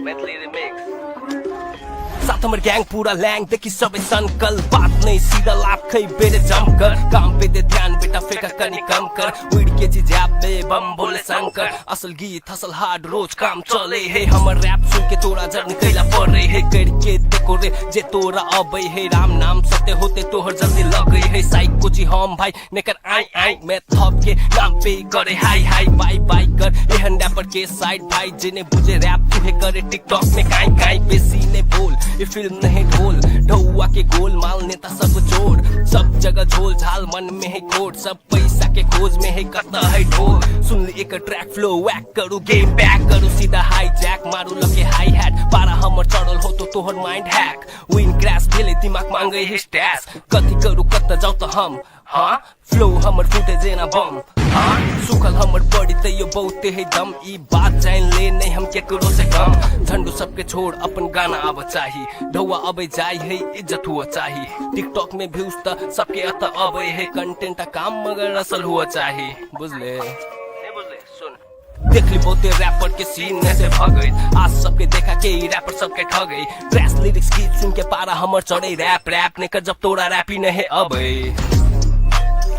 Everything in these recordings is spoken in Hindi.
Maithili remix साथ हमर गैंग पूरा लैंग देखी सबे संकल बात नहीं सीधा लाभ खई बेरे जम कर काम पे दे ध्यान बेटा फेंका कनी कम कर उड़ के चीज पे बम बोले शंकर असल गीत हसल हार्ड रोज काम चले है हमर रैप सुन के तोरा जर्नी कैला पड़ रही है करके देखो रे जे तोरा अबे है राम नाम सत्य होते तोहर जल्दी लग गई है साइक कोची हम भाई नेकर आई आई मैं थप के नाम पे करे हाई हाई बाई बाई कर एहन रैपर के साइड भाई जिन्हें बुझे रैप तुहे करे टिकटॉक में काई काई बेसी ने बोल ये फिल्म नहीं ढोल ढौआ के गोल माल नेता सब जोड़ सब जगह झोल झाल मन में है कोट सब पैसा के खोज में है कता है ढोल सुन ली एक ट्रैक फ्लो वैक करू गेम बैक करू सीधा हाई जैक मारू लगे हाई हैट पारा हमर चढ़ल हो तो तोहर माइंड हैक विन क्रैश भेले दिमाग मांगे है स्टैश कथी करू कत जाऊ तो हम हाँ फ्लो हमर फूटे जेना बम हाँ सुखल हमर बॉडी ते यो बहुते है दम ई बात जान ले नहीं हम केकरो से कम झंडू सबके छोड़ अपन गाना आब चाही ढौआ अबे जाय है इज्जत हुआ चाही टिकटॉक में व्यूज त सबके अत अबे है कंटेंट का काम मगर असल हुआ चाही बुझले देख ली बहुते रैपर के सीन में से भगई आज सबके देखा के रैपर सबके ठगई ड्रेस लिरिक्स गीत सुन के पारा हमर चढ़े रैप रैप ने कर जब तोरा रैपी नहीं अबे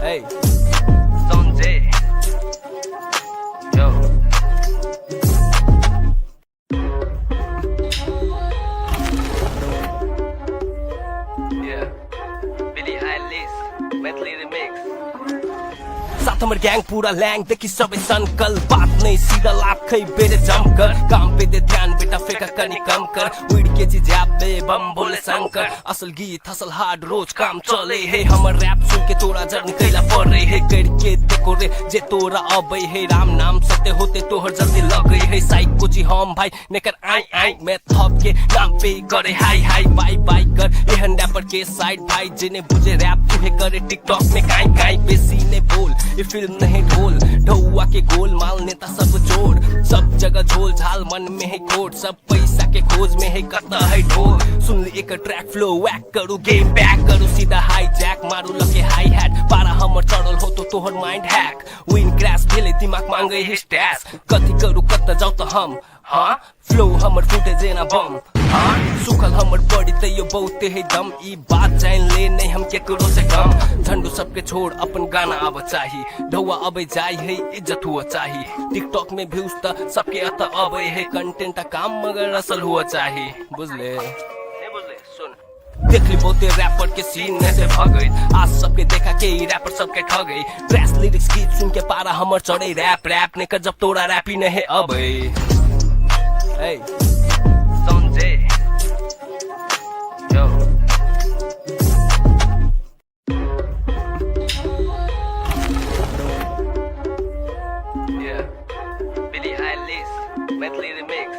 Hey, SANZAY, yo. Yeah, Billie Eilish, Maithili remix. साथ हमर गैंग पूरा लैंग देखी सबे संकल बात नहीं सीधा लाभ खई बेरे जम कर काम पे दे ध्यान बेटा फेंका कनी कम कर उड़ के चीज पे बम बोले शंकर असल गीत हसल हार्ड रोज काम चले है हमर रैप सुन के तोरा जर्नी कैला पड़ रही है करके देखो रे जे तोरा अबे है राम नाम सत्य होते तोहर जल्दी लग गई है साइक कोची हम भाई नेकर आई आई मैं थप के नाम पे करे हाई हाई बाई बाई कर एहन रैपर के साइड भाई जिन्हें बुझे रैप तुहे करे टिकटॉक में काई काई बेसी ने बोल ये फिल्म नहीं ढोल ढौआ के गोल माल नेता सब जोड़ सब जगह झोल झाल मन में है कोट सब पैसा के खोज में है कता है ढोल सुन ली एक ट्रैक फ्लो वैक करू गेम बैक करू सीधा हाई जैक मारू लगे हाई हैट पारा हमर चढ़ल हो तो तोहर माइंड हैक विन क्रैश भेले दिमाग मांगे है स्टैश कथी करू कत जाऊ तो हम हाँ फ्लो हमर फूटे जेना बम हाँ सुखल हमर बॉडी ते यो बहुते है दम ई बात जान ले नहीं हम केकरो से कम झंडू सबके छोड़ अपन गाना आब चाही ढौआ अबे जाय है इज्जत हुआ चाही टिकटॉक में व्यूज त सबके अत अबे है कंटेंट का काम मगर असल हुआ चाही बुझले देख ली बहुते रैपर के सीन में से भगई आज सबके देखा के रैपर सबके ठगई ड्रेस लिरिक्स गीत सुन के पारा हमर चढ़े रैप रैप ने कर जब तोरा रैपी नहीं अबे Hey, SANZAY, yo. Yeah, Billie Eilish, Maithili remix.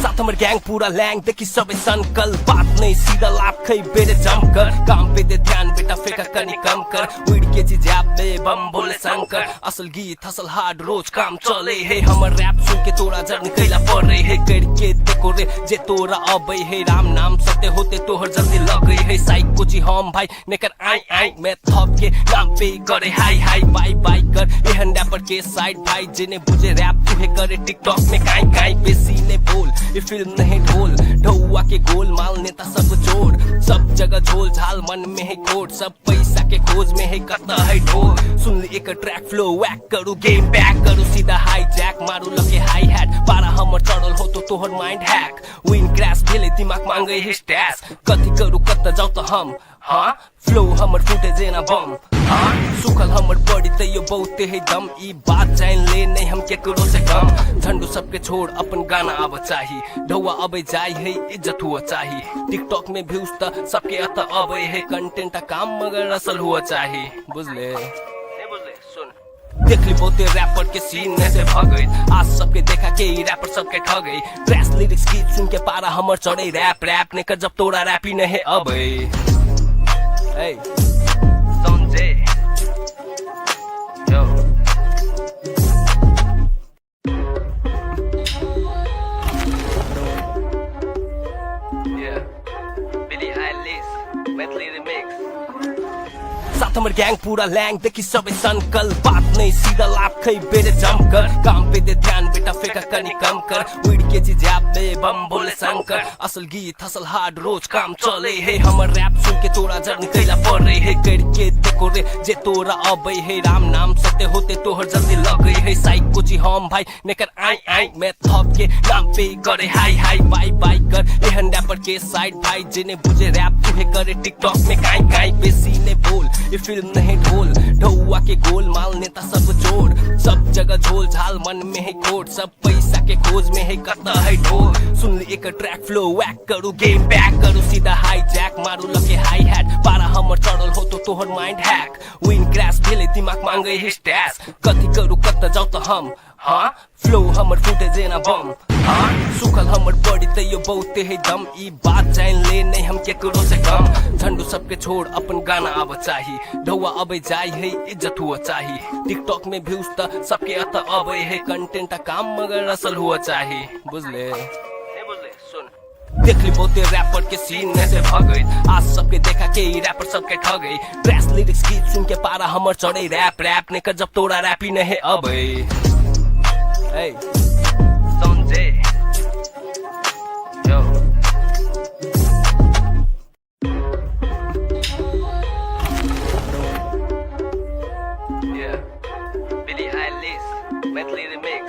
साथ हमर गैंग पूरा लैंग देखी सबे संकल बात नहीं सीधा लाभ खई बेरे जम कर काम पे दे ध्यान बेटा फेंका कनी कम कर उड़ के चीज पे बम बोले शंकर असल गीत हसल हार्ड रोज काम चले है हमर रैप सुन के तोरा जर्नी कैला पड़ रही है करके देखो रे जे तोरा अबे है राम नाम सत्य होते तोहर जल्दी लग गई है साइक कोची हम भाई नेकर आई आई मैं थप के नाम पे करे हाई हाई बाई बाई कर एहन रैपर के साइड भाई जिन्हें बुझे रैप तुहे करे टिकटॉक में काई काई बेसी ने बोल ये फिल्म नहीं ढोल ढौआ के गोल माल नेता सब जोड़ सब जगह झोल झाल मन में है कोट सब पैसा के खोज में है कता है ढोल सुन ली एक ट्रैक फ्लो वैक करू गेम बैक करू सीधा हाई जैक मारू लगे हाई हैट पारा हमर चढ़ल हो तो तोहर माइंड हैक विन क्रैश भेले दिमाग मांगे है स्टैश कथी करू कत जाऊ तो हम हाँ फ्लो हमर फूटे जेना बम हाँ सुखल हमर बॉडी ते यो बहुते है दम ई बात जान ले नहीं हम केकरो से कम झंडू सबके छोड़ अपन गाना आब चाही ढौआ अबे जाय है इज्जत हुआ चाही टिकटॉक में व्यूज त सबके अत अबे है कंटेंट का काम मगर असल हुआ चाही बुझले देख ली बहुते रैपर के सीन में से भगई आज सबके देखा के रैपर सबके ठगई ड्रेस लिरिक्स गीत सुन के पारा हमर चढ़े रैप रैप ने कर जब तोरा रैपी नहीं अबे Hey, SANZAY, yo. Yeah, Billie Eilish, Maithili remix. साथ हमर गैंग पूरा लैंग देखी सबे संकल बात नहीं सीधा लाभ खै बेरे जमकर काम पे दे ध्यान बेटा फेंका कनी कम कर उड़ के जिज्ञाप में बम बोले शंकर असल गीत असल हार्ड रोज काम चले है हमर रैप सुन के तोरा जर्नी कैला पड़े है करके देखो रे जे तोरा अबै है राम नाम सत्य होते तोहर जल्दी लगे है साइक कोची हम भाई नेकर आई आई मैं थप के नाम पे करे हाई हाई बाई बाई कर एहन रैपर के साइड भाई जिन्हें बुझे रैप तुहे करे टिकटॉक में काई काई बेसी ने बोल ये फिल्म नहीं ढोल ढौआ के गोल माल नेता सब जोड़ सब जगह झोल झाल मन में है कोट सब पैसा के खोज में है कता है ढोल सुन ले एक ट्रैक फ्लो वैक करू गेम बैक करू सीधा हाई जैक मारू लगे हाई हैट पारा हमर चढ़ल हो तो तोहर माइंड हैक विन क्रैश भेले दिमाग मांगे है स्टैश कथी करू कता जाऊ तो हम हाँ फ्लो हमर फूटे जेना बम हाँ सुखल हमर बॉडी ते यो बहुते है दम ई बात जान ले नहीं हम केकरो से कम झंडू सबके छोड़ अपन गाना आव चाही ढौआ अबे जाय है इज्जत हुआ चाही टिकटॉक में व्यूज त सबके अत अबे है कंटेंट काम मगर असल हुआ चाही बुझले देख ली बहुते रैपर के सीन में से भगई आज सबके देखा के रैपर सबके ठगई ड्रेस लिरिक्स गीत सुन के पारा हमर चढ़े रैप रैप ने कर जब तोरा रैप ही नहीं अबे Hey, SANZAY, yo. Yeah, Billie Eilish, Maithili remix.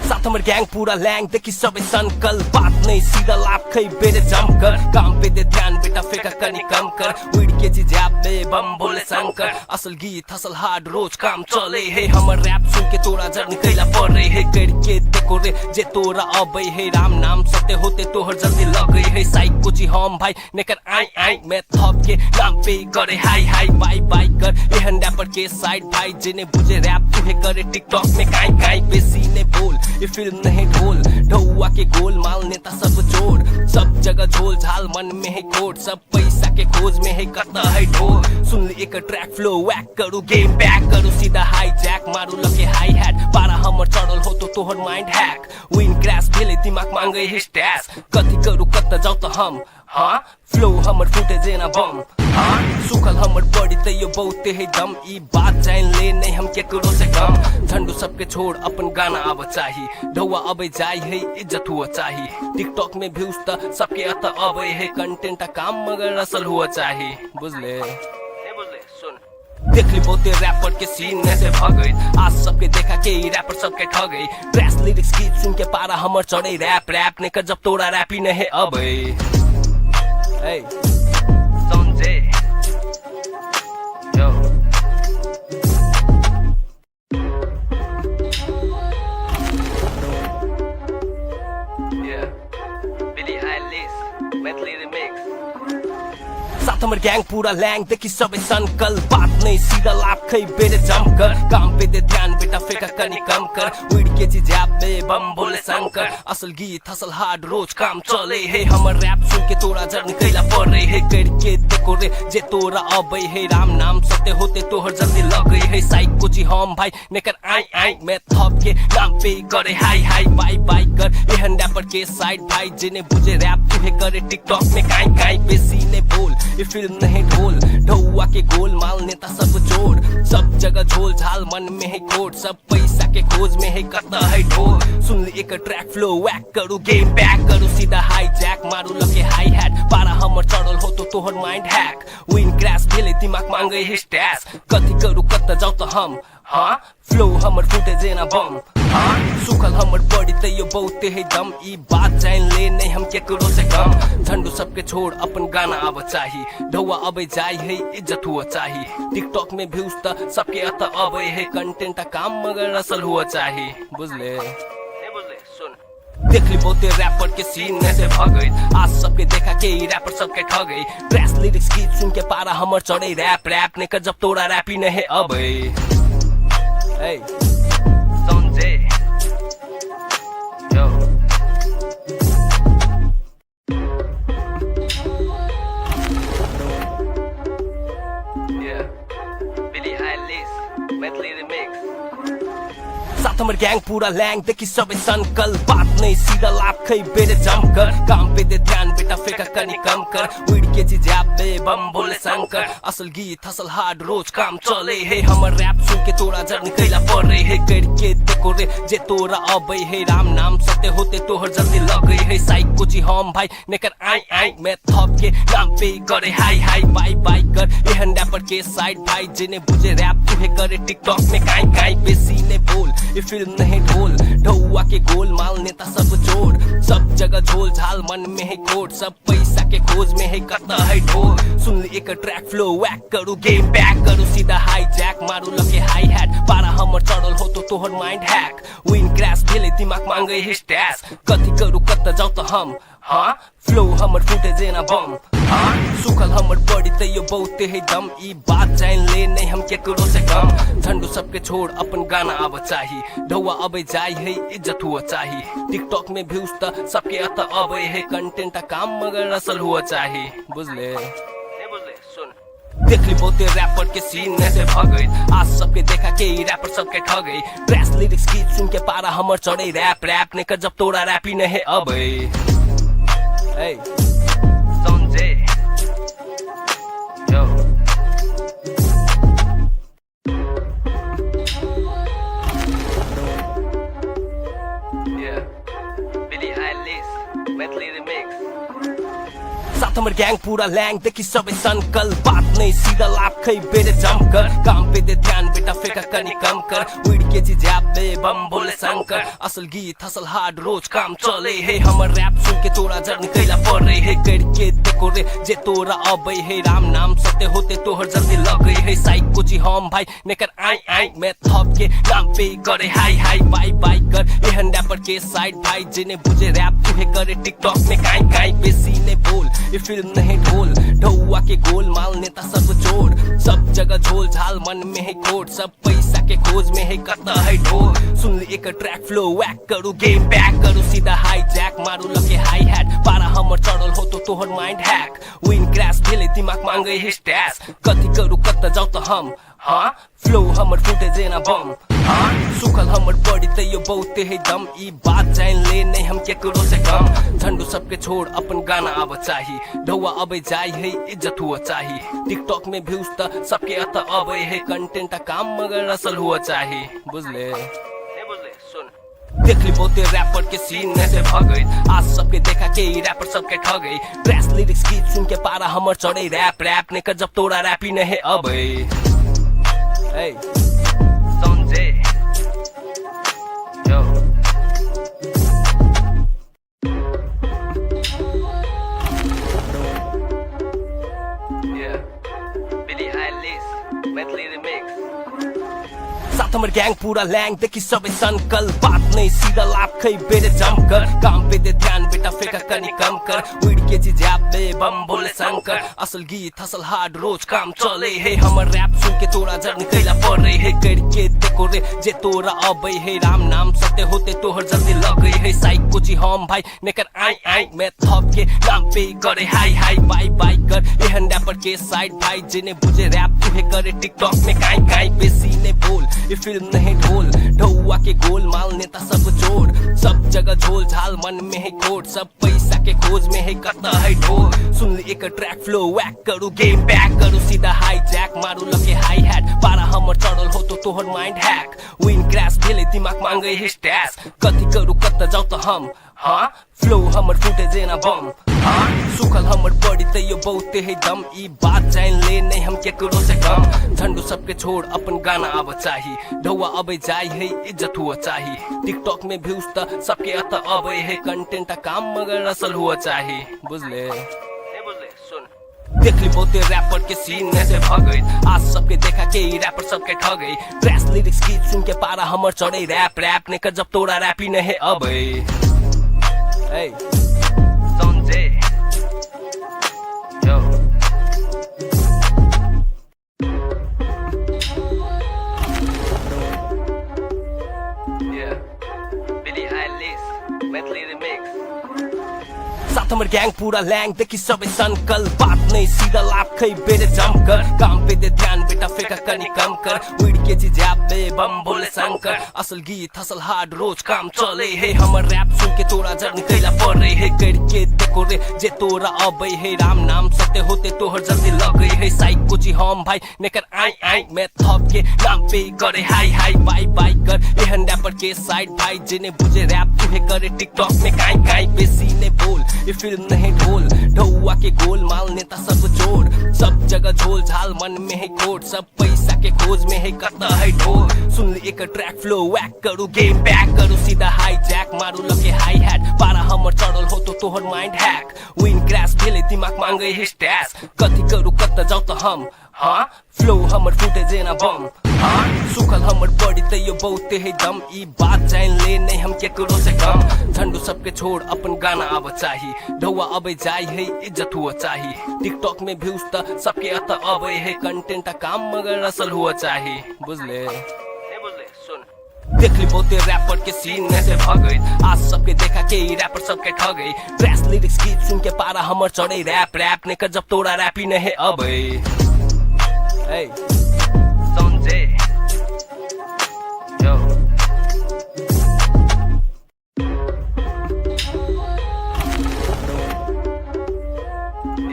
साथ हमर गैंग पूरा लैंग देखी सबे संकल बात नहीं सीधा लाभ खै बेरे जमकर काम पे दे ध्यान बेटा फेंका कनी कम कर उड़ के जिज्ञाप में बम बोले शंकर असल गीत असल हार्ड रोज काम चले है हमर रैप सुन के तोरा जर्नी कैला पड़े है करके देखो रे जे तोरा अबै है राम नाम सत्य होते तोहर जल्दी लगे है साइक कोची हम भाई नेकर आई आई मैं थप के नाम पे करे हाई हाई बाई बाई कर एहन रैपर के साइड भाई जिन्हें बुझे रैप तुहे करे टिकटॉक में काई काई बेसी ने बोल ये फिल्म नहीं ढोल ढौआ के गोल माल नेता सब जोड़ सब जगह झोल झाल मन में है कोट सब पैसा के खोज में है कता है ढोल सुन ले एक ट्रैक फ्लो वैक करू गेम बैक करू सीधा हाई जैक मारू लगे हाई हैट पारा हमर चढ़ल हो तो तोहर माइंड हैक विन क्रैश भेले दिमाग मांगे है स्टैश कथी करू कता जाऊ तो हम हाँ फ्लो हमर फूटे जेना बम हाँ सुखल हमर बॉडी ते यो बहुते है दम ई बात जान ले नहीं हम केकरो से कम झंडू सबके छोड़ अपन गाना आव चाही ढौआ अबे जाय है इज्जत हुआ चाही टिकटॉक में व्यूज त सबके अत अबे है कंटेंट काम मगर असल हुआ चाही बुझले देख ली बहुते रैपर के सीन में से भगई आज सबके देखा के रैपर सबके ठगई ड्रेस लिरिक्स गीत सुन के पारा हमर चढ़े रैप रैप ने कर जब तोरा रैप ही नहीं अबे Hey, SANZAY, yo. Yeah, Billie Eilish, Maithili remix. साथ हमर गैंग पूरा लैंग देखी सबे संकल बात नहीं सीधा लाभ खै बेरे जमकर काम पे दे ध्यान बेटा फेंका कनी कम कर उड़ के जिज्ञाप में बम बोले शंकर असल गीत असल हार्ड रोज काम चले है हमर रैप सुन के तोरा जर्नी कैला पड़े है करके देखो रे जे तोरा अबै है राम नाम सत्य होते तोहर जल्दी लगे है साइक कोची हम भाई नेकर आई आई मैं थप के नाम पे करे हाई हाई बाई बाई कर एहन रैपर के साइड भाई जिन्हें बुझे रैप तुहे करे टिकटॉक में काई काई बेसी ने बोल ये फिल्म नहीं ढोल ढौआ के गोल माल नेता सब जोड़ सब जगह झोल झाल मन में है कोट सब पैसा के खोज में है कता है ढोल सुन ले एक ट्रैक फ्लो वैक करू गेम बैक करू सीधा हाई जैक मारू लगे हाई हैट पारा हमर चढ़ल हो तो तोहर माइंड हैक विन क्रैश भेले दिमाग मांगे है स्टैश कथी करू कता जाऊ तो हम हाँ फ्लो हमर फूटे जेना बम हाँ सुखल हमर बॉडी ते यो बहुते है दम ई बात जान ले नहीं हम केकरो से कम झंडू सबके छोड़ अपन गाना आव चाही ढौआ अबे जाय है इज्जत हुआ चाही टिकटॉक में व्यूज त सबके अत अबे है कंटेंट काम मगर असल हुआ चाही बुझले देख ली बहुते रैपर के सीन में से भगई आज सबके देखा के रैपर सबके ठगई ड्रेस लिरिक्स गीत सुन के पारा हमर चढ़े रैप रैप ने कर जब तोरा रैप ही नहीं अबे Hey, SANZAY, yo. Yeah, Billie Eilish, Maithili remix. साथ हमर गैंग पूरा लैंग देखी सबे संकल बात नहीं सीधा लाभ खै बेरे जमकर काम पे दे ध्यान बेटा फेका कनी कम कर उड़ के जी जाबे बम बोले शंकर असल गीत हसल हार्ड रोज काम चले है हमर रैप सुन के तोरा जर्नी कैला पड़े है करके देखो रे जे तोरा अबे है राम नाम सत्य होते तोहर जल्दी लगे है साइक कुची हम भाई नेकर आई आई मैं थप के नाम पे करे हाई हाई बाय बाय कर एहन रैपर के साइड भाई जिन्हें बुझे रैप तुहे करे टिकटॉक में काई काई बेसी ने बोल ये फिल्म नहीं ढोल ढौआ के गोल माल नेता सब जोड़ सब जगह झोल झाल मन में है कोड सब पैसा के खोज में है कता है ढोल सुन ली एक ट्रैक फ्लो वैक करू गेम बैक करू सीधा हाई जैक मारू लगे हाई हैट पारा हमर चढ़ल हो तो तोहर माइंड हैक विन क्रैश भेले दिमाग मांगे है स्टैस कथी करू कत जाऊ तो हम हाँ फ्लो हमर फूटे जेना बम हाँ सुखल हमर बॉडी तैयो बहुते है दम ई बात जान ले नहीं हम केकरो से कम झंडू सबके छोड़ अपन गाना आब चाही ढौआ अबे जाय है इज्जत हुआ चाही टिकटॉक में व्यूज त सबके अत अबे है कंटेंट काम मगर असल हुआ चाही बुझले देख ली बहुते रैपर के सीन में से भगई आज सबके देखा के रैपर सबके ठगई ट्रैश लिरिक्स गीत सुन के पारा हमर चढ़े रैप रैप ने कर जब तोरा रैप ही नहीं अबे Hey, SANZAY, yo. Yeah, Billie Eilish, Maithili remix. साथ हमर गैंग पूरा लैंग देखी सबे संकल बात नहीं सीधा लाभ खई बेरे जम कर काम पे दे ध्यान बेटा फेका कनी कम कर उड़ के जी जाबे बम बोले शंकर असल गीत हसल हार्ड रोज काम चले है हमर रैप सुन के तोरा जर्नी कैला पड़े है करके देखो रे जे तोरा अबे है राम नाम सत्य होते तोहर जल्दी लगे है साइक कुची हम भाई नेकर आई आई मैं थप के नाम पे करे हाई हाई बाय बाय कर एहन रैपर के साइड भाई जिन्हें बुझे रैप तुहे करे टिकटॉक में काई काई बेसी ने बोल ये फिल्म नहीं ढोल ढौआ के गोल माल नेता सब जोड़ सब जगह झोल झाल मन में है कोड सब पैसा के खोज में है कता है ढोल सुन ली एक ट्रैक फ्लो वैक करू गेम बैक करू सीधा हाई जैक मारू लगे हाई हैट पारा हमर चढ़ल हो तो तोहर माइंड हैक विन क्रैश भेले दिमाग मांगे है स्टैस कथी करू कत जाऊ तो हम हाँ फ्लो हमर फूटे जेना बम हाँ सुखल हमर बॉडी तैयो बहुते है दम ई बात जान ले नहीं हम केकरो से कम झंडू सबके छोड़ अपन गाना आब चाही ढौआ अबे जाय है इज्जत हुआ चाही टिकटॉक में व्यूज त सबके अत अबे है कंटेंट काम मगर असल हुआ चाही बुझले देख ली बहुते रैपर के सीन में से भगई आज सबके देखा के रैपर सबके ठगई ट्रैश लिरिक्स गीत सुन के पारा हमर चढ़े रैप रैप ने कर जब तोरा रैप ही नहीं अबे Hey, SANZAY, yo. Yeah, Billie Eilish, Maithili remix. साथ हमर गैंग पूरा लैंग देखी सबे संकल बात नहीं सीधा लाभ खई बेरे जम कर काम पे दे ध्यान बेटा फेका कनी कम कर उड़ के जी जाबे बम बोले शंकर असल गीत हसल हार्ड रोज काम चले है हमर रैप सुन के तोरा जर्नी कैला पड़े है करके देखो रे जे तोरा अबे है राम नाम सत्य होते तोहर जल्दी लगे है साइक कुची हम भाई नेकर आई आई मैं थप के नाम पे करे हाई हाई बाय बाय कर एहन रैपर के साइड भाई जिन्हें बुझे रैप तुहे करे टिकटॉक में काई काई बेसी ने बोल ये फिल्म नहीं ढोल ढौआ के गोल माल नेता सब जोड़ सब जगह झोल झाल मन में है कोड सब पैसा के खोज में है कता है ढोल सुन ली एक ट्रैक फ्लो वैक करू गेम बैक करू सीधा हाई जैक मारू लगे हाई हैट पारा हमर चढ़ल हो तो तोहर माइंड हैक विन क्रैश भेले दिमाग मांगे है स्टैस कथी करू कत जाऊ तो हम हाँ फ्लो हमर फूटे जेना बम हाँ सुखल हमर बॉडी तैयो बहुते है दम ई बात जान ले नहीं हम केकरो से कम झंडू सबके छोड़ अपन गाना आब चाही ढौआ अबे जाय है इज्जत हुआ चाही टिकटॉक में व्यूज त सबके अत अबे है कंटेंट काम मगर असल हुआ चाही बुझले देख ली बहुते रैपर के सीन में से भगई आज सबके देखा के रैपर सबके ठगई ट्रैश लिरिक्स गीत सुन के पारा हमर चढ़े रैप रैप ने कर जब तोरा रैप ही नहीं अबे Hey, SANZAY, yo. Yeah, Billie Eilish, Maithili remix. साथ हमर गैंग पूरा लैंग देखी सबे संकल बात नहीं सीधा लाभ खई बेरे जम कर काम पे दे ध्यान बेटा फेका कनी कम कर उड़ के जिजाब में बम बोले शंकर असल गीत हसल हार्ड रोज काम चले है हमर रैप सुन के तोरा जर्नी कैला पड़े है करके देखो रे जे तोरा अबे है राम नाम सत्य होते तोहर जल्दी लगे है साइक कुछ हम भाई नेकर आई आई मैं थप के नाम पे करे हाई हाई बाई बाई कर एहन रैपर के साइड भाई जिन्हें बुझे रैप तुहे करे टिकटॉक में काई काई बेसी ने बोल ये फिल्म नहीं ढोल ढौआ के गोल माल नेता सब जोड़ सब जगह झोल झाल मन में है कोट सब पैसा के खोज में है कता है ढोल सुन ले एक ट्रैक फ्लो वैक करू गेम बैक करू सीधा हाई जैक मारू लगे हाई हैट पारा हमर चढ़ल हो तो तोहर माइंड हैक विन क्रैश भेले दिमाग मांगे है स्टैश कथी करू कत जाऊ तो हम हाँ फ्लो हमर फूटे जेना बम हाँ सुखल हमर बॉडी तैयो बहुते है दम ई बात जान ले नहीं हम केकरो से कम झंडू सबके छोड़ अपन गाना आव चाही ढौआ अबे जाई है इज्जत हुआ चाही टिकटॉक में व्यूज त सबके अत अबे है कंटेंट काम मगर असल हुआ चाही बुझले देख ली बहुते रैपर के सीन में से भगई आज सबके देखा के रैपर सबके ठगई ट्रैश लिरिक्स गीत सुन के पारा हमर चढ़े रैप रैप ने कर जब तोरा रैप ही नहीं अबे Hey, SANZAY, yo.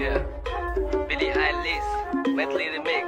Yeah, Billie Eilish, Maithili remix.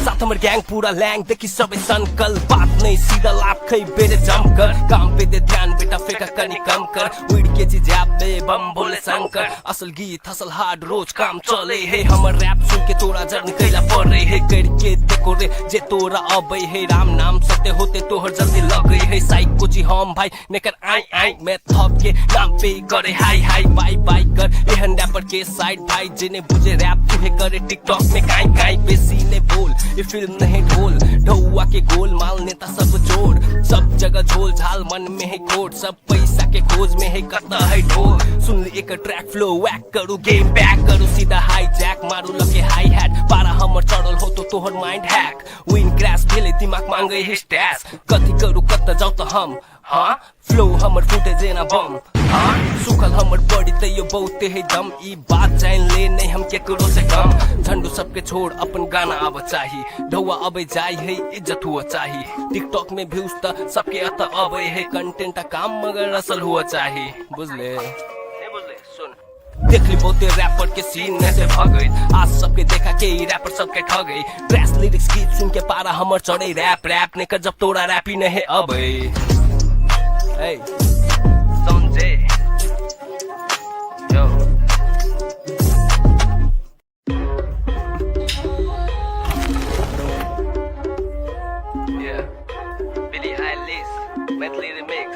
साथ हमर गैंग पूरा लैंग देखी सबे संकल बात नहीं सीधा लाभ खई बेरे जम कर काम पे दे ध्यान बेटा फेका कनी कम कर उड़ के जिजाब में बम बोले शंकर असल गीत हसल हार्ड रोज काम चले है हमर रैप सुन के तोरा जर्नी कैला पड़े है करके देखो रे जे तोरा अबे है राम नाम सत्य होते तोहर जल्दी लगे है साइक कुछ हम भाई नेकर आई आई मैं थप के नाम पे करे हाई हाई बाई बाई कर एहन रैपर के साइड भाई जिन्हें बुझे रैप तुहे करे टिकटॉक में काई काई बेसी ने बोल ये फिल्म नहीं ढोल ढौआ के गोल माल नेता सब जोड़ सब जगह झोल झाल मन में है कोट सब पैसा के खोज में है कता है ढोल सुन ले एक ट्रैक फ्लो वैक करू गेम बैक करू सीधा हाई जैक मारू लगे हाई हैट पारा हमर चढ़ल हो तो तोहर माइंड हैक विन क्रैश भेले दिमाग मांगे है स्टैश कथी करू कत जाऊ तो हम हाँ फ्लो हमर फूटे जेना बम हाँ सुखल हमर बॉडी तैयो बहुते है दम ई बात जान ले नहीं हम केकरो से कम झंडू सबके छोड़ अपन गाना आव चाही ढौआ अबे जाई है इज्जत हुआ चाही टिकटॉक में व्यूज त सबके अत अबे है कंटेंट काम मगर असल हुआ चाही बुझले देख ली बहुते रैपर के सीन में से भगई आज सबके देखा के रैपर सबके ठगई ट्रैश लिरिक्स गीत सुन के पारा हमर चढ़े रैप रैप ने कर जब तोरा रैप ही नहीं अबे Hey, SANZAY, yo. Yeah, Billie Eilish, Maithili remix.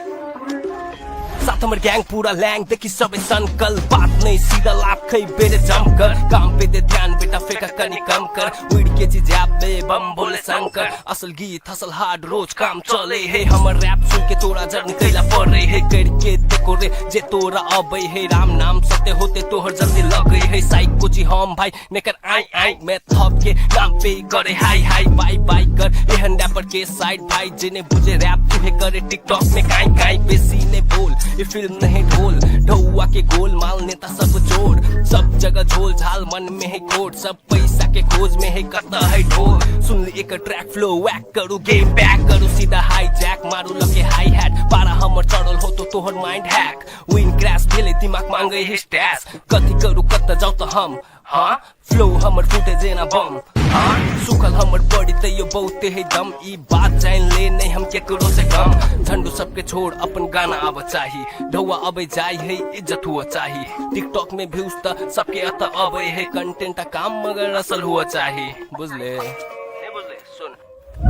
साथ हमर गैंग पूरा लैंग देखी सबे संकल बात नहीं सीधा लाभ खई बेरे जम कर काम पे दे ध्यान बेटा फेका कनी कम कर उड़ के जिजाब में बम बोले शंकर असल गीत हसल हार्ड रोज काम चले है हमर रैप सुन के तोरा जर्नी कैला पड़े है करके देखो रे जे तोरा अबे है राम नाम सत्य होते तोहर जल्दी लगे है साइक कुछ हम भाई नेकर आई आई मैं थप के नाम पे करे हाई हाई बाई बाई कर एहन रैपर के साइड भाई जिन्हें बुझे रैप तुहे करे टिकटॉक में काई काई बेसी ने बोल ये फिल्म नहीं ढोल ढौआ के गोल माल नेता सब जोड़ सब जगह झोल झाल मन में है कोट सब पैसा के खोज में है कता है ढोल सुन ले एक ट्रैक फ्लो वैक करू गेम बैक करू सीधा हाई जैक मारू लगे हाई हैट पारा हमर चढ़ल हो तो तोहर माइंड हैक विन क्रैश भेले दिमाग मांगे है स्टैश कथी करू कत जाऊ तो हम हाँ फ्लो हमर फूटे जेना बम हाँ सुखल हमर बॉडी तैयो बहुते है दम ई बात जान ले नहीं हम केकरो से कम झंडू सबके छोड़ अपन गाना आव चाही ढौआ अबे जाई है इज्जत हुआ चाही टिकटॉक में व्यूज त सबके अत अबे है कंटेंट काम मगर असल हुआ चाही बुझले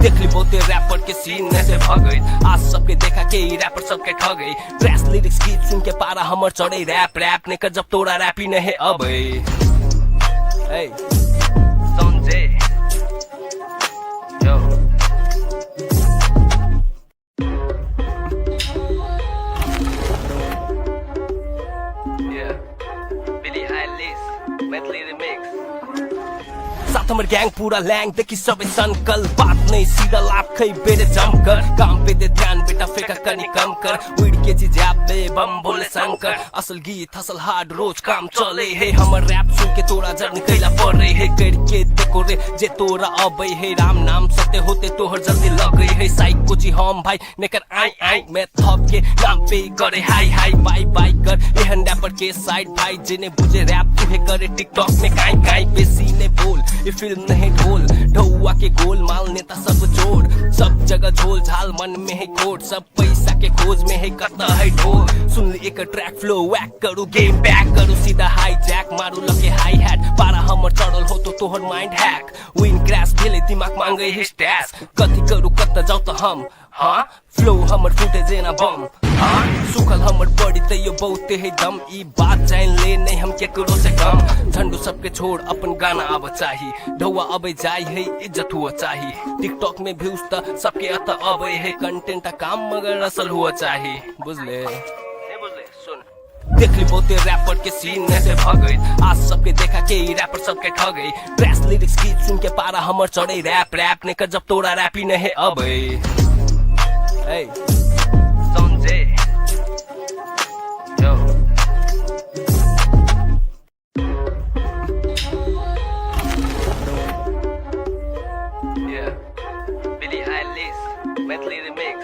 देख ली बहुते रैपर के सीन में से भगई आज सबके देखा के रैपर सबके ठगई ट्रैश लिरिक्स गीत सुन के पारा हमर चढ़े रैप रैप ने कर जब तोरा रैप ही नहीं अबे Hey, SANZAY, yo. Yeah, Billie Eilish, Maithili remix. हमर गैंग पूरा लैंग देखी सबे सनकल बात नहीं सीधा लाभ खै बेरे जमकर काम पे दे ध्यान बेटा फेंका कनी कम कर उड़ के जी जैप दे बम बोले शंकर असल गीत हसल हार्ड रोज काम चले है हमर रैप सुन के तोरा जर निकैला पड़े है करके देखो रे जे तोरा अबै है राम नाम सत्य होते तोहर जल्दी लगै है साइक कोची हम भाई नेकर आई आई मैं थप के नाम पे करे हाई हाई बाई बाई कर एहन रैपर के साइड भाई जिन्हें बुझे रैप तुहे करे टिकटॉक में काई काई बेसी ने बोल ये फिल्म नहीं ढोल ढौआ के गोल माल नेता सब जोड़ सब जगह झोल झाल मन में है कोट सब पैसा के खोज में है करता है ढोल सुन ले एक ट्रैक फ्लो वैक करू गेम बैक करू सीधा हाई जैक मारू लगे हाई हैट पारा हमर चढ़ल हो तो तोहर माइंड हैक विन क्रैश भेले दिमाग मांगे है स्टैस कथी करू कत जाऊ तो हम हाँ फ्लो हमर फुटे जेना बम हाँ सुखल हमर बॉडी तैयो बहुते है दम ई बात जान ले नहीं हम केकरो से कम झंडू सबके छोड़ अपन गाना अब चाही ढौआ अबे जाई है इज्जत हुआ चाही टिकटॉक में व्यूज त सबके अत अबे है कंटेंट काम मगर असल हुआ चाही बुझले देख ली बहुते रैपर के सीन में से भगई आज सबके देखा के ई रैपर सबके ठगई ड्रेस लिरिक्स गीत सुन के पारा हमर चढ़े रैप रैप ने कर जब तोरा रैपी नहीं अबे Hey, SANZAY, yo. Yeah, Billie Eilish, Maithili remix.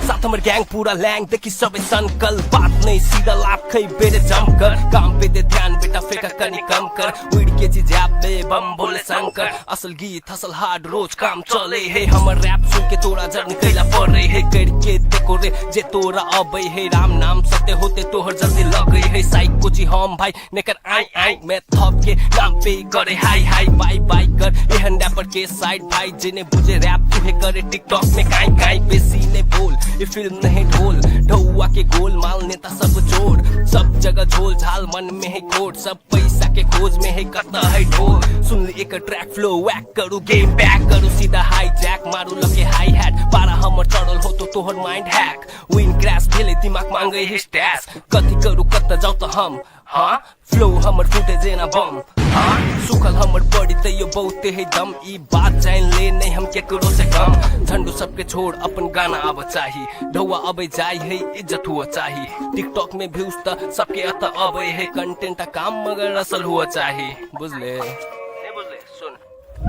साथ हमर गैंग पूरा लैंग देखी सबे सनकल बात नहीं सीधा लाभ खै बेरे जमकर काम पे दे ध्यान बेटा फेंका कनी कम कर उड़ के जी जैप दे बम बोले शंकर असल गीत हसल हार्ड रोज काम चले है हमर रैप सुन के तोरा जर निकैला पड़े है करके देखो रे जे तोरा अबै है राम नाम सत्य होते तोहर जल्दी लगै है साइक कोची हम भाई नेकर आई आई मैं थप के नाम पे करे हाई हाई बाई बाई कर एहन रैपर के साइड भाई जिन्हें बुझे रैप तुहे करे टिकटॉक में काई काई बेसी ने बोल ये फिल्म नहीं ढोल ढौआ के गोल माल नेता सब जोड़ सब जगह झोल झाल मन में है कोट सब पैसा के खोज में है करता है ढोल सुन ले एक ट्रैक फ्लो वैक करू गेम बैक करू सीधा हाई जैक मारू लगे हाई हैट पारा हमर चढ़ल हो तो तोहर माइंड हैक विन क्रैश भेले दिमाग मांगे है स्टैस कथी करू कत जाऊ तो हम हाँ फ्लो हमर फुटे जेना बम हाँ सुखल हमर बॉडी तैयो बहुते है दम ई बात जान ले नहीं हम केकरो से कम झंडू सबके छोड़ अपन गाना अब चाही ढौआ अबे जाई है इज्जत हुआ चाही टिकटॉक में व्यूज त सबके अत अबे है कंटेंट काम मगर असल हुआ चाही बुझले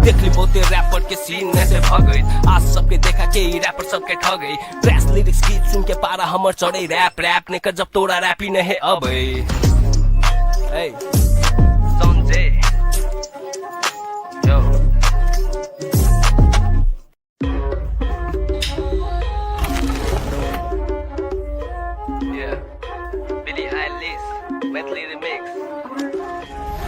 देख ली बहुते रैपर के सीन में से भगई आज सबके देखा के ई रैपर सबके ठगई ड्रेस लिरिक्स गीत सुन के पारा हमर चढ़े रैप रैप ने कर जब तोरा रैपी नहीं अबे Hey, SANZAY, yo. Yeah, Billie Eilish, Maithili remix.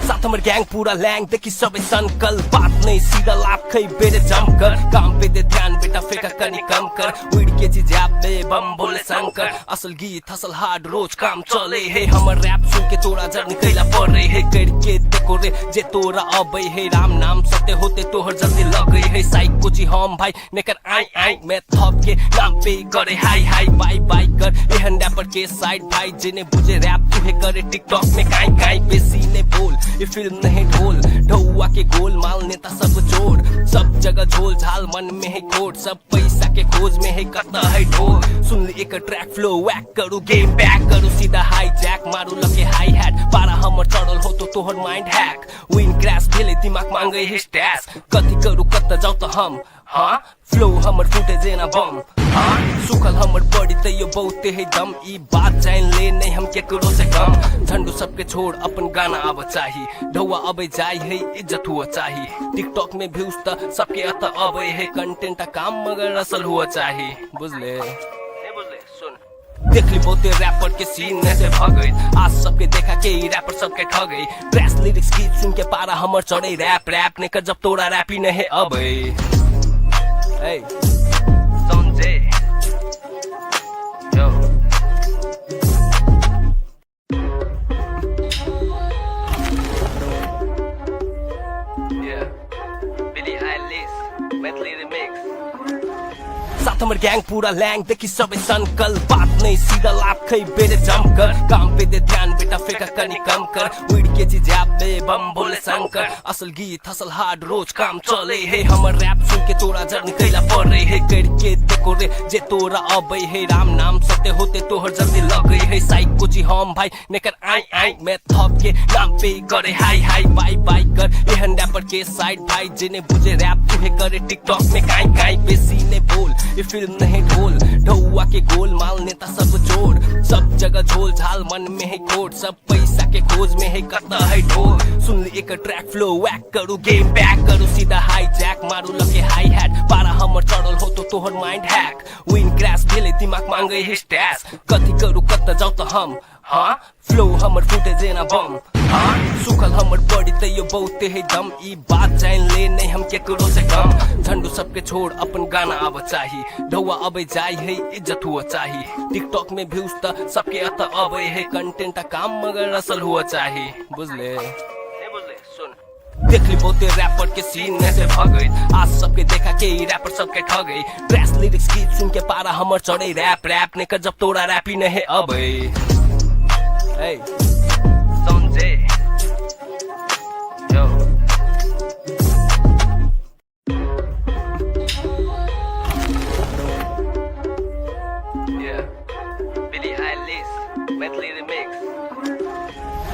साथ हमर गैंग पूरा लैंग देखी सबे सनकल बात नहीं सीधा लाभ खै बेरे जमकर काम पे दे ध्यान बेटा फेंका कनी कम कर उड़ के जी जैप दे बम बोले शंकर असल गीत हसल हार्ड रोज काम चले है हमर रैप सुन के तोरा जर निकैला पड़े है करके देखो रे जे तोरा अबै है राम नाम सत्य होते तोहर जल्दी लगै है साइक कोची हम भाई नेकर आई आई मैं थप के नाम पे करे हाई हाई बाई बाई कर एहन रैपर के साइड भाई जिन्हें बुझे रैप तुहे करे टिकटॉक में काई काई बेसी ने बोल ये फिल्म नहीं ढोल ढौआ के गोल माल नेता सब जोड़ सब जगह झोल झाल मन में है कोट सब पैसा के खोज में है करता है ढोल सुन ले एक ट्रैक फ्लो वैक करू गेम बैक करू सीधा हाई जैक मारू लगे हाई हैट पारा हमर चढ़ल हो तो तोहर माइंड हैक विन क्रैश भेले दिमाग मांगे है स्टैस कथी करू कत जाऊ तो हम हाँ फ्लो हमर फुटे जेना बम हाँ सुखल हमर बॉडी तैयो बहुते है दम ई बात जान ले नहीं हम केकरो से कम झंडू सबके छोड़ अपन गाना अब चाही ढौआ अबे जाई है इज्जत हुआ चाही टिकटॉक में व्यूज त सबके अत अबे है कंटेंट काम मगर असल हुआ चाही बुझले देख ली बहुते रैपर के सीन में से भगई आज सबके देखा के ई रैपर सबके ठगई ड्रेस लिरिक्स गीत सुन के पारा हमर चढ़े रैप रैप ने कर जब तोरा रैपी नहीं अबे Hey, SANZAY, yo. Yeah, Billie Eilish, Maithili remix. हमर गैंग पूरा लैंग देखी सबे संकल बात नहीं सीधा लाभ खै बेरे जमकर काम पे दे ध्यान बेटा फेंका कनी कम कर उड़ के जी जैप दे बम बोले शंकर असल गीत हसल हार्ड रोज काम चले है हमर रैप सुन के तोरा जर निकला पड़े है करके देखो रे जे तोरा अबे है राम नाम सत्य होते तोहर जल्दी लगे है साइक को जी हम भाई नेकर आई आई मैं थप के नाम पे करे हाई हाई बाई बाई कर एहन रैपर के साइड भाई जिने बुझे रैप तुहे करे टिकटॉक में काई काई बेसी ने बोल ये फिल्म नहीं ढोल ढौआ के गोल माल नेता सब जोड़ सब जगह झोल झाल मन में है कोड सब पैसा के खोज में है कता है ढोल सुन ली एक ट्रैक फ्लो वैक करू गेम बैक करू सीधा हाई जैक मारू लगे हाई हैट पारा हमर चढ़ल हो तो तोहर माइंड हैक विन क्रैश भेले दिमाग मांगे है स्टैश कथी करू कत जाऊ तो हम हाँ फ्लो हमर फुटे जेना बम हाँ सुखल हमर बॉडी ते यो बहुते है दम ई बात जान ले नहीं हम केकरो से कम झंडू सबके छोड़ अपन गाना आव चाही ढौआ अबे जाय है इज्जत हुआ चाही टिकटॉक में व्यूज त सबके अत अबे है कंटेंट का काम मगर असल हुआ चाही बुझले देख ली बहुते रैपर के सीन में से भगई आज सबके देखा के रैपर सबके ठगई ड्रेस लिरिक्स गीत सुन के पारा हमर चढ़े रैप रैप ने कर जब तोरा रैपी नहीं अबे Hey, SANZAY, yo. Yeah, Billie Eilish, Maithili remix.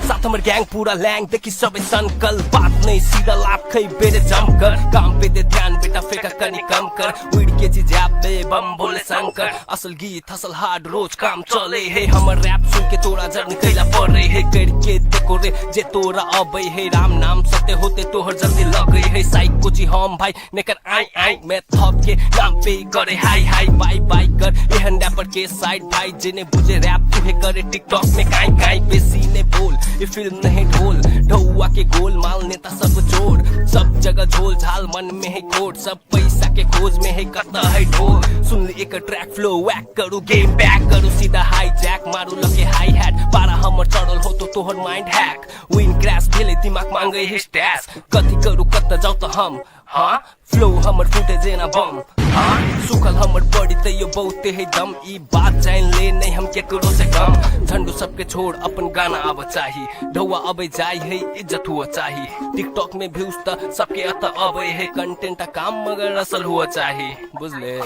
साथ हमर गैंग पूरा लैंग देखी सबे संकल बात नहीं सीधा लाभ खै बेरे जमकर काम पे दे ध्यान बेटा फेंका कनी कम कर उड़ के जी जैप दे बम बोले शंकर असल गीत हसल हार्ड रोज काम चले है हमर रैप सुन के तोरा जर निकला पड़े है करके देखो रे जे तोरा अबे है राम नाम सत्य होते तोहर जल्दी लगे है साइक को जी हम भाई नेकर आई आई मैं थप के नाम पे करे हाई हाई बाई बाई कर एहन रैपर के साइड भाई जिने बुझे रैप तुहे करे टिकटॉक में काई काई बेसी ने बोल ये फिल्म नहीं ढोल ढौआ के गोल माल नेता सब जोड़ सब जगह झोल झाल मन में है कोड सब पैसा के खोज में है कता है ढोल सुन ली एक ट्रैक फ्लो वैक करू गेम बैक करू सीधा हाई जैक मारू लगे हाई हैट पारा हमर चढ़ल हो तो तोहर माइंड हैक विन क्रैश भेले दिमाग मांगे है स्टैश कथी करू कत जाऊ तो हम हाँ फ्लो हमर फुटे जेना बम हाँ सुखल हमर बॉडी ते यो बहुते है दम ई बात जान ले नहीं हम केकरो से कम झंडू सबके छोड़ अपन गाना आव चाही ढौआ अबे जाय है इज्जत हुआ चाही टिकटॉक में व्यूज त सबके अत अबे है कंटेंट का काम मगर असल हुआ चाही बुझले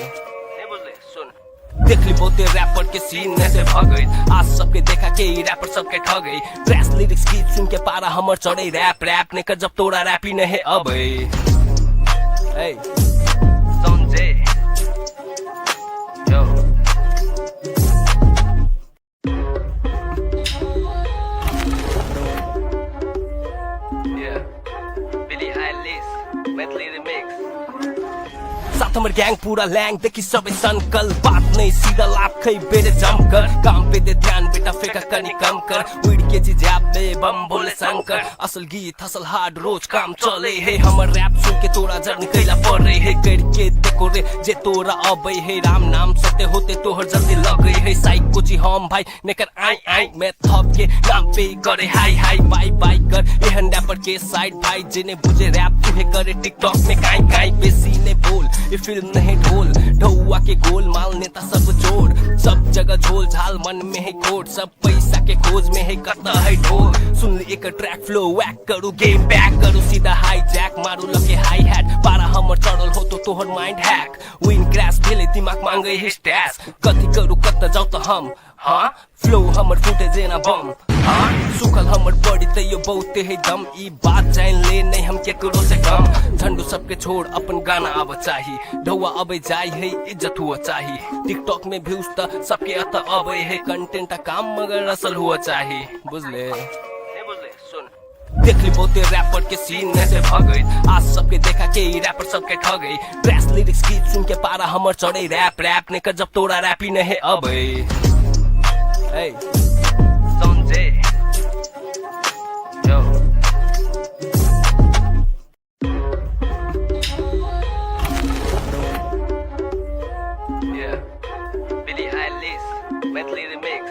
देख ली बहुते रैपर के सीन में से भगई आज सबके देखा के रैपर सबके ठगई ड्रेस लिरिक्स गीत सुन के पारा हमर चढ़े रैप रैप ने कर जब तोरा रैपी नहीं अबे Hey, SANZAY, yo. Yeah, Billie Eilish, Maithili remix. साथ हमर गैंग पूरा लैंग देखी सबे संकल बात नहीं सीधा लाभ खै बेरे जमकर काम पे दे ध्यान बेटा फेंका कनी कम कर उड़ के जी जैप दे बम बोले शंकर असल गीत हसल हार्ड रोज काम चले है हमर रैप सुन के तोरा जर निकला पड़े है करके देखो रे जे तोरा अबे है राम नाम सत्य होते तोहर जल्दी लगे है साइक को जी हम भाई नेकर आई आई मैं थप के नाम पे करे हाई हाई बाई बाई कर एहन रैपर के साइड भाई जिने बुझे रैप तुहे करे टिकटॉक में काई काई बेसी ने बोल ये फिल्म नहीं ढोल ढौआ के गोल माल नेता सब जोड़ सब जगह झोल झाल मन में है कोड सब पैसा के खोज में है कता है ढोल सुन ली एक ट्रैक फ्लो वैक करू गेम बैक करू सीधा हाई जैक मारू लगे हाई हैट पारा हमर चढ़ल हो तो तोहर माइंड हैक विन क्रैश भेले दिमाग मांगे है स्टैश कथी करू कत जाऊ तो हम हाँ फ्लो हमर फुटे जेना बम हाँ सुखल हमर बॉडी ते यो बहुते है दम ई बात जान ले नहीं हम केकरो से कम झंडू सबके छोड़ अपन गाना आव चाही ढौआ अबे जाय है इज्जत हुआ चाही टिकटॉक में व्यूज त सबके अत अबे है कंटेंट का काम मगर असल हुआ चाही बुझले देख ली बहुते रैपर के सीन में से भगई आज सबके देखा के रैपर सबके ठगई ड्रेस लिरिक्स गीत सुन के पारा हमर चढ़े रैप रैप ने कर जब तोरा रैपी नहीं अबे Hey, SANZAY, yo. Yeah, Billie Eilish, Maithili remix.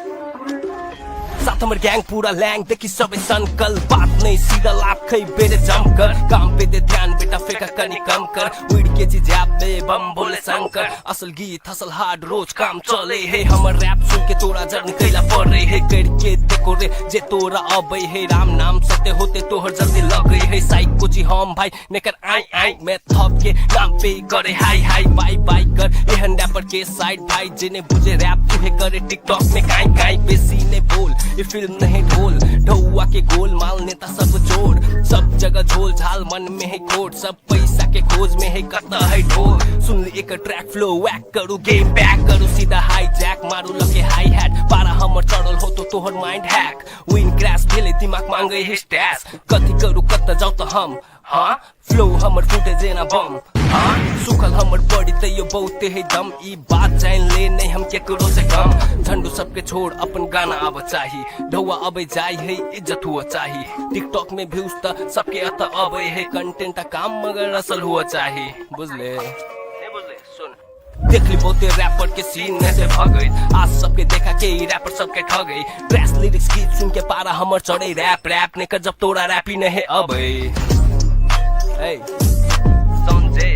साथ हमर गैंग पूरा लैंग देखी सबे सनकल बात नहीं सीधा लाभ खई बेरे जमकर काम पे दे ध्यान बेटा फेंका कनी कम कर उड़ के जी जैप में बम बोले शंकर असल गीत हसल हार्ड रोज काम चले है हमर रैप सुन के तोरा जर्नी कैला पड़ रही है करके देखो रे जे तोरा अबे है राम नाम सत्य होते तोहर जल्दी लग गई है साइक कुची हम भाई नेकर आई आई मैं थप के नाम पे करे हाई हाई बाई बाई कर एहन रैपर के साइड भाई जिन्हें बुझे रैप तुहे करे टिकटॉक में काई काई बेसी ने बोल ये फिल्म नहीं ढोल ढौआ के गोल माल नेता सब जोड़ सब जगह झोल झाल मन में है कोट सब पैसा के खोज में है कता है ढोल सुन ली एक ट्रैक फ्लो वैक करू गेम बैक करू सीधा हाई जैक मारू लगे हाई हैट पारा हमर चढ़ल हो तो तोहर माइंड हैक विन क्रैश भेले दिमाग मांगे है स्टैश कथी करू कत जाऊ तो हम हाँ फ्लो हमर फूटे जेना बम हाँ सुखल हमर बॉडी ते यो बहुते है दम ई बात जान ले नहीं हम केकरो से कम झंडू सबके छोड़ अपन गाना आब चाही ढौआ अबे जाय है इज्जत हुआ चाही टिकटॉक में व्यूज त सबके अत अबे है कंटेंट का काम मगर असल हुआ चाही बुझले देख ली बहुते रैपर के सीन में से भगई आज सबके देखा के रैपर सबके ठगई ड्रेस लिरिक्स गीत सुन के पारा हमर चढ़े रैप रैप ने कर जब तोरा रैपी नहीं अबे Hey, SANZAY,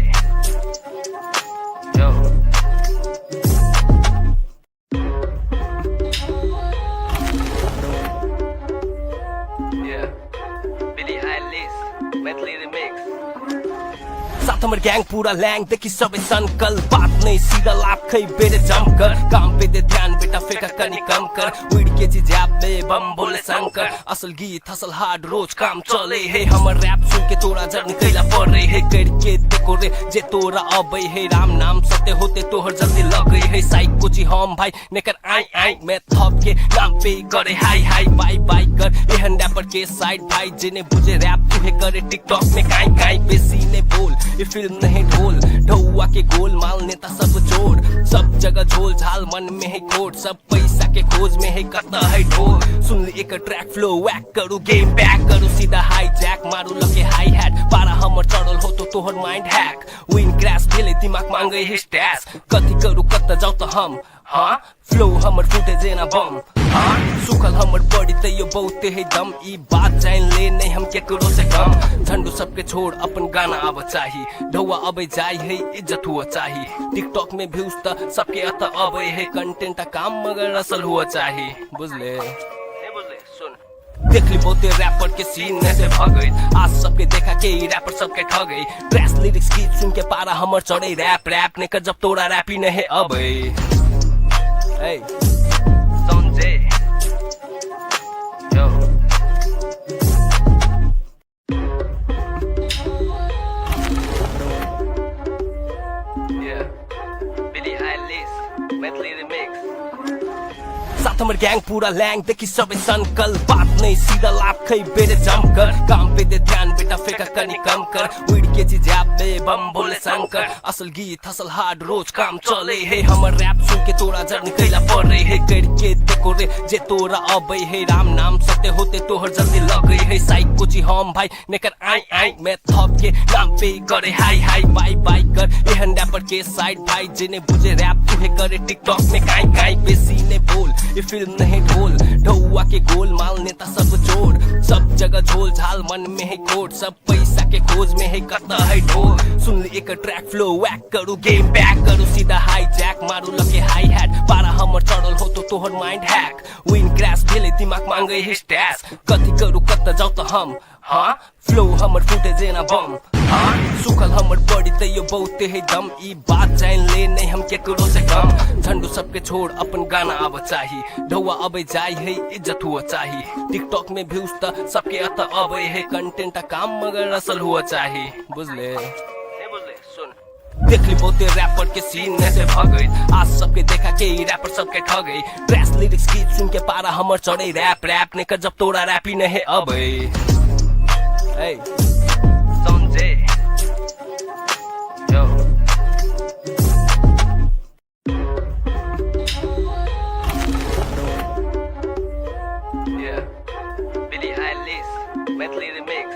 yo. Yeah, Billie Eilish, Maithili remix. साथ हमर गैंग पूरा लैंग देखी सबे सनकल बात नहीं सीधा लाभ खई बेरे जमकर काम पे दे ध्यान बेटा फेंका कनी कम कर उड़ के जी जैप में बम बोले शंकर असल गीत हसल हार्ड रोज काम चले है हमर रैप सुन के तोरा जर्नी कैला पड़ रही है करके देखो रे जे तोरा अबे है राम नाम सत्य होते तोहर जल्दी लग गई है साइक कुची हम भाई नेकर आई आई मैं थप के नाम पे करे हाई हाई बाई बाई कर एहन रैपर के साइड भाई जिन्हें बुझे रैप तुहे करे टिकटॉक में काई काई बेसी ने बोल ये फिल्म नहीं ढोल ढौआ के गोल माल नेता सब जोड़ सब जगह झोल झाल मन में है कोट सब पैसा के खोज में है कता है ढोल सुन ली एक ट्रैक फ्लो वैक करू गेम बैक करू सीधा हाई जैक मारू लगे हाई हैट पारा हमर चढ़ल हो तो तोहर माइंड हैक विन क्रैश भेले दिमाग मांगे है स्टैश कथी करू कत जाऊ तो हम हाँ फ्लो हमर फूटे जेना बम हाँ सुखल हमर बॉडी ते यो बहुते है दम ई बात जान ले नहीं हम केकरो से कम झंडू सबके छोड़ अपन गाना आब चाही ढौआ अबे जाय है इज्जत हुआ चाही टिकटॉक में व्यूज त सबके अत अबे है कंटेंट का काम मगर असल हुआ चाही बुझले देख ली बहुते रैपर के सीन में से भगई आज सबके देखा के रैपर सबके ठगई ड्रेस लिरिक्स गीत सुन के पारा हमर चढ़े रैप रैप ने कर जब तोरा रैपी नहीं अबे Hey, SANZAY, yo. Yeah, Billie Eilish, Maithili remix. साथ हमर गैंग पूरा लैंग देखी सबे सनकल बात नहीं सीधा लाभ खई बेरे जमकर काम पे दे ध्यान बेटा फेंका कनी कम कर उड़ के जी जैप में बम बोले शंकर असल गीत हसल हार्ड रोज काम चले है हमर रैप सुन के तोरा जर्नी कैला पड़ रही है करके देखो रे जे तोरा अबे है राम नाम सत्य होते तोहर जल्दी लग गई है साइक कुची हम भाई नेकर आई आई मैं थप के नाम पे करे हाई हाई बाई बाई कर एहन रैपर के साइड भाई जिन्हें बुझे रैप तुहे करे टिकटॉक में काई काई बेसी ने बोल ये फिल्म नहीं ढोल ढौआ के गोल माल नेता सब जोड़ सब जगह झोल झाल मन में है कोट सब पैसा के खोज में है कता है ढोल सुन ली एक ट्रैक फ्लो वैक करू गेम बैक करू सीधा हाई जैक मारू लगे हाई हैट पारा हमर चढ़ल हो तो तोहर माइंड हैक विन क्रैश भेले दिमाग मांगे है स्टैश कथी करू कत जाऊ तो हम हाँ फ्लो हमर फूटे जेना बम हाँ सुखल हमर बॉडी ते यो बहुते है दम ई बात जान ले नहीं हम केकरो से कम झंडू सबके छोड़ अपन गाना आब चाही ढौआ अबे जाय है इज्जत हुआ चाही टिकटॉक में व्यूज त सबके अत अबे है कंटेंट का काम मगर असल हुआ चाही बुझले देख ली बहुते रैपर के सीन में से भगई आज सबके देखा के रैपर सबके ठगई ड्रेस लिरिक्स गीत सुन के पारा हमर चढ़े रैप रैप ने कर जब तोरा रैपी नहीं अबे Hey, SANZAY, yo. Yeah, Billie Eilish, Maithili remix.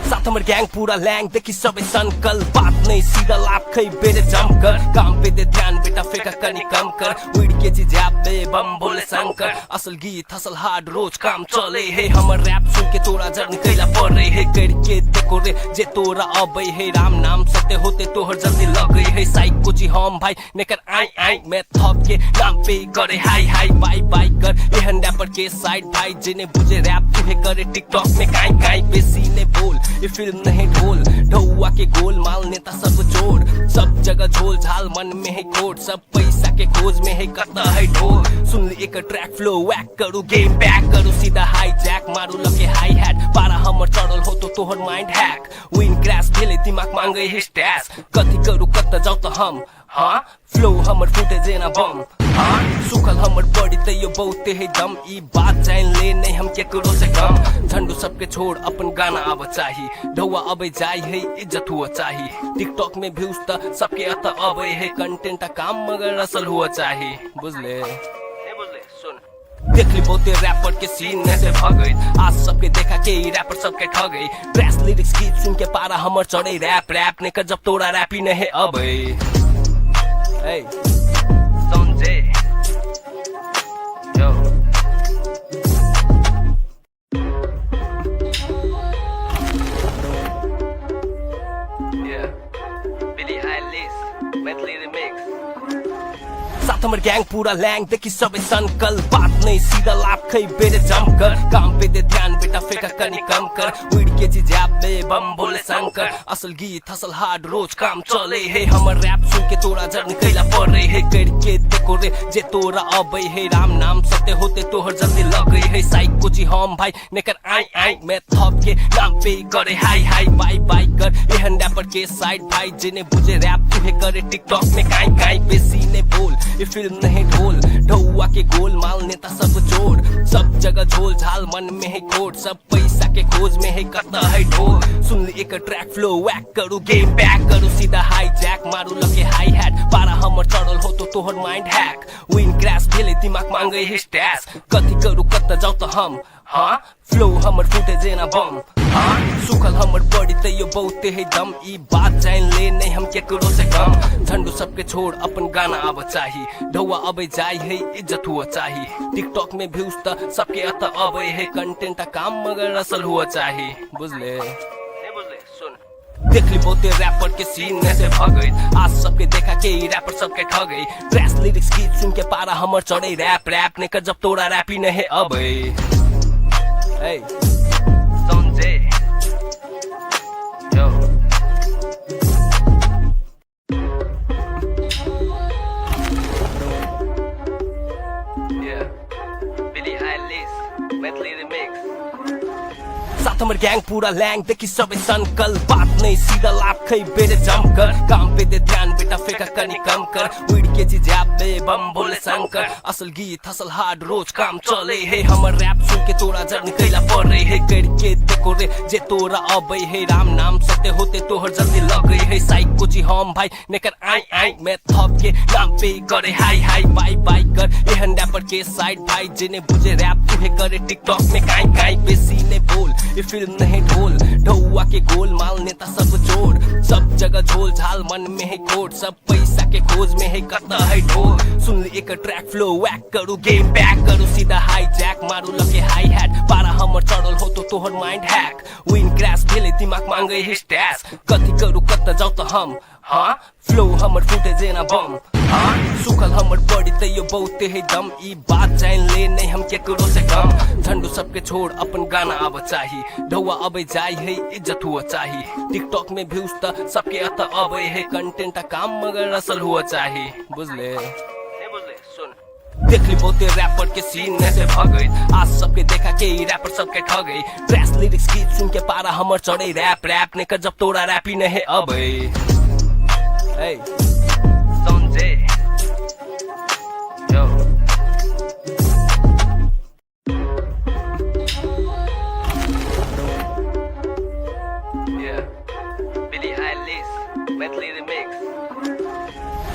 साथ हमर गैंग पूरा लैंग देखी सबे सनकल बात नहीं सीधा लाभ खई बेरे जमकर काम पे दे ध्यान बेटा फेंका कनी कम कर उड़ के जिज्ञाबे बम बोले शंकर असल गीत हसल हार्ड रोज काम चले है हमर रैप सुन के तोरा जर्नी कैला पड़े है करके देखो रे जे तोरा अबे है राम नाम सत्य होते तोहर जल्दी लगे है साइको जी हम भाई नेकर आई आई मैं थप के नाम पे करे हाई हाई बाई बाई कर एहन रैपर के साइड भाई जिन्हें बुझे रैप तुहे करे टिकटॉक में काई काई बेसी ने बोल ये फिल्म नहीं ढोल ढौआ के गोल माल नेता सब जोड़ सब जगह झोल झाल मन में है कोट सब पैसा के खोज में है कता है ढोल सुन ली एक ट्रैक फ्लो वैक करू गेम बैक करू सीधा हाई जैक मारू लगे हाई हैट पारा हमर चढ़ल हो तो तोहर माइंड हैक विन क्रैश भेले दिमाग मांगे है स्टैश कथी करू कत जाऊ तो हम हाँ फ्लो हमर फूटे जेना बम हाँ सुखल हमर बॉडी ते यो बहुते है दम ई बात जान ले नहीं हम केकरो से कम झंडू सबके छोड़ अपन गाना आव चाही ढौआ अबे जाय है इज्जत हुआ चाही टिकटॉक में व्यूज त सबके अत अबे है कंटेंट काम मगर असल हुआ चाही बुझले देख ली बहुते रैपर के सीन में से भगई आज सबके देखा के रैपर सबके ठगई ड्रेस लिरिक्स गीत सुन के पारा हमर चढ़े रैप रैप ने कर जब तोरा रैपी नहीं अबे Hey, SANZAY, yo. Yeah, Billie Eilish, Maithili remix. साथ हमर गैंग पूरा लैंग देखी सबे संकल बात नहीं सीधा लाभ खई बेरे जम कर काम पे दे ध्यान बेटा फेंका कनी कम कर उड़ के जिज्ञाबे बम बोले शंकर असल गीत हसल हार्ड रोज काम चले है हमर रैप सुन के तोरा जर्नी कैला पड़े है करके देखो रे जे तोरा अबे है राम नाम सत्य होते तोहर जल्दी लगे है साइको जी हम भाई नेकर आई आई मैं थप के नाम पे करे हाई हाई बाई बाई कर एहन रैपर के साइड भाई जिन्हें बुझे रैप तुहे करे टिकटॉक में काई काई बेसी ने बोल ये फिल्म नहीं ढोल ढौआ के गोल माल नेता सब जोड़ सब जगह झोल झाल मन में है कोट सब पैसा के खोज में है कता है ढोल सुन ली एक ट्रैक फ्लो वैक करू गेम बैक करू सीधा हाई जैक मारू लगे हाई हैट पारा हमर चढ़ल हो तो तोहर माइंड हैक विन क्रैश भेले दिमाग मांगे है स्टैश कथी करू कत जाऊ तो हम हाँ फ्लो हमर फूटे जेना बम हाँ सुखल हमर बॉडी ते यो बहुते है दम ई बात जान ले नहीं हम केकरो से कम झंडू सबके छोड़ अपन गाना आव चाही ढौआ अबे जाय है इज्जत हुआ चाही टिकटॉक में व्यूज त सबके अत अबे है कंटेंट काम मगर असल हुआ चाही बुझले देख ली बहुते रैपर के सीन में से भगई आज सबके देखा के रैपर सबके ठगई ड्रेस लिरिक्स गीत सुन के पारा हमर चढ़े रैप रैप ने कर जब तोरा रैपी नहीं अबे Hey, SANZAY, yo. Yeah, Billie Eilish, Maithili remix. साथ हमर गैंग पूरा लैंग देखी सबे संकल बात नहीं सीधा लाभ खई बेरे जम कर काम पे दे ध्यान बेटा फेंका कनी कम कर उड़ के जिज्ञाबे बम बोले शंकर असल गीत हसल हार्ड रोज काम चले है हमर रैप सुन के तोरा जर्नी कैला पड़े है करके देखो रे जे तोरा अबे है राम नाम सत्य होते तोहर जल्दी लगे है साइको जी हम भाई नेकर आई आई मैं थप के नाम पे करे हाई हाई बाई बाई कर एहन रैपर के साइड भाई जिन्हें बुझे रैप तुहे करे टिकटॉक में काई काई बेसी ने बोल ये फिल्म नहीं ढोल ढौआ के गोल माल नेता सब जोड़ सब जगह झोल झाल मन में है कोट सब पैसा के खोज में है कता है ढोल सुन ली एक ट्रैक फ्लो वैक करू गेम बैक करू सीधा हाई जैक मारू लगे हाई हैट पारा हमर चढ़ल हो तो तोहर माइंड हैक विन क्रैश भेले दिमाग मांगे है स्टैश कथी करू कत जाऊ तो हम हाँ फ्लो हमर फूटे जेना बम हाँ सुखल हमर बॉडी ते यो बहुते है दम ई बात जान ले नहीं हम केकरो से कम झंडू सबके छोड़ अपन गाना आव चाही ढौआ अबे जाय है इज्जत हुआ चाही टिकटॉक में व्यूज त सबके अत अबे है कंटेंट काम मगर असल हुआ चाही बुझले देख ली बहुते रैपर के सीन में से भगई आज सबके देखा के रैपर सबके ठगई ड्रेस लिरिक्स गीत सुन के पारा हमर चढ़े रैप रैप ने कर जब तोरा रैपी नहीं अबे Hey, SANZAY, yo. Yeah, Billie Eilish, Maithili remix.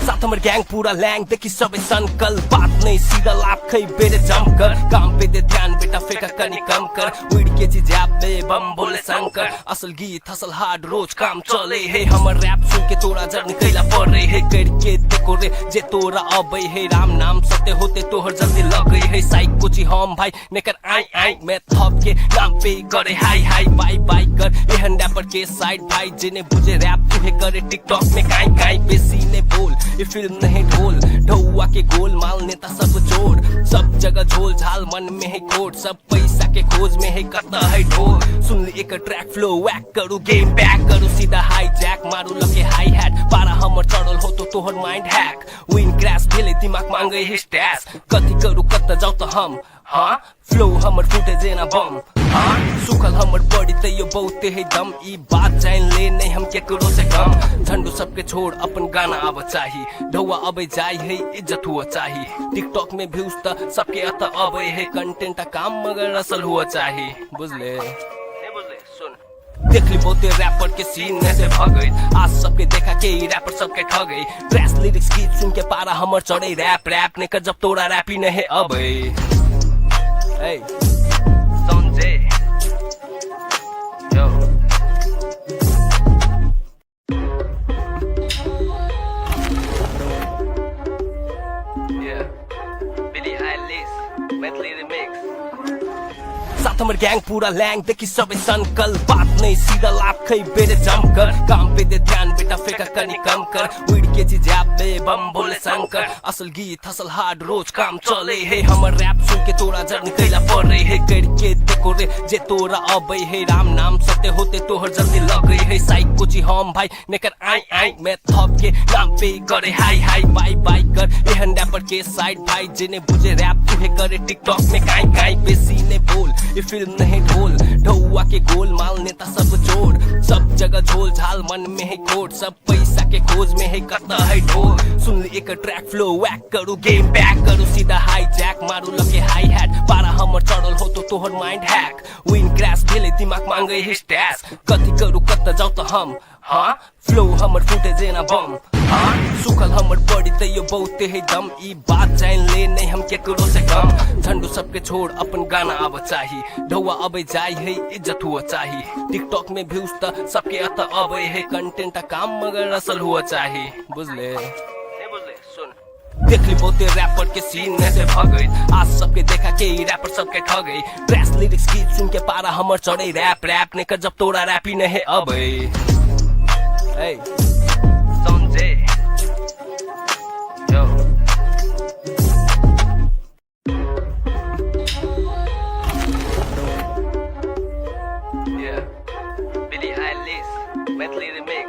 साथ हमर हमर ग्याङ पूरा ल्याङ देखि सबै सनकल बात नै सीधा लाभ खै बेरे जमकर काम पे दे ध्यान बेटा फेका कनी कम कर विड के जी ज्याप दे बम बोले शंकर असल गीत हसल हार्ड रोज काम चले हे हमर रैप सुन के तोरा जर्नी कैला परे हे करके देखो रे जे तोरा अबै हे राम नाम सत्य होते तोहर जल्दी लगै हे साइक कोची हम भाई नेकर आई आई मैं थप के नाम पे करे हाई हाई बाई बाई कर एहन रैपर के साइड भाई जिन्हें बुझे रैप तुहे करे टिकटॉक में काई काई बेसी ने बोल ये फिल्म नहीं ढोल ढौआ के गोल माल नेता सब जोड़ सब जगह झोल झाल मन में है कोट सब पैसा के खोज में है कता है ढोल सुन ली एक ट्रैक फ्लो वैक करू गेम बैक करू सीधा हाई जैक मारू लगे हाई हैट पारा हमर चढ़ल हो तो तोहर माइंड हैक विन क्रैश भेले दिमाग मांगे है स्टैश कथी करू कता जाऊ तो हम हाँ फ्लो हमर फुटे जेना बम हाँ सुखल हमर बॉडी त यो बहुते है दम ई बात जान ले नहीं हम केकरो से कम झंडू सबके छोड़ अपन गाना अब चाही ढौआ अबे जाई है इज्जत हुआ चाही टिकटॉक में व्यूज त सबके अत अबे है कंटेंट काम मगर असल हुआ चाही बुझले देख ली बहुते रैपर के सीन में से भगई आज सबके देखा के रैपर सबके ठगई ट्रैश लिरिक्स गीत सुन के पारा हमर चढ़े रैप रैप ने कर जब तोरा रैप ही नहीं अबे Hey, SANZAY, yo. Yeah, Billie Eilish, Maithili remix. साथ हमर ग्याङ पूरा ल्याङ देखि सबै सनकल बात नै सीधा लाभ खै बेरे जमकर काम पे दे ध्यान बेटा फेका कनी कम कर विड के जी ज्याप दे बम बोले शंकर असल गीत हसल हार्ड रोज काम चले हे हमर रैप सुन के तोरा जर्नी कैला परे हे करके देखो रे जे तोरा अबै हे राम नाम सत्य होते तोहर जल्दी लगै हे साइक कोची हम भाई नेकर आई आई मैं थप के नाम पे करे हाई हाई बाई बाई कर एहन रैपर के साइड भाई जिन्हें बुझे रैप तुहे करे टिकटॉक में काई काई बेसी ने बोल ये फिल्म नहीं ढोल ढौआ के गोल माल नेता सब जोड़ सब जगह झोल झाल मन में है कोट सब पैसा के खोज में है कता है ढोल सुन ली एक ट्रैक फ्लो वैक करू गेम बैक करू सीधा हाई जैक मारू लगे हाई हैट पारा हमर चढ़ल हो तो तोहर माइंड हैक विन क्रैश भेले दिमाग मांगे है स्टैश कथी करू कता जाऊ तो हम हाँ फ्लो हमर फुटे जेना बम हाँ सुखल हमर बॉडी त यो बहुते है दम ई बात जान ले नहीं हम केकरो से कम झंडू सबके छोड़ अपन गाना अब चाही ढौआ अबे जाई है इज्जत हुआ चाही टिकटॉक में व्यूज त सबके अत अबे है कंटेंट काम मगर असल हुआ चाही बुझले देख ली बहुते रैपर के सीन में से भगई आज सबके देखा के रैपर सबके ठगई ट्रैश लिरिक्स गीत सुन के पारा हमर चढ़े रैप रैप ने कर जब तोरा रैप ही नहीं अबे Hey, SANZAY, yo. Yeah, Billie Eilish, Maithili remix.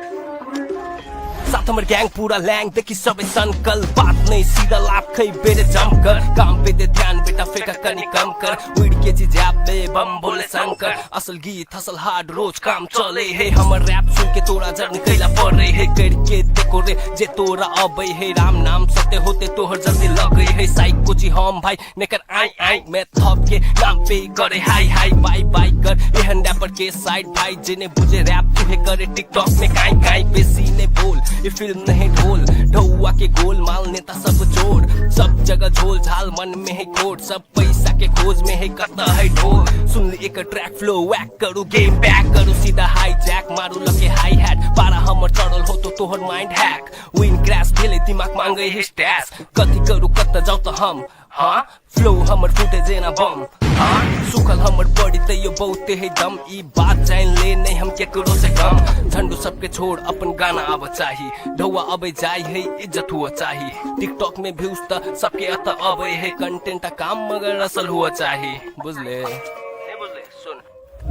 साथ हमर ग्याङ पूरा ल्याङ देखि सबै सनकल बात नै सीधा लाभ खै बेरे जमकर काम पे दे ध्यान बेटा फेका कनी कम कर विड के जी ज्याप दे बम बोले शंकर असल गीत हसल हार्ड रोज काम चले हे हमर रैप सुन के तोरा जर्नी कैला परे हे करके देखो रे जे तोरा अबै हे राम नाम सत्य होते तोहर जल्दी लगै हे साइक कोची हम भाई नेकर आई आई मैं थप के नाम पे करे हाई हाई बाई बाई कर एहन रैपर के साइड भाई जिन्हें बुझे रैप तुहे करे टिकटॉक में काई काई बेसी ने बोल ये फिल्म नहीं ढोल ढौआ के गोल माल नेता सब जोड़ सब जगह झोल झाल मन में है कोट सब पैसा के खोज में है कता है ढोल सुन ली एक ट्रैक फ्लो वैक करू गेम बैक करू सीधा हाई जैक मारू लगे हाई हैट पारा हमर चढ़ल हो तो तोहर माइंड हैक विन क्रैश भेले दिमाग मांगे है स्टैश कथी करू कता जाऊ तो हम हाँ फ्लो हमर फुटे जेना बम हाँ सुखल हमर बॉडी त यो बहुते है दम ई बात जान ले नहीं हम केकरो से कम झंडू सबके छोड़ अपन गाना अब चाही ढौआ अबे जाई है इज्जत हुआ चाही टिकटॉक में व्यूज त सबके अत अबे है कंटेंट काम मगर असल हुआ चाही बुझले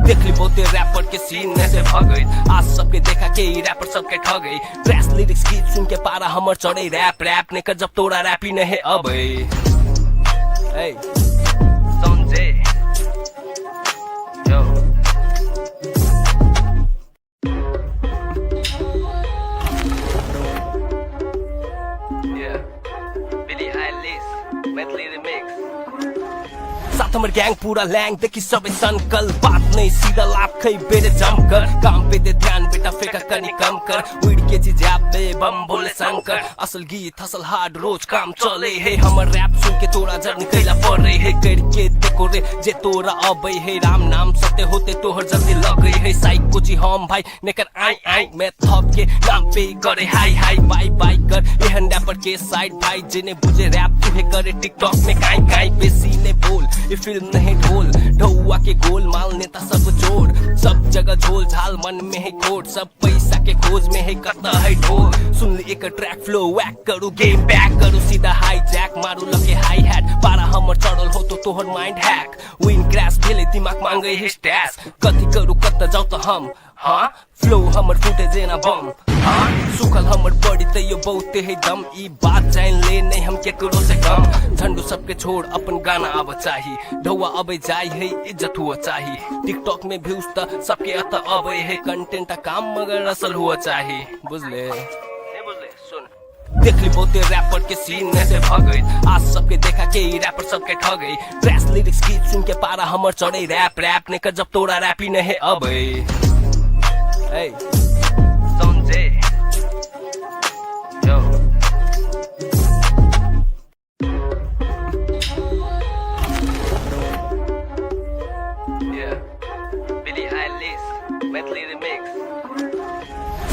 देख ली बहुते रैपर के सीन में से भगई आज सबके देखा के रैपर सबके ठगई ट्रैश लिरिक्स गीत सुन के पारा हमर चढ़े रैप रैप ने कर जब तोरा रैप ही नहीं अबे Hey, SANZAY, yo. Yeah, Billie Eilish, Maithili remix. साथ हमर गैंग पूरा लैंग देखी सबे सनकल बात नहीं सीधा लाभ खई बेरे जम कर काम पे दे ध्यान बेटा फेंका कनी कम कर उड़ के जी जैब दे बम बोले शंकर असल गीत हसल हार्ड रोज काम चले है हमर रैप सुन के तोरा जर्नी कैला पड़े है करके देखो रे जे तोरा अबे है राम नाम सत्य होते तोहर जल्दी लगे है साइक कुछ हम भाई नेकर आई आई मैं थप के नाम पे करे हाई हाई बाय बाय कर एहन रैपर के साइड भाई जिन्हें बुझे रैप तुहे करे टिकटॉक में काई काई बेसी ने बोल ये फिल्म नहीं ढोल ढौआ के गोल माल नेता सब जोड़ सब जगह झोल झाल मन में है कोट सब पैसा के खोज में है करता है ढोल सुन ली एक ट्रैक फ्लो वैक करू गेम बैक करू सीधा हाई जैक मारू लगे हाई हैट पारा हमर चढ़ल हो तो तोहर माइंड हैक विन क्रैश भेले दिमाग मांगे है स्टैश कथी करू कत जाऊ तो हम हाँ फ्लो हमर फूटे जेना बम हाँ सुखल हमर बॉडी तैयो बहुते है दम ई बात जान ले नहीं हम केकरो से कम झंडू सबके छोड़ अपन गाना आवा चाही ढौआ अबे जाई है इज्जत हुआ चाही टिकटॉक में व्यूज त सबके अत अबे है कंटेंट काम मगर असल हुआ चाही बुझले देख ली बहुते रैपर के सीन में से भगई आज सबके देखा के रैपर सबके ठगई ट्रैश लिरिक्स गीत सुन के पारा हमर चढ़े रैप रैप ने कर जब तोरा रैप ही नहीं अबे Hey, SANZAY, yo. Yeah, Billie Eilish, Maithili remix.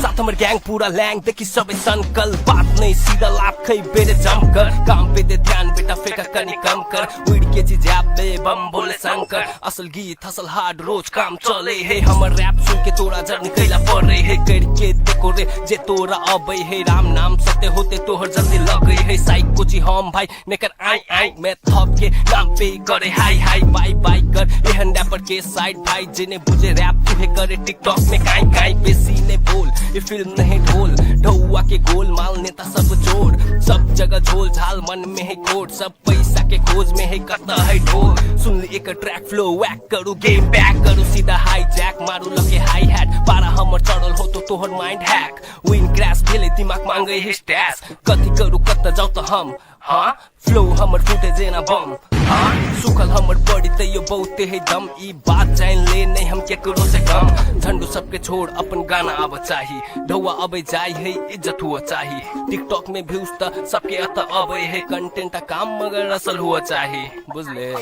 साथ हमर गैंग पूरा लैंग देखी सबे सनकल बात नहीं सीधा लाभ खई बेरे जम कर काम पे दे ध्यान बेटा फेंका कनी कम कर उड़ के जी जैब दे बम बोले शंकर असल गीत हसल हार्ड रोज काम चले है हमर रैप सुन के तोरा जर्नी कैला पड़े है करके देखो रे जे तोरा अबे है राम नाम सत्य होते तोहर जल्दी लगे है साइक कुछ हम भाई नेकर आई आई मैं थप के नाम पे करे हाई हाई बाय बाय कर एहन रैपर के साइड भाई जिन्हें बुझे रैप तुहे करे टिकटॉक में काई काई बेसी ने बोल ये फिल्म नहीं ढोल ढौआ के गोल माल नेता सब जोड़ सब जगह झोल झाल मन में है कोट सब पैसा के खोज में है करता है ढोल सुन ली एक ट्रैक फ्लो वैक करू गेम बैक करू सीधा हाई जैक मारू लगे हाई हैट पारा हमर चढ़ल हो तो तोहर माइंड हैक विन क्रैश भेले दिमाग मांगे है स्टैश कथी करू कत जाऊ तो हम हाँ फ्लो हमर फूटे जेना बम हाँ सुखल हमर बॉडी तैयो बहुते है दम ई बात जान ले नहीं हम केकरो से कम झंडू सबके छोड़ अपन गाना आवा चाही ढौआ अबे जाई है इज्जत हुआ चाही टिकटॉक में व्यूज त सबके अत अबे है कंटेंट काम मगर असल हुआ चाही बुझले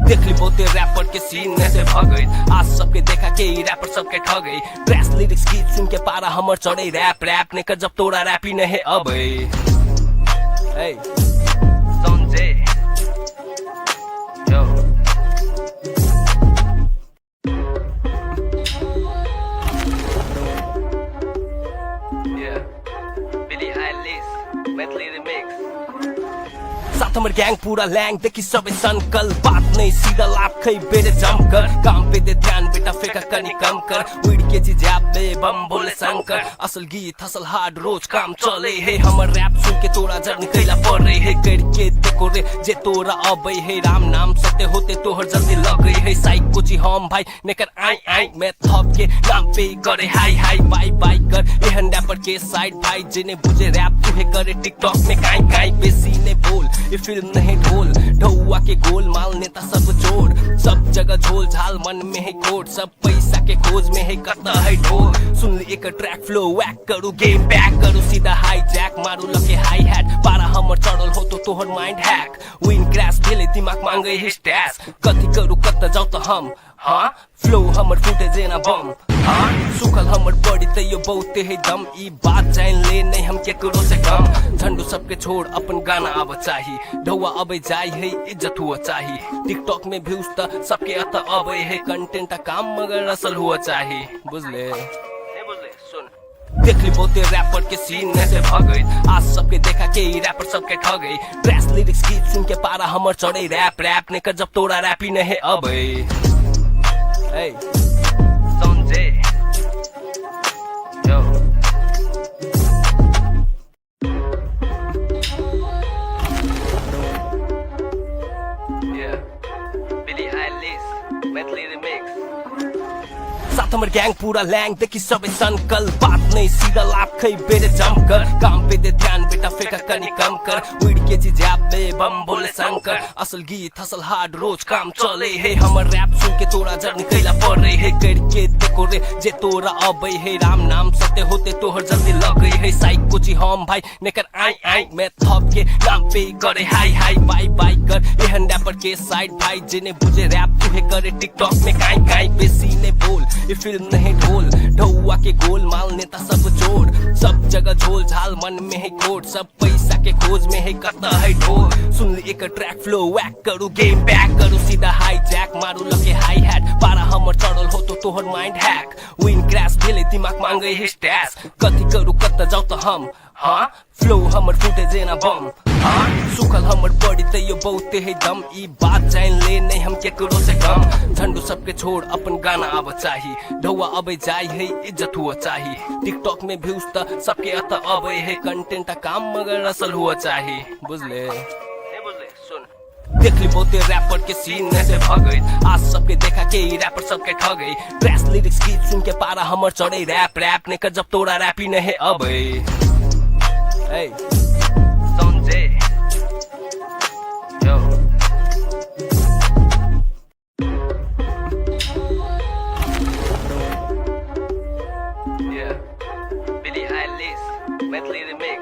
देख ली बहुते रैपर के सीन में से भगई आज सबके देखा के रैपर सबके ठगई ट्रैश लिरिक्स गीत सुन के पारा हमर चढ़े रैप रैप ने कर जब तोरा रैप ही नहीं अबे Hey, SANZAY, yo. Yeah, Billie Eilish, Maithili remix. साथ हमर गैंग पूरा लैंग देखी सबे सनकल बात नहीं सीधा लाभ खई बेरे जम कर काम पे दे ध्यान बेटा फेंका कनी कम कर उड़ के जी जैब दे बम बोले शंकर असल गीत हसल हार्ड रोज काम चले है हमर रैप सुन के तोरा जर्नी कैला पड़े है करके देखो रे जे तोरा अबे है राम नाम सत्य होते तोहर जल्दी लगे है साइक कुछ हम भाई नेकर आई आई मैं थप के नाम पे करे हाई हाई बाय बाय कर एहन रैपर के साइड भाई जिन्हें बुझे रैप तुहे करे टिकटॉक में काई काई बेसी ने बोल ये फिल्म नहीं ढोल ढौआ के गोल माल नेता सब जोड़ सब जगह झोल झाल मन में है कोट सब पैसा के खोज में है करता है ढोल सुन ली एक ट्रैक फ्लो वैक करू गेम बैक करू सीधा हाई जैक मारू लगे हाई हैट पारा हमर चढ़ल हो तो तोहर माइंड हैक विन क्रैश भेले दिमाग मांगे है स्टैश कथी करू कत जाऊ तो हम हाँ फ्लो हमर फूटे जेना बम हाँ सुखल हमर बॉडी तैयो बहुते है दम ई बात जान ले नहीं हम केकरो से कम झंडू सबके छोड़ अपन गाना आवा चाही ढौआ अबे जाई है इज्जत हुआ चाही टिकटॉक में व्यूज त सबके अत अबे है कंटेंट काम मगर असल हुआ चाही बुझले देख ली बहुते रैपर के सीन में से भगई आज सबके देखा के रैपर सबके ठगई ट्रैश लिरिक्स गीत सुन के पारा हमर चढ़े रैप रैप ने कर जब तोरा रैप ही नहीं अबे Hey, SANZAY, yo. Yeah, Billie Eilish, Maithili remix. साथ हमर गैंग पूरा लैंग देखी सबे सनकल बात नहीं सीधा लाभ खै बेटे जम कर काम पे दे ध्यान बेटा फेंका कनी कम कर उड़ के जी जैप में बम बोले शंकर असल गीत हसल हार्ड रोज काम चले है हमर रैप सुन के तोरा जर निकला पड़ रही है करके देखो रे जे तोरा अबै है राम नाम सत्य होते तोहर जल्दी लग गई है साइक कुछ हम भाई नेकर आई आई मैं थप के नाम पे करे हाई हाई बाई बाई कर एहन रैपर के साइड भाई जिन्हें बुझे रैप तुहे करे टिकटॉक में काई काई बेसी ने बोल ये फिल्म नहीं ढोल ढौआ के गोल माल नेता सब जोड़ सब जगह झोल झाल मन में है कोट सब पैसा के खोज में है कता है ढोल सुन ली एक ट्रैक फ्लो वैक करू गेम बैक करू सीधा हाई जैक मारू लगे हाई हैट पारा हमर चढ़ल हो तो तोहर माइंड हैक विन क्रैश भेले दिमाग मांगे है स्टैस कथी करू कत जाऊ तो हम हाँ फ्लो हमर फुटे जेना बम हाँ सुखल हमर बॉडी ते यो बहुते है दम ई बात जान ले नहीं हम केकरो से कम झंडू सबके छोड़ अपन गाना आब चाही ढौआ अबे जाय है इज्जत हुआ चाही टिकटॉक में व्यूज त सबके अत अबे है कंटेंट काम मगर असल हुआ चाही बुझले देख ली बहुते रैपर के सीन में से भगई आज सबके देखा के रैपर सबके ठगई ट्रैश लिरिक्स गीत सुन के पारा हमर चढ़े रैप रैप ने कर जब तोरा रैप ही नहीं अबे Hey, SANZAY, yo. Yeah, Billie Eilish, Maithili remix.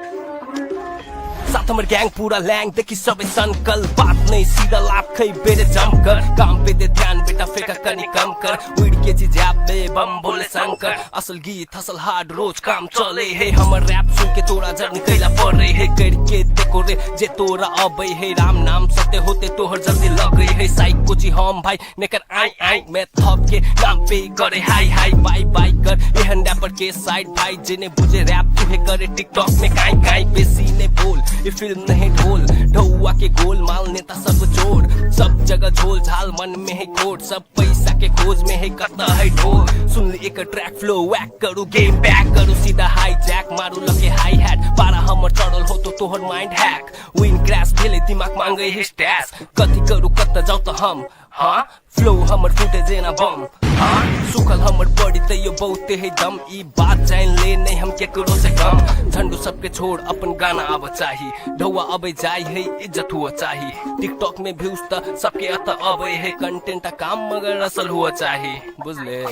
साथ हमर गैंग पूरा लैंग देखी सबे संकल बात नहीं सीधा लाभ खै बेटे जम कर काम पे दे ध्यान बेटा फेंका कनी कम कर उड़ के जी जैप में बम बोले शंकर असल गीत हसल हार्ड रोज काम चले है हमर रैप सुन के तोरा जर निकला पड़ रही है करके देखो रे जे तोरा अबै है राम नाम सत्य होते तोहर जल्दी लग गई है साइक कुछ हम भाई नेकर आई आई मैं थप के नाम पे करे हाई हाई बाई बाई कर एहन रैपर के साइड भाई जिन्हें बुझे रैप तुहे करे टिकटॉक में काई काई बेसी ने बोल ये फिल्म नहीं ढोल ढौआ के गोल माल नेता सब जोड़ सब जगह झोल झाल मन में है कोट सब पैसा के खोज में है कता है ढोल सुन ली एक ट्रैक फ्लो वैक करू गेम बैक करू सीधा हाई जैक मारू लगे हाई हैट पारा हमर चढ़ल हो तो तोहर माइंड हैक विन क्रैश भेले दिमाग मांगे है स्टैस कथी करू कत जाऊ तो हम हाँ फ्लो हमर फुटे जेना बम हाँ सुखल हमर बॉडी ते यो बहुते है दम ई बात जान ले नहीं हम केकरो से कम झंडू सबके छोड़ अपन गाना आब चाही ढौआ अबे जाय है इज्जत हुआ चाही टिकटॉक में व्यूज त सबके अत अबे है कंटेंट काम मगर असल हुआ चाही बुझले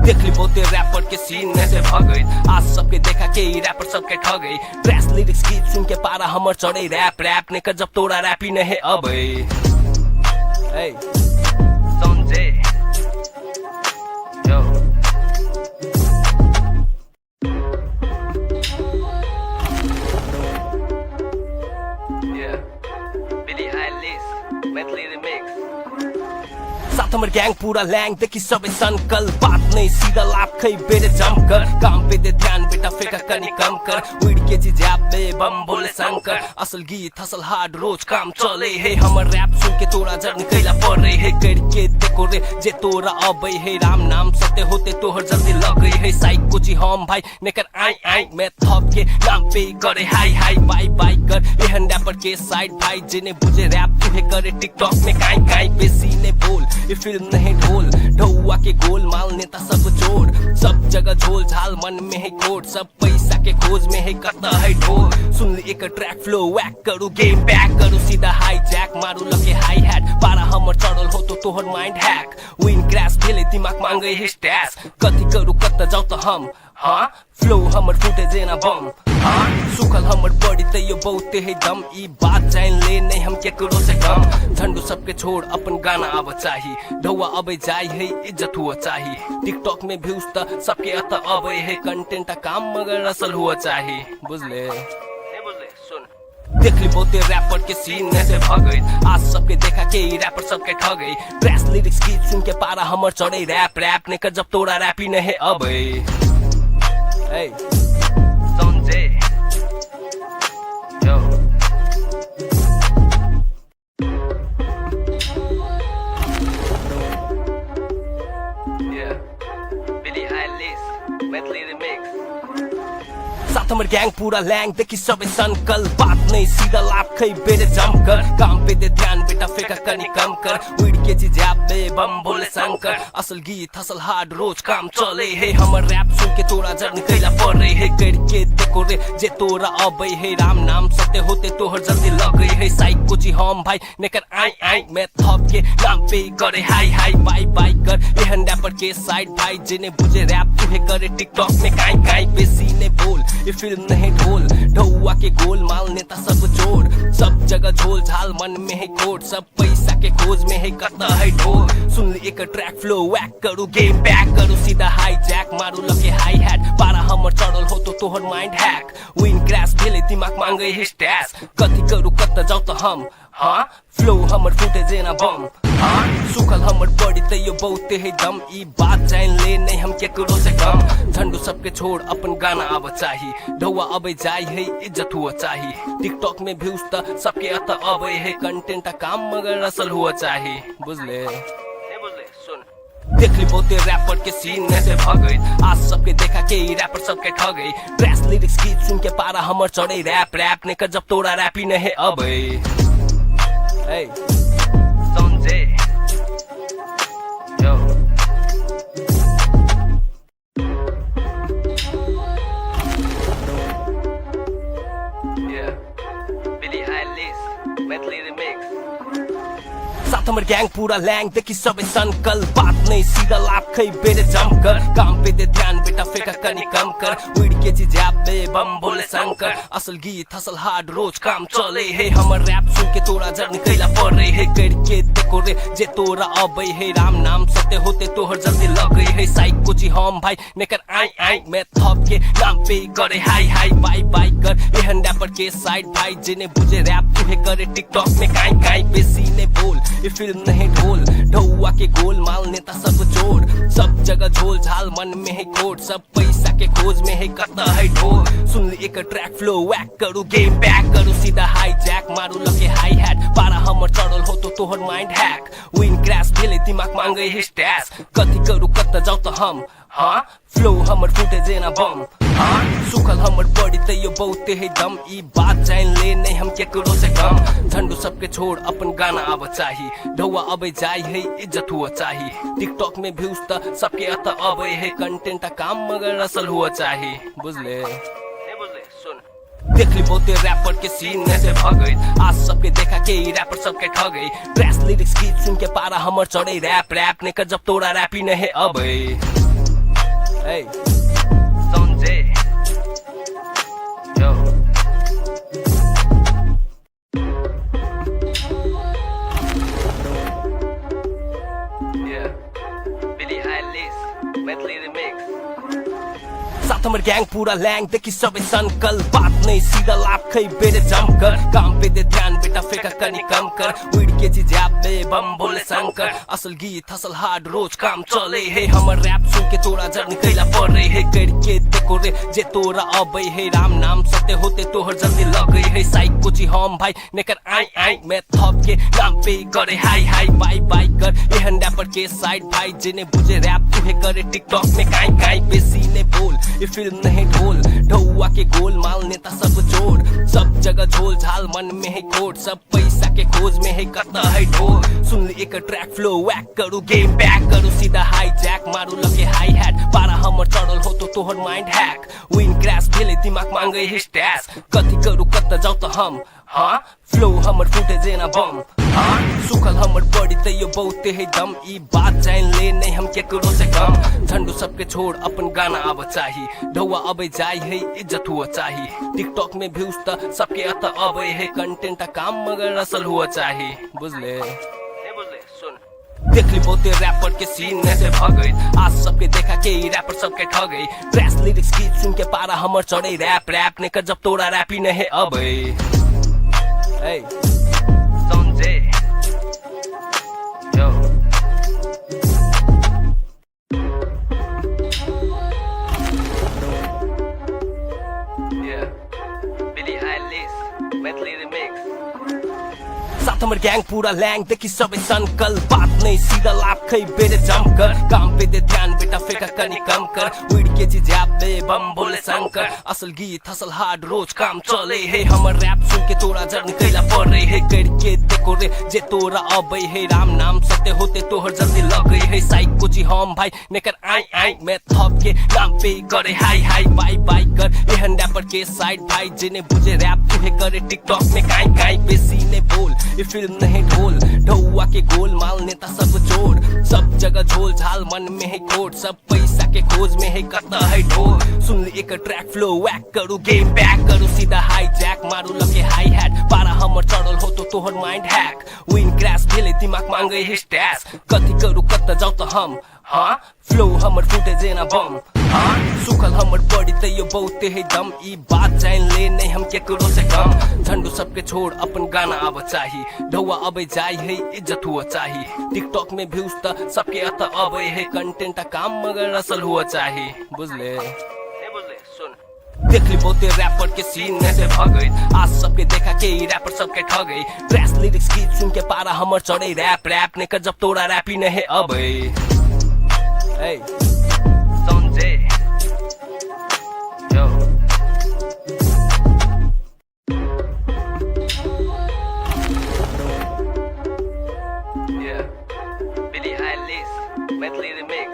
देख ली बहुते रैपर के सीन में से भगई आज सबके देखा के रैपर सबके ठगई ट्रैश लिरिक्स गीत सुन के पारा हमर चढ़े रैप रैप ने कर जब तोरा रैप ही नहीं अबे Hey, SANZAY, yo. Yeah, Billie Eilish, Maithili remix. साथ हमर गैंग पूरा लैंग देखी सबे संकल बात नहीं सीधा लाभ खै बेटे जम कर काम पे दे ध्यान बेटा फेंका कनी कम कर उड़ के जी जैप में बम बोले शंकर असल गीत हसल हार्ड रोज काम चले है हमर रैप सुन के तोरा जर निकला पड़ रही है करके देखो रे जे तोरा अबै है राम नाम सत्य होते तोहर जल्दी लग गई है साइक कुछ हम भाई नेकर आई आई मैं थप के नाम पे करे हाई हाई बाई बाई कर एहन रैपर के साइड भाई जिन्हें बुझे रैप तुहे करे टिकटॉक में काई काई बेसी ने बोल ये फिल्म नहीं ढोल ढौआ के गोल माल नेता सब जोड़ सब जगह झोल झाल मन में है कोट सब पैसा के खोज में है कता है ढोल सुन ली एक ट्रैक फ्लो वैक करू गेम बैक करू सीधा हाई जैक मारू लगे हाई हैट पारा हमर चढ़ल हो तो तोहर माइंड हैक विन क्रैश भेले दिमाग मांगे है स्टैस कथी करू कत जाऊ तो हम हाँ फ्लो हमर फुटे जेना बम हाँ सुखल हमर बॉडी ते यो बहुते है दम ई बात जान ले नहीं हम केकरो से कम झंडू सबके छोड़ अपन गाना आब चाही ढौआ अबे जाय है इज्जत हुआ चाही टिकटॉक में व्यूज त सबके अत अबे है कंटेंट काम मगर असल हुआ चाही बुझले देख ली बहुते रैपर के सीन में से भगई आज सबके देखा के रैपर सबके ठगई ट्रैश लिरिक्स गीत सुन के पारा हमर चढ़े रैप रैप ने कर जब तोरा रैप ही नहीं अबे Hey, SANZAY, yo. Yeah, Billie Eilish, Maithili remix. साथ हमर ग्याङ पूरा ल्याङ देखि सबै सनकल बात नै सीधा लाभ खै बेरे जमकर काम पे दे ध्यान बेटा फेका कनी कम कर उड़ के जी जाबे बम बोले शंकर असल गीत असल हार्ड रोज काम चले है हमर रैप सुन के तोरा जर्नी कैला पड़े है करके देखो रे जे तोरा अबै है राम नाम सत्य होते तोहर जल्दी लगे है साइको जी हम भाई नेकर आई आई मैं थप के नाम पे करे हाई हाई बाई बाई कर एहन रैपर के साइड भाई जिन्हें बुझे रैप तुहे करे टिकटॉक में काई काई बेसी ने बोल ये फिल्म नहीं ढोल ढौआ के गोल माल नेता सब जोड़ सब जगह झोल झाल मन में है कोड सब पैसा के खोज में है करता है ढोल सुन ली एक ट्रैक फ्लो वैक करू गेम बैक करू सीधा हाई जैक मारू लगे हाई हैट पारा हमर चढ़ल हो तो तोहर माइंड हैक विन क्रैश भेले दिमाग मांगे है स्टैश कथी करू कत जाऊ तो हम हाँ फ्लो हमर फुटे जेना बम हाँ सुखल हमर बॉडी ते यो बहुते है दम ई बात जान ले नहीं हम केकरो से कम झंडू सबके छोड़ अपन गाना आब चाही ढौआ अबे जाय है इज्जत हुआ चाही टिकटॉक में व्यूज त सबके अत अबे है कंटेंट काम मगर असल हुआ चाही बुझले देख ली बहुते रैपर के सीन में से भगई आज सबके देखा के रैपर सबके ठगई ड्रेस लिरिक्स गीत सुन के पारा हमर चढ़े रैप रैप ने कर जब तोरा रैपी नहीं है अबे Hey, SANZAY, yo. Yeah, Billie Eilish, Maithili remix. साथ हमर ग्याङ पूरा ल्याङ देखि सबै सनकल बात नै सीधा लाभ खै बेरे जमकर काम पे दे ध्यान बेटा फेका कनी कम कर उड़ के जी जाबे बम बोले शंकर असल गीत असल हार्ड रोज काम चले है हमर रैप सुन के तोरा जर्नी कैला पड़े है करके देखो रे जे तोरा अबै है राम नाम सत्य होते तोहर जल्दी लगे है साइको जी हम भाई नेकर आई आई मैं थप के नाम पे करे हाई हाई बाई बाई कर एहन रैपर के साइड भाई जिन्हें बुझे रैप तुहे करे टिकटॉक में काई काई बेसी ने बोल ये फिल्म नहीं ढोल ढौआ के गोल माल नेता सब जोड़ सब जगह झोल झाल मन में है कोड सब पैसा के खोज में है करता है ढोल सुन ली एक ट्रैक फ्लो वैक करू गेम बैक करू सीधा हाई जैक मारू लगे हाई हैट पारा हमर चढ़ल हो तो तोहर माइंड हैक विन क्रैश भेले दिमाग मांगे है स्टैश कथी करू कत जाऊ तो हम हाँ फ्लो हमर फुटे जेना बम हाँ सुखल हमर बॉडी ते यो बहुते है दम ई बात जान ले नहीं हम केकरो से कम झंडू सबके छोड़ अपन गाना आब चाही ढौआ अबे जाय है इज्जत हुआ चाही टिकटॉक में व्यूज त सबके अत अबे है कंटेंट काम मगर असल हुआ चाही बुझले देख ली बहुते रैपर के सीन में से भगई आज सबके देखा के रैपर सबके ठगई ड्रेस लिरिक्स गीत सुन के पारा हमर चढ़े रैप रैप ने कर जब तोरा रैपी नहीं अबे Hey, SANZAY, yo. Yeah, Billie Eilish, Maithili remix. साथ हमर ग्याङ पूरा ल्याङ देखि सबै सनकल बात नै सीधा लाभ खै बेरे जमकर काम पे दे ध्यान बेटा फेका कनी कम कर उड़ के जी जाबे बम बोले शंकर असल गीत असल हार्ड रोज काम चले है हमर रैप सुन के तोरा जर्नी कैला पड़े है करके देखो रे जे तोरा अबै है राम नाम सत्य होते तोहर जल्दी लगे है साइको जी हम भाई नेकर आई आई मैं थप के नाम पे करे हाई हाई बाई बाई कर एहन रैपर के साइड भाई जिन्हें बुझे रैप तुहे करे टिकटॉक में काई काई बेसी ने बोल ये फिल्म नहीं ढोल ढौआ के गोल माल नेता सब जोड़ सब जगह झोल झाल मन में है कोड सब पैसा के खोज में है करता है ढोल सुन ली एक ट्रैक फ्लो वैक करू गेम बैक करू सीधा हाई जैक मारू लगे हाई हैट पारा हमर चढ़ल हो तो तोहर माइंड हैक विन क्रैश भेले दिमाग मांगे है स्टैश कथी करू कत जाऊ तो हम हाँ फ्लो हमर फुटे जेना बम हाँ सुखल हमर बॉडी ते यो बहुते है दम ई बात जान ले नहीं हम केकरो से कम झंडू सबके छोड़ अपन गाना आब चाही ढौआ अबे जाय है इज्जत हुआ चाही टिकटॉक में व्यूज त सबके अत अबे है कंटेंट काम मगर असल हुआ चाही बुझले देख ली बहुते रैपर के सीन में से भगई आज सबके देखा के रैपर सबके ठगई ड्रेस लिरिक्स गीत सुन के पारा हमर चढ़े रैप रैप ने कर जब तोरा रैपी नहीं अबे Hey, SANZAY, yo. Yeah, Billie Eilish, Maithili remix. साथ हमर ग्याङ पूरा ल्याङ देखि सबै सनकल बात नै सीधा लाभ खै बेरे जमकर काम पे दे ध्यान बेटा फेका कनी कम कर उड़ के जी जाबे बम बोले शंकर असल गीत हसल हार्ड रोज काम चले है हमर रैप सुन के तोरा जर्नी कैला पड़े है करके देखो रे जे तोरा अबे है राम नाम सत्य होते तोहर जल्दी लगे है साइक कुची हम भाई नेकर आई आई मैं थप के नाम पे करे हाई हाई बाय बाय कर एहन रैपर के साइड भाई जिने बुझे रैप तुहे करे टिकटॉक में काई काई बेसी ने बोल ये फिल्म नहीं ढोल ढौआ के गोल माल नेता सब जोड़ सब जगह झोल झाल मन में है कोट सब पैसा के खोज में है कता है ढोल सुन ले एक ट्रैक फ्लो वैक करू गेम बैक करू सीधा हाई जैक मारू लगे हाई हैट पारा हमर चढ़ल हो तो तोहर माइंड हैक विन क्रैश भेले दिमाग मांगे है स्टैश कथी करू कत जाऊ तो हम हाँ फ्लो हमर फुटे जेना बम हाँ सुखल हमर बॉडी ते यो बहुते है दम ई बात जान ले नहीं हम केकरो से कम झंडू सबके छोड़ अपन गाना अब चाही ढौआ अबे जाय है इज्जत हुआ चाही टिकटॉक में व्यूज त सबके अत अबे है कंटेंट का काम मगर असल हुआ चाही बुझले देख ली बहुते रैपर के सीन में से भगई आज सबके देखा के रैपर सबके ठगई ट्रैश लिरिक्स गीत सुन के पारा हमर चढ़े रैप रैप ने कर जब तोरा रैपी नहीं अबे Hey, SANZAY, yo. Yeah, Billie Eilish, Maithili remix.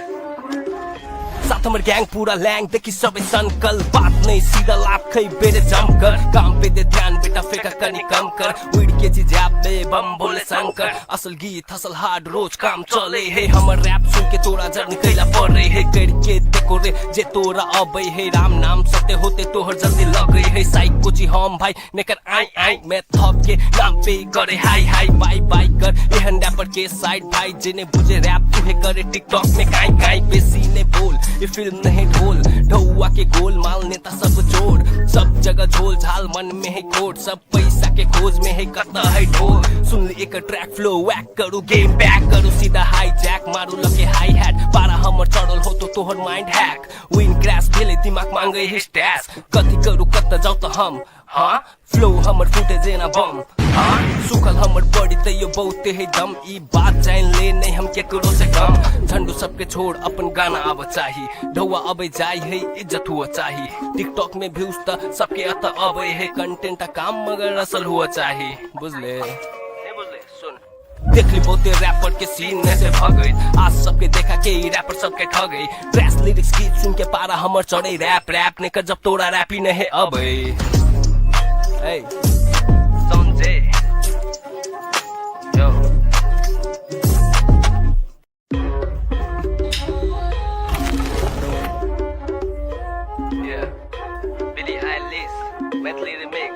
साथ हमर गैंग पूरा लैंग देखी सबे संकल बात नहीं सीधा लाभ खई बेरे जम कर काम पे दे ध्यान बेटा फेका कनी कम कर उड़ के जी जाबे बम बोले शंकर असल गीत हसल हार्ड रोज काम चले है हमर रैप सुन के तोरा जर्नी कैला पड़े है करके देखो रे जे तोरा अबे है राम नाम सत्य होते तोहर जल्दी लगे है साइक कुची हम भाई नेकर आई आई मैं थप के नाम पे करे हाई हाई बाय बाय कर एहन रैपर के साइड भाई जिने बुझे रैप तुहे करे टिकटॉक में काई काई बेसी ने बोल ये फिल्म नहीं ढोल ढौआ के गोल माल नेता सब जोड़ सब जगह झोल झाल मन में है कोट सब पैसा के खोज में है कता है ढोल सुन ले एक ट्रैक फ्लो वैक करू गेम बैक करू सीधा हाई जैक मारू लगे हाई हैट पारा हमर चढ़ल हो तो तोहर माइंड हैक विन क्रैश भेले दिमाग मांगे है स्टैश कथी करू कत जाऊ तो हम हाँ फ्लो हमर फुटे जेना बम हाँ सुखल हमर बॉडी ते यो बहुते है दम ई बात जान ले नहीं हम केकरो से कम झंडू सबके छोड़ अपन गाना अब चाही ढौआ अबे जाय है इज्जत हुआ चाही टिकटॉक में व्यूज त सबके अत अबे है कंटेंट का काम मगर असल हुआ चाही बुझले देख ली बहुते रैपर के सीन में से भगई आज सबके देखा के रैपर सबके ठगई ट्रैश लिरिक्स गीत सुन के पारा हमर चढ़े रैप रैप ने कर जब तोरा रैपी नहीं अबे Hey, SANZAY, yo. Yeah, Billie Eilish, Maithili remix.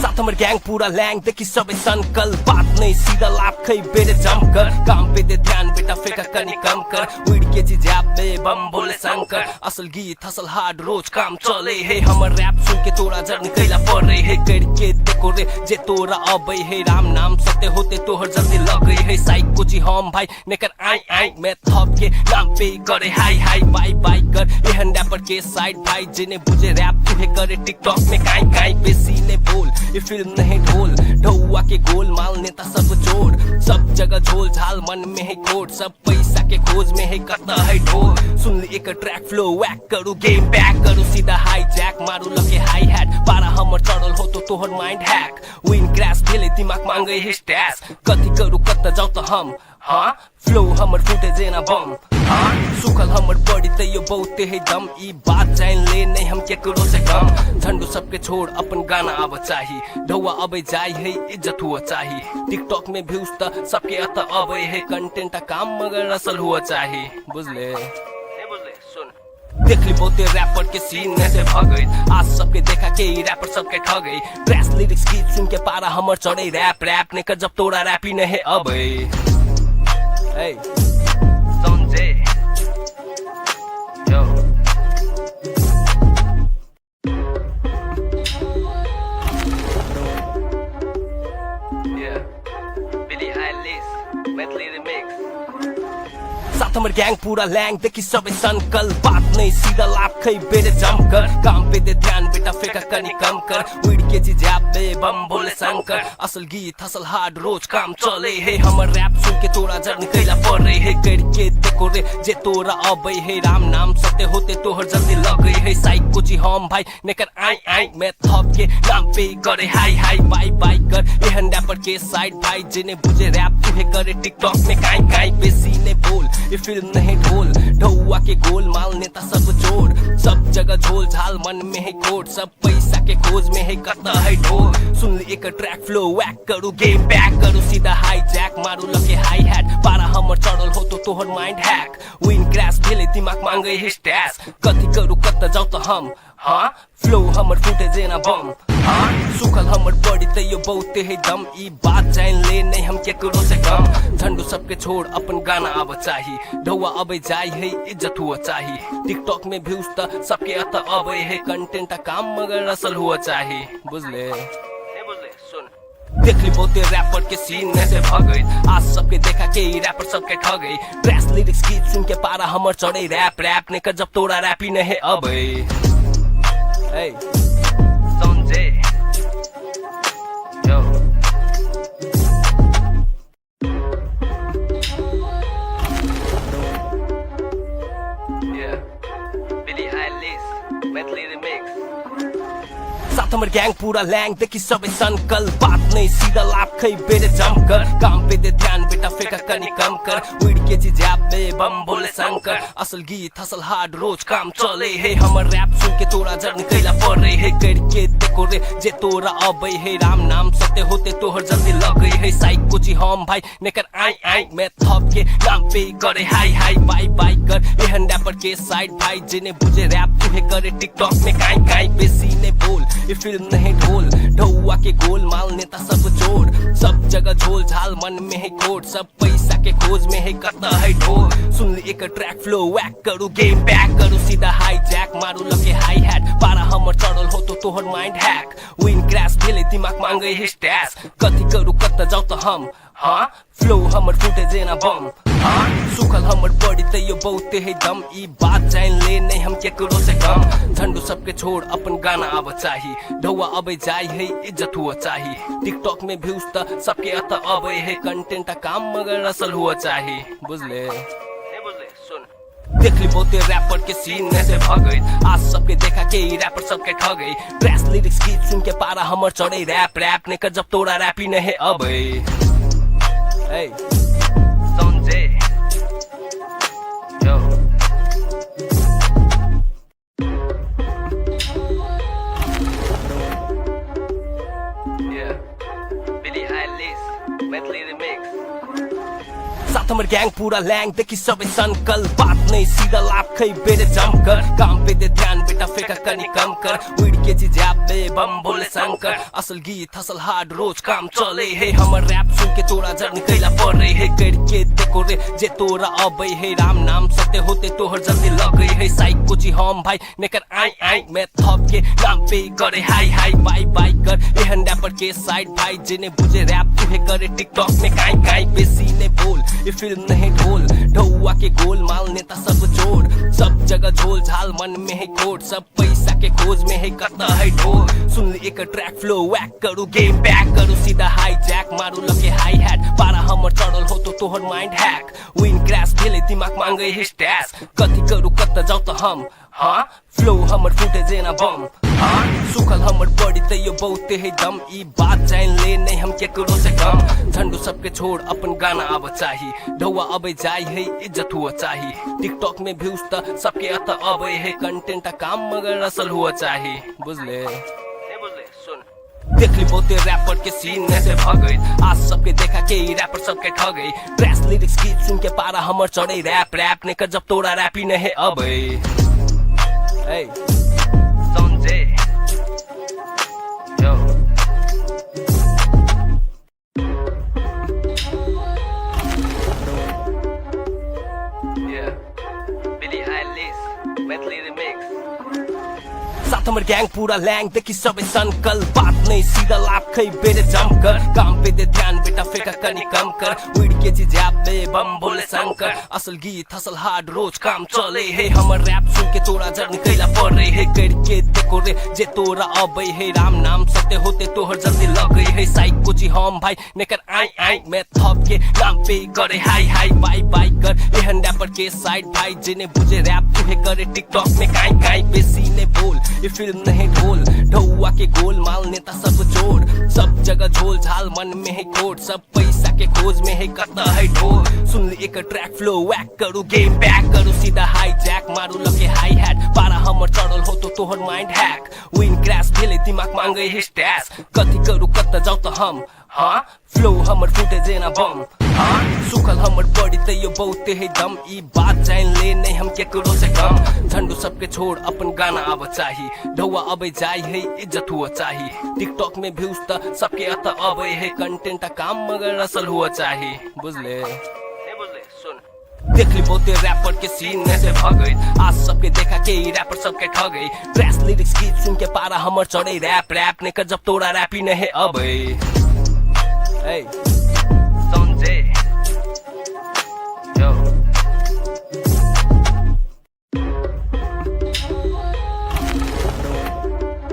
साथ हमर गैंग पूरा लैंग देखी सबे संकल बात नहीं सीधा लाभ खई बेरे जम कर काम पे दे ध्यान बेटा फेका कनी कम कर उड़ के जी जाबे बम बोले शंकर असल गीत हसल हार्ड रोज काम चले है हमर रैप सुन के तोरा जर्नी कैला पड़े है करके देखो रे जे तोरा अबे है राम नाम सत्य होते तोहर जल्दी लगे है साइक कुची हम भाई नेकर आई आई मैं थप के नाम पे करे हाई हाई बाय बाय कर एहन रैपर के साइड भाई जिने बुझे रैप तुहे करे टिकटॉक में काई काई बेसी ने बोल ये फिल्म नहीं ढोल ढौआ के गोल माल नेता सब जोड़ सब जगह झोल झाल मन में है कोट सब पैसा के खोज में है कता है ढोल सुन ले एक ट्रैक फ्लो वैक करू गेम बैक करू सीधा हाई जैक मारू लगे हाई हैट पारा हमर चढ़ल हो तो तोहर माइंड हैक विन क्रैश भेले दिमाग मांगे है स्टैश कथी करू कत जाऊ तो हम हाँ फ्लो हमर फुटे जेना बम हाँ सुखल हमर बॉडी ते यो बहुते है दम ई बात जान ले नहीं हम केकरो से कम झंडू सबके छोड़ अपन गाना अब चाही ढौआ अबे जाय है इज्जत हुआ चाही टिकटॉक में व्यूज त सबके अत अबे है कंटेंट का काम मगर असल हुआ चाही बुझले देख ली बहुते रैपर के सीन में से भगई आज सबके देखा के रैपर सबके ठगई ट्रैश लिरिक्स गीत सुन के पारा हमर चढ़े रैप रैप ने कर जब तोरा रैपी नहीं अबे Hey, SANZAY, yo. Yeah, Billie Eilish, Maithili remix. साथ हमर गैंग पूरा लैंग देखी सबे संकल बात नहीं सीधा लाभ खई बेरे जमकर काम पे दे ध्यान बेटा फेंका कनी कम कर उड़ के जी जैप दे बम बोले शंकर असल गीत असल हार्ड रोज काम चले है हमर रैप सुन के तोरा जर्नी कैला पड़ रही है करके देखो रे जे तोरा अबे है राम नाम सत्य होते तोहर जल्दी लगे है साइक कोची हम भाई नेकर आई आई मैं थप के नाम पे करे हाई हाई बाई बाई कर एहन रैपर के साइड भाई जिन्हें बुझे रैप तुहे करे टिकटॉक में काई काई बेसी ने बोल ये फिल्म नहीं ढोल ढौआ के गोल माल नेता सब जोड़ सब जगह झोल झाल मन में है कोट सब पैसा के खोज में है कता है ढोल सुन ली एक ट्रैक फ्लो वैक करू गेम बैक करू सीधा हाई जैक मारू लगे हाई हैट पारा हमर चढ़ल हो तो तोहर माइंड हैक विन क्रैश भेले दिमाग मांगे है स्टैश कथी करू कत जाऊ तो हम हाँ फ्लो हमर फूटे जेना बम हाँ सुखल हमर बॉडी तैयो बहुते है दम ई बात जान ले नहीं हम केकरो से कम झंडू सबके छोड़ अपन गाना अब चाही ढौआ अबे जाई है इज्जत हुआ चाही टिकटॉक में व्यूज त सबके अत अबे है कंटेंट काम मगर असल हुआ चाही बुझले देख ली बहुते रैपर के सीन में से भगई आज सबके देखा के रैपर सबके ठगई ड्रेस लिरिक्स गीत सुन के पारा हमर चढ़े रैप रैप ने कर जब तोरा रैपी नहीं अबे Hey, SANZAY, yo. Yeah, Billie Eilish, Maithili remix. साथ हमर गैंग पूरा लैंग देखी सबे संकल बात नहीं सीधा लाभ खई बेरे जमकर काम पे दे ध्यान बेटा फेंका कनी कम कर उड़ के जी जैप दे बम बोले शंकर असल गीत असल हार्ड रोज काम चले है हमर रैप सुन के तोरा जर्नी कैला पड़ रही है करके देखो रे जे तोरा अबे है राम नाम सत्य होते तोहर जल्दी लगे है साइक कोची हम भाई नेकर आई आई मैं थप के नाम पे करे हाई हाई बाई बाई कर एहन रैपर के साइड भाई जिन्हें बुझे रैप तुहे करे टिकटॉक में काई काई बेसी ने बोल ये फिल्म नहीं ढोल ढौआ के गोल माल नेता सब जोड़ सब जगह झोल झाल मन में है कोट सब पैसा के खोज में है कता है ढोल सुन ली एक ट्रैक फ्लो वैक करू गेम बैक करू सीधा हाई जैक मारू लगे हाई हैट पारा हमर चढ़ल हो तो तोहर माइंड हैक विन क्रैश भेले दिमाग मांगे है स्टैश कथी करू कत जाऊ तो हम हाँ फ्लो हमर फूटे जेना बम हाँ सुखल हमर बॉडी तैयो बहुते है दम ई बात जान ले नहीं हम केकरो से कम झंडू सबके छोड़ अपन गाना अब चाही ढौआ अबे जाई है इज्जत हुआ चाही टिकटॉक में व्यूज त सबके अत अबे है कंटेंट काम मगर असल हुआ चाही बुझले देख ली बहुते रैपर के सीन में से भगई आज सबके देखा के रैपर सबके ठगई ड्रेस लिरिक्स गीत सुन के पारा हमर चढ़े रैप रैप ने कर जब तोरा रैपी नहीं अबे Hey, SANZAY, yo. Yeah, Billie Eilish, Maithili remix. साथ हमर गैंग पूरा लैंग देखी सबे संकल बात नहीं सीधा लाभ खई बेरे जमकर काम पे दे ध्यान बेटा फेंका कनी कम कर उड़ के जी जैप दे बम बोले शंकर असल गीत असल हार्ड रोज काम चले है हमर रैप सुन के तोरा जर्नी कैला पड़ रही है करके देखो रे जे तोरा अबे है राम नाम सत्य होते तोहर जल्दी लगे है साइक कोची हम भाई नेकर आई आई मैं थप के नाम पे करे हाई हाई बाई बाई कर एहन रैपर के साइड भाई जिन्हें बुझे रैप तुहे करे टिकटॉक में काई काई बेसी ने बोल ये फिल्म नहीं ढोल ढौआ के गोल माल नेता सब जोड़ सब जगह झोल झाल मन में है कोट सब पैसा के खोज में है कता है ढोल सुन ली एक ट्रैक फ्लो वैक करू गेम बैक करू सीधा हाई जैक मारू लगे हाई हैट पारा हमर चढ़ल हो तो तोहर माइंड हैक विन क्रैश भेले दिमाग मांगे है स्टैश कथी करू कत जाऊ तो हम हाँ फ्लो हमर फूटे जेना बम हाँ सुखल हमर बॉडी तैयो बहुते है दम ई बात जान ले नहीं हम केकरो से कम झंडू सबके छोड़ अपन गाना अब चाही ढौआ अबे जाई है इज्जत हुआ चाही टिकटॉक में व्यूज त सबके अत अबे है कंटेंट काम मगर असल हुआ चाही बुझले देख ली बहुते रैपर के सीन में से भगई आज सबके देखा के रैपर सबके ठगई ड्रेस लिरिक्स गीत सुन के पारा हमर चढ़े रैप रैप ने कर जब तोरा रैपी नहीं अबे Hey, SANZAY, yo. Yeah, Billie Eilish, Maithili remix. साथ हमर गैंग पूरा लैंग देखी सबे संकल बात नहीं सीधा लाभ खै बेरे जमकर काम पे दे ध्यान बेटा फेंका कनी कम कर उड़ के चीज पे बम बोले शंकर असल गीत असल हार्ड रोज काम चले है हमर रैप सुन के तोरा जर्नी कैला पड़े है करके देखो रे जे तोरा अबै है राम नाम सत्य होते तोहर जल्दी लगे है साइक कोची हम भाई नेकर आई आई मैं थप के नाम पे करे हाई हाई बाई बाई कर एहन रैपर के साइड भाई जिन्हें बुझे रैप तुहे करे टिकटॉक में काई काई बेसी ने बोल ये फिल्म नहीं ढोल ढौआ के गोल माल नेता सब जोड़ सब जगह झोल झाल मन में है कोट सब पैसा के खोज में है कता है ढोल सुन ली एक ट्रैक फ्लो वैक करू गेम बैक करू सीधा हाई जैक मारू लगे हाई हैट पारा हमर चढ़ल हो तो तोहर माइंड हैक विन क्रैश भेले दिमाग मांगे है स्टैश कथी करू कता जाऊ तो हम हाँ फ्लो हमर फूटे जेना बम हाँ सुखल हमर बॉडी ते यो बहुते है दम ई बात जान ले नहीं हम केकरो से कम झंडू सबके छोड़ अपन गाना आब चाही ढौआ अबे जाय है इज्जत हुआ चाही टिकटॉक में व्यूज त सबके अत अबे है कंटेंट काम मगर असल हुआ चाही बुझले देख ली बहुते रैपर के सीन में से भगई आज सबके देखा के रैपर सबके ठगई ट्रैश लिरिक्स गीत सुन के पारा हमर चढ़े रैप रैप ने कर जब तोरा रैप ही नहीं अबे Hey, SANZAY, yo.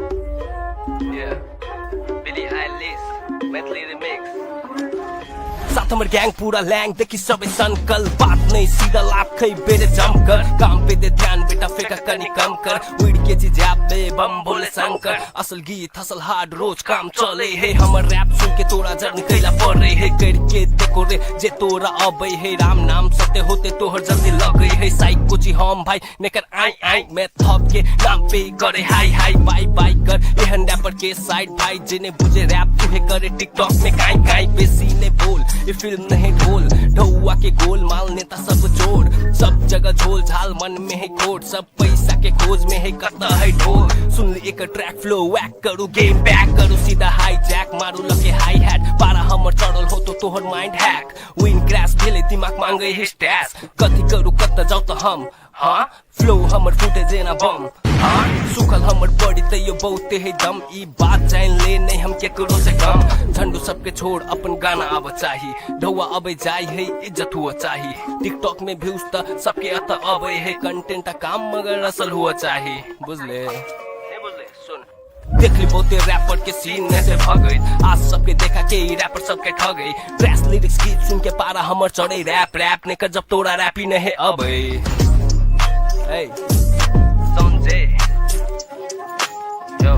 Yeah, Billie Eilish, Maithili remix. साथ हमर गैंग पूरा लैंग देखी सबे संकल बात नहीं सीधा लाभ खै बेरे जमकर काम पे दे ध्यान बेटा फेंका कनी कम कर उड़ के चीज पे बम बोले शंकर असल गीत असल हार्ड रोज काम चले है हमर रैप सुन के तोरा जर्नी कैला पड़े है करके देखो रे जे तोरा अबै है राम नाम सत्य होते तोहर जल्दी लगे है साइक कोची हम भाई नेकर आई आई मैं थप के नाम पे करे हाई हाई बाई बाई कर एहन रैपर के साइड भाई जिन्हें बुझे रैप तुहे करे टिकटॉक में काई काई बेसी ने बोल ये फिल्म नहीं ढोल ढौआ के गोल माल नेता सब जोड़ सब जगह झोल झाल मन में है कोट सब पैसा के खोज में है कता है ढोल सुन ली एक ट्रैक फ्लो वैक करू गेम बैक करू सीधा हाई जैक मारू लगे हाई हैट पारा हमर चढ़ल हो तो तोहर माइंड हैक विन क्रैश भेले दिमाग मांगे है स्टैश कथी करू कता जाऊ तो हम हाँ फ्लो हमर फूटे जेना बम हाँ सुखल हमर बॉडी ते यो बहुते है दम ई बात जान ले नहीं हम केकरो से कम झंडू सबके छोड़ अपन गाना आब चाही ढौआ अबे जाय है इज्जत हुआ चाही टिकटॉक में व्यूज त सबके अत अबे है कंटेंट काम मगर असल हुआ चाही बुझले देख ली बहुते रैपर के सीन में से भगई आज सबके देखा के रैपर सबके ठगई ट्रैश लिरिक्स गीत सुन के पारा हमर चढ़े रैप रैप ने कर जब तोरा रैप ही नहीं अबे Hey, SANZAY, yo.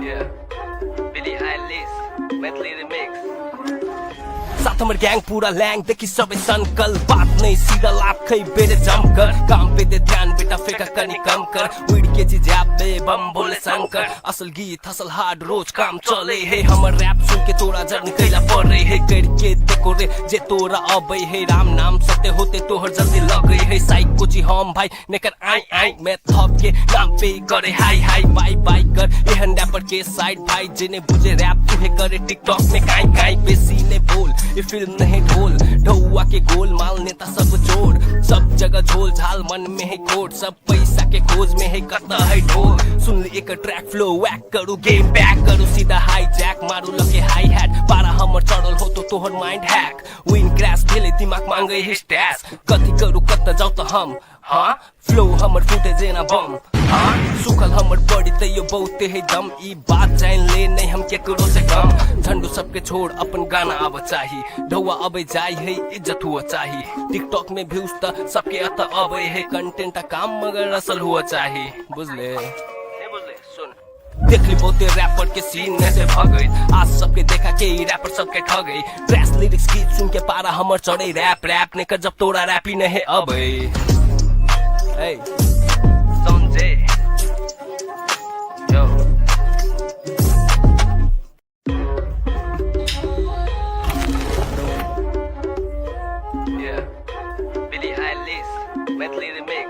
Yeah, Billie Eilish, Maithili remix. साथ हमर गैंग पूरा लैंग देखी सबे संकल बात नहीं सीधा लाभ खै बेरे जमकर काम पे दे ध्यान बेटा फेंका कनी कम कर उड़ के चीज पे बम बोले शंकर असल गीत असल हार्ड रोज काम चले है हमर रैप सुन के तोरा जर्नी कैला पड़े है करके देखो रे जे तोरा अबै है राम नाम सत्य होते तोहर जल्दी लगे है साइक कोची हम भाई नेकर आई आई मैं थप के नाम पे करे हाई हाई बाई बाई कर एहन रैपर के साइड भाई जिन्हें बुझे रैप तुहे करे टिकटॉक में काई काई बेसी ने बोल ये फिल्म नहीं ढोल ढौआ के गोल माल नेता सब जोड़ सब जगह झोल झाल मन में है कोट सब पैसा के खोज में है कता है ढोल सुन ली एक ट्रैक फ्लो वैक करू गेम बैक करू सीधा हाई जैक मारू लगे हाई हैट पारा हमर चढ़ल हो तो तोहर माइंड हैक विन क्रैश भेले दिमाग मांगे है स्टैश कथी करू कता जाऊ तो हम हाँ फ्लो हमर फूटे जेना बम हाँ सुखल हमर बॉडी ते यो बहुते है दम ई बात जान ले नहीं हम केकरो से कम झंडू सबके छोड़ अपन गाना आब चाही ढौआ अबे जाय है इज्जत हुआ चाही टिकटॉक में व्यूज त सबके अत अबे है कंटेंट काम मगर असल हुआ चाही बुझले देख ली बहुते रैपर के सीन में से भगई आज सबके देखा के रैपर सबके ठगई ट्रैश लिरिक्स गीत सुन के पारा हमर चढ़े रैप रैप ने कर जब तोरा रैप ही नहीं अबे Hey, SANZAY, yo. Yeah, Billie Eilish, Maithili remix.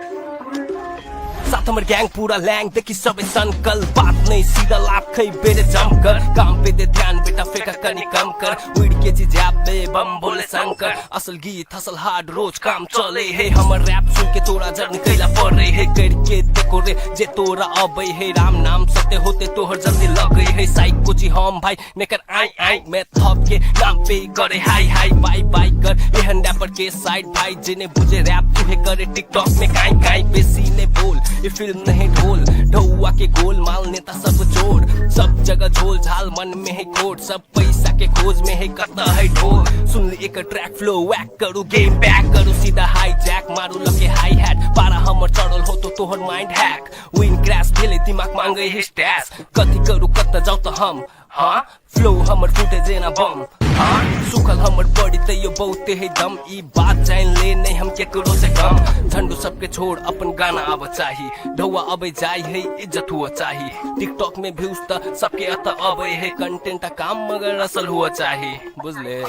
साथ हमर गैंग पूरा लैंग देखी सबे सनकल बात नहीं सीधा लाभ खै बेरे जमकर काम पे दे ध्यान बेटा फेंका कनी कम कर उड़ के जी जैप दे बम बोले शंकर असल गीत हसल हार्ड रोज काम चले है हमर रैप सुन के तोरा जर्नी कैला पड़े है करके देखो रे जे तोरा अबै है राम नाम सत्य होते तोहर जल्दी लगे है साइक कुची हम भाई नेकर आई आई मैं थप के नाम पे करे हाई हाई बाई बाई कर एहन रैपर के साइड भाई जिन्हें बुझे रैप तुहे करे टिकटॉक में काई काई बेसी ने बोल ये फिल्म नहीं ढोल ढौआ के गोल माल नेता सब जोड़ सब जगह झोल झाल मन में है कोड सब पैसा के खोज में है कता है ढोल सुन ली एक ट्रैक फ्लो वैक करू गेम बैक करू सीधा हाई जैक मारू लगे हाई हैट पारा हमर चढ़ल हो तो तोहर माइंड हैक विन क्रैश भेले दिमाग मांगे है स्टैस कथी करू कत जाऊ तो हम हाँ फ्लो हमर फूटे जेना बम हाँ सुखल हमर बॉडी तैयो बहुते है दम ई बात जान ले नहीं हम केकरो से कम झंडू सबके छोड़ अपन गाना आब चाही ढौआ अबे जाय है इज्जत हुआ चाही टिकटॉक में व्यूज त सबके अत अबे है कंटेंट काम मगर असल हुआ चाही बुझले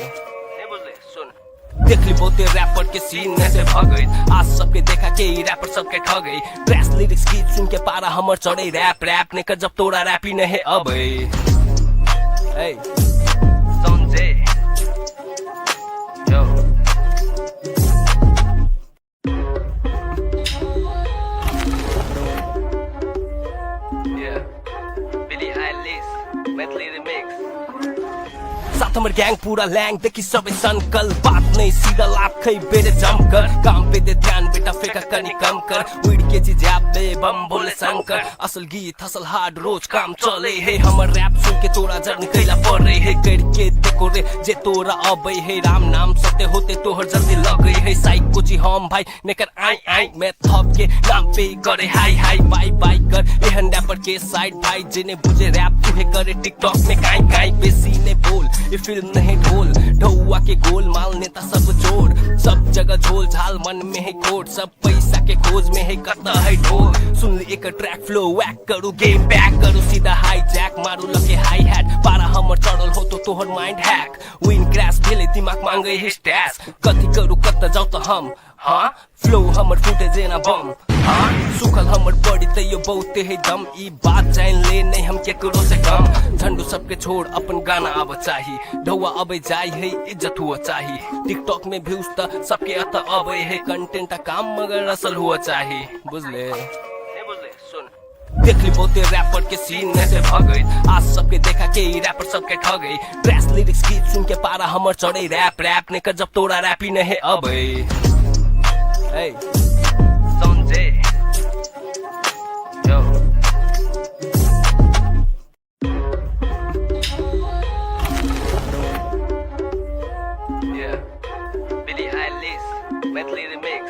देख ली बहुते रैपर के सीन में से भगई आज सबके देखा के रैपर सबके ठगई ट्रैश लिरिक्स गीत सुन के पारा हमर चढ़े रैप रैप ने कर जब तोरा रैप ही नहीं अबे Hey, SANZAY, yo. Yeah, Billie Eilish, Maithili remix. साथ हमर गैंग पूरा लैंग देखी सबे सनकल बात नहीं सीधा लाभ खै बेरे जमकर काम पे दे ध्यान बेटा फेंका कनी कम कर उड़ के जी जैप दे बम बोले शंकर असल गीत हसल हार्ड रोज काम चले है हमर रैप सुन के तोरा जर्नी कैला पड़े है करके देखो रे जे तोरा अबै है राम नाम सत्य होते तोहर जल्दी लगे है साइक कुची हम भाई नेकर आई आई मैं थप के नाम पे करे हाई हाई बाई बाई कर एहन रैपर के साइड भाई जिन्हें बुझे रैप तुहे करे टिकटॉक में काई काई बेसी ने बोल ये फिल्म नहीं ढोल ढौआ के गोल माल नेता सब जोड़ सब जगह झोल झाल मन में है कोड सब पैसा के खोज में है कता है ढोल सुन ली एक ट्रैक फ्लो वैक करू गेम बैक करू सीधा हाई जैक मारू लगे हाई हैट पारा हमर चढ़ल हो तो तोहर माइंड हैक विन क्रैश भेले दिमाग मांगे है स्टैस कथी करू कत जाऊ तो हम हाँ फ्लो हमर फूटे जेना बम हाँ सुखल हमर बॉडी तैयो बहुते है दम ई बात जान ले नहीं हम केकरो से कम झंडू सबके छोड़ अपन गाना आब चाही ढौआ अबे जाय है इज्जत हुआ चाही टिकटॉक में व्यूज त सबके अत अबे है कंटेंट काम मगर असल हुआ चाही बुझले देख ली बहुते रैपर के सीन में से भगई आज सबके देखा के रैपर सबके ठगई ट्रैश लिरिक्स गीत सुन के पारा हमर चढ़े रैप रैप ने कर जब तोरा रैप ही नहीं अबे Hey, SANZAY, yo. Yeah, Billie Eilish, Maithili remix.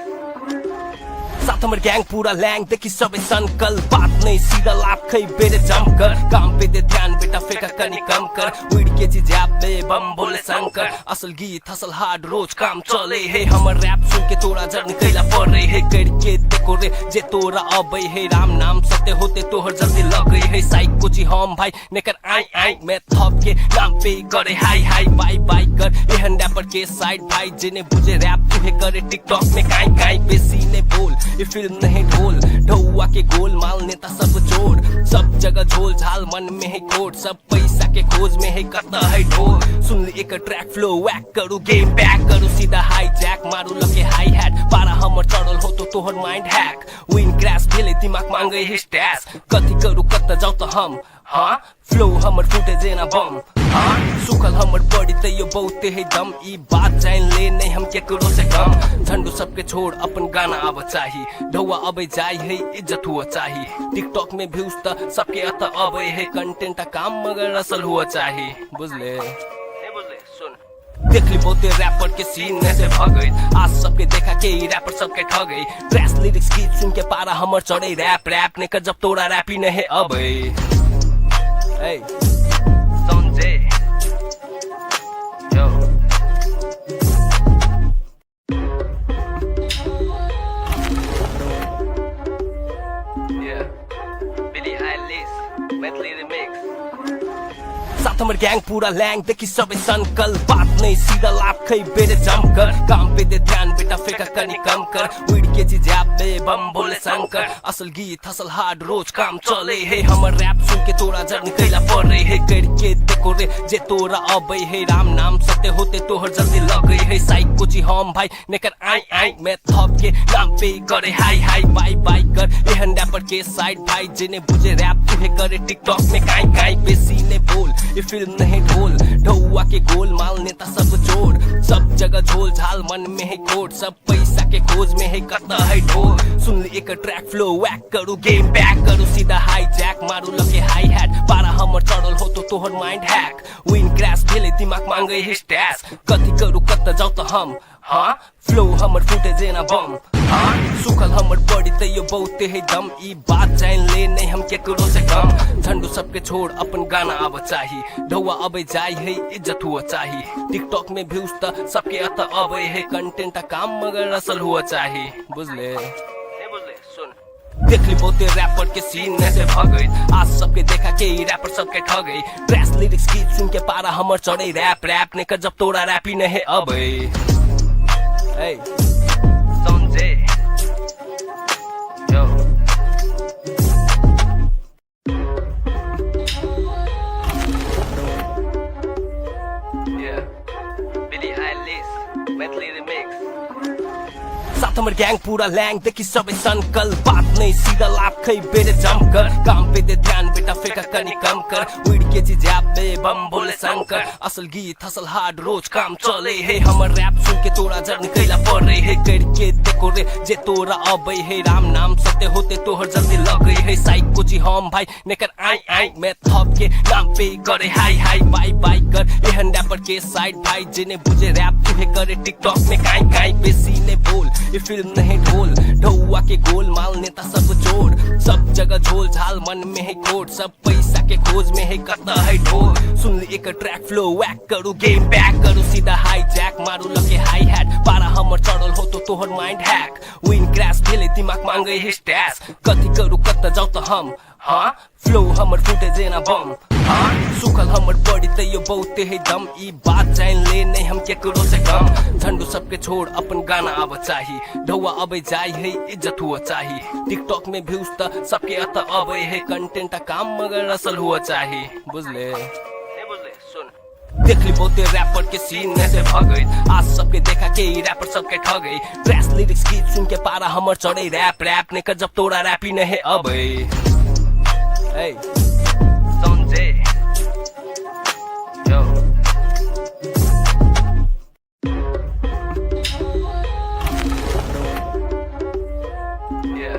साथ हमर गैंग पूरा लैंग देखी सबे सनकल बात नहीं सीधा लाभ खै बेरे जमकर काम पे दे ध्यान बेटा फेंका कनी कम कर उड़ के जी जैप दे बम बोले शंकर असल गीत हसल हार्ड रोज काम चले है हमर रैप सुन के तोरा जर्नी कैला पड़े है करके देखो रे जे तोरा अबै है राम नाम सत्य होते तोहर जल्दी लगे है साइक कुची हम भाई नेकर आई आई मैं थप के नाम पे करे हाई हाई बाई बाई कर एहन रैपर के साइड भाई जिन्हें बुझे रैप तुहे करे टिकटॉक में काई काई बेसी ने बोल ये फिल्म नहीं ढोल ढौआ के गोल माल नेता सब जोड़ सब जगह झोल झाल मन में है कोड सब पैसा के खोज में है कता है ढोल सुन ली एक ट्रैक फ्लो वैक करू गेम बैक करू सीधा हाई जैक मारू लगे हाई हैट पारा हमर चढ़ल हो तो तोहर माइंड हैक विन क्रैश भेले दिमाग मांगे है स्टैस कथी करू कत जाऊ तो हम हाँ फ्लो हमर फूटे जेना बम हाँ सुखल हमर बॉडी तैयो बहुते है दम ई बात जान ले नहीं हम केकरो से कम झंडू सबके छोड़ अपन गाना आब चाही ढौआ अबे जाय है इज्जत हुआ चाही टिकटॉक में व्यूज त सबके अत अबे है कंटेंट काम मगर असल हुआ चाही बुझले देख ली बहुते रैपर के सीन में से भगई आज सबके देखा के रैपर सबके ठगई ट्रैश लिरिक्स गीत सुन के पारा हमर चढ़े रैप रैप ने कर जब तोरा रैप ही नहीं अबे Hey, SANZAY, yo. Yeah, Billie Eilish, Maithili remix. साथ हमर गैंग पूरा लैंग देखी सबे सनकल बात नहीं सीधा लाभ खई बेरे जम कर काम पे दे ध्यान बेटा फेंका कनी कम कर वीड के जी जैप दे बम बोले शंकर असल गीत हसल हार्ड रोज काम चले है हमर रैप सुन के तोरा जर्नी कैला पड़े है करके देखो रे जे तोरा अबे है राम नाम सत्य होते तोहर जल्दी लगे है साइक कुछ हम भाई नेकर आई आई मैं थप के नाम पे करे हाई हाई बाय बाय कर एहन रैपर के साइड भाई जिन्हें बुझे रैप तुहे करे टिकटॉक में काई काई बेसी ने बोल ये फिल्म नहीं ढोल ढौआ के गोल माल नेता सब जोड़ सब जगह झोल झाल मन में है कोट सब पैसा के खोज में है कता है ढोल सुन ली एक ट्रैक फ्लो वैक करू गेम बैक करू सीधा हाई जैक मारू लगे हाई हैट पारा हमर चढ़ल हो तो तोहर माइंड हैक विन क्रैश भेले दिमाग मांगे है स्टैश कथी करू कत जाऊ तो हम हाँ फ्लो हमर फूटे जेना बम हाँ सुखल हमर बॉडी तैयो बहुते है दम ई बात जान ले नहीं हम केकरो से कम झंडू सबके छोड़ अपन गाना आव चाही ढौआ अबे जाई है इज्जत हुआ चाही टिकटॉक में व्यूज त सबके अत अबे है कंटेंट काम मगर असल हुआ चाही बुझले देख ली बहुते रैपर के सीन में से भगई आज सबके देखा के रैपर सबके ठगई ट्रैश लिरिक्स गीत सुन के पारा हमर चढ़े रैप रैप ने कर जब तोरा रैपी नहीं अबे Hey, SANZAY, yo. Yeah, Billie Eilish, Maithili remix. साथ हमर गैंग पूरा लैंग देखी सबे सनकल बात नहीं सीधा लाभ खई बेरे जम कर काम पे दे ध्यान बेटा फेंका कनी कम कर वीड के जी जैप दे बम बोले शंकर असल गीत हसल हार्ड रोज काम चले है हमर रैप सुन के तोरा जर्नी कैला पड़े है करके देखो रे जे तोरा अबे है राम नाम सत्य होते तोहर जल्दी लगे है साइक कुछ हम भाई नेकर आई आई मैं थप के नाम पे करे हाई हाई बाय बाय कर एहन रैपर के साइड भाई जिन्हें बुझे रैप तुहे करे टिकटॉक में काई काई बेसी ने बोल ये फिल्म नहीं ढोल ढौआ के गोल माल नेता सब जोड़ सब जगह झोल झाल मन में है कोट सब पैसा के खोज में है कता है ढोल सुन ली एक ट्रैक फ्लो वैक करू गेम बैक करू सीधा हाई जैक मारू लगे हाई हैट पारा हमर चढ़ल हो तो तोहर माइंड हैक विन क्रैश भेले दिमाग मांगे है स्टैश कथी करू कत जाऊ तो हम हाँ फ्लो हमर फूटे जेना बम हाँ सुखल हमर बॉडी तैयो बहुते है दम ई बात जान ले नहीं हम केकरो से कम झंडू सबके छोड़ अपन गाना आव चाही ढौआ अबे जाई है इज्जत हुआ चाही टिकटॉक में व्यूज त सबके अत अबे है कंटेंट काम मगर असल हुआ चाही बुझले देख ली बहुते रैपर के सीन में से भगई आज सबके देखा के रैपर सबके ठगई ट्रैश लिरिक्स गीत सुन के पारा हमर चढ़े रैप रैप ने कर जब तोरा रैपी नहीं अबे Hey, SANZAY, yo. Yeah,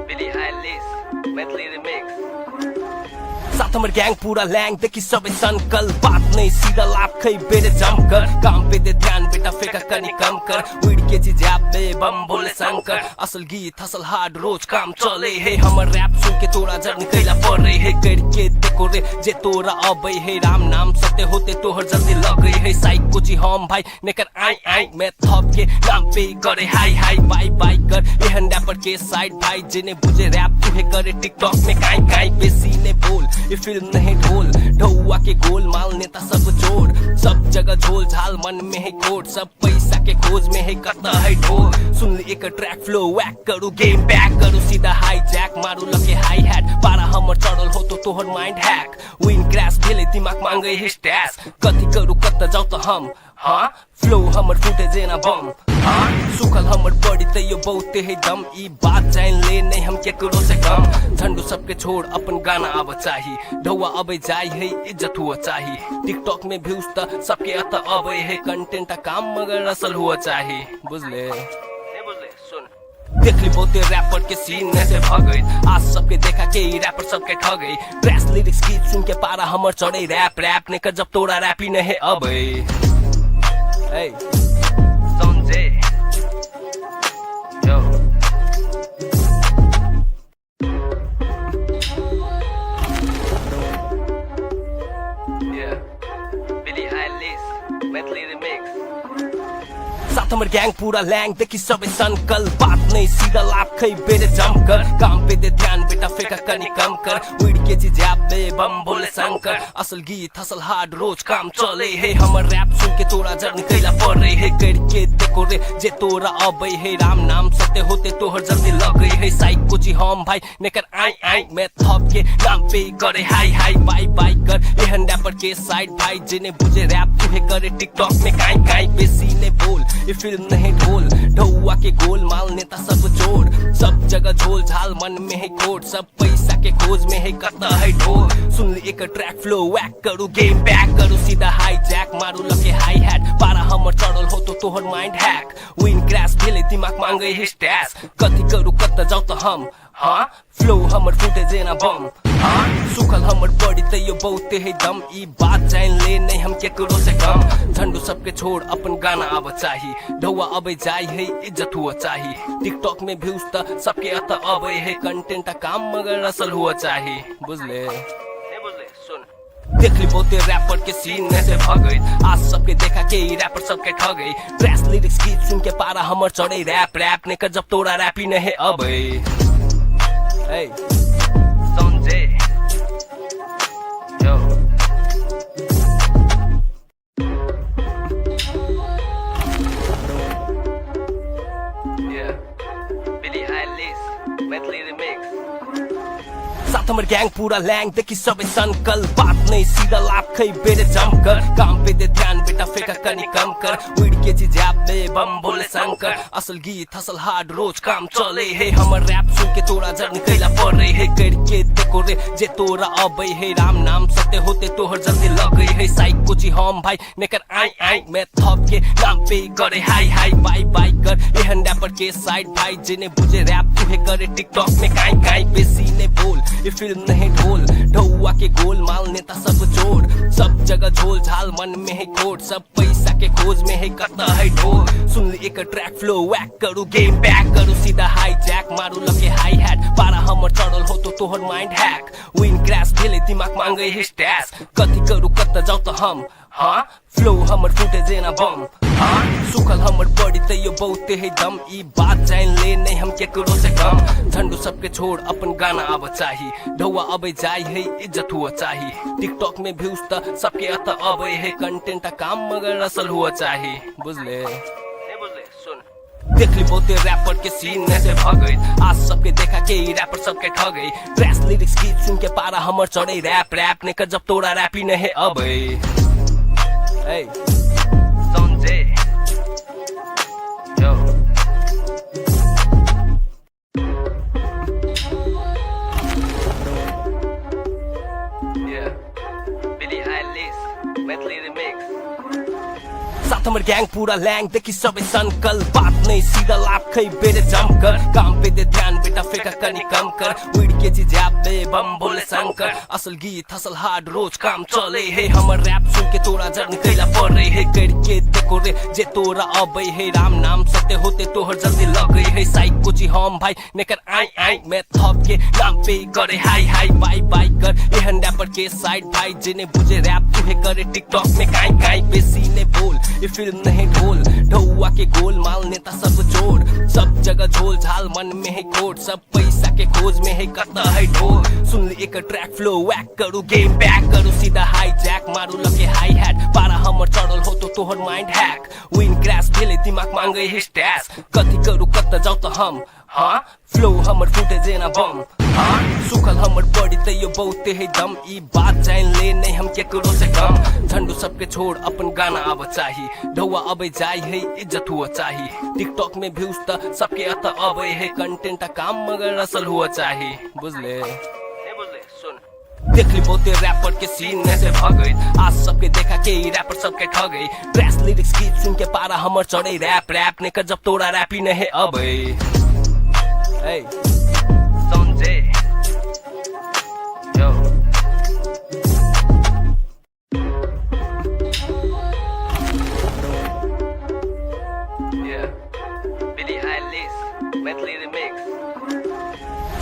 Billie Eilish, Maithili remix. साथ हमर गैंग पूरा लैंग देखी सबे सनकल बात नहीं सीधा लाभ खई बेरे जम कर काम पे दे ध्यान बेटा फेंका कनी कम कर वीड के जी जैप दे बम बोले शंकर असल गीत हसल हार्ड रोज काम चले है हमर रैप सुन के तोरा जर्नी कैला पड़े है करके देखो रे जे तोरा अबे है राम नाम सत्य होते तोहर जल्दी लगे है साइक कुछ हम भाई नेकर आई आई मैं थप के नाम पे करे हाई हाई बाय बाय कर एहन रैपर के साइड भाई जिन्हें बुझे रैप तुहे करे टिकटॉक में काई काई बेसी ने बोल ये फिल्म नहीं ढोल ढौआ के गोल माल नेता सब जोड़ सब जगह झोल झाल मन में है कोट सब पैसा के खोज में है कता है ढोल सुन ली एक ट्रैक फ्लो वैक करू गेम बैक करू सीधा हाई जैक मारू लगे हाई हैट पारा हमर चढ़ल हो तो तोहर माइंड हैक विन क्रैश भेले दिमाग मांगे है स्टैश कथी करू कत जाऊ तो हम हाँ फ्लो हमर फूटे जेना बम हाँ सुखल हमर बॉडी तैयो बहुते है दम ई बात जान ले नहीं हम केकरो से कम झंडू सबके छोड़ अपन गाना आव चाही ढौआ अबे जाई है इज्जत हुआ चाही टिकटॉक में व्यूज त सबके अत अबे है कंटेंट काम मगर असल हुआ चाही बुझले देख ली बहुते रैपर के सीन में से भगई आज सबके देखा के रैपर सबके ठगई ट्रैश लिरिक्स गीत सुन के पारा हमर चढ़े रैप रैप ने कर जब तोरा रैपी नहीं अबे Hey, SANZAY, yo. Yeah, Billie Eilish, Maithili remix. साथ हमर गैंग पूरा लैंग देखी सबे संकल बात नहीं सीधा लाभ खई बेरे जम कर काम पे दे ध्यान बेटा फेंका कनी कम कर उड़ के जी जैप दे बम बोले शंकर असल गीत हसल हार्ड रोज काम चले है हमर रैप सुन के तोरा जर निकला पड़ रही है करके देखो रे जे तोरा अबे है राम नाम सत्य होते तोहर जल्दी लग गई है साइक कुछ हम भाई नेकर आई आई मैं थप के नाम पे करे हाई हाई बाई बाई कर एहन रैपर के साइड भाई जिन्हें बुझे रैप तुहे करे टिकटॉक में काई काई बेसी ने बोल ये फिल्म नहीं ढोल ढौआ के गोल माल नेता सब जोड़ सब जगह झोल झाल मन में है कोट सब पैसा के खोज में है करता है ढोल सुन ले एक ट्रैक फ्लो वैक करू गेम बैक करू सीधा हाई जैक मारू लगे हाई हैट पारा हमर चढ़ल हो तो तोहर माइंड हैक विन क्रैश भेले दिमाग मांगे है स्टैश कथी करू कत जाऊ तो हम हाँ फ्लो हमर फुटे जेना बम हाँ सुखल हमर बॉडी तैयो बहुते है दम ई बात जान ले नहीं हम केकरो से कम झंडू सबके छोड़ अपन गाना अब चाही ढौआ अबे जाई है इज्जत हुआ चाही टिकटॉक में व्यूज त सबके अत अबे है कंटेंट काम मगर असल हुआ चाही बुझले देख ली बहुते रैपर के सीन में से भगई आज सबके देखा के ई रैपर सबके ठगई ट्रैश लिरिक्स गीत सुन के पारा हमर चढ़े रैप रैप ने कर जब तोरा रैप ही नहीं अबे Hey, SANZAY, yo. Yeah, Billie Eilish, Maithili remix. साथ हमर गैंग पूरा लैंग देखी सबे संकल बात नहीं सीधा लाभ खई बेरे जम कर काम पे दे ध्यान बेटा फेंका कनी कम कर उड़ के जी जैप दे बम बोले शंकर असल गीत हसल हार्ड रोज काम चले है हमर रैप सुन के तोरा जर निकला पड़ रही है करके देखो रे जे तोरा अबे है राम नाम सत्य होते तोहर जल्दी लग गई है साइक कुछ हम भाई नेकर आई आई मैं थप के नाम पे करे हाई हाई बाई बाई कर एहन रैपर के साइड भाई जिन्हें बुझे रैप तुहे करे टिकटॉक में काई काई बेसी ने बोल ये फिल्म नहीं ढोल ढौआ के गोल माल नेता सब जोड़ सब जगह झोल झाल मन में है कोट सब पैसा के खोज में है करता है ढोल सुन ले एक ट्रैक फ्लो वैक करू गेम बैक करू सीधा हाई जैक मारू लगे हाई हैट पारा हमर चढ़ल हो तो तोहर माइंड हैक विन क्रैश भेले दिमाग मांगे है स्टैश कथी करू कत जाऊ तो हम हाँ फ्लो हमर फुटे जेना बम हाँ सुखल हमर बॉडी तैयो बहुते है दम ई बात जान ले नहीं हम केकरो से कम झंडू सबके छोड़ अपन गाना अब चाही ढौआ अबे जाई है इज्जत हुआ चाही टिकटॉक में व्यूज त सबके अत अबे है कंटेंट काम मगर असल हुआ चाही बुझले देख ली बहुते रैपर के सीन में से भगई आज सबके देखा के ई रैपर सबके ठगई ट्रैश लिरिक्स गीत सुन के पारा हमर चढ़े रैप रैप ने कर जब तोरा रैप ही नहीं अबे Hey, SANZAY, yo. Yeah, Billie Eilish, Maithili remix. साथ हमर गैंग पूरा लैंग देखी सबे संकल बात नहीं सीधा लाभ खई बेरे जम कर काम पे दे ध्यान बेटा फेंका कनी कम कर उड़ के जी जैप दे बम बोले शंकर असल गीत हसल हार्ड रोज काम चले है हमर रैप सुन के तोरा जर निकला पड़ रही है करके देखो रे जे तोरा अबे है राम नाम सत्य होते तोहर जल्दी लग गई है साइक कुछ हम भाई नेकर आई आई मैं थप के नाम पे करे हाई हाई बाई बाई कर एहन रैपर के साइड भाई जिन्हें बुझे रैप तुहे करे टिकटॉक में काई काई बेसी ने बोल ये फिल्म नहीं ढोल ढौआ के गोल माल नेता सब जोड़ सब जगह झोल झाल मन में है कोट सब पैसा के खोज में है करता है ढोल सुन ले एक ट्रैक फ्लो वैक करू गेम बैक करू सीधा हाई जैक मारू लगे हाई हैट पारा हमर चढ़ल हो तो तोहर माइंड हैक विन क्रैश भेले दिमाग मांगे है स्टैश कथी करू कत जाऊ तो हम हाँ फ्लो हमर फुटे जेना बम हाँ सुखल हमर बॉडी तैयो बहुते है दम ई बात जान ले नहीं हम केकरो से कम झंडू सबके छोड़ अपन गाना अब चाही ढौआ अबे जाई है इज्जत हुआ चाही टिकटॉक में व्यूज त सबके अत अबे है कंटेंट काम मगर असल हुआ चाही बुझले देख ली बहुते रैपर के सीन में से भगई आज सबके देखा के ई रैपर सबके ठगई ट्रैश लिरिक्स गीत सुन के पारा हमर चढ़े रैप रैप ने कर जब तोरा रैप ही नहीं अबे Hey, SANZAY, yo. Yeah, Billie Eilish, Maithili remix.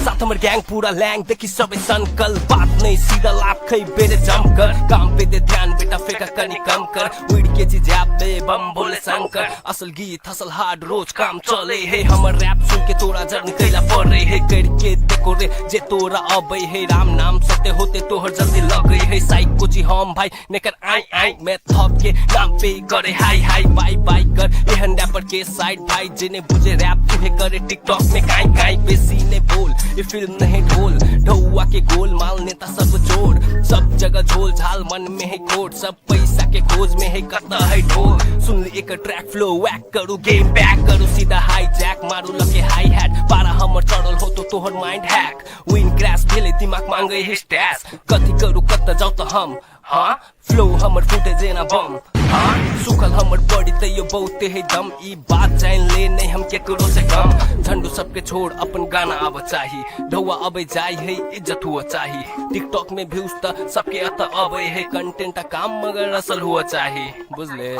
साथ हमर गैंग पूरा लैंग देखी सबे सनकल बात नहीं सीधा लाभ खै बेरे जमकर काम पे दे ध्यान बेटा फेंका कनी कम कर उड़ के जी जैप बे बम बोले शंकर असल गीत हसल हार्ड रोज काम चले है हमर रैप सुन के तोरा जर निकला पड़ रही है करके देखो रे जे तोरा अबे है राम नाम सत्य होते तोहर जल्दी लग गई है साइक को जी हम भाई नेकर आई आई मैं थप के नाम पे करे हाई हाई बाई बाई कर एहन रैपर के साइड भाई जिने बुझे रैप तुहे करे टिकटॉक में काई काई बेसी ने बोल ये फिल्म नहीं ढोल ढौआ के गोल माल नेता सब जोड़ सब जगह झोल झाल मन में है कोट सब पैसा के खोज में है कता है ढोल सुन ली एक ट्रैक फ्लो वैक करू गेम बैक करू सीधा हाई जैक मारू लगे हाई हैट पारा हमर चढ़ल हो तो तोहर माइंड हैक विन क्रैश भेले दिमाग मांगे है स्टैश कथी करू कत जाऊ तो हम हाँ फ्लो हमर फुटे जेना बम हाँ सुखल हमर बॉडी ते यो बहुते है दम ई बात जान ले नहीं हम केकरो से कम झंडू सबके छोड़ अपन गाना आब चाही ढौआ अबे जाय है इज्जत हुआ चाही टिकटॉक में व्यूज त सबके अत अबे है कंटेंट का काम मगर असल हुआ चाही बुझले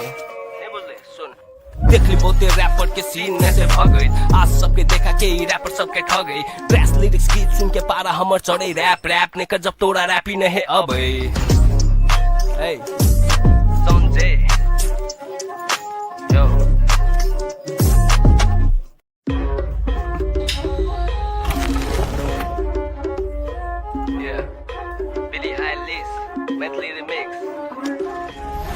देख ली बहुते रैपर के सीन में से भगई आज सबके देखा के रैपर सबके ठगई ड्रेस लिरिक्स गीत सुन के पारा हमर चढ़े रैप रैप ने कर जब तोरा रैपी नहीं अबे Hey, SANZAY, yo. Yeah, Billie Eilish, Maithili remix.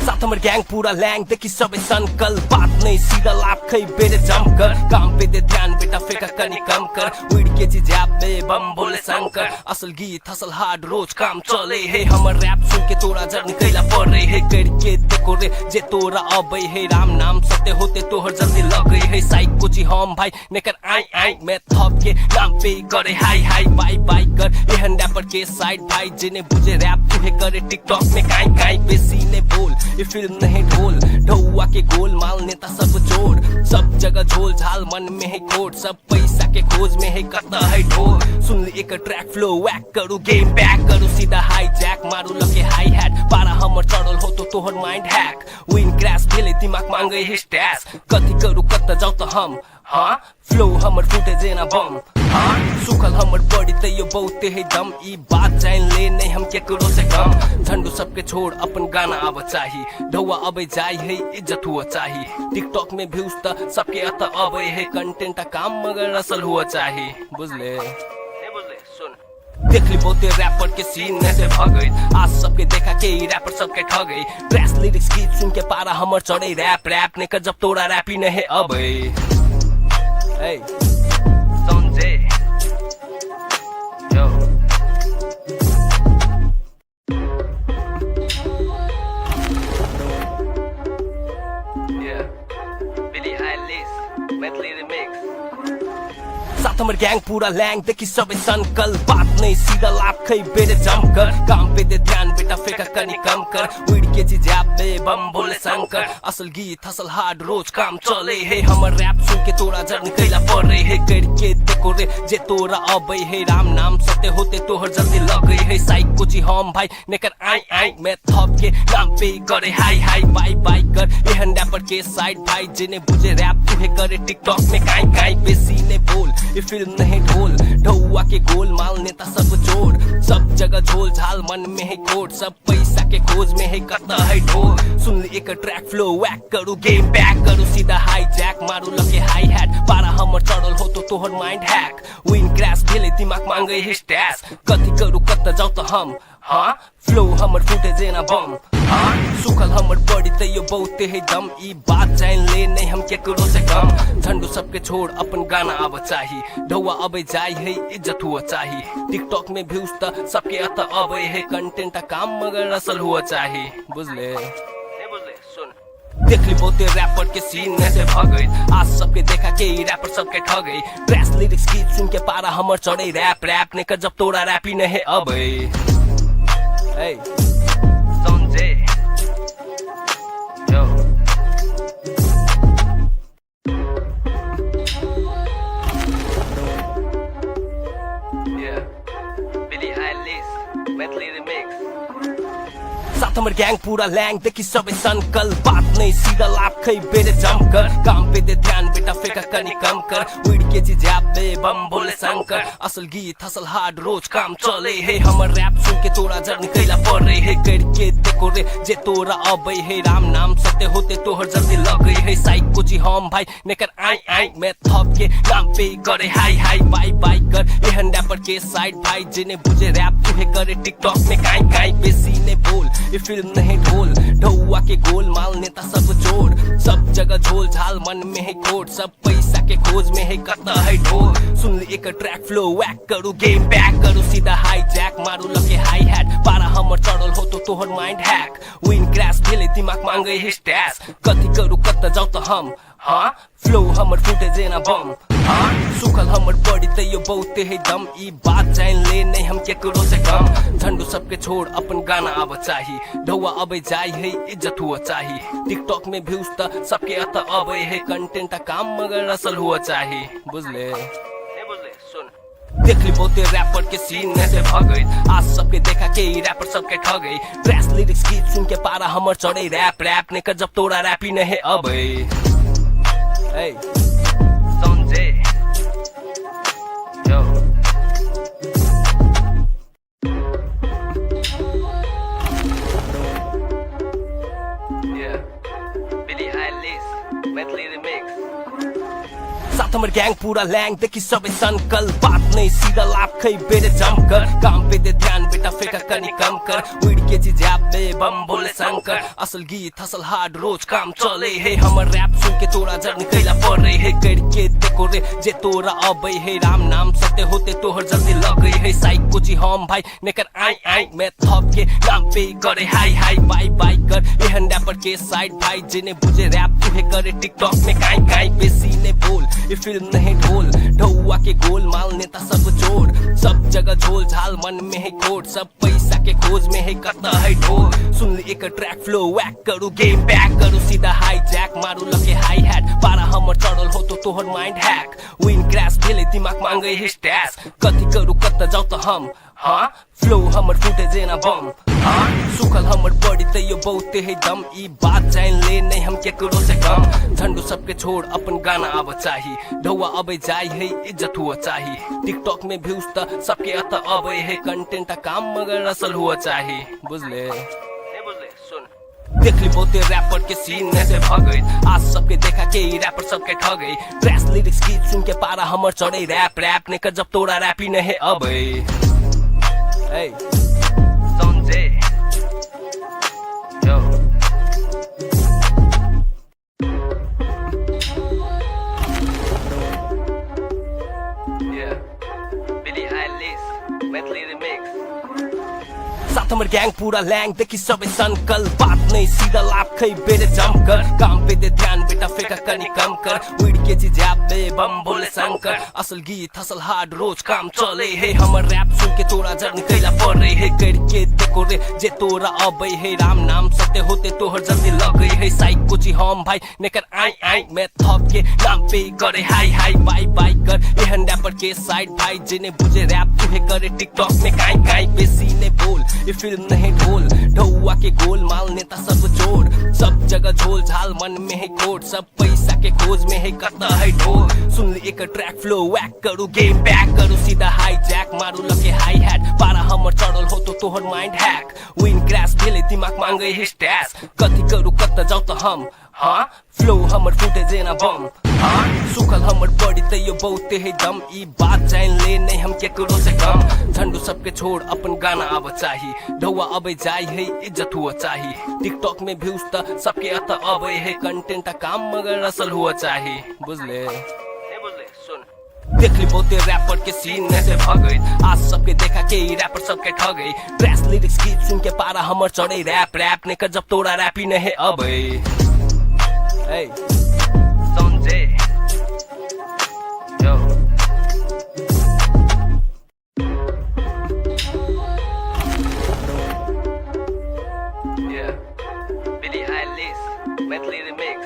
साथ हमर गैंग पूरा लैंग देखी सबे सनकल बात नहीं सीधा लाभ खै बेरे जमकर काम पे दे ध्यान बेटा फेंका कनी कम कर उड़ के जी जैप बे बम बोले शंकर असल गीत हसल हार्ड रोज काम चले है हमर रैप सुन के तोरा जर निकला पड़ रही है करके देखो रे जे तोरा अबे है राम नाम सत्य होते तोहर जल्दी लग गई है साइक को जी हम भाई नेकर आई आई मैं थप के नाम पे करे हाई हाई बाई बाई कर एहन रैपर के साइड भाई जिने बुझे रैप तुहे करे टिकटॉक में काई काई बेसी ने बोल ये फिल्म नहीं ढोल ढौआ के गोल माल नेता सब जोड़ सब जगह झोल झाल मन में है कोट सब पैसा के खोज में है कता है ढोल सुन ली एक ट्रैक फ्लो वैक करू गेम बैक करू सीधा हाई जैक मारू लगे हाई हैट पारा हमर चढ़ल हो तो तोहर माइंड हैक विन क्रैश भेले दिमाग मांगे है स्टैश कथी करू कत जाऊ तो हम हाँ फ्लो हमर फुटे जेना बम हाँ सुखल हमर बॉडी ते यो बहुते है दम ई बात जान ले नहीं हम केकरो से कम झंडू सबके छोड़ अपन गाना आब चाही ढौआ अबे जाय है इज्जत हुआ चाही टिकटॉक में व्यूज त सबके अत अबे है कंटेंट का काम मगर असल हुआ चाही बुझले देख ली बहुते रैपर के सीन में से भगई आज सबके देखा के रैपर सबके ठगई ड्रेस लिरिक्स गीत सुन के पारा हमर चढ़े रैप रैप ने कर जब तोरा रैपी नहीं अबे Hey, SANZAY, yo. Yeah, Billie Eilish, Maithili remix. साथ हमर गैंग पूरा लैंग देखी सबे सनकल बात नहीं सीधा लाभ खै बेरे जमकर काम पे दे ध्यान बेटा फेंका कनी कम कर उड़ के जी जैप बे बम बोले शंकर असल गीत हसल हार्ड रोज काम चले है हमर रैप सुन के तोरा जर निकला पड़ रही है करके देखो रे जे तोरा अबे है राम नाम सत्य होते तोहर जल्दी लग गई है साइक को जी हम भाई नेकर आई आई मैं थप के नाम पे करे हाई हाई बाई बाई कर एहन रैपर के साइड भाई जिने बुझे रैप तुहे करे टिकटॉक में काई काई बेसी ने बोल ये फिल्म नहीं ढोल ढौआ के गोल माल नेता सब जोड़ सब जगह झोल झाल मन में है कोट सब पैसा के खोज में है कता है ढोल सुन ली एक ट्रैक फ्लो वैक करू गेम बैक करू सीधा हाई जैक मारू लगे हाई हैट पारा हमर चढ़ल हो तो तोहर माइंड हैक विन क्रैश भेले दिमाग मांगे है स्टैश कथी करू कत जाऊ तो हम हाँ फ्लो हमर फुटे जेना बम हाँ सुखल हमर बॉडी ते यो बहुते है दम ई बात जान ले नहीं हम केकरो से कम झंडू सबके छोड़ अपन गाना आब चाही ढौआ अबे जाय है इज्जत हुआ चाही टिकटॉक में व्यूज त सबके अत अबे है कंटेंट का काम मगर असल हुआ चाही बुझले देख ली बहुते रैपर के सीन में से भगई आज सबके देखा के रैपर सबके ठगई ड्रेस लिरिक्स गीत सुन के पारा हमर चढ़े रैप रैप ने कर जब तोरा रैपी नहीं अबे Hey, SANZAY, yo. Yeah, Billie Eilish, Maithili remix. साथ हमर गैंग पूरा लैंग देखी सबे सनकल बात नहीं सीधा लाभ खई बेरे जमकर काम पे दे ध्यान बेटा फेंका कनी कम कर उड़ के जी जाबे बम बोले शंकर असल गीत हसल हार्ड रोज काम चले है हमर रैप सुन के तोरा जर्नी कैला पड़ रही है करके देखो रे जे तोरा अबे है राम नाम सत्य होते तोहर जल्दी लग गई है साइको जी हम भाई नेकर आई आई मैं थप के नाम पे करे हाई हाई बाई बाई कर एहन रैपर के साइड भाई जिन्हें बुझे रैप तुहे करे टिकटॉक में काई काई बेसी ने बोल ये फिल्म नहीं ढोल ढौआ के गोल माल नेता सब जोड़ सब जगह झोल झाल मन में है कोड सब पैसा के खोज में है कता है ढोल सुन ली एक ट्रैक फ्लो वैक करू गेम बैक करू सीधा हाई जैक मारू लगे हाई हैट पारा हमर चढ़ल हो तो तोहर माइंड हैक विन क्रैश भेले दिमाग मांगे है स्टैश कथी करू कत जाऊ तो हम हाँ फ्लो हमर फूटे जेना बम हाँ सुखल हमर बॉडी ते यो बहुते है दम ई बात जान ले नहीं हम केकरो से कम झंडू सबके छोड़ अपन गाना आब चाही ढौआ अबे जाई है इज्जत हुआ चाही टिकटॉक में व्यूज त सबके अत अबे है कंटेंट का काम मगर असल हुआ चाही बुझले देख ली बहुते रैपर के सीन में से भगई आज सबके देखा के रैपर सबके ठगई ड्रेस लिरिक्स गीत सुन के पारा हमर चढ़े रैप रैप ने कर जब तोरा रैपी नहीं अबे Hey, SANZAY, yo. Yeah, Billie Eilish, Maithili remix. साथ हमर गैंग पूरा लैंग देखी सबे सनकल बात नहीं सीधा लाभ खई बेरे जमकर काम पे दे ध्यान बेटा फेंका कनी कम कर उड़ के जी जाबे बम बोले शंकर असल गीत हसल हार्ड रोज काम चले है हमर रैप सुन के तोरा जर्नी कैला पड़ रही है करके देखो रे जे तोरा अबे है राम नाम सत्य होते तोहर जल्दी लग गई है साइको जी हम भाई नेकर आई आई मैं थप के नाम पे करे हाई हाई बाई बाई कर एहन रैपर के साइड भाई जिन्हें बुझे रैप तुहे करे टिकटॉक में काई काई बेसी ने बोल ये फिल्म नहीं ढोल ढौआ के गोल माल नेता सब जोड़ सब जगह झोल झाल मन में है कोड सब पैसा के खोज में है कता है ढोल सुन ली एक ट्रैक फ्लो वैक करू गेम बैक करू सीधा हाई जैक मारू लगे हाई हैट पारा हमर चढ़ल हो तो तोहर माइंड हैक विन क्रैश भेले दिमाग मांगे है स्टैश कथी करू कत जाऊ तो हम हाँ फ्लो हमर फूटे जेना बम हाँ सुखल हमर बॉडी ते यो बहुते है दम ई बात जान ले नहीं हम केकरो से कम झंडू सबके छोड़ अपन गाना आब चाही ढौआ अबे जाई है इज्जत हुआ चाही टिकटॉक में व्यूज त सबके अत अबे है कंटेंट का काम मगर असल हुआ चाही बुझले देख ली बहुते रैपर के सीन में से भगई आज सबके देखा के रैपर सबके ठगई ड्रेस लिरिक्स गीत सुन के पारा हमर चढ़े रैप रैप ने कर जब तोरा रैपी नहीं अबे Hey, SANZAY, yo. Yeah, Billie Eilish, Maithili remix. साथ हमर गैंग पूरा लैंग देखी सबे सनकल बात नहीं सीधा लाभ खई बेरे जमकर काम पे दे ध्यान बेटा फेंका कनी कम कर उड़ के जी जाबे बम बोले शंकर असल गीत हसल हार्ड रोज काम चले है हमर रैप सुन के तोरा जर्नी कैला पड़ रही है करके देखो रे जे तोरा अबे है राम नाम सत्य होते तोहर जल्दी लग गई है साइको जी हम भाई नेकर आई आई मैं थप के नाम पे करे हाई हाई बाई बाई कर एहन रैपर के साइड भाई जिन्हें बुझे रैप तुहे करे टिकटॉक में काई काई बेसी ने बोल ये फिल्म नहीं ढोल ढौआ के गोल माल नेता सब जोड़ सब जगह झोल झाल मन में है कोड सब पैसा के खोज में है कता है ढोल सुन ली एक ट्रैक फ्लो वैक करू गेम बैक करू सीधा हाई जैक मारू लगे हाई हैट पारा हमर चढ़ल हो तो तोहर माइंड हैक विन क्रैश भेले दिमाग मांगे है स्टैश कथी करू कत जाऊ तो हम हाँ फ्लो हमर फूटे जेना बम हाँ सुखल हमर बॉडी ते यो बहुते है दम ई बात जान ले नहीं हम केकरो से कम झंडू सबके छोड़ अपन गाना आब चाही ढौआ अबे जाई है इज्जत हुआ चाही टिकटॉक में व्यूज त सबके अत अबे है कंटेंट का काम मगर असल हुआ चाही बुझले देख ली बहुते रैपर के सीन में से भगई आज सबके देखा के रैपर सबके ठगई ड्रेस लिरिक्स गीत सुन के पारा हमर चढ़े रैप रैप ने कर जब तोरा रैपी नहीं अबे Hey, SANZAY, yo. Yeah, Billie Eilish, Maithili remix.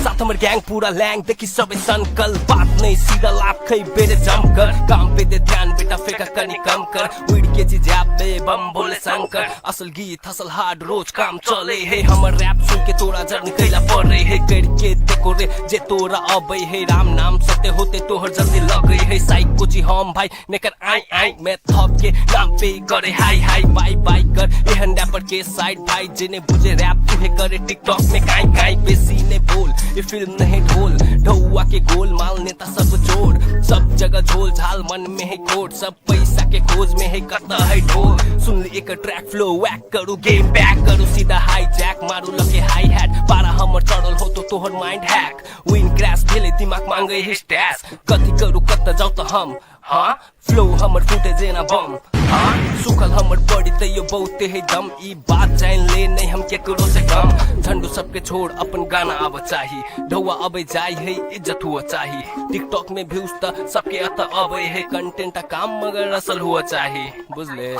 साथ हमर ग्याङ पूरा ल्याङ देखि सबै सनकल बात नै सीधा लाभ खै बेरे जमकर काम पे दे ध्यान बेटा फेका कनी कम कर वीड के जी ज्याबे बम बोले शंकर असल गीत हसल हार्ड रोज काम चले हे हमर रैप सुन के तोरा जर्नी कैला पड़े हे करके देखो रे जे तोरा अबै हे राम नाम सत्य होते तोहर जल्दी लगै हे साइक कोची हम भाई नेकर आई आई मैं थप के नाम पे करे हाई हाई बाई बाई कर एहन रैपर के साइड भाई जिन्हें बुझे रैप तुहे करे टिकटॉक में काई काई बेसी ने बोल ये फिल्म नहीं ढोल ढौआ के गोल माल नेता सब जोड़ सब जगह झोल झाल मन में है कोट सब पैसा के खोज में है कता है ढोल सुन ली एक ट्रैक फ्लो वैक करू गेम बैक करू सीधा हाई जैक मारू लगे हाई हैट पारा हमर चढ़ल हो तो तोहर माइंड हैक विन क्रैश भेले दिमाग मांगे है स्टैश कथी करू कता जाऊ तो हम हाँ फ्लो हमर फूटे जेना बम हाँ सुखल हमर बॉडी ते यो बहुते है दम ई बात जान ले नहीं हम केकरो से कम झंडू सबके छोड़ अपन गाना आब चाही ढौआ अबे जाय है इज्जत हुआ चाही टिकटॉक में व्यूज त सबके अत अबे है कंटेंट काम मगर असल हुआ चाही बुझले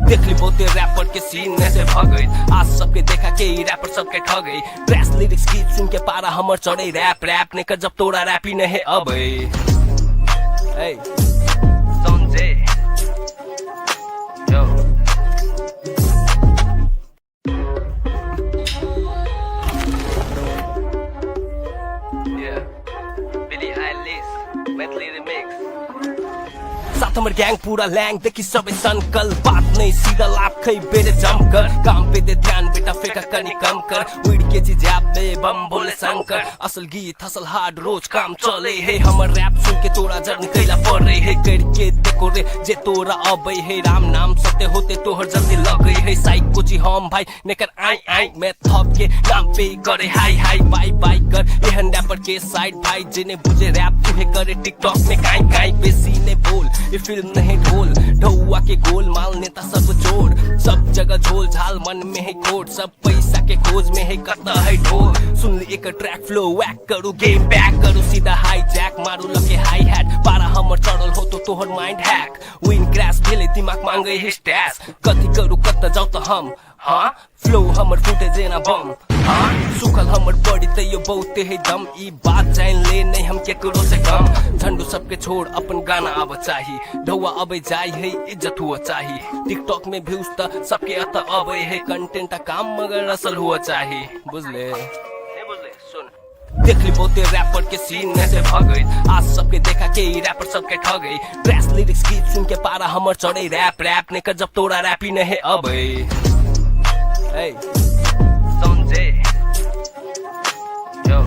देख ली बहुते रैपर के सीन में से भगई आज सबके देखा के ही रैपर सबके ठगई ड्रेस लिरिक्स गीत सुन के पारा हमर चढ़े रैप रैप ने कर जब तोरा रैपी नहीं अबे Hey, SANZAY, yo. Yeah, Billie Eilish, Maithili remix. साथ हमर ग्याङ पूरा ल्याङ देखि सबै सनकल बात नै सीधा लाभ खै बेरे जमकर काम पे दे ध्यान बेटा फेका कनी कम कर वीड के जी ज्याबे बम बोले शंकर असल गीत हसल हार्ड रोज काम चले हे हमर रैप सुन के तोरा जर्नी कैला पड़े हे करके देखो रे जे तोरा अबै हे राम नाम सत्य होते तोहर जल्दी लगै हे साइक कोची हम भाई नेकर आई आई मैं थप के नाम पे करे हाई हाई बाई बाई कर एहन रैपर के साइड भाई जिन्हें बुझे रैप तुहे करे टिकटॉक में काई काई बेसी ने बोल ये फिल्म नहीं ढोल ढौआ के गोल माल नेता सब जोड़ सब जगह झोल झाल मन में है कोट सब पैसा के खोज में है कता है ढोल सुन ली एक ट्रैक फ्लो वैक करू गेम बैक करू सीधा हाई जैक मारू लगे हाई हैट पारा हमर चढ़ल हो तो तोहर माइंड हैक विन क्रैश भेले दिमाग मांगे है स्टैश कथी करू कता जाऊ तो हम हाँ फ्लो हमर फूटे जेना बम हाँ सुखल हमर बॉडी ते यो बहुते है दम ई बात जान ले नहीं हम केकरो से कम झंडू सबके छोड़ अपन गाना आब चाही ढौआ अबे जाय है इज्जत हुआ चाही टिकटॉक में व्यूज त सबके अत अबे है कंटेंट काम मगर असल हुआ चाही बुझले देख ली बहुते रैपर के सीन में से भगई आज सबके देखा के ही रैपर सबके ठगई ड्रेस लिरिक्स गीत सुन के पारा हमर चढ़े रैप रैप ने कर जब तोरा रैपी नहीं अबे Hey, SANZAY, yo.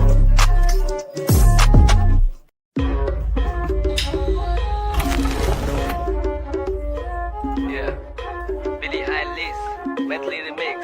Yeah, Billie Eilish, Maithili remix.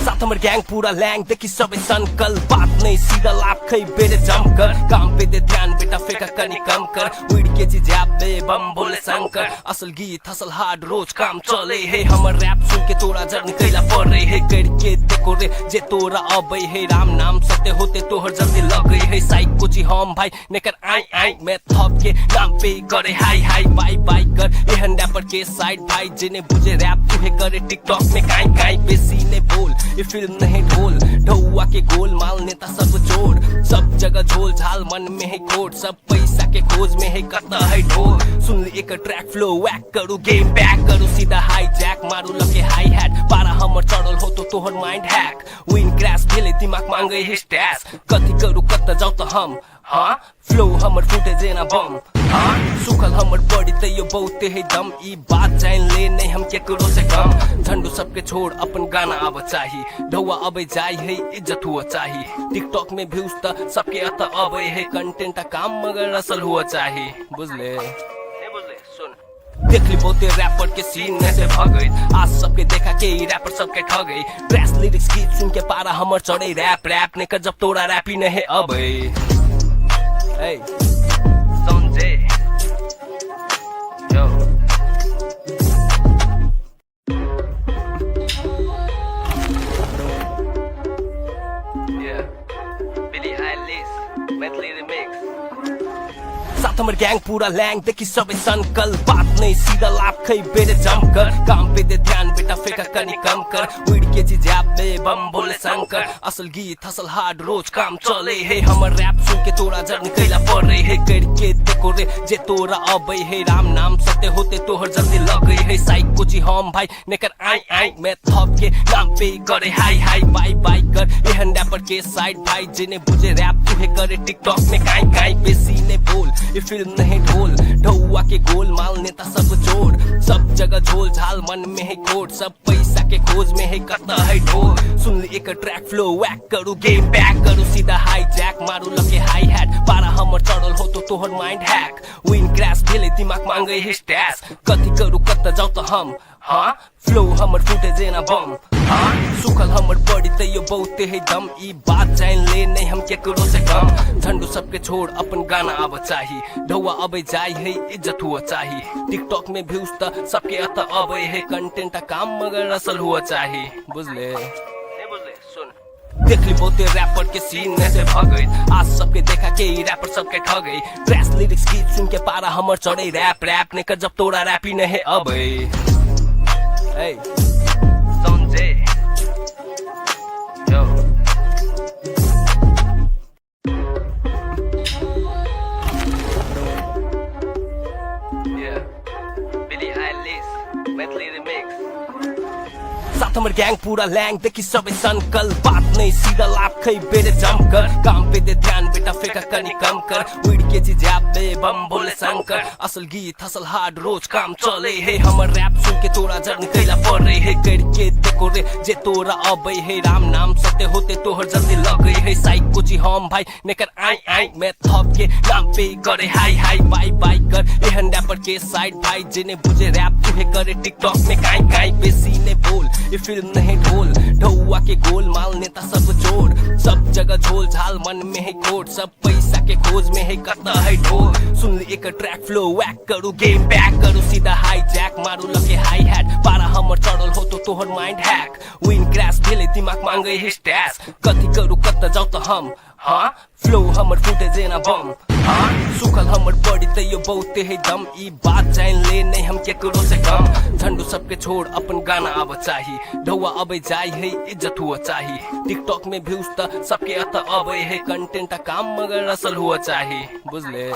साथ हमर ग्याङ पूरा ल्याङ देखि सबै सनकल बात नै सीधा लाभ खै बेरे जमकर काम पे दे ध्यान बेटा फेका कनी कम कर वीड के जी ज्याबे बम बोले शंकर असल गीत हसल हार्ड रोज काम चले हे हमर रैप सुन के तोरा जर्नी कैला पड़े हे करके देखो रे जे तोरा अबै हे राम नाम सत्य होते तोहर जल्दी लगै हे साइक कोची हम भाई नेकर आई आई मैं थप के नाम पे करे हाई हाई बाई बाई कर एहन रैपर के साइड भाई जिन्हें बुझे रैप तुहे करे टिकटॉक में काई काई बेसी ने बोल ये फिल्म नहीं ढोल ढौआ के गोल माल नेता सब जोड़ सब जगह झोल झाल मन में है कोट सब पैसा के खोज में है कता है ढोल सुन ली एक ट्रैक फ्लो वैक करू गेम बैक करू सीधा हाई जैक मारू लगे हाई हैट पारा हमर चढ़ल हो तो तोहर माइंड हैक विन क्रैश भेले दिमाग मांगे है स्टैश कथी करू कता जाऊ तो हम हाँ फ्लो हमर फूटे जेना बम हाँ सुखल हमर बॉडी ते यो बहुते है दम ई बात जान ले नहीं हम केकरो से कम झंडू सबके छोड़ अपन गाना आब चाही ढौआ अबे जाय है इज्जत हुआ चाही टिकटॉक में व्यूज त सबके अत अबे है कंटेंट काम मगर असल हुआ चाही बुझले देख ली बहुते रैपर के सीन में से भगई आज सबके देखा के ही रैपर सबके ठगई ड्रेस लिरिक्स गीत सुन के पारा हमर चढ़े रैप रैप ने कर जब तोरा रैपी नहीं अबे Hey, SANZAY, yo. Yeah, Billie Eilish, Maithili remix. साथ हमर गैंग पूरा लैंग देखी सबे सनकल बात नहीं सीधा लाभ खै बेरे जमकर काम पे दे ध्यान बेटा फेंका कनी कम कर उड़ के जी जैप दे बम बोले शंकर असल गीत हसल हार्ड रोज काम चले है हमर रैप सुन के तोरा जर्नी कैला पड़े है करके देखो रे जे तोरा अबै है राम नाम सत्य होते तोहर जल्दी लगे है साइक कोची हम भाई नेकर आई आई मैं थप के नाम पे करे हाई हाई बाई बाई कर एहन रैपर के साइड भाई जिन्हें बुझे रैप तुहे करे टिकटॉक में काई काई बेसी ने बोल ये फिल्म नहीं ढोल ढौआ के गोल माल नेता सब जोड़ सब जगह झोल झाल मन में है कोट सब पैसा के खोज में है कता है ढोल सुन ली एक ट्रैक फ्लो वैक करू गेम बैक करू सीधा हाई जैक मारू लगे हाई हैट पारा हमर चढ़ल हो तो तोहर माइंड हैक विन क्रैश भेले दिमाग मांगे है स्टैश कथी करू कत जाऊ तो हम हाँ फ्लो हमर फूटे जेना बम हाँ सुखल हमर बॉडी तैयो बहुते है दम ई बात जान ले नहीं हम केकरो से कम झंडू सबके छोड़ अपन गाना आब चाही ढौआ अबे जाय है इज्जत हुआ चाही टिकटॉक में व्यूज त सबके अत अबे है कंटेंट काम मगर असल हुआ चाही बुझले देख ली बहुते रैपर के सीन में से भगई आज सबके देखा के रैपर सबके ठगई ट्रैश लिरिक्स गीत सुन के पारा हमर चढ़े रैप रैप ने कर जब तोरा रैप ही नहीं अबे Hey, SANZAY, yo. Yeah, Billie Eilish, Maithili remix. साथ हमर गैंग पूरा लैंग देखी सबे सनकल बात नहीं सीधा लाभ खै बेरे जमकर काम पे दे ध्यान बेटा फेंका कनी कम कर उड़ के जी जैप दे बम बोले शंकर असल गीत हसल हार्ड रोज काम चले है हमर रैप सुन के तोरा जर्नी कैला पड़े है करके देखो रे जे तोरा अबै है राम नाम सत्य होते तोहर जल्दी लगे है साइक कोची हम भाई नेकर आई आई मैं थप के नाम पे करे हाई हाई बाई बाई कर एहन रैपर के साइड भाई जिन्हें बुझे रैप तुहे करे टिकटॉक में काई काई बेसी ने बोल ये फिल्म नहीं ढोल ढौआ के गोल माल नेता सब जोड़ सब जगह झोल झाल मन में है कोट सब पैसा के खोज में है कता है ढोल सुन ली एक ट्रैक फ्लो वैक करू गेम बैक करू सीधा हाई जैक मारू लगे हाई हैट पारा हमर चढ़ल हो तो तोहर माइंड हैक विन क्रैश भेले दिमाग मांगे है स्टैश कथी करू कत जाऊ तो हम हाँ फ्लो हमर फूटे जेना बम हाँ सुखल हमर बॉडी तैयो बहुते है दम ई बात जान ले नहीं हम केकरो से कम झंडू सबके छोड़ अपन गाना आब चाही ढौआ अबे जाय है इज्जत हुआ चाही टिकटॉक में व्यूज त सबके अत अबे है कंटेंट काम मगर असल हुआ चाही बुझले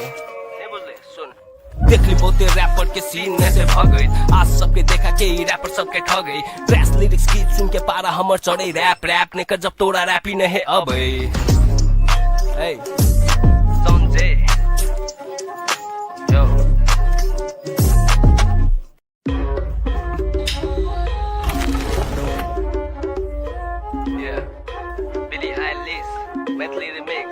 देख ली बहुते रैपर के सीन में से भगई आज सबके देखा के रैपर सबके ठगई ट्रैश लिरिक्स गीत सुन के पारा हमर चढ़े रैप रैप ने कर जब तोरा रैप ही नहीं अबे Hey, SANZAY, yo. Yeah, Billie Eilish, Maithili remix.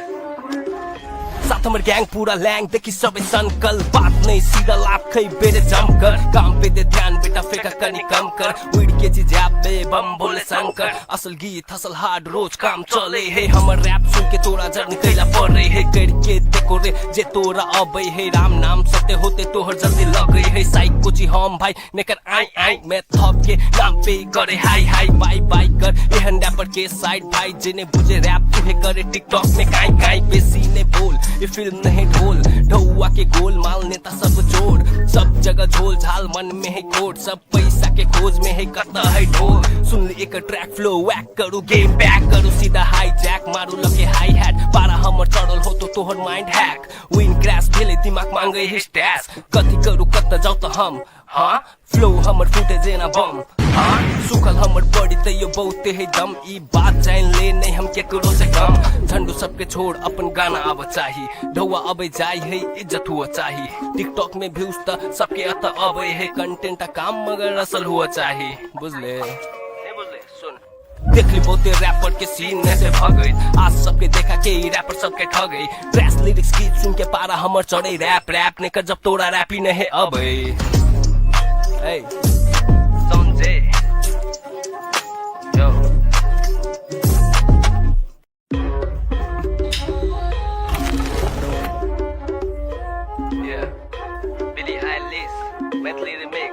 साथ हमर गैंग पूरा लैंग देखी सबे सनकल बात नहीं सीधा लाभ खै बेरे जमकर काम पे दे ध्यान बेटा फेंका कनी कम कर उड़ के जी जैप दे बम बोले शंकर असल गीत हसल हार्ड रोज काम चले है हमर रैप सुन के तोरा जर्नी कैला पड़े है करके देखो रे जे तोरा अबै है राम नाम सत्य होते तोहर जल्दी लगे है साइक कोची हम भाई नेकर आई आई मैं थप के नाम पे करे हाई हाई बाई बाई कर एहन रैपर के साइड भाई जिन्हें बुझे रैप तुहे करे टिकटॉक में काई काई बेसी ने बोल ये फिल्म नहीं ढोल ढौआ के गोल माल नेता सब जोड़ सब जगह झोल झाल मन में है कोट सब पैसा के खोज में है कता है ढोल सुन ली एक ट्रैक फ्लो वैक करू गेम बैक करू सीधा हाई जैक मारू लगे हाई हैट पारा हमर चढ़ल हो तो तोहर माइंड हैक विन क्रैश भेले दिमाग मांगे है स्टैश कथी करू कत जाऊ तो हम हाँ फ्लो हमर फूटे जेना बम हाँ सुखल हमर बॉडी तैयो बहुते है दम ई बात जान ले नहीं हम केकरो से कम झंडू सबके छोड़ अपन गाना आब चाही ढौआ अबे जाय है इज्जत हुआ चाही टिकटॉक में व्यूज त सबके अत अबे है कंटेंट काम मगर असल हुआ चाही बुझले देख ली बहुते रैपर के सीन में से भगई आज सबके देखा के रैपर सबके ठगई ट्रैश लिरिक्स गीत सुन के पारा हमर चढ़े रैप रैप ने कर जब तोरा रैप ही नहीं अबे Hey, SANZAY, yo. Yeah, Billie Eilish, Maithili remix.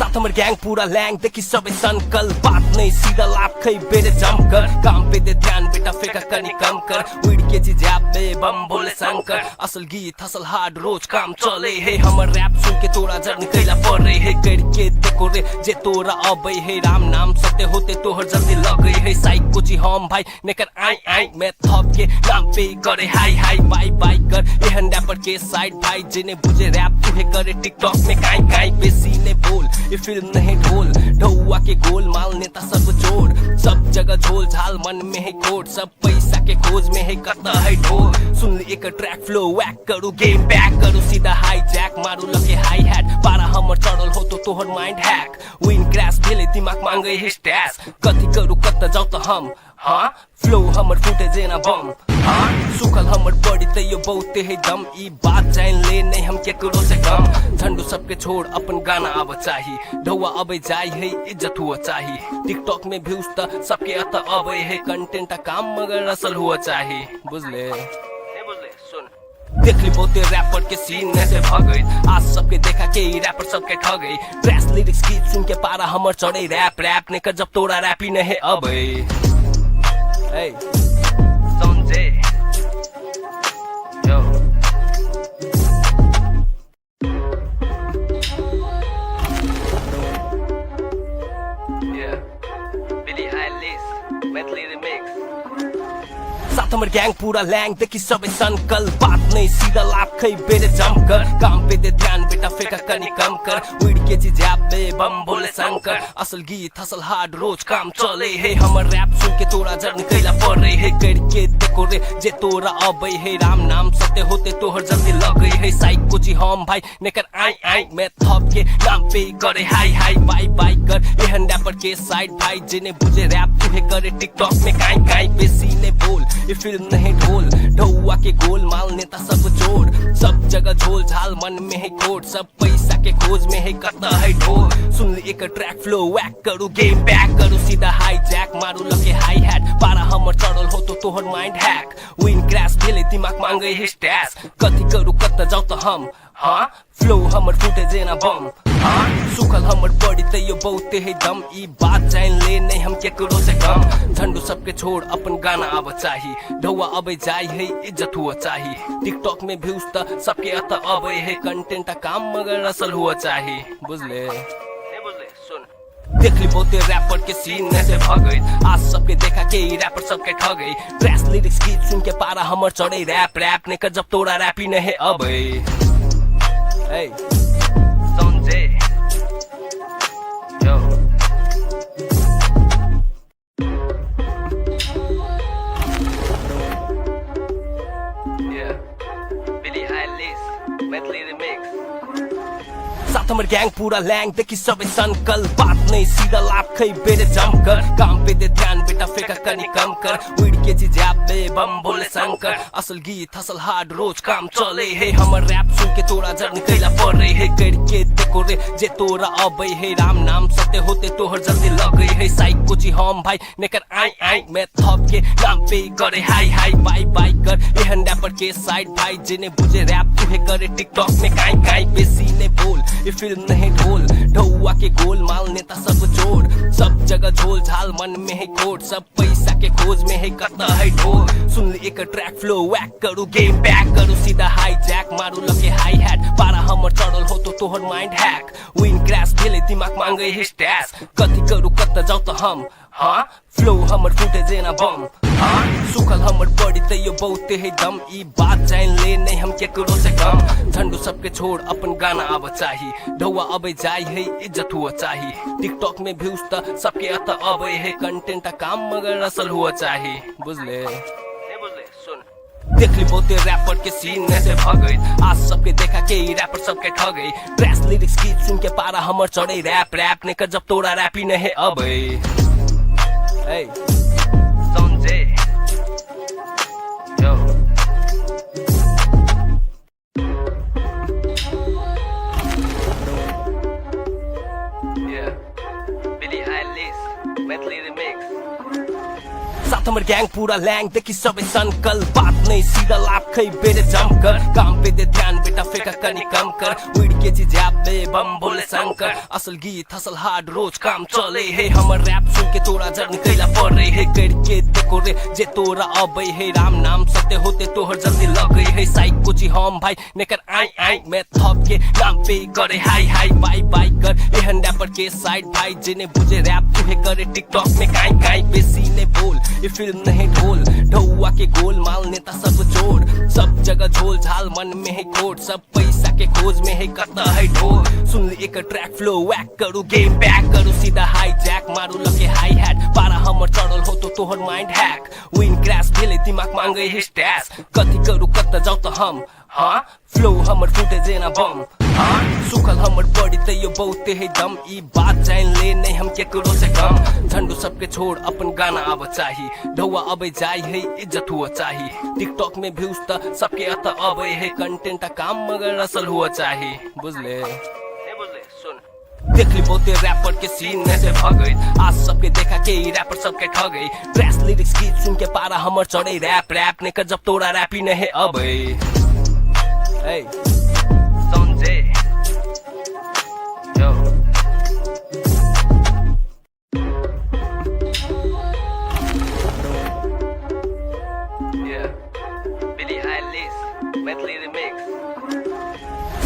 साथ हमर गैंग पूरा लैंग देखी सबे सनकल बात नहीं सीधा लाभ खै बेरे जमकर काम पे दे ध्यान बेटा फेका कनी कम कर उड़ के जिजाब में बम बोले शंकर असल गीत हसल हार्ड रोज काम चले है हमर रैप सुन के तोरा जर्नी कैला पड़े है करके देखो रे जे तोरा अबे है राम नाम सत्य होते तोहर जल्दी लगे है साइक कुची हम भाई नेकर आई आई मैं थप के नाम पे करे हाई हाई बाई बाई कर एहन रैपर के साइड भाई जिन्हें बुझे रैप तुहे करे टिकटॉक में काई काई बेसी ने बोल ये फिल्म नहीं ढोल ढौआ के गोल माल नेता सब जोड़ सब जगह झोल झाल मन में है कोट सब पैसा के खोज में है कता है ढोल सुन ले एक ट्रैक फ्लो वैक करू गेम बैक करू सीधा हाई जैक मारू लगे हाई हैट पारा हमर चढ़ल हो तो तोहर माइंड हैक विन क्रैश भेले दिमाग मांगे है स्टैश कथी करू कत जाऊ तो हम हाँ फ्लो हमर फूटे जेना बम हाँ सुखल हमर बॉडी तैयो बहुते है दम ई बात जान ले नहीं हम केकरो से कम झंडू सबके छोड़ अपन गाना आव चाही ढौआ अबे जाय है इज्जत हुआ चाही टिकटॉक में व्यूज त सबके अत अबे है कंटेंट काम मगर असल हुआ चाही बुझले देख ली बहुते रैपर के सीन में से भगई आज सबके देखा के रैपर सबके ठगई ट्रैश लिरिक्स गीत सुन के पारा हमर चढ़े रैप रैप ने कर जब तोरा रैप ही नहीं अबे Hey, SANZAY, yo. Yeah, Billie Eilish, Maithili remix. साथ हमर गैंग पूरा लैंग देखी सबे संकल बात नहीं सीधा लाभ खई बेरे जम कर काम पे दे ध्यान बेटा फेका कनी कम कर उड़ के जिजाब में बम बोले शंकर असल गीत हसल हार्ड रोज काम चले है हमर रैप सुन के तोरा जर्नी कैला पड़े है करके देखो रे जे तोरा अबे है राम नाम सत्य होते तोहर जल्दी लगे है साइक कुची हम भाई नेकर आई आई मैं थप के नाम पे करे हाई हाई बाई बाई कर एहन रैपर के साइड भाई जिन्हें बुझे रैप तुहे करे टिकटॉक में काई काई बेसी ने बोल ये फिल्म नहीं ढोल ढौआ के गोल माल नेता सब जोड़ सब जगह झोल झाल मन में है कोट सब पैसा के खोज में है कता है ढोल सुन ले एक ट्रैक फ्लो वैक करू गेम बैक करू सीधा हाई जैक मारू लगे हाई हैट पारा हमर चढ़ल हो तो तोहर माइंड हैक विन क्रैश भेले दिमाग मांगे है स्टैश कथी करू कत जाऊ तो हम हाँ फ्लो हमर फूटे जेना बम हाँ सुखल हमर बॉडी तैयो बहुते है दम ई बात जान ले नहीं हम केकरो से कम झंडू सबके छोड़ अपन गाना आव चाही ढौआ अबे जाय है इज्जत हुआ चाही टिकटॉक में व्यूज त सबके अत अबे है कंटेंट काम मगर असल हुआ चाही बुझले देख ली बहुते रैपर के सीन में से भगई आज सबके देखा के रैपर सबके ठगई ट्रैश लिरिक्स गीत सुन के पारा हमर चढ़े रैप रैप ने कर जब तोरा रैप ही नहीं अबे Hey, SANZAY, yo. Yeah, Billie Eilish, Maithili remix. साथ हमर गैंग पूरा लैंग देखी सबे संकल बात नहीं सीधा लाभ खई बेरे जम कर काम पे दे ध्यान बेटा फेका कनी कम कर उड़ के जिजाब में बम बोले शंकर असल गीत हसल हार्ड रोज काम चले है हमर रैप सुन के तोरा जर्नी कैला पड़े है करके देखो रे जे तोरा अबे है राम नाम सत्य होते तोहर जल्दी लगे है साइक कुची हम भाई नेकर आई आई मैं थप के नाम पे करे हाई हाई बाई बाई कर एहन रैपर के साइड भाई जिन्हें बुझे रैप तुहे करे टिकटॉक में काई काई बेसी ने बोल ये फिल्म नहीं ढोल ढौआ के गोल माल नेता सब जोड़ सब जगह झोल झाल मन में है कोट सब पैसा के खोज में है कता है ढोल सुन ले एक ट्रैक फ्लो वैक करू गेम बैक करू सीधा हाई जैक मारू लगे हाई हैट पारा हमर चढ़ल हो तो तोहर माइंड हैक विन क्रैश भेले दिमाग मांगे है स्टैश कथी करू कत जाऊ तो हम हाँ फ्लो हमर फूटे जेना बम हाँ सुखल हमर बॉडी तैयो बहुते है दम ई बात जान ले नहीं हम केकरो से कम झंडू सबके छोड़ अपन गाना आव चाही ढौआ अबे जाय है इज्जत हुआ चाही टिकटॉक में व्यूज त सबके अत अबे है कंटेंट काम मगर असल हुआ चाही बुझले देख ली बहुते रैपर के सीन में से भगई आज सबके देखा के रैपर सबके ठगई ट्रैश लिरिक्स गीत सुन के पारा हमर चढ़े रैप रैप ने कर जब तोरा रैप ही नहीं अबे Hey, SANZAY, yo. Yeah, Billie Eilish, Maithili remix. साथ हमर गैंग पूरा लैंग देखी सबे संकल बात नहीं सीधा लाभ खई बेरे जम कर काम पे दे ध्यान बेटा फेका कनी कम कर उड़ के जी जैप में बम बोले शंकर असल गीत हसल हार्ड रोज काम चले है हमर रैप सुन के तोरा जर्नी कैला पड़े है करके देखो रे जे तोरा अबे है राम नाम सत्य होते तोहर जल्दी लगे है साइक कुछ हम भाई नेकर आई आई मैं थप के नाम पे करे हाई हाई बाई बाई कर एहन रैपर के साइड भाई जिन्हें बुझे रैप तुहे करे टिकटॉक में काई काई बेसी ने बोल ये फिल्म नहीं ढोल ढौआ के गोल माल नेता सब जोड़ सब जगह झोल झाल मन में है कोट सब पैसा के खोज में है करता है ढोल सुन ले एक ट्रैक फ्लो वैक करू गेम बैक करू सीधा हाई जैक मारू लगे हाई हैट पारा हमर चढ़ल हो तो तोहर माइंड हैक विन क्रैश भेले दिमाग मांगे है स्टैश कथी करू कत जाऊ तो हम हाँ फ्लो हमर फूटे जेना बम हाँ सुखल हमर बॉडी ते यो बहुते है दम ई बात जान ले नहीं हम केकरो से कम झंडू सबके छोड़ अपन गाना अब चाही ढौआ अबे जाई है इज्जत हुआ चाही टिकटॉक में व्यूज त सबके अत अबे है कंटेंट काम मगर असल हुआ चाही बुझले देख ली बहुते रैपर के सीन में से भगई आज सबके देखा के रैपर सबके ठगई ट्रैश लिरिक्स गीत सुन के पारा हमर चढ़े रैप रैप ने कर जब तोरा रैप ही नहीं अबे Hey, SANZAY, yo. Yeah, Billie Eilish, Maithili remix.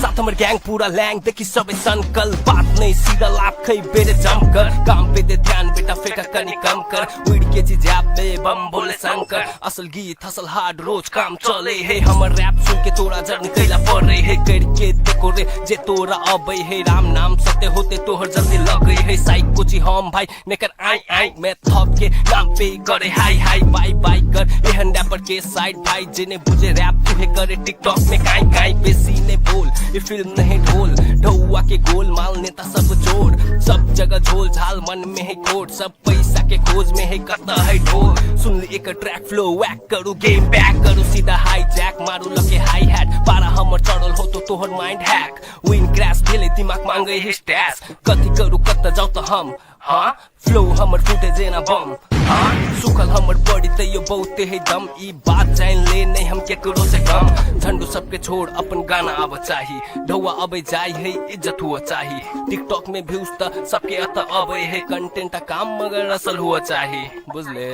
साथ हमर गैंग पूरा लैंग देखी सबे संकल बात नहीं सीधा लाभ खई बेरे जम कर काम पे दे ध्यान बेटा फेंका कनी कम कर वीड के जी जैप में बम बोले शंकर असल गीत हसल हार्ड रोज काम चले है हमर रैप सुन के तोरा जर्नी कैला पड़े है करके देखो रे जे तोरा अबे है राम नाम सत्य होते तोहर जल्दी लगे है साइक कुछ हम भाई नेकर आई आई मैं थप के नाम पे करे हाई हाई बाई बाई कर एहन रैपर के साइड भाई जिन्हें बुझे रैप तुहे करे टिकटॉक में काई काई बेसी ने बोल ये फिल्म नहीं ढोल ढौआ के गोल माल नेता सब जोड़ सब जगह झोल झाल मन में है कोट सब पैसा के खोज में है करता है ढोल सुन ले एक ट्रैक फ्लो वैक करू गेम बैक करू सीधा हाई जैक मारू लगे हाई हैट पारा हमर चढ़ल हो तो तोहर माइंड हैक विन क्रैश भेले दिमाग मांगे है स्टैश कथी करू कत जाऊ तो हम हाँ फ्लो हमर फूटे जेना बम हाँ सुखल हमर बॉडी ते यो बहुते है दम ई बात जान ले नहीं हम केकरो से कम झंडू सबके छोड़ अपन गाना अब चाही ढौआ अबे जाई है इज्जत हुआ चाही टिकटॉक में व्यूज त सबके अत अबे है कंटेंट काम मगर असल हुआ चाही बुझले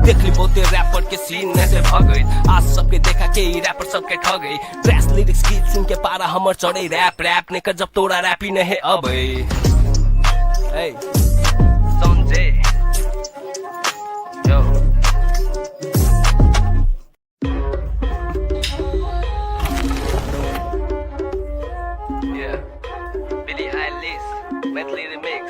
देख ली बहुते रैपर के सीन में से भगई आज सबके देखा के रैपर सबके ठगई ट्रैश लिरिक्स गीत सुन के पारा हमर चढ़े रैप रैप ने कर जब तोरा रैप ही नहीं अबे Hey, SANZAY, yo. Yeah, Billie Eilish, Maithili remix.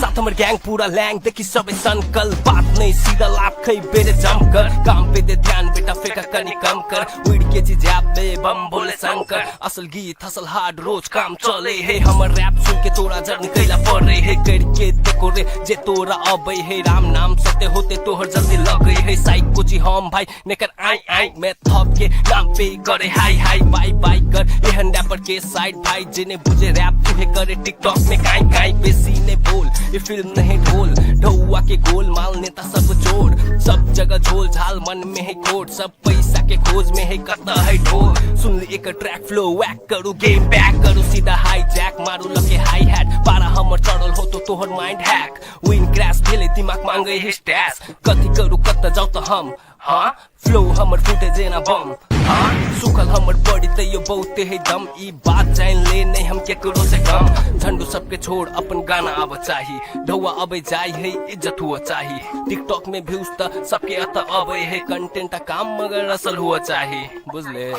साथ हमर गैंग पूरा लैंग देखी सबे संकल बात नहीं सीधा लाभ खई बेरे जम कर काम पे दे ध्यान बेटा फेंका कनी कम कर वीड के जी जैप में बम बोले शंकर असल गीत हसल हार्ड रोज काम चले है हमर रैप सुन के तोरा जर्नी कैला पड़े है करके देखो रे जे तोरा अबे है राम नाम सत्य होते तोहर जल्दी लगे है साइक कुछ हम भाई नेकर आई आई मैं थप के नाम पे करे हाई हाई बाई बाई कर एहन रैपर के साइड भाई जिन्हें बुझे रैप तुहे करे टिकटॉक में काई काई बेसी ने बोल ये फिल्म नहीं ढोल ढौआ के गोल माल नेता सब जोड़ सब जगह झोल झाल मन में है कोट सब पैसा के खोज में है करता है ढोल सुन ले एक ट्रैक फ्लो वैक करू गेम बैक करू सीधा हाई जैक मारू लगे हाई हैट पारा हमर चढ़ल हो तो तोहर माइंड हैक विन क्रैश भेले दिमाग मांगे है स्टैश कथी करू कत जाऊ तो हम हाँ फ्लो हमर फूटे जेना बम हाँ सुखल हमर बॉडी ते यो बहुते है दम ई बात जान ले नहीं हम केकरो से कम झंडू सबके छोड़ अपन गाना अब चाही ढौआ अबे जाई है इज्जत हुआ चाही टिकटॉक में व्यूज त सबके अत अबे है कंटेंट काम मगर असल हुआ चाही बुझले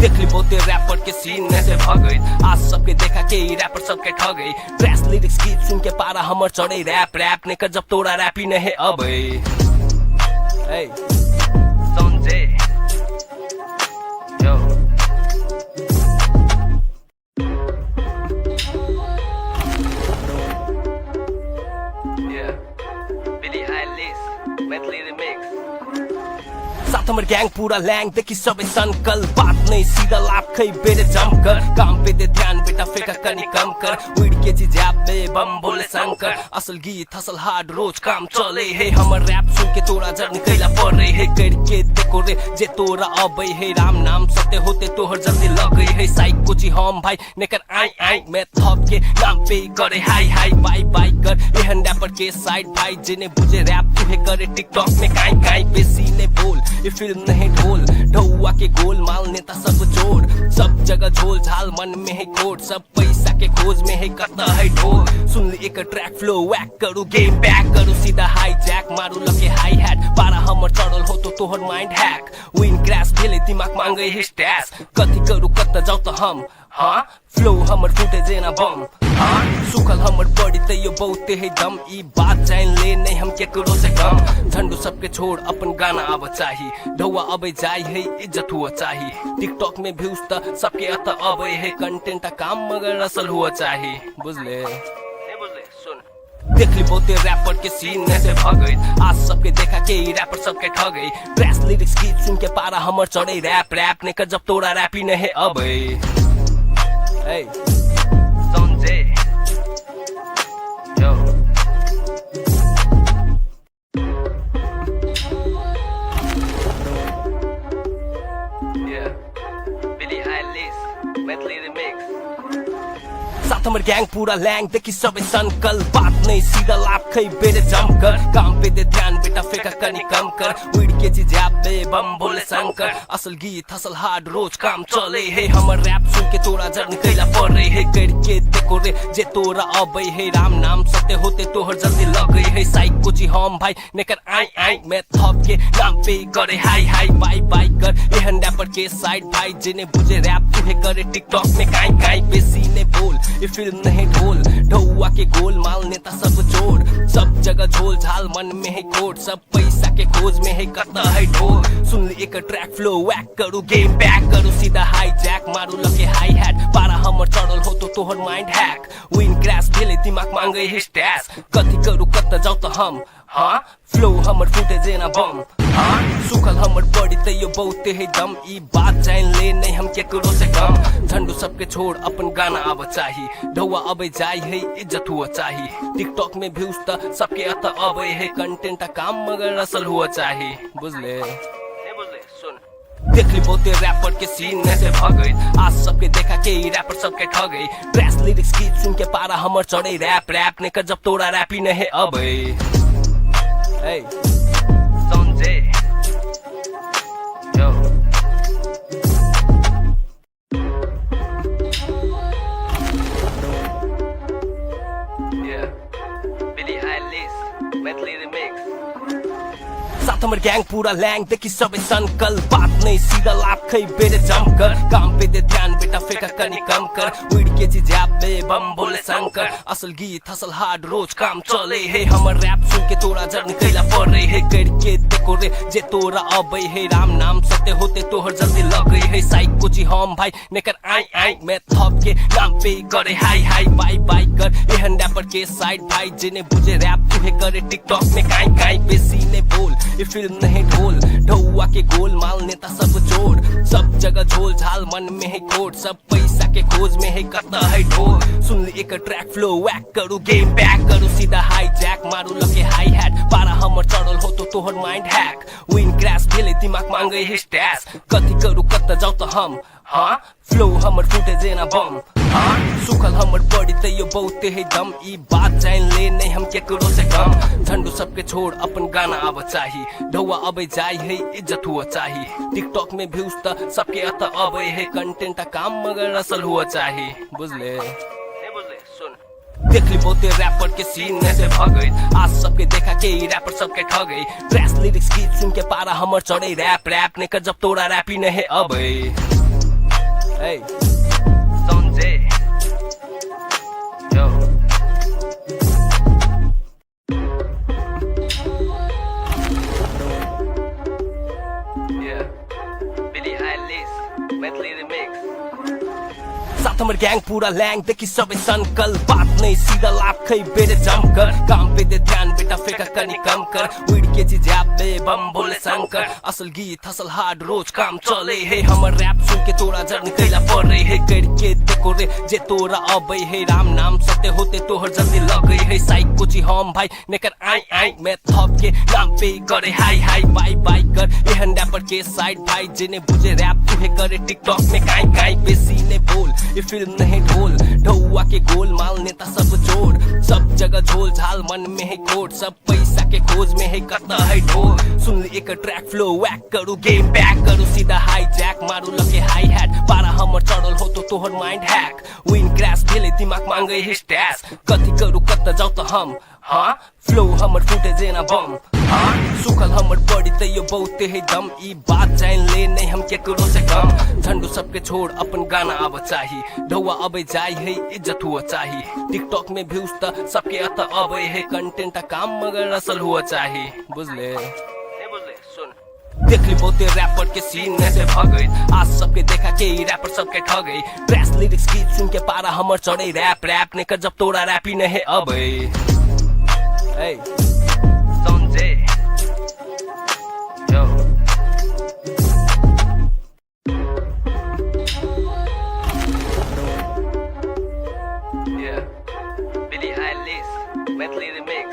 देख ली बहुते रैपर के सीन में से भगई आज सबके देखा के रैपर सबके ठगई ट्रैश लिरिक्स गीत सुन के पारा हमर चढ़े रैप रैप ने कर जब तोरा रैप ही नहीं अबे Hey, SANZAY, yo. Yeah, Billie Eilish, Maithili remix. साथ हमर हमर गैंग पूरा लैंग देखी सबे संकल बात नहीं सीधा लाभ खै बेरे जमकर काम पे दे ध्यान बेटा फेंका कनी कम कर उड़ के जी जैप बे बम बोले शंकर असल गीत हसल हार्ड रोज काम चले है हमर रैप सुन के तोरा जर निकला पड़े है करके देखो रे जे तोरा अबे है राम नाम सत्य होते तोहर जल्दी लगे है साइक कोची हम भाई नेकर आई आई मैं थप के नाम पे करे हाई हाई बाई बाई कर एहन रैपर के साइड भाई जिन्हें बुझे रैप तुहे करे टिकटॉक में काई काई बेसी ने बोल ये फिल्म नहीं ढोल ढौआ के गोल माल नेता सब जोड़ सब जगह झोल झाल मन में है कोड सब पैसा के खोज में है करता है ढोल सुन ले एक ट्रैक फ्लो वैक करू गेम बैक करू सीधा हाई जैक मारू लगे हाई हैट पारा हमर चढ़ल हो तो तोहर माइंड हैक विन क्रैश भेले दिमाग मांगे है स्टैश कथी करू कत जाऊ तो हम हाँ फ्लो हमर फुटे जेना बम हाँ सुखल हमर बॉडी ते यो बहुते है दम ई बात जान ले नहीं हम केकरो से कम झंडू सबके छोड़ अपन गाना आव चाही ढौआ अबे जाय है इज्जत हुआ चाही टिकटॉक में व्यूज त सबके अत अबे है कंटेंट काम मगर असल हुआ चाही बुझले देख ली बहुते रैपर के सीन में से भगई आज सबके देखा के ई रैपर सबके ठगई ड्रेस लिरिक्स गीत सुन के पारा हमर चढ़े रैप रैप ने कर जब तोरा रैप ही नहीं अबे Hey, SANZAY, yo. Yeah, Billie Eilish, Maithili remix. साथ हमर गैंग पूरा लैंग देखी सबे संकल बात नहीं सीधा लाभ खै बेरे जमकर काम पे दे ध्यान बेटा फेंका कनी कम कर उड़ के जी जैप बे बम बोले शंकर असल गीत हसल हार्ड रोज काम चले है हमर रैप सुन के तोरा जर निकला पड़े है करके देखो रे जे तोरा अबे है राम नाम सत्य होते तोहर जल्दी लगे है साइक कोची हम भाई नेकर आई आई मैं थप के नाम पे करे हाई हाई बाई बाई कर एहन रैपर के साइड भाई जिन्हें बुझे रैप तुहे करे टिकटॉक में काई काई बेसी ने बोल ये फिल्म नहीं ढोल ढौआ के गोल माल नेता सब जोड़ सब जगह झोल झाल मन में है कोड सब पैसा के खोज में है करता है ढोल सुन ले एक ट्रैक फ्लो वैक करू गेम बैक करू सीधा हाई जैक मारू लगे हाई हैट पारा हमर चढ़ल हो तो तोहर माइंड हैक विन क्रैश भेले दिमाग मांगे है स्टैश कथी करू कत जाऊ तो हम हाँ फ्लो हमर फुटे जेना बम हाँ सुखल हमर बॉडी ते यो बहुते है दम ई बात जान ले नहीं हम केकरो से कम झंडू सबके छोड़ अपन गाना आव चाही ढौआ अबे जाय है इज्जत हुआ चाही टिकटॉक में व्यूज त सबके अत अबे है कंटेंट काम मगर असल हुआ चाही बुझले देख ली बहुते रैपर के सीन में से भगई आज सबके देखा के ई रैपर सबके ठगई ड्रेस लिरिक्स गीत सुन के पारा हमर चढ़े रैप रैप ने कर जब तोरा रैप ही नहीं अबे Hey, SANZAY, yo. Yeah, Billie Eilish, Maithili remix. साथ हमर गैंग पूरा लैंग देखी सबे संकल बात नहीं सीधा लाभ खै बेरे जमकर काम पे दे ध्यान बेटा फेंका कनी कम कर उड़ के जी जैप बे बम बोले शंकर असल गीत हसल हार्ड रोज काम चले है हमर रैप सुन के तोरा जर निकला पड़े है करके देखो रे जे तोरा अबे है राम नाम सत्य होते तोहर जल्दी लगे है साइक कोची हम भाई नेकर आई आई मैं थप के नाम पे करे हाई हाई बाई बाई कर एहन रैपर के साइड भाई जिन्हें बुझे रैप तुहे करे टिकटॉक में काई काई बेसी ने बोल ये फिल्म नहीं ढोल ढौआ के गोल माल नेता सब जोड़ सब जगह झोल झाल मन में है कोड सब पैसा के खोज में है करता है ढोल सुन ले एक ट्रैक फ्लो वैक करू गेम बैक करू सीधा हाई जैक मारू लगे हाई हैट पारा हमर चढ़ल हो तो तोहर माइंड हैक विन क्रैश भेले दिमाग मांगे है स्टैश कथी करू कत जाऊ तो हम हाँ फ्लो हमर फुटे जेना बम हाँ सुखल हमर बॉडी ते यो बहुते है दम ई बात जान ले नहीं हम केकरो से कम झंडू सबके छोड़ अपन गाना आव चाही ढौआ अबे जाय है इज्जत हुआ चाही टिकटॉक में व्यूज त सबके अत अबे है कंटेंट काम मगर असल हुआ चाही बुझले देख ली बहुते रैपर के सीन में से भगई आज सबके देखा के ई रैपर सबके ठगई ड्रेस लिरिक्स गीत सुन के पारा हमर चढ़े रैप रैप ने कर जब तोरा रैप ही नहीं अबे Hey, SANZAY, yo. Yeah, Billie Eilish, Maithili remix. साथ हमर गैंग पूरा लैंग देखी सबे सनकल बात नहीं सीधा लाभ खई बेरे जमकर काम पे दे ध्यान बेटा फेंका कनी कम कर उड़ के जी जाबे बम बोले शंकर असल गीत हसल हार्ड रोज काम चले है हमर रैप सुन के तोरा जर्नी कैला पड़ रही है करके देखो रे जे तोरा अबे है राम नाम सत्य होते तोहर जल्दी लग गई है साइक कोची हम भाई नेकर आई आई मैं थप के नाम पे करे हाई हाई बाई बाई कर एहन रैपर के साइड भाई जिने बुझे रैप तुहे करे टिकटॉक में काई काई बेसी ने बोल ये फिल्म नहीं ढोल ढौआ के गोल माल नेता सब जोड़ सब जगह झोल झाल मन में है कोट सब पैसा के खोज में है कता है ढोल सुन ली एक ट्रैक फ्लो वैक करू गेम बैक करू सीधा हाई जैक मारू लगे हाई हैट पारा हमर चढ़ल हो तो तोहर माइंड हैक विन क्रैश भेले दिमाग मांगे है स्टैश कथी करू कत जाऊ तो हम हाँ फ्लो हमर फूटे जेना बम हाँ सुखल हमर बॉडी ते यो बहुते है दम ई बात जान ले नहीं हम केकरो से कम झंडू सबके छोड़ अपन गाना अब चाही ढौआ अबे जाई है इज्जत हुआ चाही टिकटॉक में व्यूज त सबके अत अबे है कंटेंट का काम मगर असल हुआ चाही बुझले देख ली बहुते रैपर के सीन में से भगई आज सबके देखा के रैपर सबके ठगई ट्रैश लिरिक्स गीत सुन के पारा हमर चढ़े रैप रैप ने कर जब तोरा रैप ही नहीं अबे Hey, SANZAY, yo. Yeah, Billie Eilish, Maithili remix.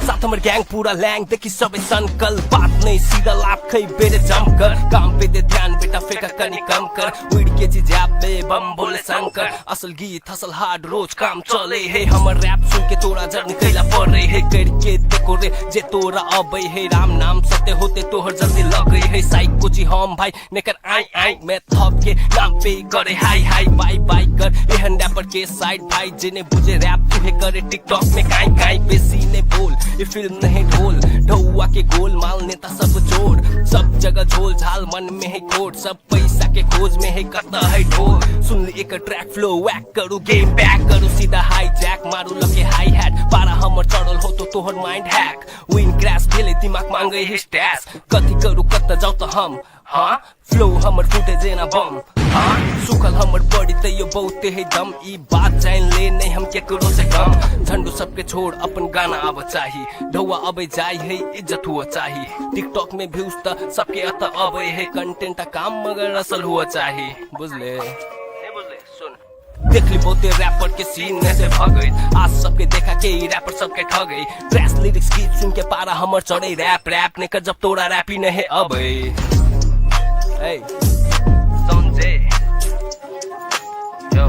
साथ हमर गैंग पूरा लैंग देखी सबे सनकल बात नहीं सीधा लाभ खई बेरे जमकर काम पे दे ध्यान बेटा फेंका कनी कम कर उड़ के जी जाबे बम बोले शंकर असल गीत हसल हार्ड रोज काम चले है हमर रैप सुन के तोरा जर्नी कैला पड़ रही है करके देखो रे जे तोरा अबे है राम नाम सत्य होते तोहर जल्दी लग गई है साइक कोची हम भाई नेकर आई आई मैं थप के नाम पे करे हाई हाई बाई बाई कर एहन रैपर के साइड भाई जिने बुझे रैप तुहे करे टिकटॉक में काई काई बेसी ने बोल ये फिल्म नहीं ढोल ढौआ के गोल माल नेता सब जोड़ सब जगह झोल झाल मन में है कोट सब पैसा के खोज में है कता है ढोल सुन ली एक ट्रैक फ्लो वैक करू गेम बैक करू सीधा हाई जैक मारू लगे हाई हैट पारा हमर चढ़ल हो तो तोहर माइंड हैक विन क्रैश भेले दिमाग मांगे है स्टैश कथी करू कत जाऊ तो हम हाँ फ्लो हमर फूटे जेना बम हाँ सुखल हमर बॉडी ते यो बहुते है दम ई बात जान ले नहीं हम केकरो से कम झंडू सबके छोड़ अपन गाना अब चाही ढौआ अबे जाई है इज्जत हुआ चाही टिकटॉक में व्यूज त सबके अत अबे है कंटेंट का काम मगर असल हुआ चाही बुझले देख ली बहुते रैपर के सीन में से भगई आज सबके देखा के रैपर सबके ठगई ट्रैश लिरिक्स गीत सुन के पारा हमर चढ़े रैप रैप ने कर जब तोरा रैप ही नहीं अबे Hey, SANZAY, yo.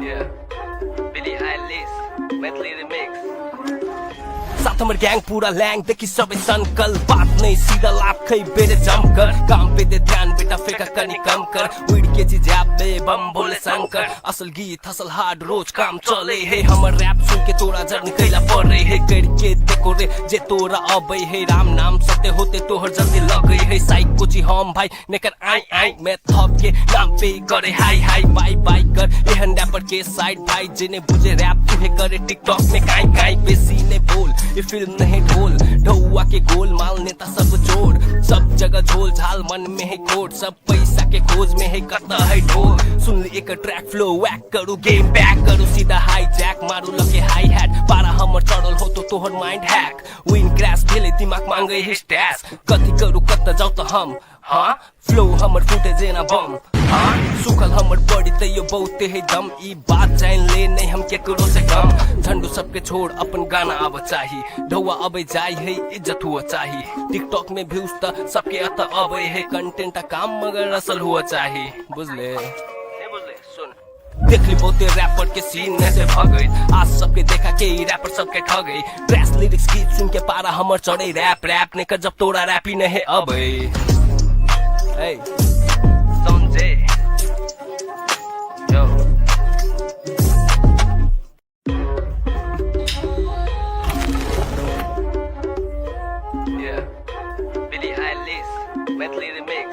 Yeah, Billie Eilish, Maithili remix. साथ हमर गैंग पूरा लैंग देखी सबे सनकल बात नहीं सीधा लाभ खई बेरे जमकर काम पे दे ध्यान बेटा फेंका कनी कम कर उड़ के जी जाबे बम बोले शंकर असल गीत हसल हार्ड रोज काम चले है हमर रैप सुन के तोरा जर्नी कैला पड़ रही है करके देखो रे जे तोरा अबे है राम नाम सत्य होते तोहर जल्दी लग गई है साइक कोची हम भाई नेकर आई आई मैं थप के नाम पे करे हाई हाई बाई बाई कर एहन रैपर के साइड भाई जिने बुझे रैप तुहे करे टिकटॉक में काई काई बेसी ने बोल ये फिल्म नहीं ढोल ढौआ के गोल माल नेता सब जोड़ सब जगह झोल झाल मन में है कोट सब पैसा के खोज में है कता है ढोल सुन ली एक ट्रैक फ्लो वैक करू गेम बैक करू सीधा हाई जैक मारू लगे हाई हैट पारा हमर चढ़ल हो तो तोहर माइंड हैक विन क्रैश भेले दिमाग मांगे है स्टैश कथी करू कत जाऊ तो हम हाँ फ्लो हमर फूटे जेना बम हाँ सुखल हमर बॉडी ते यो बहुते है दम ई बात जान ले नहीं हम केकरो से कम झंडू सबके छोड़ अपन गाना अब चाही ढौआ अबे जाई है इज्जत हुआ चाही टिकटॉक में व्यूज त सबके अत अबे है कंटेंट का काम मगर असल हुआ चाही बुझले देख ली बहुते रैपर के सीन में से भगई आज सबके देखा के रैपर सबके ठगई ट्रैश लिरिक्स गीत सुन के पारा हमर चढ़े रैप रैप ने कर जब तोरा रैप ही नहीं अबे Hey, SANZAY, yo. Yeah, Billie Eilish, Maithili remix.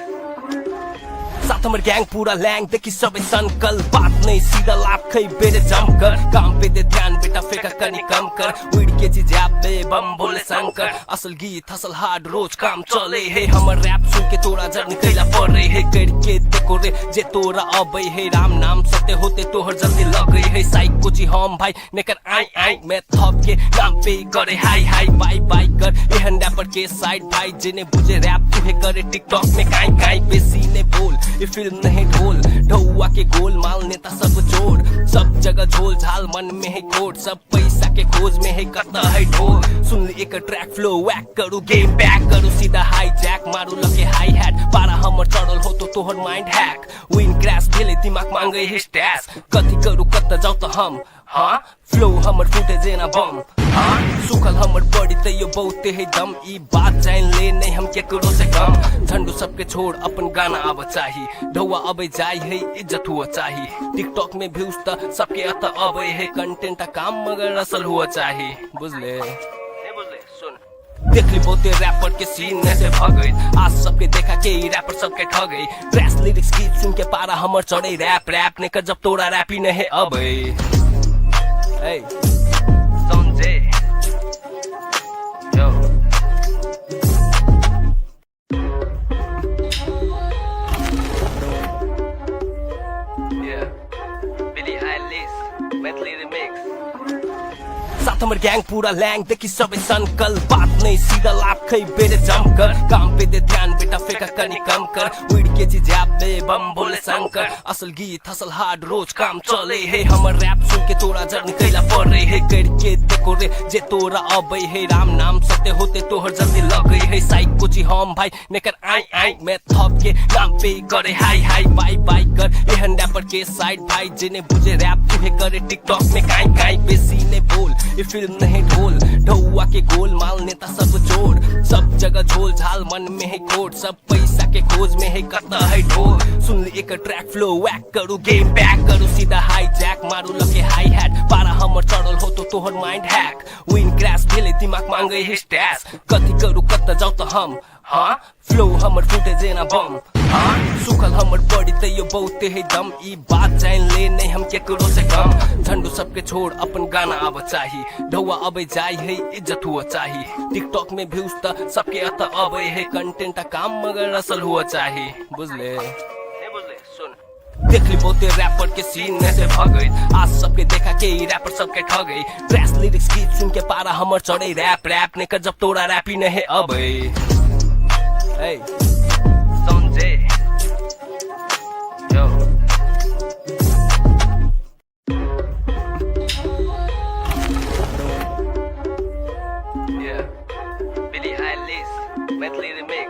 साथ हमर गैंग पूरा लैंग देखी सबे सनकल बात नहीं सीधा लाभ खै बेरे जमकर काम पे दे ध्यान बेटा फेंका कनी कम कर उड़ के जी जैप पे बम बोले शंकर असल गीत हसल हार्ड रोज काम चले है हमर रैप सुन के तोरा जर्नी कैला पड़े है करके देखो रे जे तोरा अबै है राम नाम सत्य होते तोहर जल्दी लगै है साइको जी हम भाई नेकर आई आई मैं थप के नाम पे करे हाई हाई बाई बाई कर एहन रैपर के साइड भाई जिन्हें बुझे रैप तुहे करे टिकटॉक में काई काई बेसी ने बोल ये फिल्म नहीं ढोल ढौआ के गोल माल नेता सब जोड़ सब जगह झोल झाल मन में है कोट सब पैसा के खोज में है कता है ढोल सुन ली एक ट्रैक फ्लो वैक करू गेम बैक करू सीधा हाई जैक मारू लगे हाई हैट पारा हमर चढ़ल हो तो तोहर माइंड हैक विन क्रैश भेले दिमाग मांगे है स्टैश कथी करू कत जाऊ तो हम हाँ फ्लो हमर फूटे जेना बम हाँ सुखल हमर बॉडी ते यो बहुते है दम ई बात जान ले नहीं हम केकरो से कम झंडू सबके छोड़ अपन गाना आब चाही ढौआ अबे जाय है इज्जत हुआ चाही टिकटॉक में व्यूज त सबके अत अबे है कंटेंट का काम मगर असल हुआ चाही बुझले देख ली बहुते रैपर के सीन में से भगई आज सबके देखा के रैपर सबके ठगई ड्रेस लिरिक्स गीत सुन के पारा हमर चढ़े रैप रैप ने कर जब तोरा रैपी नहीं अबे Hey, SANZAY, yo. Yeah, Billie Eilish, Maithili remix. साथ हमर गैंग पूरा लैंग देखी सबे सनकल बात नहीं सीधा लाभ खै बेरे जमकर काम पे दे ध्यान बेटा फेंका कनी कम कर उड़ के जी जैप पे बम बोले शंकर असल गीत हसल हार्ड रोज काम चले है हमर रैप सुन के तोरा जर्नी कैला पड़े है करके देखो रे जे तोरा अबै है राम नाम सत्य होते तोहर जल्दी लगै है साइको जी हम भाई नेकर आई आई मैं थप के नाम पे करे हाई हाई बाई बाई कर एहन रैपर के साइड भाई जिन्हें बुझे रैप तुहे करे टिकटॉक में काई काई बेसी ने बोल ये फिल्म नहीं ढोल ढौआ के गोल माल नेता सब जोड़ सब जगह झोल झाल मन में है कोट सब पैसा के खोज में है कता है ढोल सुन ली एक ट्रैक फ्लो वैक करू गेम बैक करू सीधा हाई जैक मारू लगे हाई हैट पारा हमर चढ़ल हो तो तोहर माइंड हैक विन क्रैश भेले दिमाग मांगे है स्टैश कथी करू कत जाऊ तो हम हाँ फ्लो हमर फूटे जेना बम हाँ सुखल हमर बॉडी ते यो बहुते है दम ई बात जान ले नहीं हम केकरो से कम झंडू सबके छोड़ अपन गाना आब चाही ढौआ अबे जाय है इज्जत हुआ चाही टिकटॉक में व्यूज त सबके अत अबे है कंटेंट का काम मगर असल हुआ चाही बुझले देख ली बहुते रैपर के सीन में से भगई आज सबके देखा के रैपर सबके ठगई ड्रेस लिरिक्स गीत सुन के पारा हमर चढ़े रैप रैप ने कर जब तोरा रैपी नहीं अबे Hey, SANZAY, yo. Yeah, Billie Eilish, Maithili remix.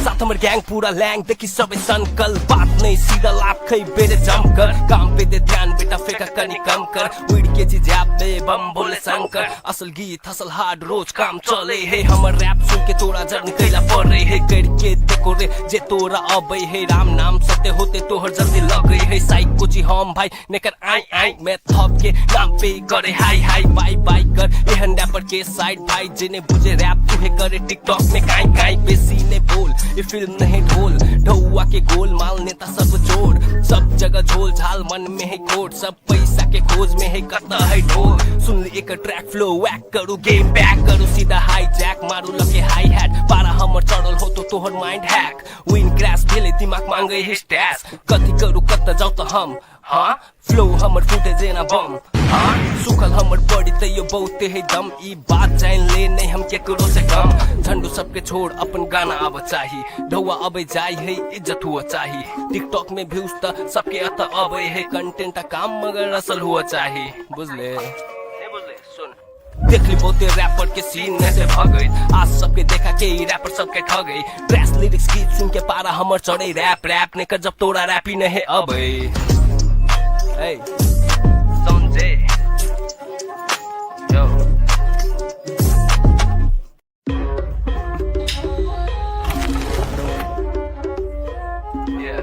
साथ हमर गैंग पूरा लैंग देखी सबे सनकल बात नहीं सीधा लाभ खै बेरे जमकर काम पे दे ध्यान बेटा फेंका कनी कम कर उड़ के जी जैप पे बम बोले शंकर असल गीत हसल हार्ड रोज काम चले है हमर रैप सुन के तोरा जर्नी कैला पड़े है करके देखो रे जे तोरा अबै है राम नाम सत्य होते तोहर जल्दी लगै है साइको जी हम भाई नेकर आई आई मैं थप के नाम पे करे हाई हाई बाई बाई कर एहन रैपर के साइड भाई जिन्हें बुझे रैप तुहे करे टिकटॉक में काई काई बेसी ने बोल ये फिल्म नहीं ढोल ढौआ के गोल माल नेता सब जोड़ सब जगह झोल झाल मन में है कोट सब पैसा के खोज में है कता है ढोल सुन ली एक ट्रैक फ्लो वैक करू गेम बैक करू सीधा हाई जैक मारू लगे हाई हैट पारा हमर चढ़ल हो तो तोहर माइंड हैक विन क्रैश भेले दिमाग मांगे है स्टैश कथी करू कत जाऊ तो हम हाँ फ्लो हमर फूटे जेना बम हाँ सुखल हमर बॉडी ते यो बहुते है दम ई बात जान ले नहीं हम केकरो से कम झंडू सबके छोड़ अपन गाना आब चाही ढौआ अबे जाय है इज्जत हुआ चाही टिकटॉक में व्यूज त सबके अत अबे है कंटेंट का काम मगर असल हुआ चाही बुझले देख ली बहुते रैपर के सीन में से भगई आज सबके देखा के रैपर सबके ठगई ड्रेस लिरिक्स गीत सुन के पारा हमर चढ़े रैप रैप ने कर जब तोरा रैपी नहीं अबे Hey, SANZAY, yo. Yeah,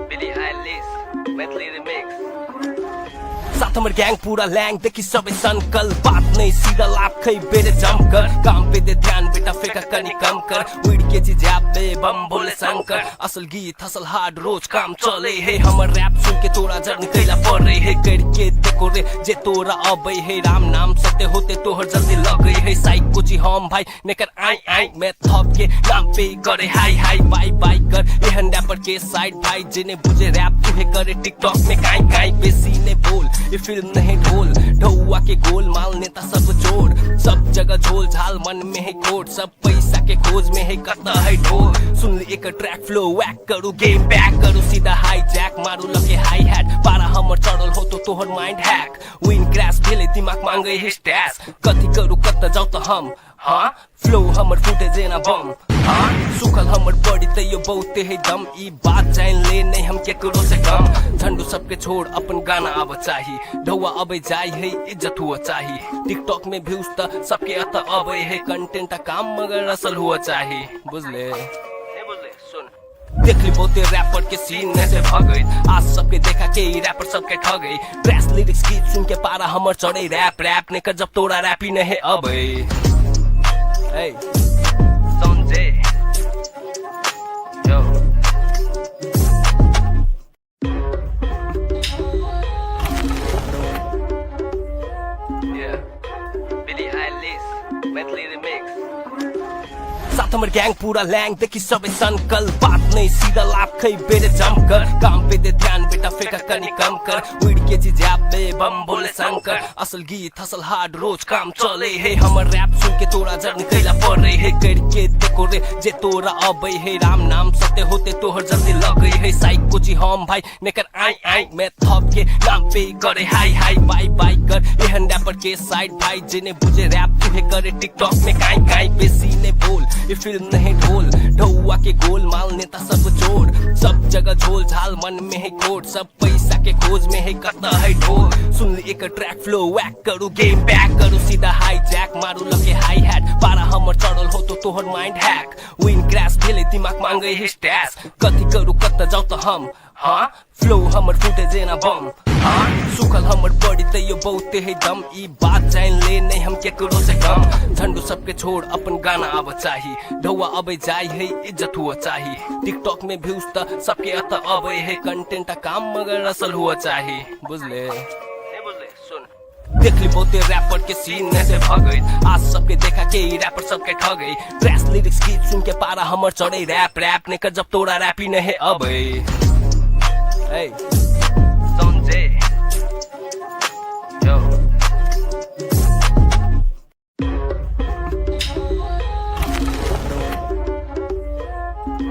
Billie Eilish, Maithili remix. साथ हमर गैंग पूरा लैंग देखि सबै सनकल बात नहीं सीधा लाभ खै बेरे जमकर काम पे दे ध्यान बेटा फेका कनी कम कर उड़ के चीज पे बम बोले शंकर असल गीत हसल हार्ड रोज काम चले है हमर रैप सुन के तोरा जर्नी कैला पड़े है करके देखो रे जे तोरा अबै है राम नाम सत्य होते तोहर जल्दी लगे है साइक कोची हम भाई नेकर आई आई मैं थप के नाम पे करे हाई हाई बाई बाई कर एहन रैपर के साइड भाई जिन्हें बुझे रैप तुहे करे टिकटॉक में काई काई बेसी ने बोल ये फिल्म नहीं ढोल ढौआ के गोल माल नेता सब जोड़ सब जगह झोल झाल मन में है कोट सब पैसा के खोज में है कता है ढोल सुन ले एक ट्रैक फ्लो वैक करू गेम बैक करू सीधा हाई जैक मारू लगे हाई हैट पारा हमर चढ़ल हो तो तोहर माइंड हैक विन क्रैश भेले दिमाग मांगे है स्टैश कथी करू कता जाऊ तो हम हाँ फ्लो हमर फूटे जेना बम हाँ सुखल हमर बॉडी ते यो बहुते है दम ई बात जान ले नहीं हम केकरो से कम झंडू सबके छोड़ अपन गाना आब चाही ढौआ अबे जाय है इज्जत हुआ चाही टिकटॉक में व्यूज त सबके अत अबे है कंटेंट काम मगर असल हुआ चाही बुझले देख ली बहुते रैपर के सीन में से भगई आज सबके देखा के रैपर सबके ठगई ड्रेस लिरिक्स गीत सुन के पारा हमर चढ़े रैप रैप ने कर जब तोरा रैप ही नहीं अबे Hey, SANZAY, yo. Yeah, Billie Eilish, Maithili remix. साथ हमर गैंग पूरा लैंग देखि सबै सनकल बात नहीं सीधा लाभ खै बेरे जमकर काम पे दे ध्यान बेटा फेका कनी कम कर उड़ के चीज पे बम बोले शंकर असल गीत हसल हार्ड रोज काम चले है हमर रैप सुन के तोरा जर्नी कैला पड़े है करके देखो रे जे तोरा अबै है राम नाम सत्य होते तोहर जल्दी लगे है साइक कोची हम भाई नेकर आई आई मैं थप के नाम पे करे हाई हाई बाई बाई कर एहन रैपर के साइड भाई जिन्हें बुझे रैप तुहे करे टिकटॉक में काई काई बेसी ने बोल ये फिल्म नहीं ढोल ढौआ के गोल माल नेता सब जोड़ सब जगह झोल झाल मन में है कोट सब पैसा के खोज में है कता है ढोल सुन ले एक ट्रैक फ्लो वैक करू गेम बैक करू सीधा हाई जैक मारू लगे हाई हैट पारा हमर चढ़ल हो तो तोहर माइंड हैक विन क्रैश भेले दिमाग मांगे है स्टैश कथी करू कता जाऊ तो हम हाँ फ्लो हमर फूटे जेना बम हाँ सुखल हमर बॉडी ते यो बहुते है दम ई बात जान ले नहीं हम केकरो से कम झंडू सबके छोड़ अपन गाना आब चाही ढौआ अबे जाय है इज्जत हुआ चाही टिकटॉक में व्यूज त सबके अत अबे है कंटेंट काम मगर असल हुआ चाही बुझले देख ली बहुते रैपर के सीन में से भगई आज सबके देखा के रैपर सबके ठगई ड्रेस लिरिक्स गीत सुन के पारा हमर चढ़े रैप रैप ने कर जब तोरा रैप ही नहीं अबे Hey, SANZAY, yo.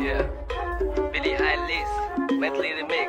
Yeah, Billie Eilish, Maithili remix.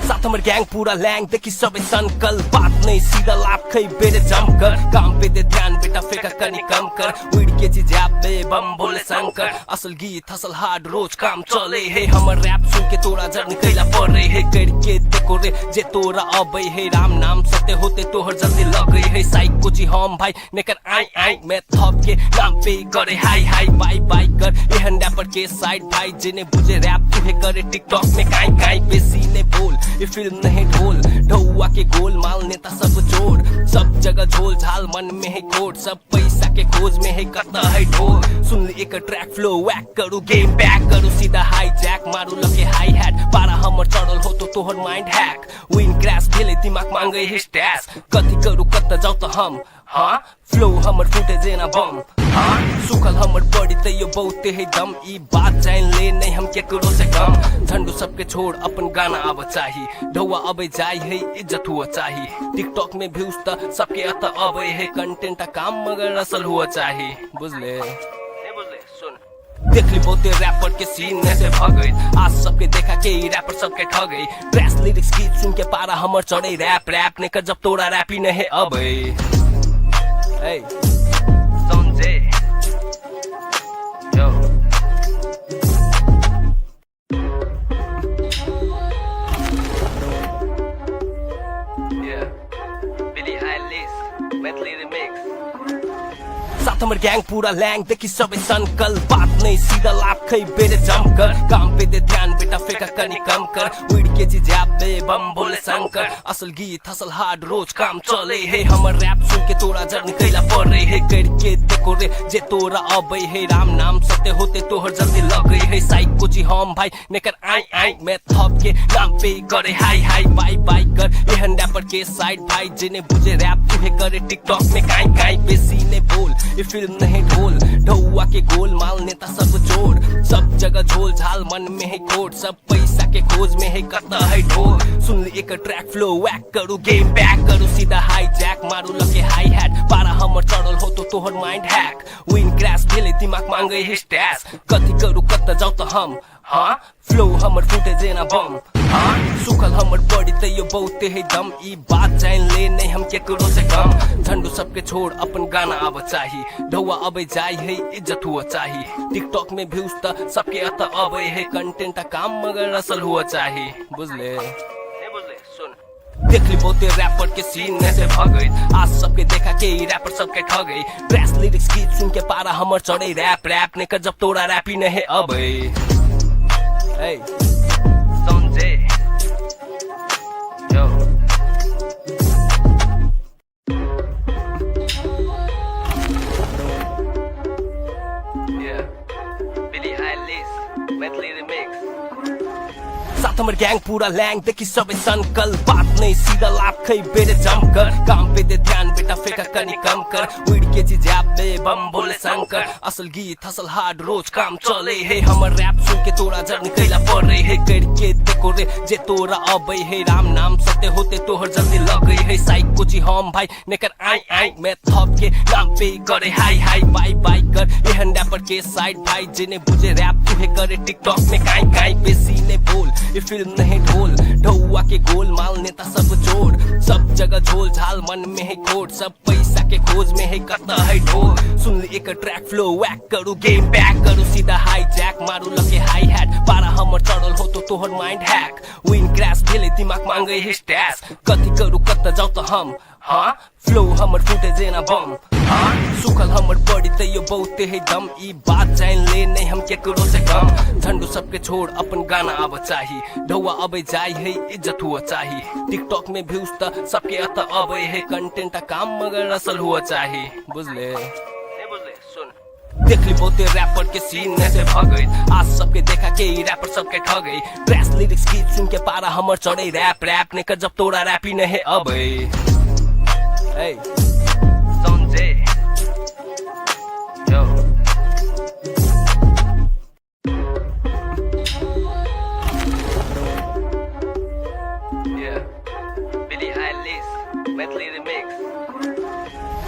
साथ हमर गैंग पूरा लैंग देखि सबै सनकल बात नहीं सीधा लाभ खै बेरे जमकर काम पे दे ध्यान बेटा फेका कनी कम कर उड़ के चीज पे बम बोले शंकर असल गीत हसल हार्ड रोज काम चले है हमर रैप सुन के तोरा जर्नी कैला पड़े है करके देखो रे जे तोरा अबै है राम नाम सत्य होते तोहर जल्दी लगे है साइक कोची हम भाई नेकर आई आई मैं थप के नाम पे करे हाई हाई बाई बाई कर एहन रैपर के साइड भाई जिन्हें बुझे रैप तुहे करे टिकटॉक में काई काई बेसी ने बोल ये फिल्म नहीं ढोल ढौआ के गोल माल नेता सब जोड़ सब जगह झोल झाल मन में है कोट सब पैसा के खोज में है कता है ढोल सुन ले एक ट्रैक फ्लो वैक करू गेम बैक करू सीधा हाई जैक मारू लगे हाई हैट पारा हमर चढ़ल हो तो तोहर माइंड हैक विन क्रैश भेले दिमाग मांगे है स्टैश कथी करू कता जाऊ तो हम हाँ फ्लो हमर फूटे जेना बम हाँ सुखल हमर बॉडी ते यो बहुते है दम ई बात जान ले नहीं हम केकरो से कम झंडू सबके छोड़ अपन गाना आब चाही ढौआ अबे जाय है इज्जत हुआ चाही टिकटॉक में व्यूज त सबके अत अबे है कंटेंट काम मगर असल हुआ चाही बुझले देख ली बहुते रैपर के सीन में से भगई आज सबके देखा के रैपर सबके ठगई ड्रेस लिरिक्स गीत सुन के पारा हमर चढ़े रैप रैप ने कर जब तोरा रैप ही नहीं अबे Hey, SANZAY, yo. Yeah, Billie Eilish, Maithili remix. साथ हमर गैंग पूरा लैंग देखि सबै सनकल बात नहीं सीधा लाभ खै बेरे जमकर काम पे दे ध्यान बेटा फेंका कनी कम कर उड़ के जी जाप दे बम बोले शंकर असल गीत हसल हार्ड रोज काम चले है हमर रैप सुन के तोरा जर्नी कैला पड़े है करके देखो रे जे तोरा अबै है राम नाम सत्य होते तोहर जल्दी लगे है साइक कुची हम भाई नेकर आई आई मैं थप के नाम पे करे हाई हाई बाई बाई कर एहन रैपर के साइड भाई जिन्हें बुझे रैप तुहे करे टिकटॉक में काई काई बेसी ने बोल ये फिल्म नहीं ढोल ढौआ के गोल माल नेता सब जोड़ सब जगह झोल झाल मन में है कोड सब पैसा के खोज में है कता है ढोल सुन ली एक ट्रैक फ्लो वैक करू गेम बैक करू सीधा हाई जैक मारू लगे हाई हैट पारा हमर चढ़ल हो तो तोहर माइंड हैक विन क्रैश भेले दिमाग मांगे है स्टैश कथी करू कत जाऊ तो हम हाँ फ्लो हमर फूटे जेना बम हाँ सुखल हमर बॉडी तैयो बहुते है दम ई बात जान ले नहीं हम केकरो से कम झंडू सबके छोड़ अपन गाना आब चाही ढौआ अबे जाय है इज्जत हुआ चाही टिकटॉक में व्यूज त सबके अत अबे है कंटेंट काम मगर असल हुआ चाही बुझले देख ली बहुते रैपर के सीन में से भगई आज सबके देखा के रैपर सबके ठगई ट्रैश लिरिक्स गीत सुन के पारा हमर चढ़े रैप रैप ने कर जब तोरा रैप ही नहीं अबे Hey, SANZAY, yo. Yeah, Billie Eilish, Maithili remix. साथ हमर गैंग पूरा लैंग देखी सबे संकल बात नहीं सीधा लाभ खै बेरे जमकर काम पे दे ध्यान बेटा फेंका कनी कम कर उड़ के जी जाप दे बम बोले शंकर असल गीत हसल हार्ड रोज काम चले है हमर रैप सुन के तोरा जर्नी कैला पड़े है करके देखो रे जे तोरा अबै है राम नाम सत्य होते तोहर जल्दी लगे है साइक कुची हम भाई नेकर आई आई मैं थप के नाम पे करे हाई हाई बाई बाई कर एहन रैपर के साइड भाई जिन्हें बुझे रैप तुहे करे टिकटॉक में काई काई बेसी ने बोल ये फिल्म नहीं ढोल ढौआ के गोल माल नेता सब जोड़ सब जगह झोल झाल मन में है कोड सब पैसा के खोज में है कता है ढोल सुन ली एक ट्रैक फ्लो वैक करू गेम बैक करू सीधा हाई जैक मारू लगे हाई हैट पारा हमर चढ़ल हो तो तोहर माइंड हैक विन क्रैश भेले दिमाग मांगे है स्टैश कथी करू कत जाऊ तो हम हाँ फ्लो हमर फूटे जेना बम हाँ सुखल हमर बॉडी तैयो बहुते है दम ई बात जान ले नहीं हम केकरो से कम झंडू सबके छोड़ अपन गाना आब चाही ढौआ अबे जाय है इज्जत हुआ चाही टिकटॉक में व्यूज त सबके अत अबे है कंटेंट काम मगर असल हुआ चाही बुझले देख ली बहुते रैपर के सीन में से भगई आज सबके देखा के रैपर सबके ठगई ट्रैश लिरिक्स गीत सुन के पारा हमर चढ़े रैप रैप ने कर जब तोरा रैप ही नहीं अबे Hey, SANZAY, yo. Yeah, Billie Eilish, Maithili remix.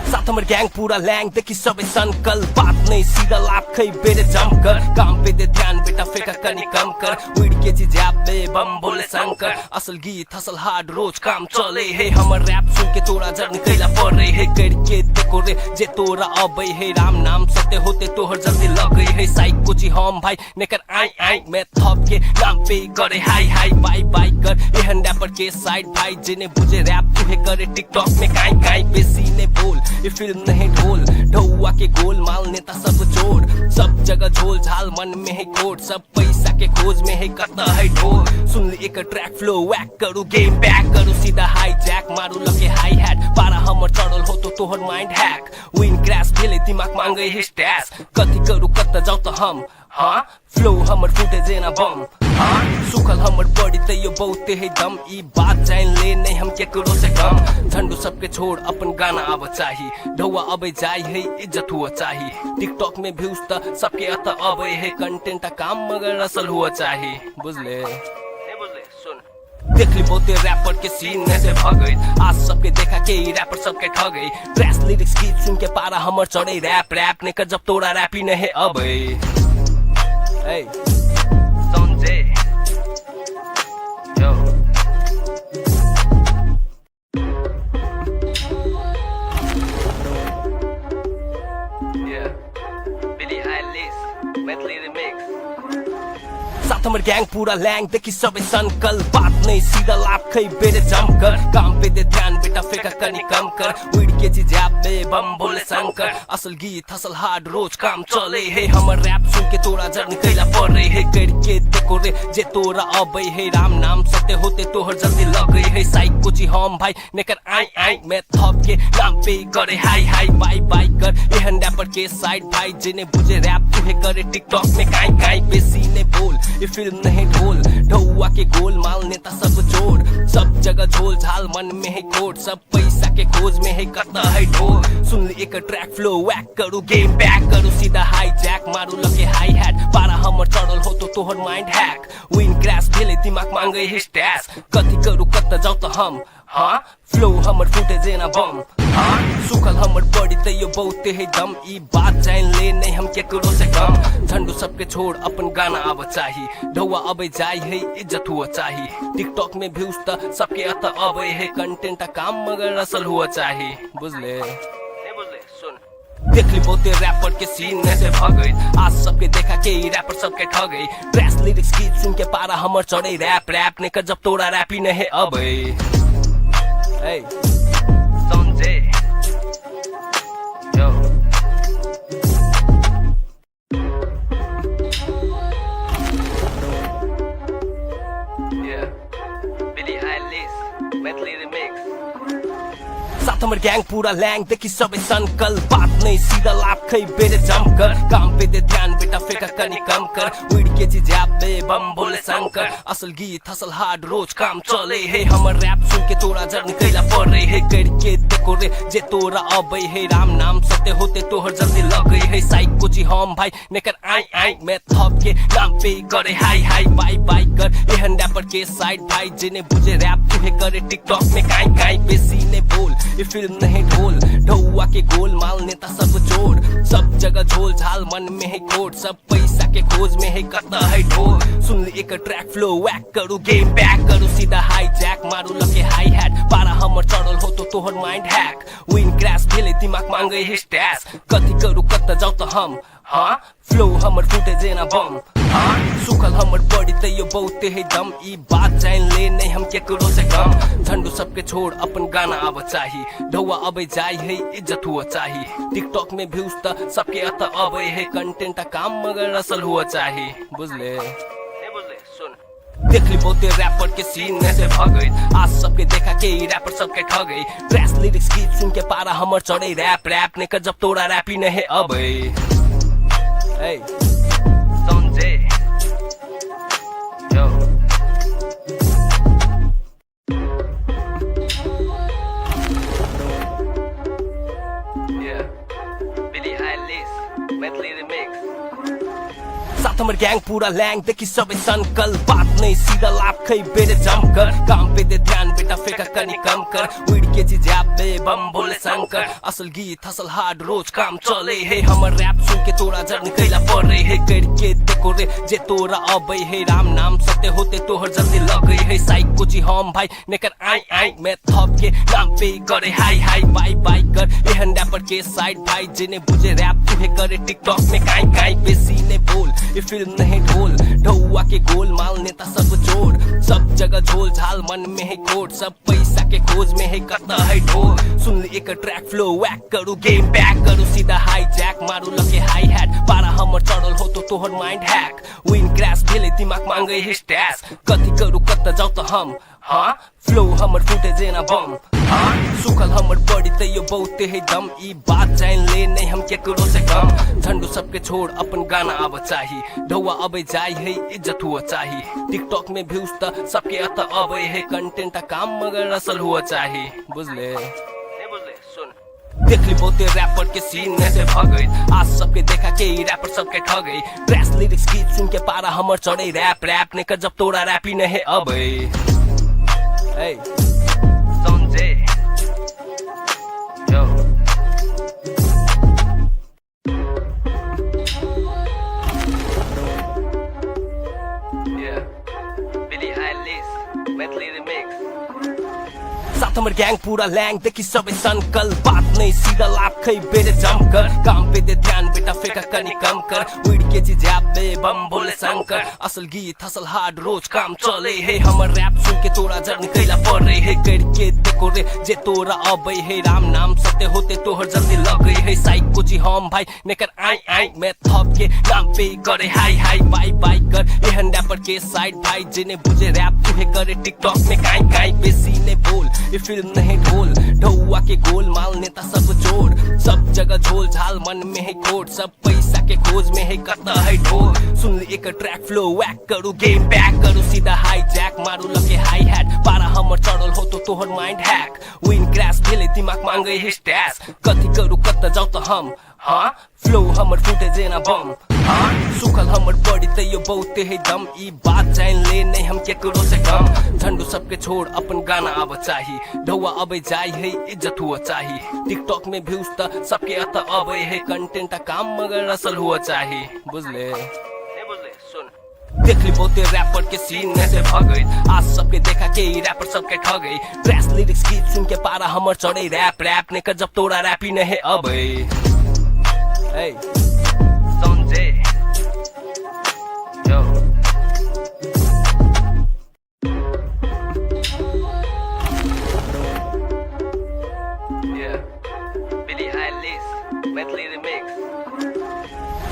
साथ हमर गैंग पूरा लैंग देखी सबे संकल बात नहीं सीधा लाभ खै बेरे जमकर काम पे दे ध्यान बेटा फेंका कनी कम कर उड़ के जी जाप दे बम बोले शंकर असल गीत हसल हार्ड रोज काम चले है हमर रैप सुन के तोरा जर्नी कैला पड़े है करके देखो रे जे तोरा अबै है राम नाम सत्य होते तोहर जल्दी लगे है साइक कुची हम भाई नेकर आई आई मैं थप के नाम पे करे हाई हाई बाई बाई कर एहन रैपर के साइड भाई जिन्हें बुझे रैप तुहे करे टिकटॉक में काई काई बेसी ने बोल ये फिल्म नहीं ढोल ढौआ के गोल माल नेता सब जोड़ सब जगह झोल झाल मन में है कोड सब पैसा के खोज में है कता है ढोल सुन ली एक ट्रैक फ्लो वैक करू गेम बैक करू सीधा हाई जैक मारू लगे हाई हैट पारा हमर चढ़ल हो तो तोहर माइंड हैक विन क्रैश भेले दिमाग मांगे है स्टैश कथी करू कत जाऊ तो हम हाँ फ्लो हमर फूटे जेना बम हाँ सुखल हमर बॉडी तैयो बहुते है दम ई बात जान ले नहीं हम केकरो से कम झंडू सबके छोड़ अपन गाना आब चाही ढौआ अबे जाय है इज्जत हुआ चाही टिकटॉक में व्यूज त सबके अत अबे है कंटेंट काम मगर असल हुआ चाही बुझले देख ली बहुते रैपर के सीन में से भगई आज सबके देखा के रैपर सबके ठगई ट्रैश लिरिक्स गीत सुन के पारा हमर चढ़े रैप रैप ने कर जब तोरा रैप ही नहीं अबे Hey, SANZAY, yo. Yeah, Billie Eilish, Maithili remix. साथ हमर गैंग पूरा लैंग देखी सबे सनकल बात नहीं सीधा लाभ खई बेरे जमकर काम पे दे ध्यान बेटा फेंका कनी कम कर उड़ के जी जैप में बम बोले शंकर असल गीत हसल हार्ड रोज काम चले है हमर रैप सुन के तोरा जर्नी कैला पड़ रही है करके देखो रे जे तोरा अबे है राम नाम सत्य होते तोहर जल्दी लग गई है साइक कुछ हम भाई नेकर आई आई मैं थप के नाम पे करे हाई हाई बाई बाई कर एहन रैपर के साइड भाई जिन्हें बुझे रैप तुहे करे टिकटॉक में काई काई बेसी ने बोल ये फिल्म नहीं ढोल ढौआ के गोल माल नेता सब जोड़ सब जगह झोल झाल मन में है कोट सब पैसा के खोज में है करता है ढोल सुन ली एक ट्रैक फ्लो वैक करू गेम बैक करू सीधा हाई जैक मारू लगे हाई हैट पारा हमर चढ़ल हो तो तोहर माइंड हैक विन क्रैश भेले दिमाग मांगे है स्टैश कथी करू कत जाऊ तो हम हाँ फ्लो हमर फूटे जेना बम हाँ सुखल हमर बॉडी तैयो बहुते है दम ई बात जान ले नहीं हम केकरो से कम झंडू सबके छोड़ अपन गाना आव चाही ढौआ अबे जाई है इज्जत हुआ चाही टिकटॉक में व्यूज त सबके अत अबे है कंटेंट काम मगर असल हुआ चाही बुझले देख ली बहुते रैपर के सीन में से भगई आज सबके देखा के रैपर सबके ठगई ट्रैश लिरिक्स गीत सुन के पारा हमर चढ़े रैप रैप ने कर जब तोरा रैप ही नहीं अबे Hey, SANZAY, yo. Yeah, Billie Eilish, Maithili remix. साथ हमर गैंग पूरा लैंग देखी सबे सनकल बात नहीं सीधा लाभ खई बेरे जमकर काम पे दे ध्यान बेटा फेंका कनी कम कर उड़ के जी जैप में बम बोले शंकर असल गीत हसल हार्ड रोज काम चले है हमर रैप सुन के तोरा जर्नी कैला पड़ रही है करके देखो रे जे तोरा अबे है राम नाम सत्य होते तोहर जल्दी लग गई है साइक कुछ हम भाई नेकर आई आई मैं थप के नाम पे करे हाई हाई बाई बाई कर एहन रैपर के साइड भाई जिन्हें बुझे रैप तुहे करे टिकटॉक में काई काई बेसी ने बोल ये फिल्म नहीं ढोल ढौआ के गोल माल नेता सब जोड़ सब जगह झोल झाल मन में है कोट सब पैसा के खोज में है करता है ढोल सुन ली एक ट्रैक फ्लो वैक करू गेम बैक करू सीधा हाई जैक मारू लगे हाई हैट पारा हमर चढ़ल हो तो तोहर माइंड हैक विन क्रैश भेले दिमाग मांगे है स्टैश कथी करू कत जाऊ तो हम हाँ फ्लो हमर फूटे जेना बम हाँ सुखल हमर बॉडी तैयो बहुते है दम ई बात जान ले नहीं हम केकरो से कम झंडू सबके छोड़ अपन गाना आव चाही ढौआ अबे जाई है इज्जत हुआ चाही टिकटॉक में व्यूज त सबके अत अबे है कंटेंट काम मगर असल हुआ चाही बुझले देख ली बहुते रैपर के सीन में से भगई आज सबके देखा के रैपर सबके ठगई ट्रैश लिरिक्स गीत सुन के पारा हमर चढ़े रैप रैप ने कर जब तोरा रैप ही नहीं अबे Hey, SANZAY, yo. Yeah, Billie Eilish, Maithili remix. साथ हमर गैंग पूरा लैंग देखी सबे सनकल बात नहीं सीधा लाभ खई बेरे जमकर काम पे दे ध्यान बेटा फेंका कनी कम कर उड़ के जी जैप में बम बोले शंकर असल गीत हसल हार्ड रोज काम चले है हमर रैप सुन के तोरा जर्नी कैला पड़ रही है करके देखो रे जे तोरा अबे है राम नाम सत्य होते तोहर जल्दी लग गई है साइक कुछ हम भाई नेकर आई आई मैं थप के नाम पे करे हाई हाई बाई बाई कर एहन रैपर के साइड भाई जिन्हें बुझे रैप तुहे करे टिकटॉक में काई काई बेसी ने बोल ये फिल्म नहीं ढोल ढौआ के गोल माल नेता सब जोड़ सब जगह झोल झाल मन में है कोट सब पैसा के खोज में है करता है ढोल सुन ली एक ट्रैक फ्लो वैक करू गेम बैक करू सीधा हाई जैक मारू लगे हाई हैट पारा हमर चढ़ल हो तो तोहर माइंड हैक विन क्रैश भेले दिमाग मांगे है स्टैश कथी करू कत जाऊ तो हम हाँ फ्लो हमर फूटे जेना बम हाँ सुखल हमर बॉडी तैयो बहुते है दम ई बात जान ले नहीं हम केकरो से कम झंडू सबके छोड़ अपन गाना आव चाही ढौआ अबे जाई है इज्जत हुआ चाही टिकटॉक में व्यूज त सबके अत अबे है कंटेंट काम मगर असल हुआ चाही बुझले देख ली बहुते रैपर के सीन में से भगई आज सबके देखा के रैपर सबके ठगई ट्रैश लिरिक्स गीत सुन के पारा हमर चढ़े रैप रैप ने कर जब तोरा रैप ही नहीं अबे Hey, SANZAY, yo. Yeah, Billie Eilish, Maithili remix. साथ हमर ग्याङ पूरा ल्याङ देखि सबै सनकल बात नै सीधा लाभ खै बेरे जमकर काम पे दे ध्यान बेटा फेका कनी कम कर उड़ के जी जाबे बम बोले शंकर असल गीत हसल हार्ड रोज काम चले है हमर रैप सुन के तोरा जर्नी कैला पड़े है करके देखो रे जे तोरा अबै है राम नाम सत्य होते तोहर जल्दी लगै है साइक कोची हम भाई नेकर आई आई मैं थप के नाम पे करे हाई हाई बाई बाई कर एहन रैपर के साइड भाई जिन्हें बुझे रैप तुहे करे टिकटॉक में काई काई बेसी ने बोल ये फिल्म नहीं ढोल ढौआ के गोल माल नेता सब जोड़ सब जगह झोल झाल मन में है कोट सब पैसा के खोज में है करता है ढोल सुन ले एक ट्रैक फ्लो वैक करू गेम बैक करू सीधा हाई जैक मारू लगे हाई हैट पारा हमर चढ़ल हो तो तोहर माइंड हैक विन क्रैश भेले दिमाग मांगे है स्टैस कथी करू कत जाऊ त हम हाँ फ्लो हमर फुटे जेना बम हाँ सुखल हमर बॉडी त यो बहुते है दम ई बात जान ले नहीं हम केकरो से कम झंडू सबके छोड़ अपन गाना अब चाही ढौआ अबे जाई है इज्जत हुआ चाही टिकटॉक में व्यूज त सबके अत अबे है कंटेंट काम मगर असल हुआ चाही बुझले देख ली बहुते रैपर के सीन में से भगई आज सबके देखा के रैपर सबके ठगई ड्रेस लिरिक्स गीत सुन के पारा हमर चढ़े रैप रैप ने कर जब तोरा रैपी नहीं अबे Hey, SANZAY, yo. Yeah, Billie Eilish, Maithili remix.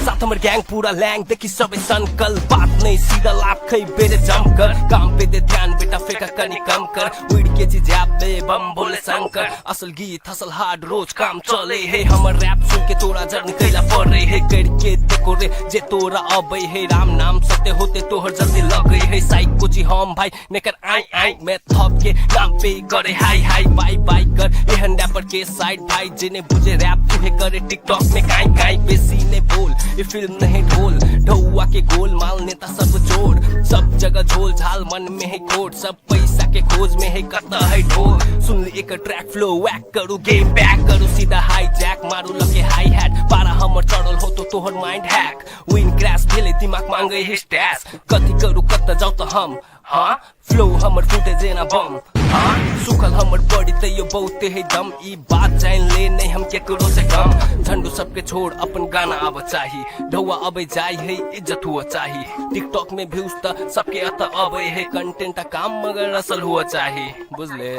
साथ हमर ग्याङ पूरा ल्याङ देखि सबै सनकल बात नै सीधा लाभ खै बेरे जमकर काम पे दे ध्यान बेटा फेका कनी कम कर उड़ के जी जाबे बम बोले शंकर असल गीत हसल हार्ड रोज काम चले है हमर रैप सुन के तोरा जर्नी कैला पड़े है करके देखो रे जे तोरा अबै है राम नाम सत्य होते तोहर जल्दी लगै है साइक कोची हम भाई नेकर आई आई मैं थप के नाम पे करे हाई हाई बाई बाई कर एहन रैपर के साइड भाई जिन्हें बुझे रैप तुहे करे टिकटॉक में काई काई बेसी ने बोल ये फिल्म नहीं ढोल ढौआ के गोल माल नेता सब जोड़ सब जगह झोल झाल मन में है कोट सब पैसा के खोज में है करता है ढोल सुन ले एक ट्रैक फ्लो वैक करू गेम बैक करू सीधा हाई जैक मारू लगे हाई हैट पारा हमर चढ़ल हो तो तोहर माइंड हैक विन क्रैश भेले दिमाग मांगे है स्टैस कथी करू कत जाऊ त हम हाँ फ्लो हमर फुटे जेना बम हाँ सुखल हमर बॉडी त यो बहुते है दम ई बात जान ले नहीं हम केकरो से कम झंडू सबके छोड़ अपन गाना अब चाही ढौआ अबे जाई है इज्जत हुआ चाही टिकटॉक में व्यूज त सबके अत अबे है कंटेंट काम मगर असल हुआ चाही बुझले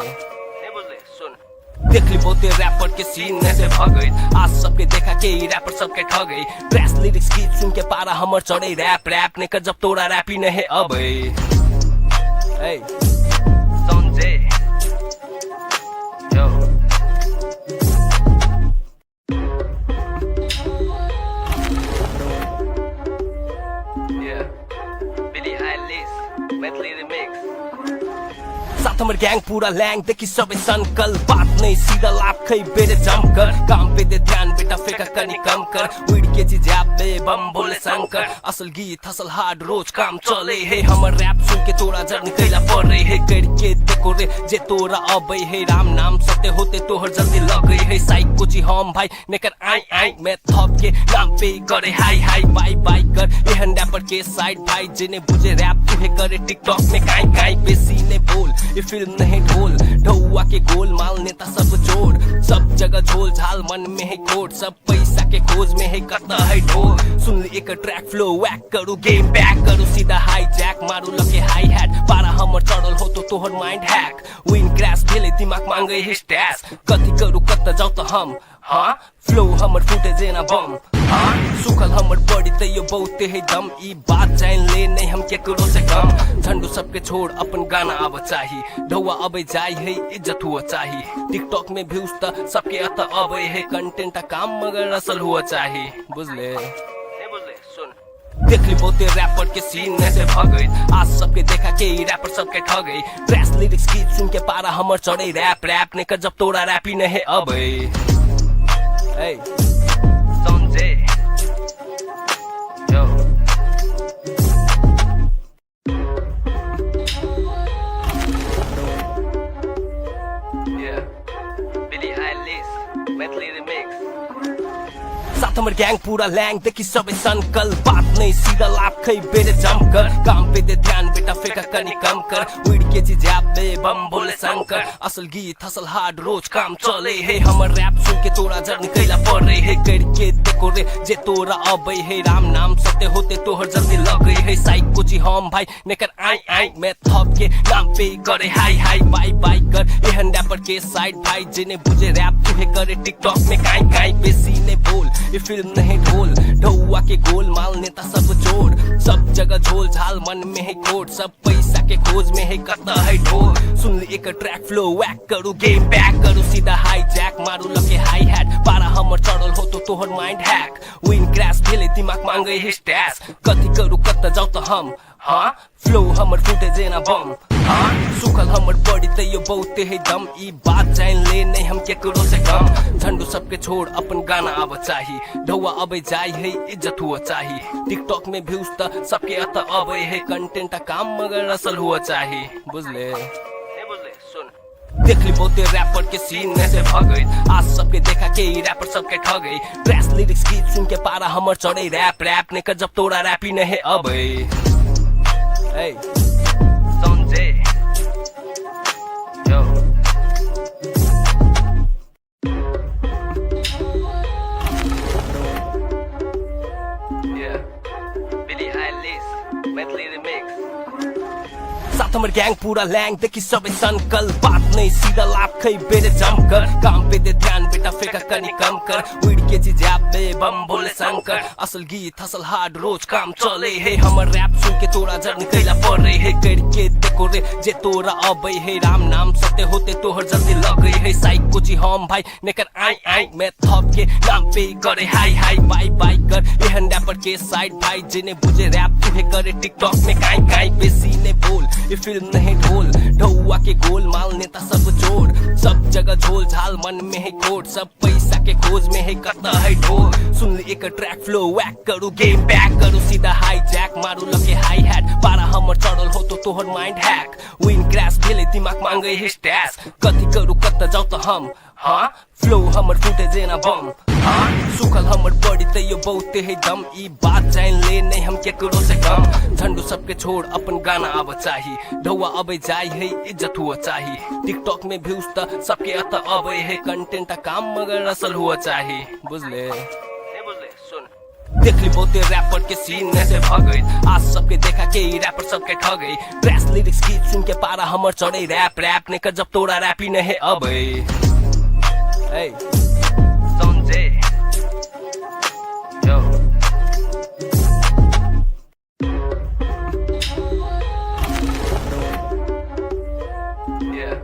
देख ली बहुते रैपर के सीन में से भगई आज सबके देखा के रैपर सबके ठगई ड्रेस लिरिक्स गीत सुन के पारा हमर चढ़े रैप रैप ने कर जब तोरा रैपी नहीं अबे Hey, SANZAY, yo. Yeah, Billie Eilish, Maithili remix. साथ हमर ग्याङ पूरा ल्याङ देखि सबै सनकल बात नै सीधा लाभ खै बेरे जमकर काम पे दे ध्यान बेटा फेका कनी कम कर उड़ के जी जाबे बम बोले शंकर असल गीत हसल हार्ड रोज काम चले है हमर रैप सुन के तोरा जर्नी कैला पड़े है करके देखो रे जे तोरा अबै है राम नाम सत्य होते तोहर जल्दी लगै है साइक कोची हम भाई नेकर आई आई मैं थप के नाम पे करे हाई हाई बाई बाई कर एहन रैपर के साइड भाई जिन्हें बुझे रैप तुहे करे टिकटॉक में काई काई बेसी ने बोल ये फिल्म नहीं ढोल ढौआ के गोल माल नेता सब जोड़ सब जगह झोल झाल मन में है कोट सब पैसा के खोज में है करता है ढोल सुन ले एक ट्रैक फ्लो वैक करू गेम बैक करू सीधा हाई जैक मारू लगे हाई हैट पारा हमर चढ़ल हो तो तोहर माइंड हैक विन क्रैश भेले दिमाग मांगे है स्टैस कथी करू कत जाऊ त हम हाँ फ्लो हमर फुटे जेना बम हाँ सुखल हमर बॉडी त यो बहुते है दम ई बात जान ले नहीं हम केकरो से कम झंडू सबके छोड़ अपन गाना अब चाही ढौआ अबे जाई है इज्जत हुआ चाही टिकटॉक में व्यूज त सबके अत अबे है कंटेंट काम मगर असल हुआ चाही बुझले देख ली बहुते रैपर के सीन में से भगई आज सबके देखा के रैपर सबके ठगई ड्रेस लिरिक्स गीत सुन के पारा हमर चढ़े रैप रैप ने कर जब तोरा रैपी नहीं अबे Hey, SANZAY, yo. Yeah, Billie Eilish, Maithili remix. साथ हमर गैंग पूरा लैंग देखी सबे सनकल बात नहीं सीधा लाभ खै बेरे जमकर काम पे दे ध्यान बेटा फेंका कनी कम कर उड़ के जी जैप दे बम बोले शंकर असल गीत हसल हार्ड रोज काम चले है हमर रैप सुन के तोरा जर निकला पड़े है करके देखो रे जे तोरा अबे है राम नाम सत्य होते तोहर जल्दी लगे है साइको जी हम भाई नेकर आई आई मैं थप के नाम पे करे हाई हाई बाई बाई कर एहन रैपर के साइड भाई जिने बुझे रैप तुहे करे टिकटॉक में काई काई बेसी ने बोल ये फिल्म नहीं ढोल ढौआ के गोल माल नेता सब जोड़ सब जगह झोल झाल मन में है कोड सब पैसा के खोज में है कता है ढोल सुन ली एक ट्रैक फ्लो वैक करू गेम बैक करू सीधा हाई जैक मारू लगे हाई हैट पारा हमर चढ़ल हो तो तोहर माइंड हैक विन क्रैश भेले दिमाग मांगे है स्टैश कथी करू कत जाऊ तो हम हाँ फ्लो हमर फुटे जेना बम हाँ सुखल हमर बॉडी ते यो बहुते है दम ई बात जान ले नहीं हम केकरो से कम झंडू सबके छोड़ अपन गाना अब चाही ढौआ अबे जाई है इज्जत हुआ चाही टिकटॉक में व्यूज त सबके अत अबे है कंटेंट का काम मगर असल हुआ चाही बुझले देख ली बहुते रैपर के सीन में से भगई आज सबके देखा के रैपर सबके ठगई ड्रेस लिरिक्स गीत सुन के पारा हमर चढ़े रैप रैप ने कर जब तोरा रैपी नहीं अब Hey, SANZAY, yo. Yeah, Billie Eilish, Maithili remix. साथ हमर गैंग पूरा लैंग देखी सबे सनकल बात नहीं सीधा लाभ खै बेरे जमकर काम पे दे ध्यान बेटा फेंका कनी कम कर उड़ के जी जैप दे बम बोले शंकर असल गीत हसल हार्ड रोज काम चले है हमर रैप सुन के तोरा जर निकला पड़े है करके देखो रे जे तोरा अबे है राम नाम सत्य होते तोहर जल्दी लगे है साइको जी हम भाई नेकर आई आई मैं थप के नाम पे करे हाई हाई बाई बाई कर एहन रैपर के साइड भाई जिने बुझे रैप तुहे करे टिकटॉक में काई काई बेसी ने बोल ये फिल्म नहीं ढोल ढौआ के गोल माल नेता सब जोड़ सब जगह झोल झाल मन में है कोड सब पैसा के खोज में है कता है ढोल सुन ली एक ट्रैक फ्लो वैक करू गेम बैक करू सीधा हाई जैक मारू लगे हाई हैट पारा हमर चढ़ल हो तो तोहर माइंड हैक विन क्रैश भेले दिमाग मांगे है स्टैश कथी करू कत जाऊ तो हम हाँ फ्लो हमर फुटे जेना बम हाँ सुखल हमर बॉडी ते यो बहुते है दम ई बात जान ले नहीं हम केकरो से कम झंडू सबके छोड़ अपन गाना अब चाही ढौआ अबे जाई है इज्जत हुआ चाही टिकटॉक में व्यूज त सबके अत अबे है कंटेंट का काम मगर असल हुआ चाही बुझले देख ली बहुते रैपर के सीन में से भगई आज सबके देखा के रैपर सबके ठगई ड्रेस लिरिक्स गीत सुन के पारा हमर चढ़े रैप रैप ने कर जब तोरा रैपी नहीं अब Hey, SANZAY, yo. Yeah,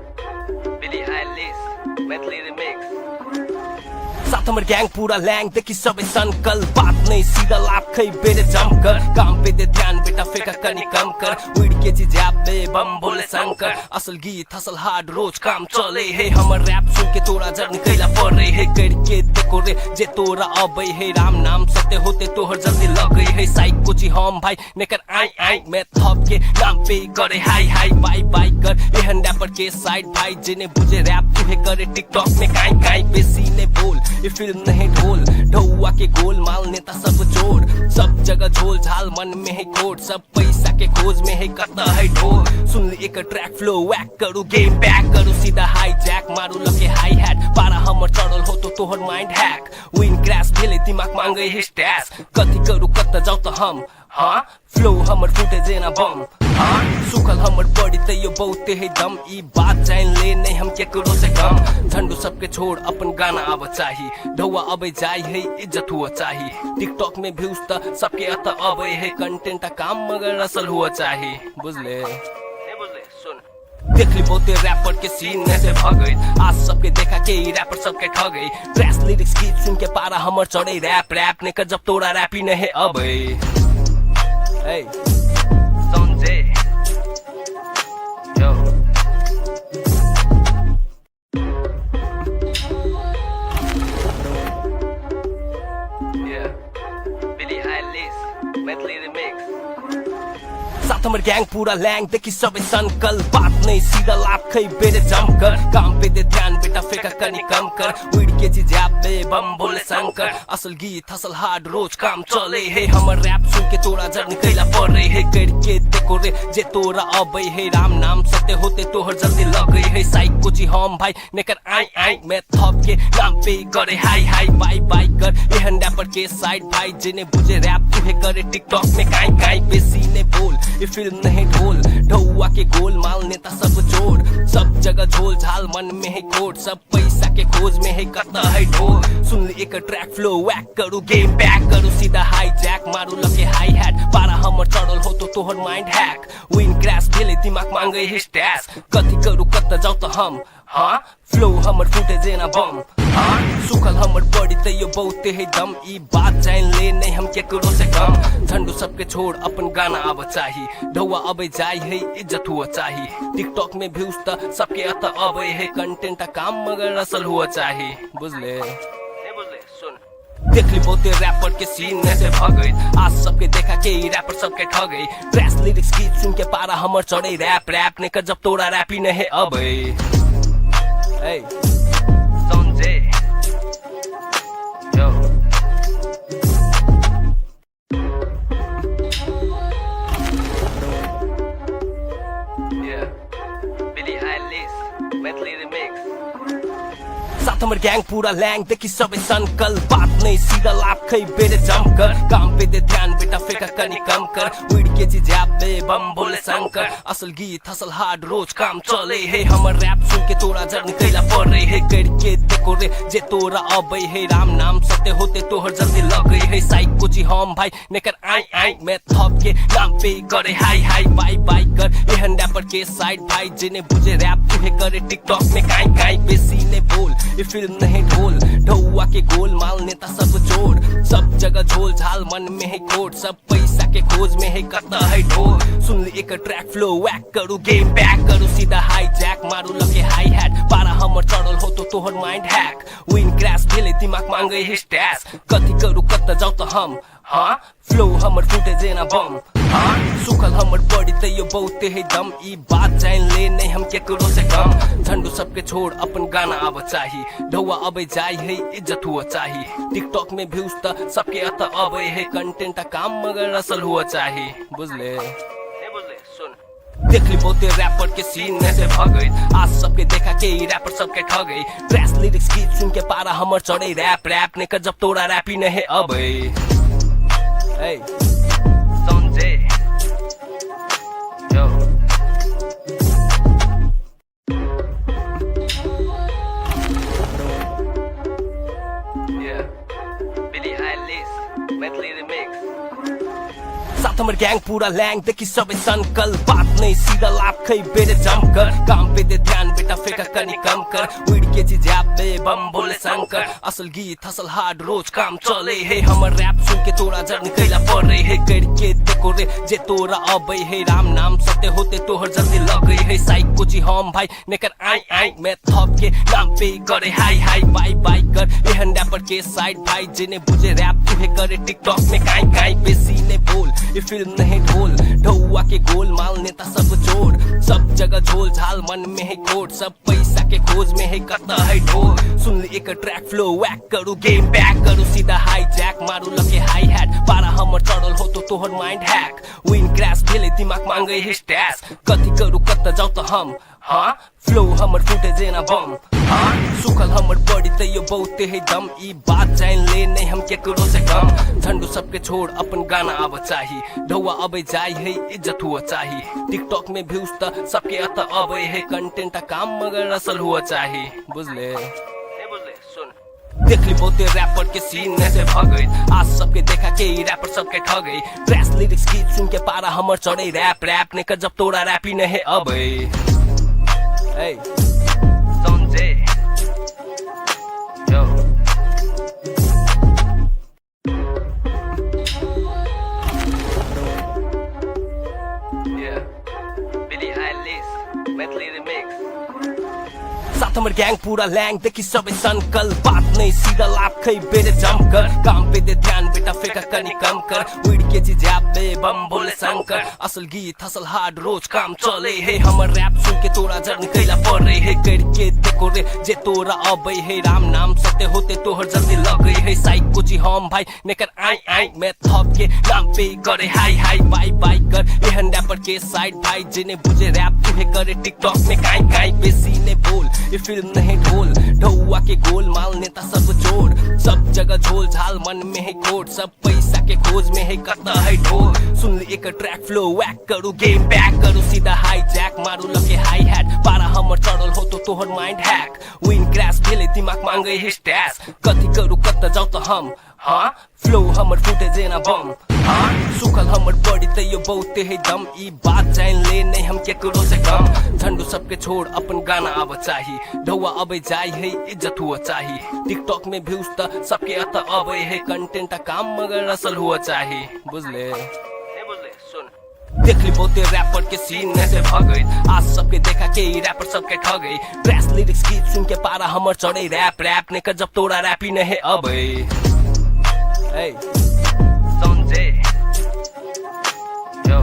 Billie Eilish, Maithili remix. साथ हमर गैंग पूरा लैंग देखी सबे सनकल बात नहीं सीधा लाभ खै बेरे जमकर काम पे दे ध्यान बेटा फेंका कनी कम कर उड़ के जी जैप दे बम बोले शंकर असल गीत हसल हार्ड रोज काम चले है हमर रैप सुन के तोरा जर निकला पड़े है करके देखो रे जे तोरा अबे है राम नाम सत्य होते तोहर जल्दी लगे है साइको जी हम भाई नेकर आई आई मैं थप के नाम पे करे हाई हाई बाई बाई कर एहन रैपर के साइड भाई जिने बुझे रैप तुहे करे टिकटॉक में काई काई बेसी ने बोल ये फिल्म नहीं ढोल ढौआ के गोल माल नेता सब जोड़ सब जगह झोल झाल मन में है कोड सब पैसा के खोज में है कता है ढोल सुन ली एक ट्रैक फ्लो वैक करू गेम बैक करू सीधा हाई जैक मारू लगे हाई हैट पारा हमर चढ़ल हो तो तोहर माइंड हैक विन क्रैश भेले दिमाग मांगे है स्टैश कथी करू कत जाऊ तो हम हाँ फ्लो हमर फुटे जेना बम हाँ सुखल हमर बॉडी ते यो बहुते है दम ई बात जान ले नहीं हम केकरो से कम झंडू सबके छोड़ अपन गाना अब चाही ढौआ अबे जाई है इज्जत हुआ चाही टिकटॉक में व्यूज त सबके अत अबे है कंटेंट का काम मगर असल हुआ चाही बुझले देख ली बहुते रैपर के सीन में से भगई आज सबके देखा के रैपर सबके ठगई ड्रेस लिरिक्स गीत सुन के पारा हमर चढ़े रैप रैप ने कर जब तोरा रैपी नहीं अब Hey, SANZAY, yo. Yeah, Billie Eilish, Maithili remix. साथ हमर गैंग पूरा लैंग देखी सबे सनकल बात नहीं सीधा लाभ खै बेरे जमकर काम पे दे ध्यान बेटा फेंका कनी कम कर उड़ के जी जैप बे बम बोले शंकर असल गीत हसल हार्ड रोज काम चले है हमर रैप सुन के तोरा जर्नी कैला पड़े है करके देखो रे जे तोरा अबे है राम नाम सत्य होते तोहर जल्दी लगे है साइको जी हम भाई नेकर आई आई मैं थप के नाम पे करे हाई हाई बाई बाई कर एहन रैपर के साइड भाई जिन्हें बुझे रैप तुहे करे टिकटॉक में काई काई बेसी ने बोल ये फिल्म नहीं ढोल ढौआ के गोल माल नेता सब जोड़ सब जगह झोल झाल मन में है कोड सब पैसा के खोज में है कता है ढोल सुन ली एक ट्रैक फ्लो वैक करू गेम बैक करू सीधा हाई जैक मारू लगे हाई हैट पारा हमर चढ़ल हो तो तोहर माइंड हैक विन क्रैश भेले दिमाग मांगे है स्टैश कथी करू कत जाऊ तो हम हाँ फ्लो हमर फूटे जेना बम हाँ सुखल हमर बॉडी ते यो बहुते है दम ई बात जान ले नहीं हम केकरो से कम झंडू सबके छोड़ अपन गाना अब चाही ढौआ अबे जाई है इज्जत हुआ चाही टिकटॉक में व्यूज त सबके अत अबे है कंटेंट का काम मगर असल हुआ चाही बुझले देख ली बहुते रैपर के सीन में से भगई आज सबके देखा के रैपर सबके ठगई ट्रैश लिरिक्स गीत सुन के पारा हमर चढ़े रैप रैप ने कर जब तोरा रैपी नहीं अबे Hey, SANZAY, yo. Yeah, Billie Eilish, Maithili remix. साथ हमर गैंग पूरा लैंग देखी सबे संकल बात नहीं सीधा लाभ खई बेरे जम कर काम पे दे ध्यान बेटा फेंका कनी कम कर वीड के जी जैप बे बम बोले शंकर असल गीत हसल हार्ड रोज काम चले है हमर रैप सुन के तोरा जर्नी कैला पड़े है करके देखो रे जे तोरा अबे है राम नाम सत्य होते तोहर जल्दी लगे है साइको जी हम भाई नेकर आई आई मैं थप के नाम पे करे हाई हाई बाई बाई कर एहन रैपर के साइड भाई जिन्हें बुझे रैप तुहे करे टिकटॉक में काई काई बेसी ने बोल ये फिल्म नहीं ढोल ढौआ के गोल माल नेता सब जोड़ सब जगह झोल झाल मन में है कोड सब पैसा के खोज में है कता है ढोल सुन ली एक ट्रैक फ्लो वैक करू गेम बैक करू सीधा हाई जैक मारू लगे हाई हैट पारा हमर चढ़ल हो तो तोहर माइंड हैक विन क्रैश भेले दिमाग मांगे है स्टैश कथी करू कत जाऊ तो हम हाँ फ्लो हमर फूटे जेना बम हाँ सुखल हमर बॉडी ते यो बहुते है दम ई बात जान ले नहीं हम केकरो से कम झंडू सबके छोड़ अपन गाना अब चाही ढौआ अबे जाई है इज्जत हुआ चाही टिकटॉक में व्यूज त सबके अत अबे है कंटेंट का काम मगर असल हुआ चाही बुझले देख ली बहुते रैपर के सीन में से भगई आज सबके देखा के रैपर सबके ठगई ट्रैश लिरिक्स गीत सुन के पारा हमर चढ़े रैप रैप ने कर जब तोरा रैपी नहीं अबे Hey, SANZAY, yo. Yeah, Billie Eilish, Maithili remix. साथ हमर गैंग पूरा लैंग देखी सबे संकल बात नहीं सीधा लाभ खई बेरे जम कर काम पे दे ध्यान बेटा फेंका कनी कम कर वीड के जी जैप बे बम बोले शंकर असल गीत हसल हार्ड रोज काम चले है हमर रैप सुन के तोरा जर्नी कैला पड़े है करके देखो रे जे तोरा अबे है राम नाम सत्य होते तोहर जल्दी लगे है साइको जी हम भाई नेकर आई आई मैं थप के नाम पे करे हाई हाई बाई बाई कर एहन रैपर के साइड भाई जिन्हें बुझे रैप तुहे करे टिकटॉक में काई काई बेसी ने बोल ये फिल्म नहीं ढोल ढौआ के गोल माल नेता सब जोड़ सब जगह झोल झाल मन में है कोड सब पैसा के खोज में है कता है ढोल सुन ली एक ट्रैक फ्लो वैक करू गेम बैक करू सीधा हाई जैक मारू लगे हाई हैट पारा हमर चढ़ल हो तो तोहर माइंड हैक विन क्रैश भेले दिमाग मांगे है स्टैश कथी करू कत जाऊ तो हम हाँ फ्लो हमर फूटे जेना बम हाँ सुखल हमर बॉडी ते यो बहुते है दम ई बात जान ले नहीं हम केकरो से कम झंडू सबके छोड़ अपन गाना अब चाही ढौआ अबे जाई है इज्जत हुआ चाही टिकटॉक में व्यूज त सबके अत अबे है कंटेंट का काम मगर असल हुआ चाही बुझले देख ली बहुते रैपर के सीन में से भगई आज सबके देखा के रैपर सबके ठगई ट्रैश लिरिक्स गीत सुन के पारा हमर चढ़े रैप रैप ने कर जब तोरा रैपी नहीं अबे Hey, SANZAY, yo. Yeah, Billie Eilish, Maithili remix. साथ हमर ग्याङ पूरा ल्याङ देखि सबै सनकल बात नै सीधा लाभ खै बेरे जमकर काम पे दे ध्यान बेटा फेका कनी कम कर उड़ के जी झ्यापे बम बोले शंकर असल गीत हसल हार्ड रोज काम चले हे हमर रैप सुन के तोरा जर्नी कैला परे हे करके देखो रे जे तोरा अबै हे राम नाम सत्य होते तोहर जल्दी लगै हे साइक कोची हम भाई नेकर आई आई मैं थप के नाम पे करे हाई हाई बाई बाई कर एहन रैपर के साइड भाई जिन्हें बुझे रैप तुहे करे टिकटॉक में काई काई बेसी ने बोल ये फिल्म नहीं ढोल ढौआ के गोल माल नेता सब जोड़ सब जगह झोल झाल मन में है कोट सब पैसा के खोज में है कता है ढोल सुन ले एक ट्रैक फ्लो वैक करू गेम बैक करू सीधा हाई जैक मारू लके हाई हैट पारा हमर चढ़ल हो तो तोहर माइंड हैक विन क्रैश भेले दिमाग मांगे है स्टैश कथी करू कता जाऊ तो हम हाँ फ्लो हमर फुटे जेना बम हाँ सुखल हमर बॉडी त यो बहुते है दम ई बात जान ले नहीं हम केकरो से कम झंडू सबके छोड़ अपन गाना आब चाही ढौआ अबे जाय है इज्जत हुआ चाही टिकटॉक में व्यूज त सबके अत अबे है कंटेंट काम मगर असल हुआ चाही बुझले देख ली बहुते रैपर के सीन में से भगई आज सबके देखा के रैपर सबके ठगई ड्रेस लिरिक्स गीत सुन के पारा हमर चढ़े रैप रैप ने कर जब तोरा रैपी नहीं अबे Hey, SANZAY, yo.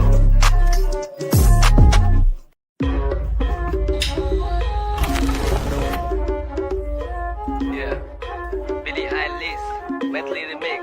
Yeah, Billie Eilish, Maithili remix.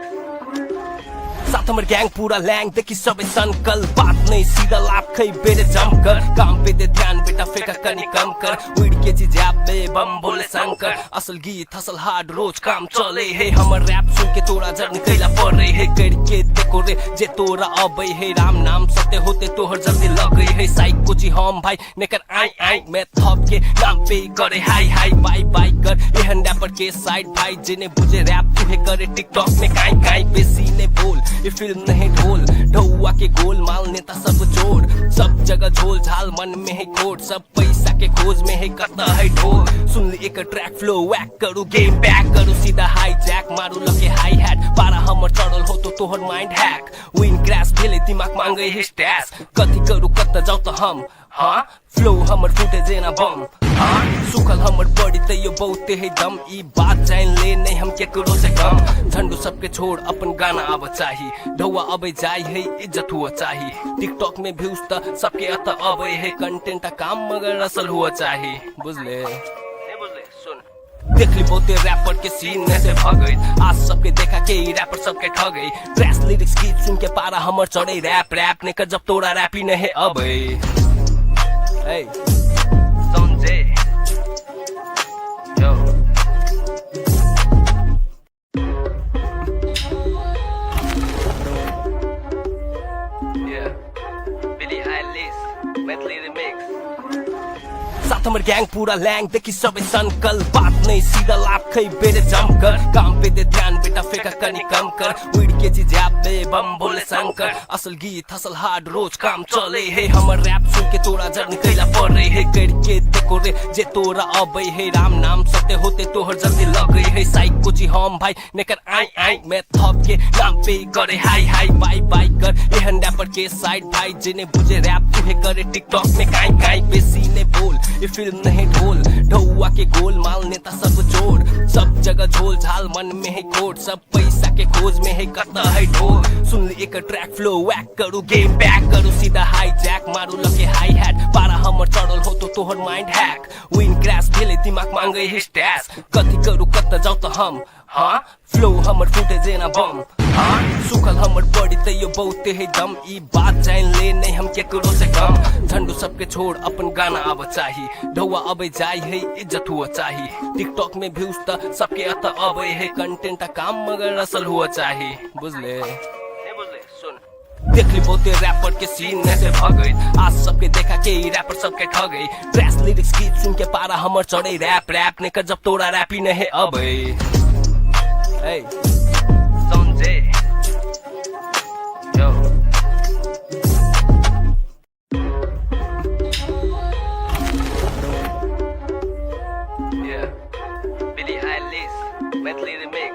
साथ हमर ग्याङ पूरा ल्याङ देखि सबै सनकल बात नै सीधा लाभ खै बेरे जमकर काम पे दे ध्यान बेटा फेका कनी कम कर उड़ के जी झ्यापे बम बोले शंकर असल गीत हसल हार्ड रोज काम चले हे हमर रैप सुन के तोरा जर्नी कैला परे हे करके देखो रे जे तोरा अबै हे राम नाम सत्य होते तोहर जल्दी लगै हे साइक कोची हम भाई नेकर आई आई मैं थप के नाम पे करे हाई हाई बाई बाई कर एहन रैपर के साइड भाई जिन्हें बुझे रैप तुहे करे टिकटॉक में काई काई बेसी ने बोल ये फिल्म नहीं ढोल ढौआ के गोल माल नेता सब जोड़ सब जगह झोल झाल मन में है कोट सब पैसा के खोज में है कता है ढोल सुन ले एक ट्रैक फ्लो वैक करू गेम बैक करू सीधा हाई जैक मारू लके हाई हैट पारा हमर चढ़ल हो तो तोहर माइंड हैक विन क्रैश भेले दिमाग मांगे है स्टैश कथी करू कता जाऊ तो हम हाँ फ्लो हमर फुटे जेना बम हाँ सुखल हमर बॉडी त यो बहुते है दम ई बात जान ले नहीं हम केकरो से कम झंडू सबके छोड़ अपन गाना आब चाही ढौआ अबे जाय है इज्जत हुआ चाही टिकटॉक में व्यूज त सबके अत अबे है कंटेंट काम मगर असल हुआ चाही बुझले देख ली बहुते रैपर के सीन में से भगई आज सबके देखा के रैपर सबके ठगई ड्रेस लिरिक्स गीत सुन के पारा हमर चढ़े रैप रैप ने कर जब तोरा रैपी नहीं अबे Hey, SANZAY, yo. Yeah, Billie Eilish, Maithili remix. साथ हमर ग्याङ पूरा ल्याङ देखि सबै सनकल बात नै सीधा लाभ खै बेरे जमकर काम पे दे ध्यान बेटा फेका कनी कम कर उड़ के जी झ्यापे बम बोले शंकर असल गीत हसल हार्ड रोज काम चले हे हमर रैप सुन के तोरा जर्नी कैला परे हे करके देखो रे जे तोरा अबै हे राम नाम सत्य होते तोहर जल्दी लगै हे साइक कोची हम भाई नेकर आई आई मैं थप के नाम पे करे हाई हाई बाई बाई कर एहन रैपर के साइड भाई जिन्हें बुझे रैप तुहे करे टिकटॉक में काई काई बेसी ने बोल ये फिल्म नहीं ढोल ढौआ के गोल माल नेता सब जोड़ सब जगह झोल झाल मन में है कोट सब पैसा के खोज में है कता है ढोल सुन ले एक ट्रैक फ्लो वैक करू गेम बैक करू सीधा हाई जैक मारू लके हाई हैट पारा हमर चढ़ल हो तो तोहर माइंड हैक विन क्रैश भेले दिमाग मांगे है स्टैश कथी करू कता जाऊ तो हम हाँ फ्लो हमर फुटे जेना बम हाँ सुखल हमर बॉडी त यो बहुते है दम ई बात जान ले नहीं हम केकरो से कम झंडू सबके छोड़ अपन गाना आब चाही ढौआ अबे जाय है इज्जत हुआ चाही टिकटॉक में व्यूज त सबके अत अबे है कंटेंट काम मगर असल हुआ चाही बुझले देख ली बहुते रैपर के सीन में से भगई आज सबके देखा के रैपर सबके ठगई ड्रेस लिरिक्स गीत सुन के पारा हमर चढ़े रैप रैप ने कर जब तोरा रैपी नहीं अबे Hey, SANZAY, yo. Yeah, Billie Eilish, Maithili remix.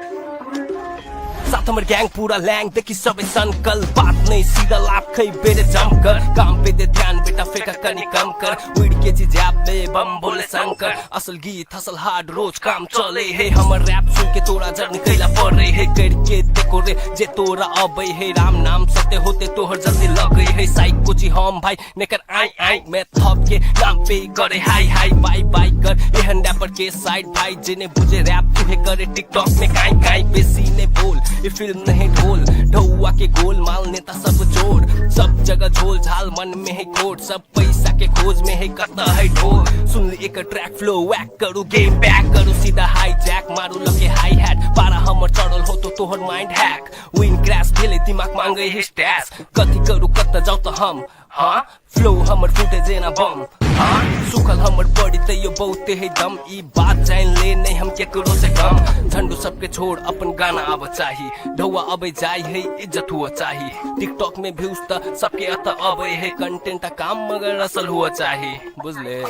साथ हमर गैंग पूरा लैंग देखी सबे सनकल बात नहीं सीधा लाभ खै बेरे जमकर काम पे दे ध्यान बेटा फेंका कनी कम कर वीड के चीज आप दे बम बोले शंकर असल गीत असल हार्ड रोज काम चले है हमर रैप सुन के तोरा जर्नी कैला पड़े है करके देखो रे जे तोरा अबै है राम नाम सत्य होते तोहर जल्दी लगे है साइक कोची हम भाई नेकर आई आई मैं थप के नाम पे करे हाई हाई बाय बाय कर एहन रैपर के साइड भाई जिन्हें बुझे रैप तुहे करे टिकटॉक में काई काई बेसी ने बोल ये फिल्म नहीं ढोल ढौआ के गोल माल नेता सब जोड़ सब जगह झोल झाल मन में है कोट सब पैसा के खोज में है कता है ढोल सुन ली एक ट्रैक फ्लो वैक करू गेम बैक करू सीधा हाई जैक मारू लगे हाई हैट पारा हमर चढ़ल हो तो तोहर माइंड हैक विन क्रैश भेले दिमाग मांगे है स्टैश कथी करू कता जाऊ तो हम हाँ फ्लो हमर फूटे जेना बम हाँ सुखल हमर बड़ी तैयो बहुते है दम ई बात जान ले नहीं हम केकरो से कम झंडू सबके छोड़ अपन गाना आब चाही ढौआ अबे जाय है इज्जत हुआ चाही टिकटॉक में व्यूज त सबके अत अबे है कंटेंट काम मगर असल हुआ चाही बुझले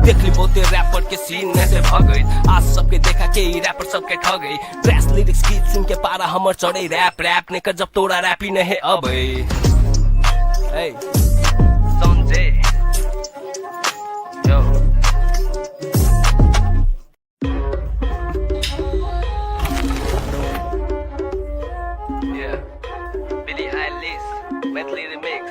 देख ली बहुते रैपर के सीन में से भगई आज सबके देखा के रैपर सबके ठगई ट्रैश लिरिक्स गीत सुन के पारा हमर चढ़े रैप रैप ने कर जब तोरा रैप ही नहीं अबे Hey, SANZAY, yo. Yeah, Billie Eilish, Maithili remix.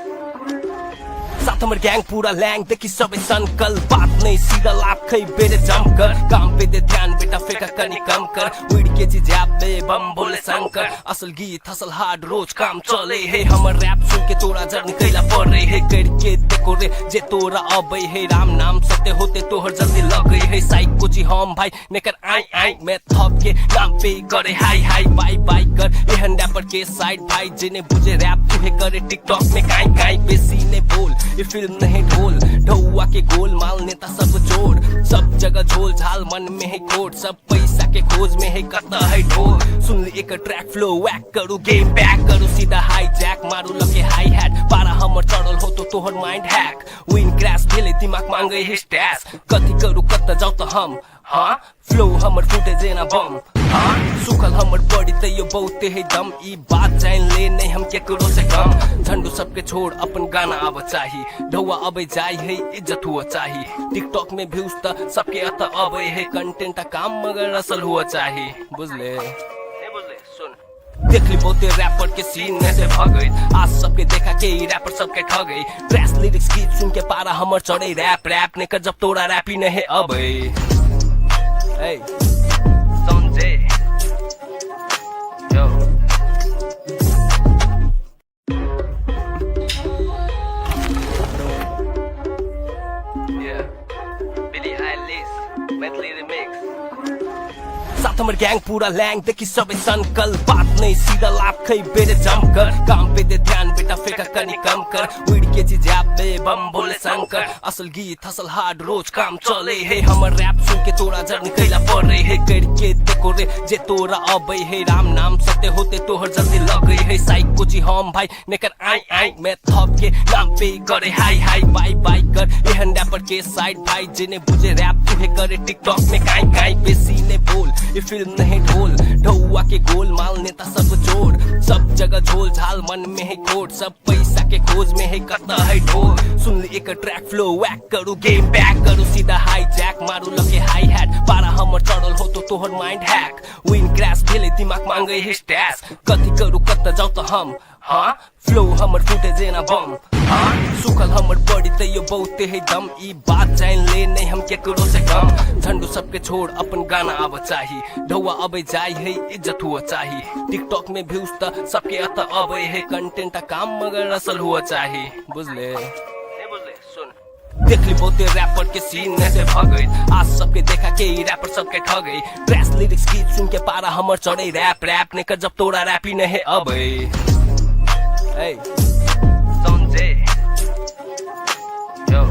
साथ हमर गैंग पूरा लैंग देखी सबे सनकल बात नहीं सीधा लाभ खै बेरे जमकर काम पे दे ध्यान बेटा फेंका कनी कम कर वीड के चीज आप दे बम बोले शंकर असल गीत असल हार्ड रोज काम चले है हमर रैप सुन के तोरा जर्नी कैला पड़े है करके देखो रे जे तोरा अबै है राम नाम सत्य होते तोहर जल्दी लगे है साइक कोची हम भाई नेकर आई आई मैं थप के नाम पे करे हाई हाई बाय बाय कर एहन रैपर के साइड भाई जिन्हें बुझे रैप तुहे करे टिकटॉक में काई काई बेसी ने बोल ये फिल्म नहीं ढोल ढौआ के गोल माल नेता सब जोड़ सब जगह झोल झाल मन में है कोट सब पैसा के खोज में है कता है ढोल सुन ली एक ट्रैक फ्लो वैक करू गेम बैक करू सीधा हाई जैक मारू लगे हाई हैट पारा हमर चढ़ल हो तो तोहर माइंड हैक विन क्रैश भेले दिमाग मांगे है स्टैश कथी करू कता जाऊ तो हम हाँ फ्लो हमर फूटे जेना बम हाँ सुखल हमर बड़ी तैयो बहुते है दम ई बात जान ले नहीं हम केकरो से कम झंडू सबके छोड़ अपन गाना आब चाही ढौआ अबे जाय है इज्जत हुआ चाही टिकटॉक में व्यूज त सबके अत अबे है कंटेंट काम मगर असल हुआ चाही बुझले देख ली बहुते रैपर के सीन में से भगई आज सबके देखा के रैपर सबके ठगई ट्रैश लिरिक्स गीत सुन के पारा हमर चढ़े रैप रैप ने कर जब तोरा रैप ही नहीं अबे Hey, SANZAY, yo. Yeah, Billie Eilish, Maithili remix. साथ हमर गैंग पूरा लैंग देखी सबे सनकल बात नहीं सीधा लाभ खै बेरे जमकर काम पे दे ध्यान बेटा फेंका कनी कम कर वीड के चीज आप दे बम बोले शंकर असल गीत असल हार्ड रोज काम चले है हमर रैप सुन के तोरा जर्नी कैला पड़े है करके देखो रे जे तोरा अबै है राम नाम सत्य होते तोहर जल्दी लगे है साइक कोची हम भाई नेकर आई आई मैं थप के नाम पे करे हाई हाई बाय बाय कर एहन रैपर के साइड भाई जिन्हें बुझे रैप तुहे करे टिकटॉक में काई काई बेसी ने बोल ये फिल्म नहीं ढोल ढौआ के गोल माल नेता सब जोड़ सब जगह झोल झाल मन में है कोट सब पैसा के खोज में है कता है ढोल सुन ली एक ट्रैक फ्लो वैक करू गेम बैक करू सीधा हाई जैक मारू लगे हाई हैट पारा हमर चढ़ल हो तो तोहर माइंड हैक विन क्रैश भेले दिमाग मांगे है स्टैश कथी करू कता जाऊ तो हम हाँ फ्लो हमर फूटे जेना बम हाँ सुखल हमर बड़ी तैयो बहुते है दम ई बात जान ले नहीं हम केकरो से कम झंडू सबके छोड़ अपन गाना आब चाही ढौआ अबे जाय है इज्जत हुआ चाही टिकटॉक में व्यूज त सबके अत अबे है कंटेंट काम मगर असल हुआ चाही बुझले देख ली बहुते रैपर के सीन में से भगई आज सबके देखा के रैपर सबके ठगई ट्रैश लिरिक्स गीत सुन के पारा हमर चढ़े रैप रैप ने कर जब तोरा रैप ही नहीं अबे Hey, SANZAY, yo.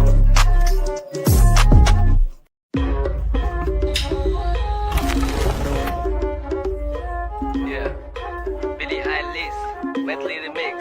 Yeah, Billie Eilish, Maithili remix.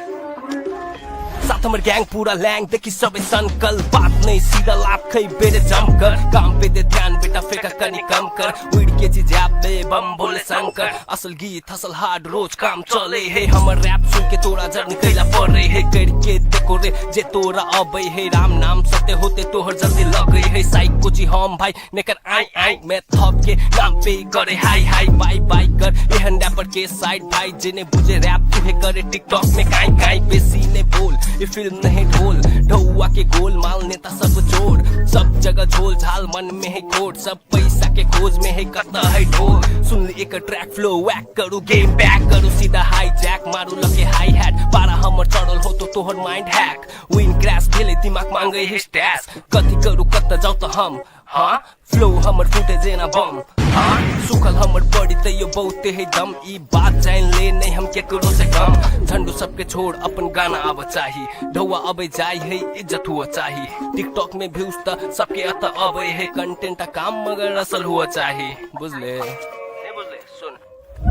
साथ हमर गैंग पूरा लैंग देखी सबे सनकल बात नहीं सीधा लाभ खै बेरे जमकर काम पे दे ध्यान बेटा फेका कनी कम कर उड़ के जी जाप दे बम बोले शंकर असल गीत हसल हार्ड रोज काम चले है हमर रैप सुन के तोरा जर्नी कैला पड़े है करके देखो रे जे तोरा अबे है राम नाम सत्य होते तोहर जल्दी लगे है साइक कुची हम भाई नेकर आई आई मैं थप के नाम पे करे हाई हाई बाई बाई कर एहन रैपर के साइड भाई जिन्हें बुझे रैप तुहे करे टिकटॉक में काई काई बेसी ने बोल ये फिल्म नहीं ढोल ढौआ के गोल माल नेता सब जोड़ सब जगह झोल झाल मन में है कोट सब पैसा के खोज में है कता है ढोल सुन ली एक ट्रैक फ्लो वैक करू गेम बैक करू सीधा हाई जैक मारू लगे हाई हैट पारा हमर चढ़ल हो तो तोहर माइंड हैक विन क्रैश भेले दिमाग मांगे है स्टैश कथी करू कत जाऊ तो हम हाँ फ्लो हमर फूटे जेना बम हाँ सुखल हमर बॉडी तैयो बहुते है दम ई बात जान ले नहीं हम केकरो से कम झंडू सबके छोड़ अपन गाना आव चाही ढौआ अबे जाय है इज्जत हुआ चाही टिकटॉक में व्यूज त सबके अत अबे है कंटेंट काम मगर असल हुआ चाही बुझले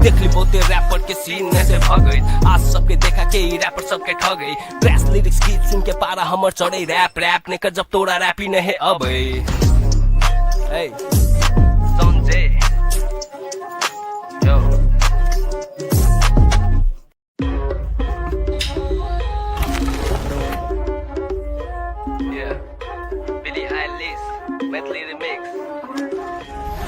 देख ली बहुते रैपर के सीन में से भगई आज सबके देखा के रैपर सबके ठगई ट्रैश लिरिक्स गीत सुन के पारा हमर चढ़े रैप रैप ने कर जब तोरा रैप ही नहीं अबे Hey, SANZAY, yo. Yeah, Billie Eilish, Maithili remix.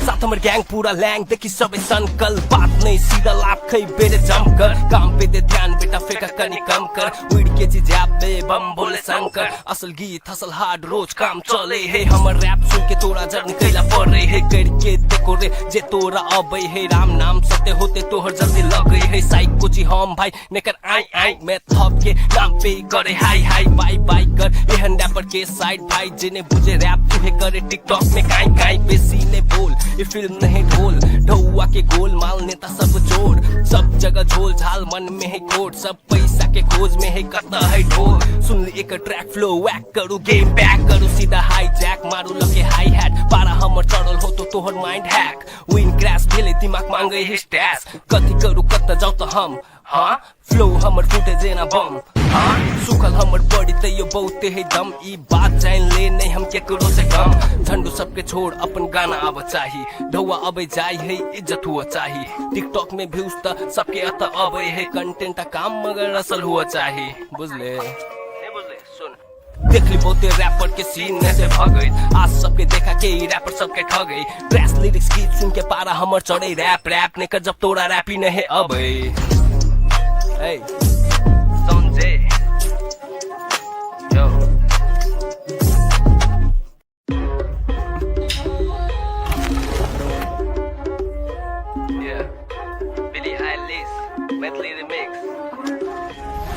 साथ हमर गैंग पूरा लैंग देखी सबे संकल बात नहीं सीधा लाभ खई बेरे जम कर काम पे दे ध्यान बेटा फेका कनी कम कर उड़ के जी जाप दे बम बोले शंकर असल गीत हसल हार्ड रोज काम चले है हमर रैप सुन के तोरा जर्नी कैला पड़े है करके देखो रे जे तोरा अबे है राम नाम सत्य होते तोहर जल्दी लगे है साइक कुची हम भाई नेकर आई आई मैं थप के नाम पे करे हाई हाई बाई बाई कर एहन रैपर के साइड भाई जिन्हें बुझे रैप तुहे करे टिकटॉक में काई काई बेसी ने बोल ये फिल्म नहीं ढोल ढौआ के गोल माल नेता सब जोड़ सब जगह झोल झाल मन में है कोट सब पैसा के खोज में है कता है ढोल सुन ली एक ट्रैक फ्लो वैक करू गेम बैक करू सीधा हाई जैक मारू लगे हाई हैट पारा हमर चढ़ल हो तो तोहर माइंड हैक विन क्रैश भेले दिमाग मांगे है स्टैश कथी करू कत जाऊ तो हम हाँ फ्लो हमर फूटे जेना बम हाँ सुखल हमर बॉडी तैयो बहुते है दम ई बात जान ले नहीं हम केकरो से कम झंडू सबके छोड़ अपन गाना आव चाही ढौआ अबे जाय है इज्जत हुआ चाही टिकटॉक में व्यूज त सबके अत अबे है कंटेंट काम मगर असल हुआ चाही बुझले देख ली बहुते रैपर के सीन में से भगई आज सबके देखा के रैपर सबके ठगई ट्रैश लिरिक्स गीत सुन के पारा हमर चढ़े रैप रैप ने कर जब तोरा रैप ही नहीं अबे Hey, SANZAY, yo. Yeah, Billie Eilish, Maithili remix.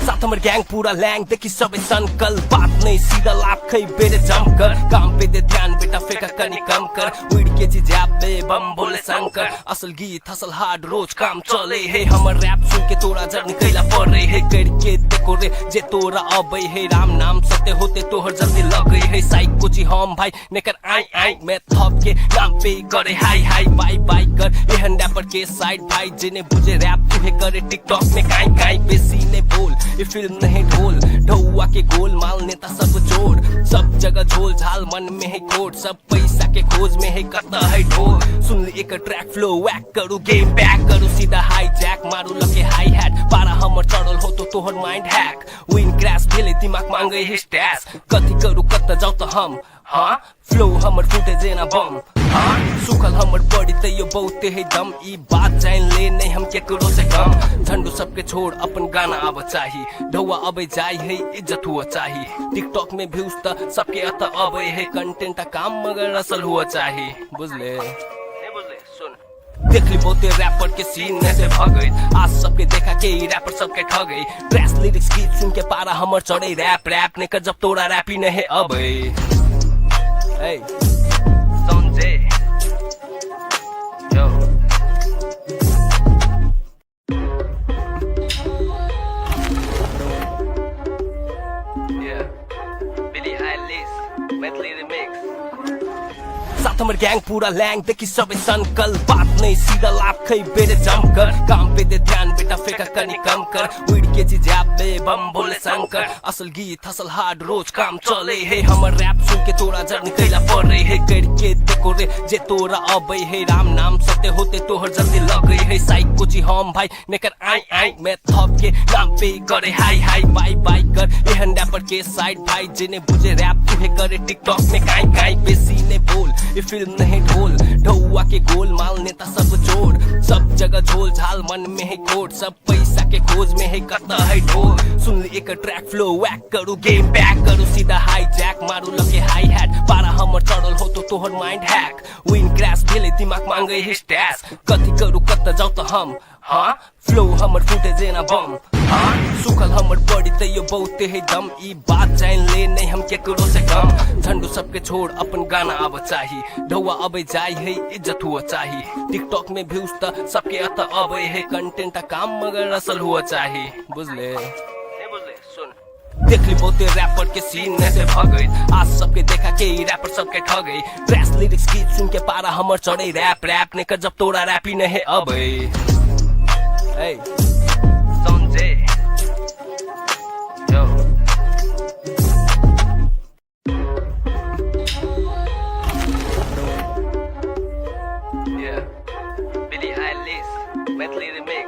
साथ हमर गैंग पूरा लैंग देखी सबे संकल बात नहीं सीधा लाभ खई बेरे जम कर काम पे दे ध्यान बेटा फेका कनी कम कर उड़ के जी जाप दे बम बोले शंकर असल गीत हसल हार्ड रोज काम चले है हमर रैप सुन के तोरा जर्नी कैला पड़े है करके देखो रे जे तोरा अबे है राम नाम सत्य होते तोहर जल्दी लगे है साइक कुची हम भाई नेकर आई आई मैं थप के नाम पे करे हाई हाई बाई बाई कर एहन रैपर के साइड भाई जिन्हें बुझे रैप तुहे करे टिकटॉक में काई काई बेसी ने बोल ये फिल्म नहीं ढोल ढौआ के गोल माल नेता सब जोड़ सब जगह झोल झाल मन में है कोट सब पैसा के खोज में है कता है ढोल सुन ली एक ट्रैक फ्लो वैक करू गेम बैक करू सीधा हाई जैक मारू लगे हाई हैट पारा हमर चढ़ल हो तो तोहर माइंड हैक विन क्रैश भेले दिमाग मांगे है स्टैश कथी करू कत जाऊ तो हम हाँ फ्लो हमर फूटे जेना बम हाँ सुखल हमर बॉडी तैयो बहुते है दम ई बात जान ले नहीं हम केकरो से कम झंडू सबके छोड़ अपन गाना आव चाही ढौआ अबे जाय है इज्जत हुआ चाही टिकटॉक में व्यूज त सबके अत अबे है कंटेंट काम मगर असल हुआ चाही बुझले देख ली बहुते रैपर के सीन में से भगई आज सबके देखा के रैपर सबके ठगई ट्रैश लिरिक्स गीत सुन के पारा हमर चढ़े रैप रैप ने कर जब तोरा रैप ही नहीं अबे Hey, SANZAY, yo. Yeah, Billie Eilish, Maithili remix. साथ हमर हमर गैंग पूरा लैंग देखी सबे संकल बात नहीं सीधा लाभ खई बेरे जम कर काम पे दे ध्यान बेटा फेंका कनी कम कर उड़ के जी जैप बे बम बोले शंकर असल गीत हसल हार्ड रोज काम चले है हमर रैप सुन के तोरा जर्नी कैला पड़ रही है करके देखो रे जे तोरा अबे है राम नाम सत्य होते तोहर जल्दी लग गई है साइक कुछ हम भाई नेकर आई आई मैं थप के नाम पे करे हाई हाई बाई बाई कर एहन रैपर के साइड भाई जिन्हें बुझे रैप तुहे करे टिकटॉक में काई काई बेसी ने बोल ये फिल्म नहीं ढोल ढौआ के गोल माल नेता सब जोड़ सब जगह झोल झाल मन में है कोट सब पैसा के खोज में है कता है ढोल सुन ली एक ट्रैक फ्लो वैक करू गेम बैक करू सीधा हाई जैक मारू लगे हाई हैट पारा हमर चढ़ल हो तो तोहर माइंड हैक विन क्रैश भेले दिमाग मांगे है स्टैस कथी करू कत जाऊ तो हम हाँ फ्लो हमर फूटे जेना बम हाँ सुखल हमर बॉडी तैयो बहुते है दम ई बात जान ले नहीं हम केकरो से कम झंडू सबके छोड़ अपन गाना अब चाही ढौआ अबे जाई है इज्जत हुआ चाही टिकटॉक में व्यूज त सबके अत अबे है कंटेंट काम मगर असल हुआ चाही बुझले देख ली बहुते रैपर के सीन में से भगई आज सबके देखा के रैपर सबके ठगई ट्रैश लिरिक्स गीत सुन के पारा हमर चढ़े रैप रैप ने कर जब तोरा रैप ही नहीं अबे Hey, SANZAY, yo. Yeah, Billie Eilish, Maithili remix.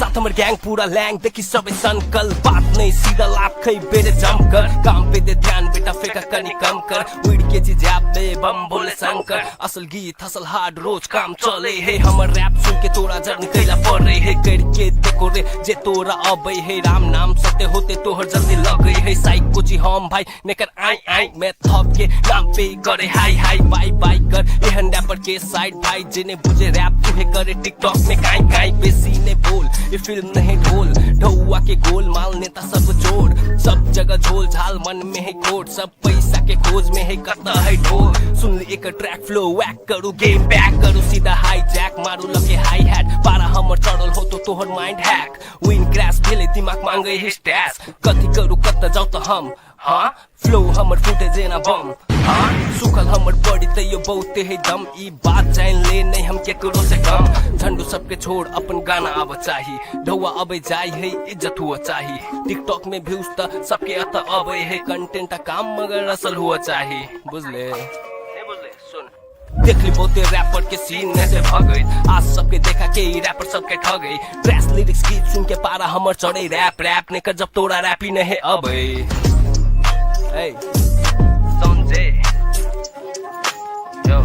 साथ हमर गैंग पूरा लैंग देखी सबे संकल बात नहीं सीधा लाभ खई बेरे जम कर काम पे दे ध्यान बेटा फेंका कनी कम कर उड़ के जी जैप बे बम बोले शंकर असल गीत हसल हार्ड रोज काम चले है हमर रैप सुन के तोरा जर्नी कैला पड़ रही है करके देखो रे जे तोरा अबे है राम नाम सत्य होते तोहर जल्दी लग गई है साइक कुछ हम भाई नेकर आई आई मैं थप के नाम पे करे हाई हाई बाई बाई कर एहन रैपर के साइड भाई जिन्हें बुझे रैप तुहे करे टिकटॉक में काई काई बेसी ने बोल ये फिल्म नहीं ढोल ढौआ के गोल माल नेता सब जोड़ सब जगह झोल झाल मन में है कोट सब पैसा के खोज में है कता है ढोल सुन ली एक ट्रैक फ्लो वैक करू गेम बैक करू सीधा हाई जैक मारू लगे हाई हैट पारा हमर चढ़ल हो तो तोहर माइंड हैक विन क्रैश भेले दिमाग मांगे है स्टैस कथी करू कत जाऊ तो हम हाँ फ्लो हमर फूटे जेना बम हाँ सुखल हमर बॉडी तैयो बहुते है दम ई बात जान ले नहीं हम केकरो से कम झंडू सबके छोड़ अपन गाना अब चाही ढौआ अबे जाई है इज्जत हुआ चाही टिकटॉक में व्यूज त सबके अत अबे है कंटेंट काम मगर असल हुआ चाही बुझले देख ली बहुते रैपर के सीन में से भगई आज सबके देखा के रैपर सबके ठगई ट्रैश लिरिक्स गीत सुन के पारा हमर चढ़े रैप रैप ने कर जब तोरा रैप ही नहीं अबे Hey, SANZAY, yo.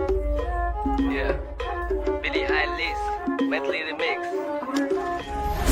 Yeah, Billie Eilish, Maithili remix.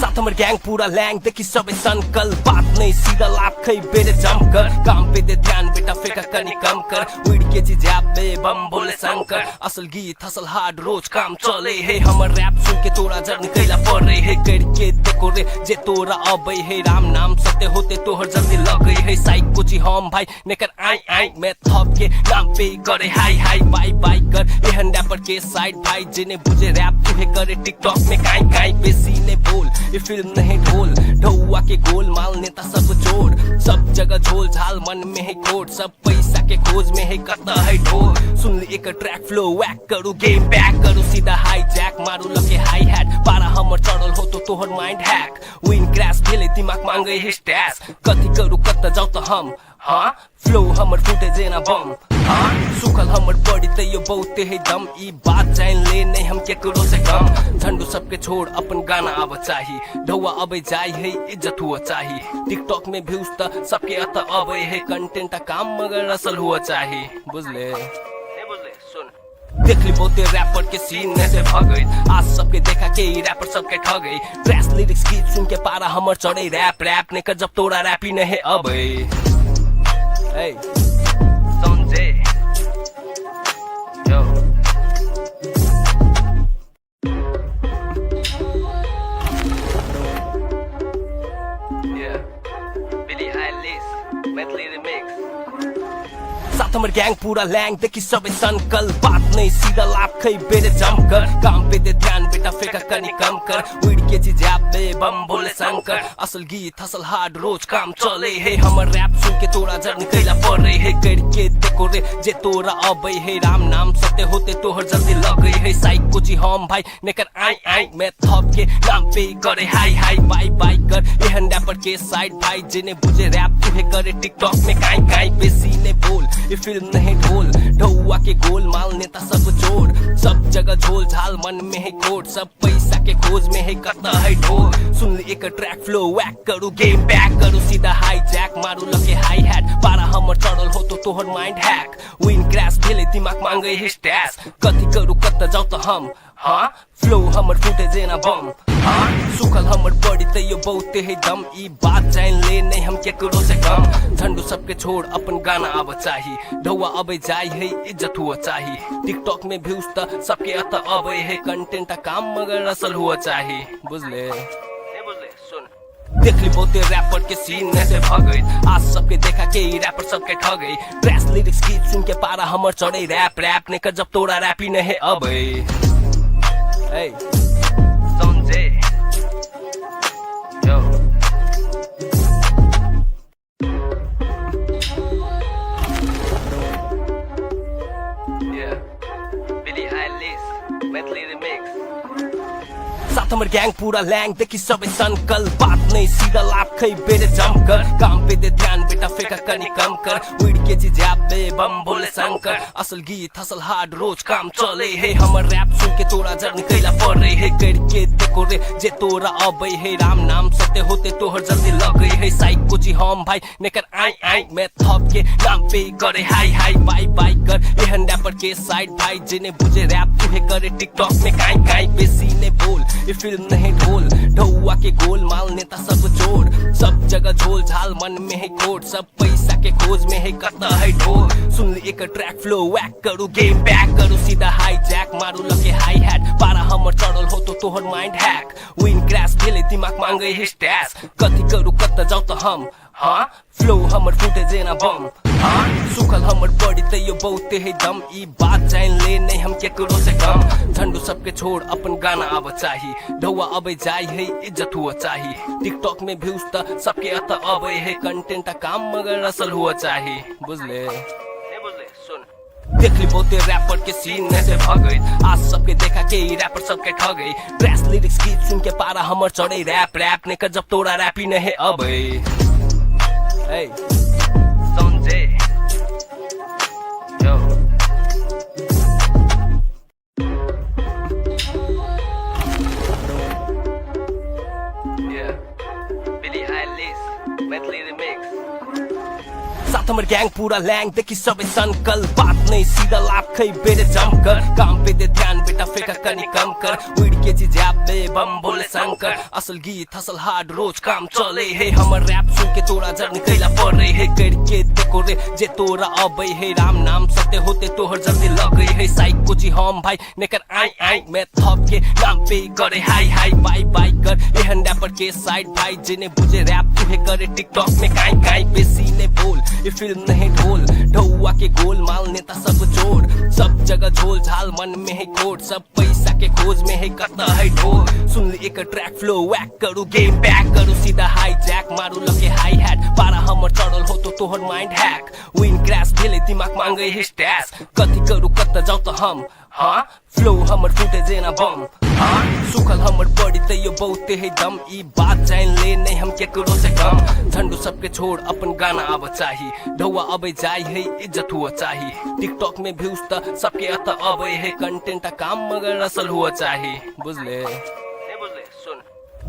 साथ हमर गैंग पूरा लैंग देखी सबे संकल बात नहीं सीधा लाभ खई बेरे जम कर काम पे दे ध्यान बेटा फेंका कनी कम कर उड़ के जी जैप बे बम बोले शंकर असल गीत हसल हार्ड रोज काम चले है हमर रैप सुन के तोरा जर्नी कैला पड़ रही है करके देखो रे जे तोरा अबे है राम नाम सत्य होते तोहर जल्दी लग गई है साइक कुछ हम भाई नेकर आई आई मैं थप के नाम पे करे हाई हाई बाई बाई कर एहन रैपर के साइड भाई जिन्हें बुझे रैप तुहे करे टिकटॉक में काई काई बेसी ने बोल ये फिल्म नहीं ढोल ढौआ के गोल माल नेता सब जोड़ सब जगह झोल झाल मन में है कोट सब पैसा के खोज में है कता है ढोल सुन ली एक ट्रैक फ्लो वैक करू गेम बैक करू सीधा हाई जैक मारू लगे हाई हैट पारा हमर चढ़ल हो तो तोहर माइंड हैक विन क्रैश भेले दिमाग मांगे है स्टैस कथी करू कत जाऊ तो हम हाँ फ्लो हमर फूटे जेना बम हाँ सुखल हमर बॉडी तैयो बहुते है दम ई बात जान ले नहीं हम केकरो से कम झंडू सबके छोड़ अपन गाना अब चाही ढौआ अबे जाई है इज्जत हुआ चाही टिकटॉक में व्यूज त सबके अत अबे है कंटेंट काम मगर असल हुआ चाही बुझले देख ली बहुते रैपर के सीन में से भगई आज सबके देखा के रैपर सबके ठगई ट्रैश लिरिक्स गीत सुन के पारा हमर चढ़े रैप रैप ने कर जब तोरा रैप ही नहीं अबे Hey, SANZAY, yo. Yeah, Billie Eilish, Maithili remix. साथ हमर गैंग पूरा लैंग देखी सबे सनकल बात नहीं सीधा लाभ खै बेरे जमकर काम पे दे ध्यान बेटा फेंका कनी कम कर उड़ के चीज पे बम बोले शंकर असल गीत हसल हार्ड रोज काम चले है हमर रैप सुन के तोरा जर निकला पड़े है करके देखो रे जे तोरा अबे है राम नाम सत्य होते तोहर जल्दी लगे है साइको जी हम भाई नेकर आई आई मैं थप के नाम पे करे हाई हाई बाई बाई कर एहन रैपर के साइड भाई जिन्हें बुझे रैप तुहे करे टिकटॉक में काई काई बेसी ने बोल ये फिल्म नहीं ढोल ढौआ के गोल माल नेता सब जोड़ सब जगह झोल झाल मन में है कोड सब पैसा के खोज में है करता है ढोल सुन एक ट्रैक फ्लो वैक करू गेम बैक करू सीधा हाई जैक मारू लगे हाई हैट पारा हमर चढ़ल हो तो तोहर माइंड हैक विन क्रैश भेले दिमाग मांगे है स्टैश कथी करू कत जाऊ तो हम हाँ फ्लो हमर फुटे जेना बम हाँ सुखल हमर बॉडी ते यो बहुते है दम ई बात जान ले नहीं हम केकरो से कम झंडू सबके छोड़ अपन गाना आब चाही ढौआ अबे जाय है इज्जत हुआ चाही टिकटॉक में व्यूज त सबके अत अबे है कंटेंट काम मगर असल हुआ चाही बुझले देख ली बहुते रैपर के सीन में से भगई आज सबके देखा के रैपर सबके ठगई ड्रेस लिरिक्स गीत सुन के पारा हमर चढ़े रैप रैप ने कर जब तोरा रैपी नहीं अबे Hey, SANZAY, yo. Yeah, Billie Eilish, Maithili remix. साथ हमर गैंग पूरा लैंग देखी सबे सनकल बात नहीं सीधा लाभ खै बेरे जमकर काम पे दे ध्यान बेटा फेंका कनी कम कर उड़ के चीज पे बम बोले शंकर असल गीत हसल हार्ड रोज काम चले है हमर रैप सुन के तोरा जर निकला पड़े है करके देखो रे जे तोरा अबे है राम नाम सत्य होते तोहर जल्दी लगे है साइको जी हम भाई नेकर आई आई मैं थप के नाम पे करे हाई हाई बाई बाई कर एहन रैपर के साइड भाई जिन्हें बुझे रैप तुहे करे टिकटॉक में काई काई बेसी ने बोल ये फिल्म नहीं ढोल ढौआ के गोल माल नेता सब जोड़ सब जगह झोल झाल मन में है कोड सब पैसा के खोज में है करता है ढोल सुन ली एक ट्रैक फ्लो वैक करू गेम बैक करू सीधा हाई जैक मारू लगे हाई हैट पारा हमर चढ़ल हो तो तोहर माइंड हैक विन क्रैश भेले दिमाग मांगे है स्टैश कथी करू कत जाऊ तो हम हाँ फ्लो हमर फुटे जेना बम हाँ सुखल हमर बॉडी ते यो बहुते है दम ई बात जान ले नहीं हम केकरो से कम झंडू सबके छोड़ अपन गाना आब चाही ढौआ अबे जाय है इज्जत हुआ चाही टिकटॉक में व्यूज त सबके अत अबे है कंटेंट काम मगर असल हुआ चाही बुझले देख ली बहुते रैपर के सीन में से भगई आज सबके देखा के रैपर सबके ठगई ड्रेस लिरिक्स गीत सुन के पारा हमर चढ़े रैप रैप ने कर जब तोरा रैपी नहीं अबे Hey, SANZAY, yo. Yeah, Billie Eilish, Maithili remix. साथ हमर गैंग पूरा लैंग देखी सबे सनकल बात नहीं सीधा लाभ खै बेरे जमकर काम पे दे ध्यान बेटा फेंका कनी कम कर उड़ के चीज पे बम बोले शंकर असल गीत हसल हार्ड रोज काम चले है हमर रैप सुन के तोरा जर निकला पड़े है करके देखो रे जे तोरा अबे है राम नाम सत्य होते तोहर जल्दी लगे है साइको जी हम भाई नेकर आई आई मैं थप के नाम पे करे हाई हाई बाई बाई कर एहन रैपर के साइड भाई जिन्हें बुझे रैप तुहे करे टिकटॉक में काई काई बेसी ने बोल ये फिल्म नहीं ढोल ढौआ के गोल माल नेता सब जोड़ सब जगह झोल झाल मन में है कोड सब पैसा के खोज में है करता है ढोल सुन ली एक ट्रैक फ्लो वैक करू गेम बैक करू सीधा हाई जैक मारू लगे हाई हैट पारा हमर चढ़ल हो तो तोहर माइंड हैक विन क्रैश भेले दिमाग मांगे है स्टैश कथी करू कत जाऊ तो हम हाँ फ्लो हमर फुटे जेना बम हाँ सुखल हमर बॉडी ते यो बहुते है दम ई बात जान ले नहीं हम केकरो से कम झंडू सबके छोड़ अपन गाना आब चाही ढौआ अबे जाय है इज्जत हुआ चाही टिकटॉक में व्यूज त सबके अत अबे है कंटेंट काम मगर असल हुआ चाही बुझले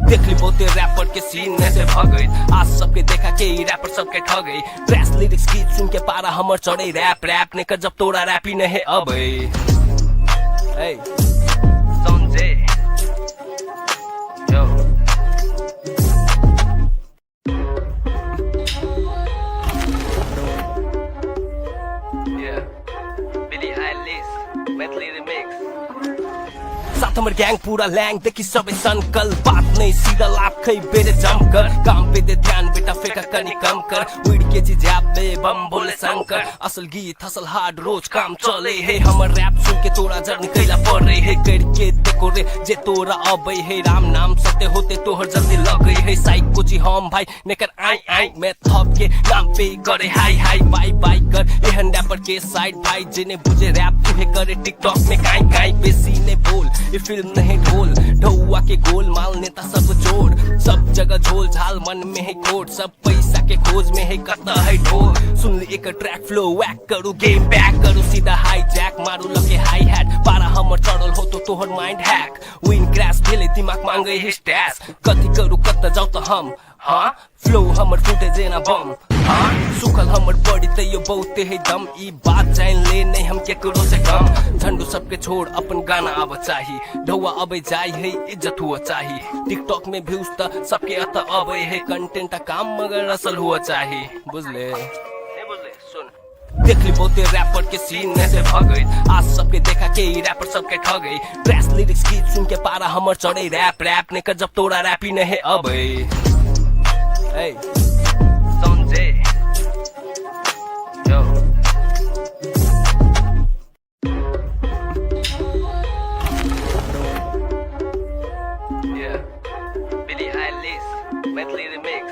देख ली बहुते रैपर के सीन में से भगई आज सबके देखा के रैपर सबके ठगई ड्रेस लिरिक्स गीत सुन के पारा हमर चढ़े रैप रैप ने कर जब तोरा रैपी नहीं अबे Hey, SANZAY, yo. Yeah, Billie Eilish, Maithili remix. साथ हमर गैंग पूरा लैंग देखी सबे संकल बात नहीं सीधा लाभ खई बेरे जमकर काम पे दे ध्यान बेटा फेंका कनी कम कर उड़ के जी जैब में बम बोले शंकर असल गीत हसल हार्ड रोज काम चले है हमर रैप सुन के तोरा जर्नी कैला पड़ रही है करके देखो रे जे तोरा अबे है राम नाम सत्य होते तोहर जल्दी लग गई है साइक कोची हम भाई नेकर आई आई मैं थप के नाम पे करे हाई हाई बाई बाई कर एहन रैपर के साइड भाई जिने बुझे रैप तुहे करे टिकटॉक में काई काई बेसी ने बोल ये फिल्म नहीं ढोल ढौआ के गोल माल नेता सब जोड़ सब जगह झोल झाल मन में है कोट सब पैसा के खोज में है कता है ढोल सुन ली एक ट्रैक फ्लो वैक करू गेम बैक करू सीधा हाई जैक मारू लगे हाई हैट पारा हमर चढ़ल हो तो तोहर माइंड हैक विन क्रैश भेले दिमाग मांगे है स्टैश कथी करू कत जाऊ तो हम हाँ फ्लो हमर फूटे जेना बम हाँ सुखल हमर बॉडी ते यो बहुते है दम ई बात जान ले नहीं हम केकरो से कम झंडू सबके छोड़ अपन गाना आब चाही ढौआ अबे जाय है इज्जत हुआ चाही टिकटॉक में व्यूज त सबके अत अबे है कंटेंट का काम मगर असल हुआ चाही बुझले देख ली बहुते रैपर के सीन में से भगई आज सबके देखा के रैपर सबके ठगई ट्रैश लिरिक्स गीत सुन के पारा हमर चढ़े रैप रैप ने कर जब तोरा रैपी नहीं अबे Hey, SANZAY, yo. Yeah, Billie Eilish, Maithili remix.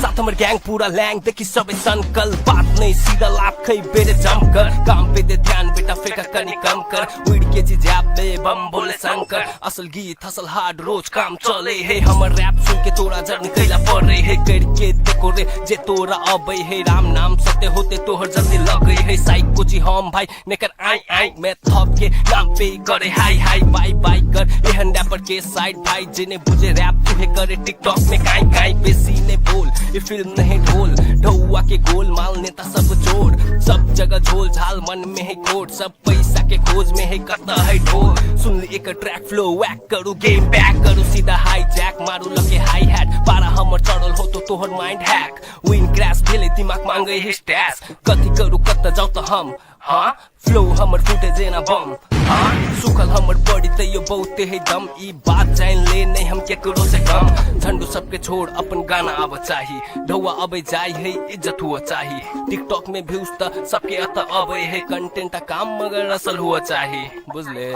साथ हमर गैंग पूरा लैंग देखी सबे संकल बात नहीं सीधा लाभ खई बेरे जमकर काम पे दे ध्यान बेटा फेंका कनी कम कर उड़ के जी जैब में बम बोले शंकर असल गीत हसल हार्ड रोज काम चले है हमर रैप सुन के तोरा जर्नी कैला पड़ रही है करके देखो रे जे तोरा अबे है राम नाम सत्य होते तोहर जल्दी लग गई है साइक कोची हम भाई नेकर आई आई मैं थप के नाम पे करे हाई हाई बाई बाई कर एहन रैपर के साइड भाई जिने बुझे रैप तुहे करे टिकटॉक में काई काई बेसी ने बोल ये फिल्म नहीं ढोल ढौआ के गोल माल नेता सब जोड़ सब जगह झोल झाल मन में है कोट सब पैसा के खोज में है कता है ढोल सुन ली एक ट्रैक फ्लो वैक करू गेम बैक करू सीधा हाई जैक मारू लगे हाई हैट पारा हमर चढ़ल हो तो तोहर माइंड हैक विन क्रैश भेले दिमाग मांगे है स्टैश कथी करू कत जाऊ तो हम हाँ फ्लो हमर फूटे जेना बम हाँ सुखल हमर बॉडी ते यो बहुते है दम ई बात जान ले नहीं हम केकरो से कम झंडू सबके छोड़ अपन गाना आब चाही ढौआ अबे जाय है इज्जत हुआ चाही टिकटॉक में व्यूज त सबके अत अबे है कंटेंट का काम मगर असल हुआ चाही बुझले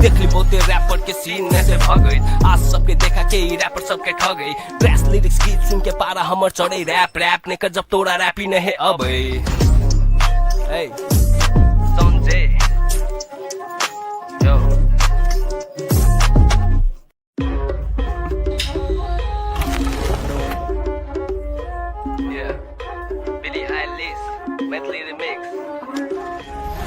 देख ली बहुते रैपर के सीन में से भगई आज सबके देखा के रैपर सबके ठगई ट्रैश लिरिक्स गीत सुन के पारा हमर चढ़े रैप रैप ने कर जब तोरा रैपी नहीं अबे Hey, SANZAY, yo. Yeah, Billie Eilish, Maithili remix.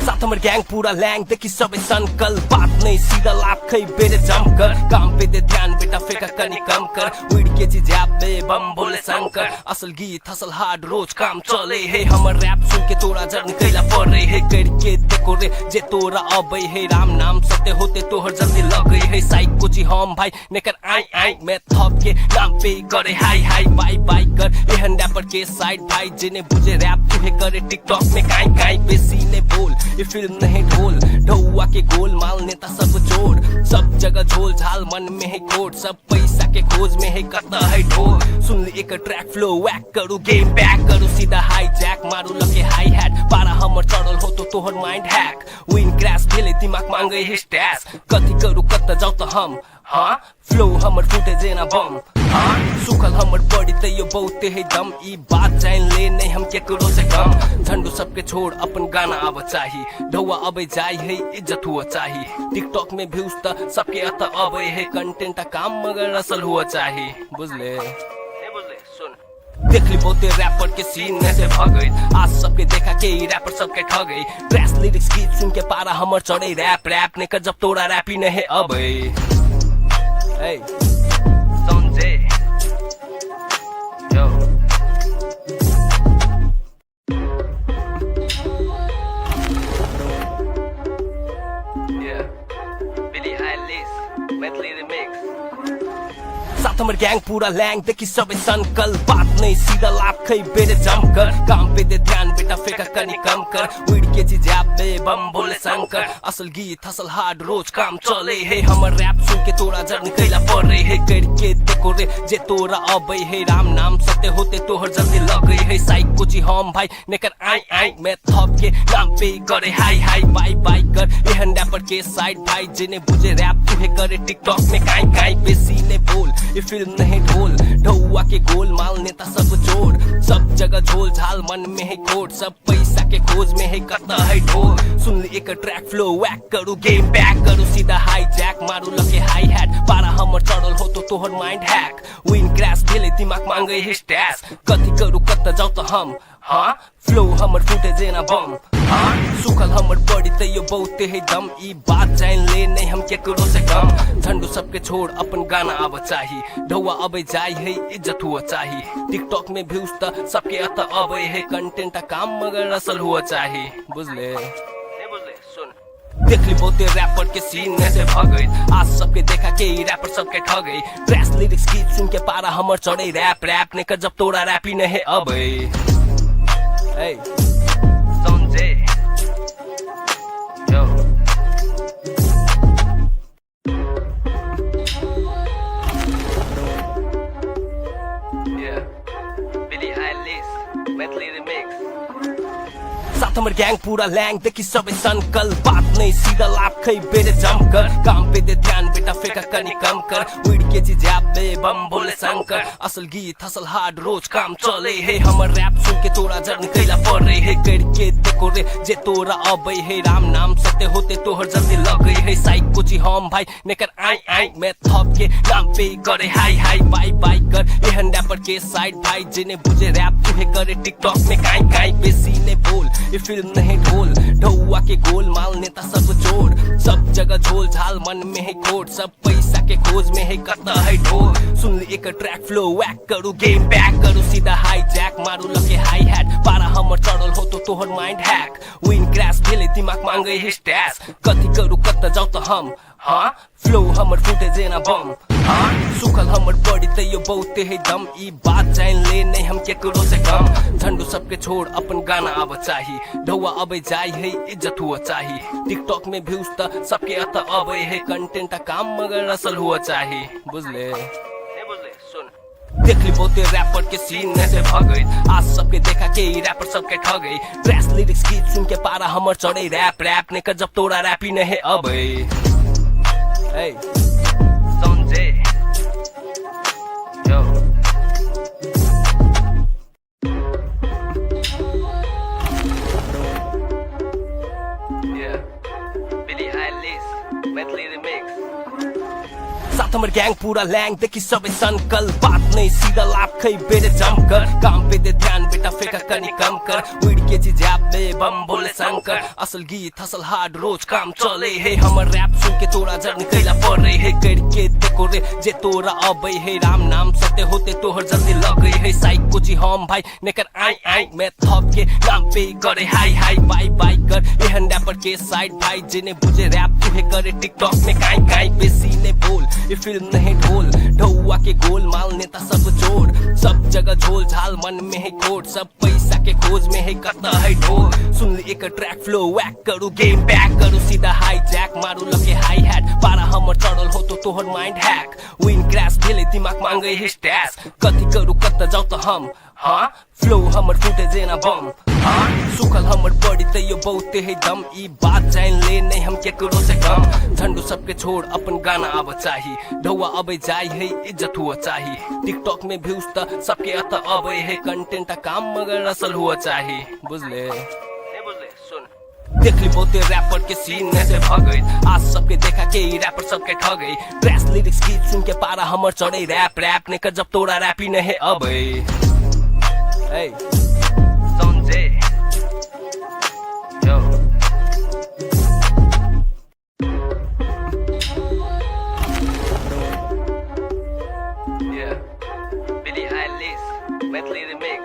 साथ हमर गैंग पूरा लैंग देखी सबे संकल बात नहीं सीधा लाभ खई बेरे जमकर काम पे दे ध्यान बेटा फेंका कनी कम कर उड़ के जी जैब में बम बोले शंकर असल गीत हसल हार्ड रोज काम चले है हमर रैप सुन के तोरा जर्नी कैला पड़ रही है करके देखो रे जे तोरा अबे है राम नाम सत्य होते तोहर जल्दी लग गई है साइक कोची हम भाई नेकर आई आई मैं थप के नाम पे करे हाई हाई बाई बाई कर एहन रैपर के साइड भाई जिने बुझे रैप तुहे करे टिकटॉक में काई काई बेसी ने बोल ये फिल्म नहीं ढोल ढौआ के गोल माल नेता सब जोड़ सब जगह झोल झाल मन में है कोट सब पैसा के खोज में है कता है ढोल सुन ली एक ट्रैक फ्लो वैक करू गेम बैक करू सीधा हाई जैक मारू लगे हाई हैट पारा हमर चढ़ल हो तो तोहर माइंड हैक विन क्रैश भेले दिमाग मांगे है स्टैश कथी करू कत जाऊ तो हम हाँ फ्लो हमर फूटे जेना बम हाँ सुखल हमर बॉडी ते यो बहुते है दम ई बात जान ले नहीं हम केकरो से कम झंडू सबके छोड़ अपन गाना आब चाही ढौआ अबे जाय है इज्जत हुआ चाही टिकटॉक में व्यूज त सबके अत अबे है कंटेंट का काम मगर असल हुआ चाही बुझले देख ली बहुते रैपर के सीन में से भगई आज सबके देखा के रैपर सबके ठगई ट्रैश लिरिक्स गीत सुन के पारा हमर चढ़े रैप रैप ने कर जब तोरा रैपी नहीं अबे Hey, SANZAY, yo. Yeah, Billie Eilish, Maithili remix. साथ हमर गैंग पूरा लैंग देखी सबे सनकल बात नहीं सीधा लाभ खै बेरे जमकर काम पे दे ध्यान बेटा फेंका कनी कम कर वीड के जी जैप में बम बोले शंकर असल गीत असल हार्ड रोज काम चले है हमर रैप सुन के तोरा जर्नी कैला पड़ रही है करके देखो रे जे तोरा अबे है राम नाम सत्य होते तोहर जल्दी लगे है साइक कोची हम भाई नेकर आई आई मैं थप के नाम पे करे हाई हाई बाई बाई कर एहन रैपर के साइड भाई जिन्हें बुझे रैप तुहे करे टिकटॉक में काई काई बेसी ने बोल ये फिल्म नहीं ढोल ढौआ के गोल माल नेता सब जोड़ सब जगह झोल झाल मन में है कोट सब पैसा के खोज में है कता है ढोल सुन ली एक ट्रैक फ्लो वैक करू गेम बैक करू सीधा हाई जैक मारू लगे हाई हैट पारा हमर चढ़ल हो तो तोहर माइंड हैक विन क्रैश भेले दिमाग मांगे है स्टैश कथी करू कत जाऊ तो हम हाँ फ्लो हमर फूटे जेना बम हाँ सुखल हमर बॉडी ते यो बहुते है दम ई बात जान ले नहीं हम केकरो से कम झंडू सबके छोड़ अपन गाना आब चाही ढौआ अबे जाय है इज्जत हुआ चाही टिकटॉक में व्यूज त सबके अत अबे है कंटेंट का काम मगर असल हुआ चाही बुझले देख ली बहुते रैपर के सीन में से भगई आज सबके देखा के रैपर सबके ठगई ट्रैश लिरिक्स गीत सुन के पारा हमर चढ़े रैप रैप ने कर जब तोरा रैपी नहीं अबे Hey, SANZAY, yo. Yeah, Billie Eilish, Maithili remix. साथ हमर गैंग पूरा लैंग देखी सबे सनकल बात नहीं सीधा लाभ खै बेरे जमकर काम पे दे ध्यान बेटा फेंका कनी कम कर वीड के जी जैप में बम बोले शंकर असल गीत असल हार्ड रोज काम चले है हमर रैप सुन के तोरा जर्नी कैला पड़ रही है करके देखो रे जे तोरा अबे है राम नाम सत्य होते तोहर जल्दी लगे है साइक कोची हम भाई नेकर आई आई मैं थप के नाम पे करे हाई हाई बाई बाई कर एहन रैपर के साइड भाई जिन्हें बुझे रैप तुहे करे टिकटॉक में काई काई बेसी ने बोल ये फिल्म नहीं ढोल ढौआ के गोल माल नेता सब जोड़ सब जगह झोल झाल मन में है कोट सब पैसा के खोज में है कता है ढोल सुन ली एक ट्रैक फ्लो वैक करू गेम बैक करू सीधा हाई जैक मारू लगे हाई हैट पारा हमर चढ़ल हो तो तोहर माइंड हैक विन क्रैश भेले दिमाग मांगे है स्टैश कथी करू कत जाऊ तो हम हाँ फ्लो हमर फूटे जेना बम हाँ सुखल हमर बॉडी ते यो बहुते है दम ई बात जान ले नहीं हम केकरो से कम झंडू सबके छोड़ अपन गाना आब चाही ढौआ अबे जाय है इज्जत हुआ चाही टिकटॉक में व्यूज त सबके अत अबे है कंटेंट का काम मगर असल हुआ चाही बुझले देख ली बहुते रैपर के सीन में से भगई आज सबके देखा के रैपर सबके ठगई ट्रैश लिरिक्स गीत सुन के पारा हमर चढ़े रैप रैप ने कर जब तोरा रैपी नहीं अबे Hey, SANZAY, yo. Yeah, Billie Eilish, Maithili remix. साथ हमर गैंग पूरा लैंग देखी सबे सनकल बात नहीं सीधा लाभ खै बेरे जमकर काम पे दे ध्यान बेटा फेंका कनी कम कर वीड के जी जैप में बम बोले शंकर असल गीत असल हार्ड रोज काम चले है हमर रैप सुन के तोरा जर्नी कैला पड़ रही है करके देखो रे जे तोरा अबे है राम नाम सत्य होते तोहर जल्दी लगे है साइक कोची हम भाई नेकर आई आई मैं थप के नाम पे करे हाई हाई बाई बाई कर एहन रैपर के साइड भाई जिन्हें बुझे रैप तुहे करे टिकटॉक में काई काई बेसी ने बोल ये फिल्म नहीं ढोल ढौआ के गोल माल नेता सब जोड़ सब जगह झोल झाल मन में है कोट सब पैसा के खोज में है कता है ढोल सुन ली एक ट्रैक फ्लो वैक करू गेम बैक करू सीधा हाई जैक मारू लगे हाई हैट पारा हमर चढ़ल हो तो तोहर माइंड हैक विन क्रैश भेले दिमाग मांगे है स्टैश कथी करू कत जाऊ तो हम हाँ फ्लो हमर फूटे जेना बम हाँ सुखल हमर बॉडी ते यो बहुते है दम ई बात जान ले नहीं हम केकरो से कम झंडू सबके छोड़ अपन गाना आब चाही ढौआ अबे जाय है इज्जत हुआ चाही टिकटॉक में व्यूज त सबके अत अबे है कंटेंट का काम मगर असल हुआ चाही बुझले देख ली बहुते रैपर के सीन में से भगई आज सबके देखा के रैपर सबके ठगई ट्रैश लिरिक्स गीत सुन के पारा हमर चढ़े रैप रैप ने कर जब तोरा रैपी नहीं अबे Hey, SANZAY, yo. Yeah, Billie Eilish, Maithili remix.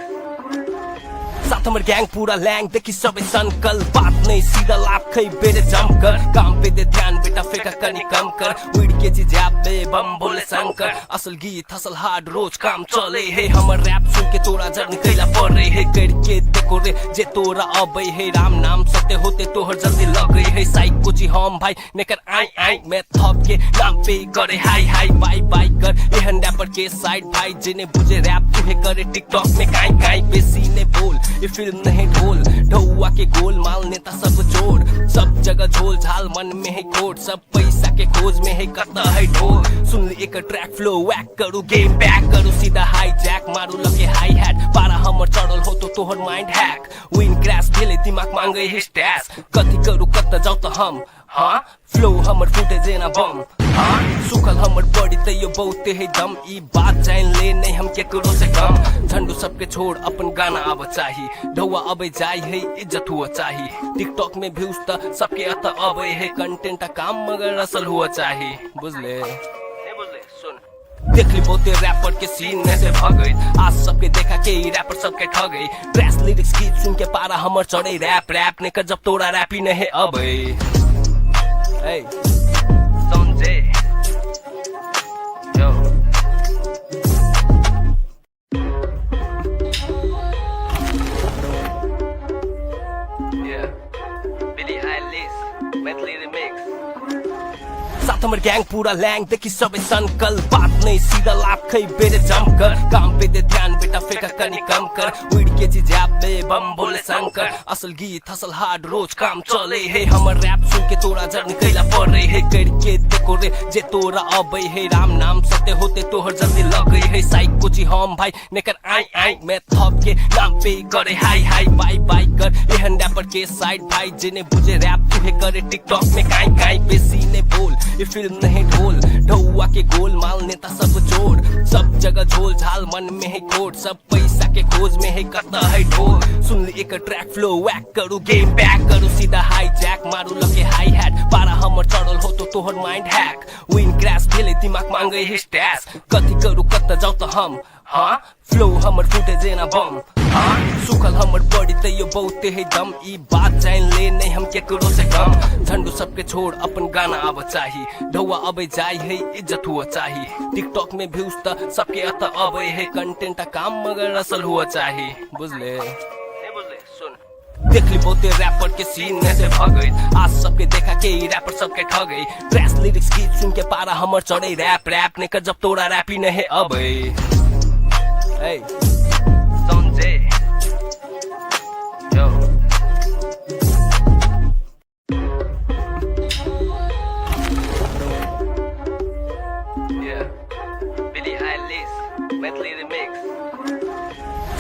साथ हमर गैंग पूरा लैंग देखी सबे सनकल बात नहीं सीधा लाभ खै बेरे जमकर काम पे दे ध्यान बेटा फेका कनी कम कर उड़ के जिजाब में बम बोले शंकर असल गीत असल हार्ड रोज काम चले है हमर रैप सुन के तोरा जर्नी कैला पड़े है करके देखो रे जे तोरा अबे है राम नाम सत्य होते तोहर जल्दी लगे है साइक कोची हम भाई नेकर आई आई मैं थप के नाम पे करे हाई हाई बाई बाई कर एहन रैपर के साइड भाई जिन्हें बुझे रैप तुहे करे टिकटॉक में काई काई बेसी ने बोल ये फिल्म नहीं ढोल ढौआ के गोल माल नेता सब जोड़ सब जगह झोल झाल मन में है कोट सब पैसा के खोज में है कता है ढोल सुन ले एक ट्रैक फ्लो वैक करू गेम बैक करू सीधा हाई जैक मारू लगे हाई हैट पारा हमर चढ़ल हो तो तोहर माइंड हैक विन क्रैश भेले दिमाग मांगे है स्टैश कथी करू कत जाऊ तो हम हाँ फ्लो हमर फूटे जेना बम हाँ सुखल हमर बॉडी तैयो बहुते है दम ई बात जान ले नहीं हम केकरो से कम झंडू सबके छोड़ अपन गाना आव चाही ढौआ अबे जाय है इज्जत हुआ चाही टिकटॉक में व्यूज त सबके अत अबे है कंटेंट काम मगर असल हुआ चाही बुझले देख ली बहुते रैपर के सीन में से भगई आज सबके देखा के रैपर सबके ठगई ट्रैश लिरिक्स गीत सुन के पारा हमर चढ़े रैप रैप ने कर जब तोरा रैप ही नहीं अबे Hey, SANZAY, yo. Yeah, Billie Eilish, Maithili remix. साथ हमर गैंग पूरा लैंग देखी सबे संकल बात नहीं सीधा लाभ खई बेरे जम कर काम पे दे ध्यान बेटा फेका कनी कम कर उड़ के जिजाब में बम बोले शंकर असल गीत असल हार्ड रोज काम चले है हमर रैप सुन के तोरा जर्नी कैला पड़े है करके देखो रे जे तोरा अबे है राम नाम सत्य होते तोहर जल्दी लगे है साइक कोची हम भाई नेकर आई आई मैं थप के नाम पे करे हाई हाई बाई बाई कर एहन रैपर के साइड भाई जिन्हें बुझे रैप तुहे करे टिकटॉक में काई काई बेसी ने बोल ये फिल्म नहीं ढोल ढौआ के गोल माल नेता सब जोड़ सब जगह झोल झाल मन में है कोट सब पैसा के खोज में है कता है ढोल सुन ले एक ट्रैक फ्लो वैक करू गेम बैक करू सीधा हाई जैक मारू लगे हाई हैट पारा हमर चढ़ल हो तो तोहर माइंड हैक विन क्रैश भेले दिमाग मांगे है स्टैश कथी करू कत जाऊ तो हम हाँ फ्लो हमर फूटे जेना बम हाँ सुखल हमर बॉडी तैयो बहुते है दम ई बात जान ले नहीं हम केकरो से कम झंडू सबके छोड़ अपन गाना आव चाही ढौआ अबे जाय है इज्जत हुआ चाही टिकटॉक में व्यूज त सबके अत अबे है कंटेंट काम मगर असल हुआ चाही बुझले देख ली बहुते रैपर के सीन में से भगई आज सबके देखा के रैपर सबके ठगई ट्रैश लिरिक्स गीत सुन के पारा हमर चढ़े रैप रैप ने कर जब तोरा रैप ही नहीं अबे Hey, SANZAY, yo. Yeah, Billie Eilish, Maithili remix.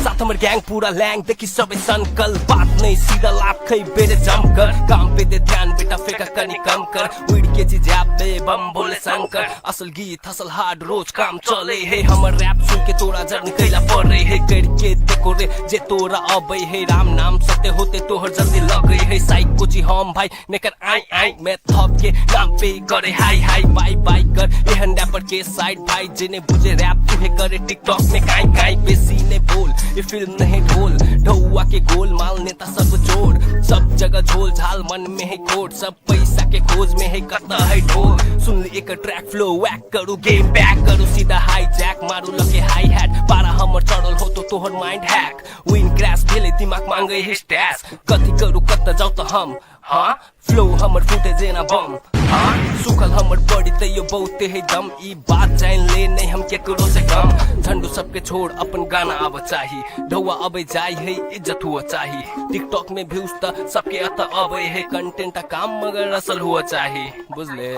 साथ हमर गैंग पूरा लैंग देखी सबे संकल बात नहीं सीधा लाभ खई बेरे जम कर काम पे दे ध्यान बेटा फेका कनी कम कर उड़ के जिजाब में बम बोले शंकर असल गीत असल हार्ड रोज काम चले है हमर रैप सुन के तोरा जर्नी कैला पड़े है करके देखो रे जे तोरा अबे है राम नाम सत्य होते तोहर जल्दी लगे है साइक कोची हम भाई नेकर आई आई मैं थप के नाम पे करे हाई हाई बाई बाई कर एहन रैपर के साइड भाई जिन्हें बुझे रैप तुहे करे टिकटॉक में काई काई बेसी ने बोल ये फिल्म नहीं ढोल ढौआ के गोल माल नेता सब जोड़ सब जगह झोल झाल मन में है कोट सब पैसा के खोज में है कता है ढोल सुन ले एक ट्रैक फ्लो वैक करू गेम बैक करू सीधा हाई जैक मारू लगे हाई हैट पारा हमर चढ़ल हो तो तोहर माइंड हैक विन क्रैश भेले दिमाग मांगे है स्टैश कथी करू कत जाऊ तो हम हाँ फ्लो हमर फूटे जेना बम हाँ सुखल हमर बॉडी तैयो बहुते है दम ई बात जान ले नहीं हम केकरो से कम झंडू सबके छोड़ अपन गाना आव चाही ढौआ अबे जाय है इज्जत हुआ चाही टिकटॉक में व्यूज त सबके अत अबे है कंटेंट काम मगर असल हुआ चाही बुझले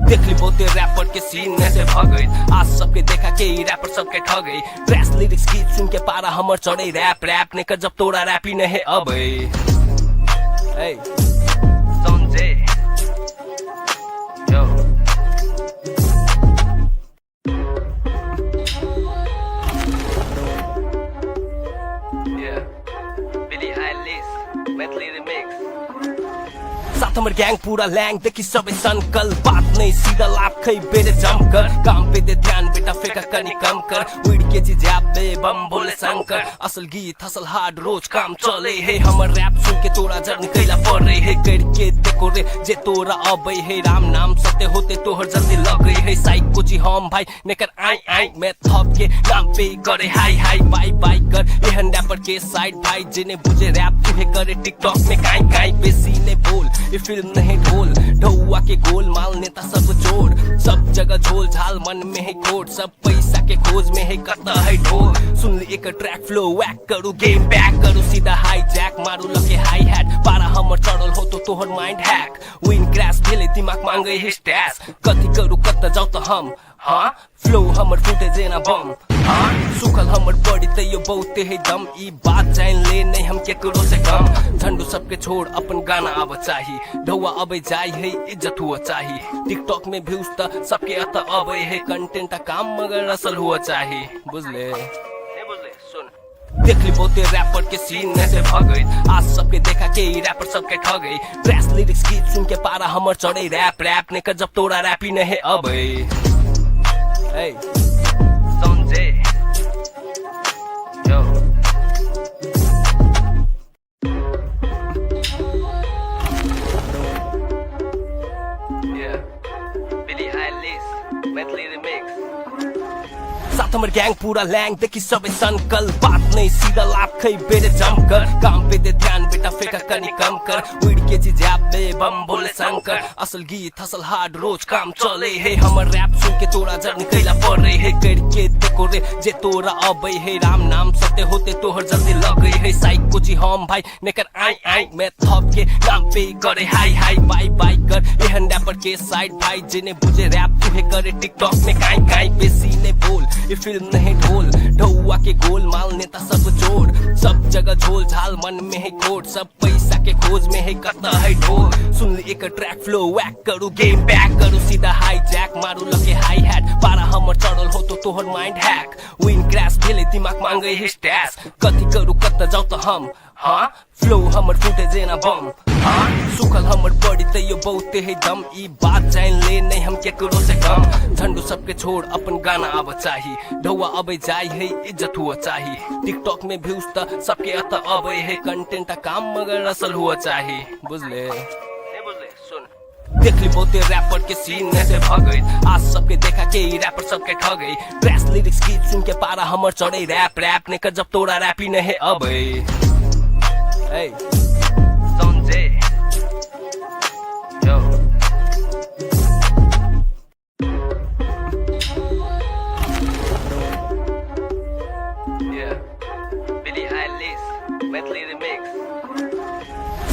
देख ली बहुते रैपर के सीन में से भगई आज सबके देखा के रैपर सबके ठगई ट्रैश लिरिक्स गीत सुन के पारा हमर चढ़े रैप रैप ने कर जब तोरा रैप ही नहीं अबे Hey, SANZAY, yo. Yeah, Billie Eilish, Maithili remix. साथ हमर गैंग पूरा लैंग देखी सबे सनकल बात नहीं सीधा लाभ खै बेरे जमकर काम पे दे ध्यान बेटा फेंका कनी कम कर उड़ के जी जैप दे बम बोले शंकर असल गीत हसल हार्ड रोज काम चले है हमर रैप सुन के तोरा जर्नी कैला पड़े है करके देखो रे जे तोरा अबै है राम नाम सत्य होते तोहर जल्दी लगे है साइक कुची हम भाई नेकर आई आई मैं थप के नाम पे करे हाई हाई बाई बाई कर एहन रैपर के साइड भाई जिन्हें बुझे रैप तुहे करे टिकटॉक में काई काई बेसी ने बोल ये फिल्म नहीं ढोल ढौआ के गोल माल नेता सब जोड़ सब जगह झोल झाल मन में है कोड सब पैसा के खोज में है कता है ढोल सुन ली एक ट्रैक फ्लो वैक करू गेम बैक करू सीधा हाई जैक मारू लगे हाई हैट पारा हमर चढ़ल हो तो तोहर माइंड हैक विन क्रैश भेले दिमाग मांगे है स्टैस कथी करू कत जाऊ तो हम हाँ फ्लो हमर फूटे जेना बम हाँ सुखल हमर बॉडी तैयो बहुते है दम ई बात जान ले नहीं हम केकरो से कम झंडू सबके छोड़ अपन गाना आब चाही ढौआ अबे जाय है इज्जत हुआ चाही टिकटॉक में व्यूज त सबके अत अबे है कंटेंट काम मगर असल हुआ चाही बुझले देख ली बहुते रैपर के सीन में से भगई आज सबके देखा के रैपर सबके ठगई ट्रैश लिरिक्स गीत सुन के पारा हमर चढ़े रैप रैप ने कर जब तोरा रैप ही नहीं अबे Hey, SANZAY, yo. Yeah, Billie Eilish, Maithili remix. साथ हमर गैंग पूरा लैंग देखी सबे सनकल बात नहीं सीधा लाभ खै बेरे जमकर काम पे दे ध्यान बेटा फेंका कनी कम कर उड़ के जी जैप दे बम बोले शंकर असल गीत हसल हार्ड रोज काम चले है हमर रैप सुन के तोरा जर्नी कैला पड़े है करके देखो रे जे तोरा अबै है राम नाम सत्य होते तोहर जल्दी लगे है साइक कुची हम भाई नेकर आई आई मैं थप के नाम पे करे हाई हाई बाई बाई कर एहन रैपर के साइड भाई जिन्हें बुझे रैप तुहे करे टिकटॉक में काई काई बेसी ने बोल ये फिल्म नहीं ढोल ढौआ के गोल माल नेता सब जोड़ सब जगह झोल झाल मन में है कोड सब पैसा के खोज में है कता है ढोल सुन ली एक ट्रैक फ्लो वैक करू गेम बैक करू सीधा हाई जैक मारू लगे हाई हैट पारा हमर चढ़ल हो तो तोहर माइंड हैक विन क्रैश भेले दिमाग मांगे है स्टैस कथी करू कत जाऊ तो हम हाँ फ्लो हमर फूटे जेना बम हाँ सुखल हमर बॉडी तैयो बहुते है दम ई बात जान ले नहीं हम केकरो से कम झंडू सबके छोड़ अपन गाना आब चाही ढौआ अबे जाय है इज्जत हुआ चाही टिकटॉक में व्यूज त सबके अत अबे है कंटेंट काम मगर असल हुआ चाही बुझले देख ली बहुते रैपर के सीन में से भगई आज सबके देखा के रैपर सबके ठगई ट्रैश लिरिक्स गीत सुन के पारा हमर चढ़े रैप रैप ने कर जब तोरा रैप ही नहीं अबे Hey, SANZAY, yo. Yeah, Billie Eilish, Maithili remix.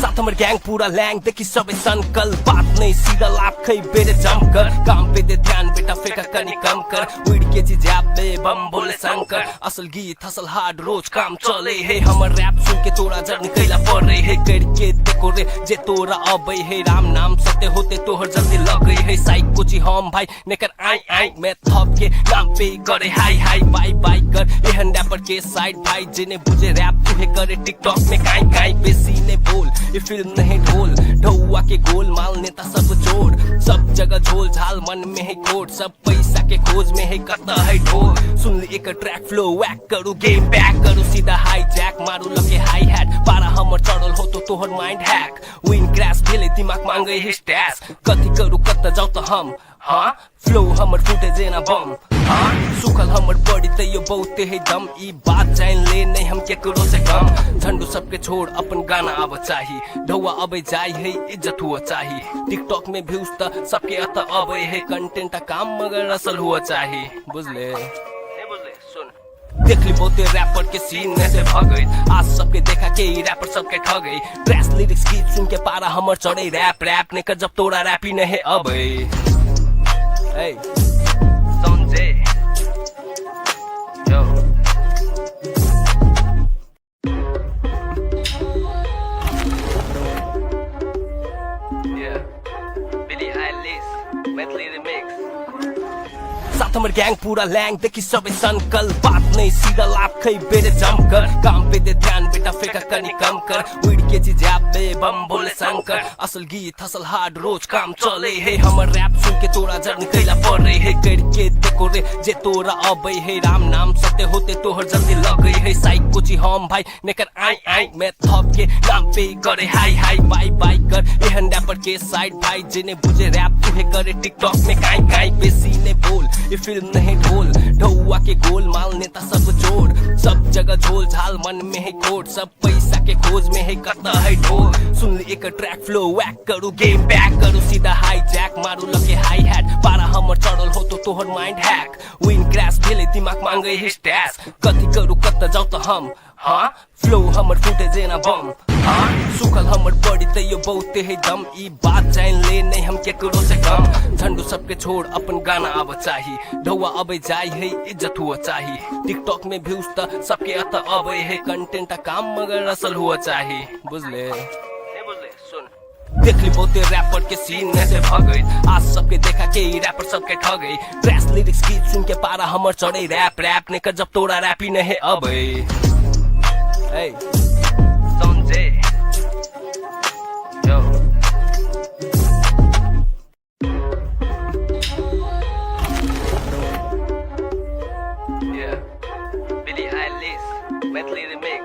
साथ हमर गैंग पूरा लैंग देखी सबे सनकल बात नहीं सीधा लाभ खै बेरे जमकर काम पे दे ध्यान बेटा फेंका कनी कम कर उड़ के जी जैप दे बम बोले शंकर असल गीत हसल हार्ड रोज काम चले है हमर रैप सुन के तोरा जर्नी कैला पड़े है करके देखो रे जे तोरा अबै है राम नाम सत्य होते तोहर जल्दी लगे है साइक कुची हम भाई नेकर आई आई मैं थप के नाम पे करे हाई हाई बाई बाई कर एहन रैपर के साइड भाई जिन्हें बुझे रैप तुहे करे टिकटॉक में काई काई बेसी ने बोल ये फिल्म नहीं ढोल ढौआ के गोल माल नेता सब जोड़ सब जगह झोल झाल मन में है कोड सब पैसा के खोज में है कता है ढोल सुन ली एक ट्रैक फ्लो वैक करू गेम बैक करू सीधा हाई जैक मारू लगे हाई हैट पारा हमर चढ़ल हो तो तोहर माइंड हैक विन क्रैश भेले दिमाग मांगे है स्टैस कथी करू कत जाऊ तो हम हाँ फ्लो हमर फूटे जेना बम हाँ सुखल हमर बॉडी तैयो बहुते है दम ई बात जान ले नहीं हम केकरो से कम झंडू सबके छोड़ अपन गाना आब चाही ढौआ अबे जाय है इज्जत हुआ चाही टिकटॉक में व्यूज त सबके अत अबे है कंटेंट काम मगर असल हुआ चाही बुझले देख ली बहुते रैपर के सीन में से भगई आज सबके देखा के रैपर सबके ठगई ट्रैश लिरिक्स गीत सुन के पारा हमर चढ़े रैप रैप ने कर जब तोरा रैप ही नहीं अबे Hey, SANZAY, yo. Yeah, Billie Eilish, Maithili remix. साथ हमर गैंग पूरा लैंग देखी सबे सनकल बात नहीं सीधा लाभ खै बेरे जमकर काम पे दे ध्यान बेटा फेंका कनी कम कंकर उड़ के जिजाब में बम बोले शंकर असल गीत हसल हार्ड रोज काम चले है हमर रैप सुन के तोरा जर्नी कैला पड़े है करके देखो रे जे तोरा अबे है राम नाम सत्य होते तोहर जल्दी लगे है साइक कुछ हम भाई नेकर आई आई मैं थप के नाम पे करे हाई हाई बाई बाई कर एहन रैपर के साइड भाई जिन्हें बुझे रैप तुहे करे टिकटॉक में काई काई बेसी ने बोल ये फिल्म नहीं ढोल ढौआ के गोल माल नेता सब जोड़ सब जगह झोल झाल मन में है कोट सब पैसा के खोज में है कता है ढोल सुन ली एक ट्रैक फ्लो वैक करू गेम बैक करू सीधा हाई जैक मारू लगे हाई हैट पारा हमर चढ़ल हो तो तोहर माइंड हैक विन क्रैश भेले दिमाग मांगे है स्टैश कथी करू कत जाऊ तो हम हाँ फ्लो हमर फूटे जेना बम हाँ सुखल हमर बॉडी तैयो बहुते है दम ई बात जान ले नहीं हम केकरो से कम झंडू सबके छोड़ अपन गाना आव चाही ढौआ अबे जाई है इज्जत हुआ चाही टिकटॉक में व्यूज त सबके अत अबे है कंटेंट काम मगर असल हुआ चाही बुझले देख ली बहुते रैपर के सीन में से भगई आज सबके देखा के रैपर सबके ठगई ट्रैश लिरिक्स गीत सुन के पारा हमर चढ़े रैप रैप ने कर जब तोरा रैप ही नहीं अबे Hey, SANZAY, yo. Yeah, Billie Eilish, Maithili remix.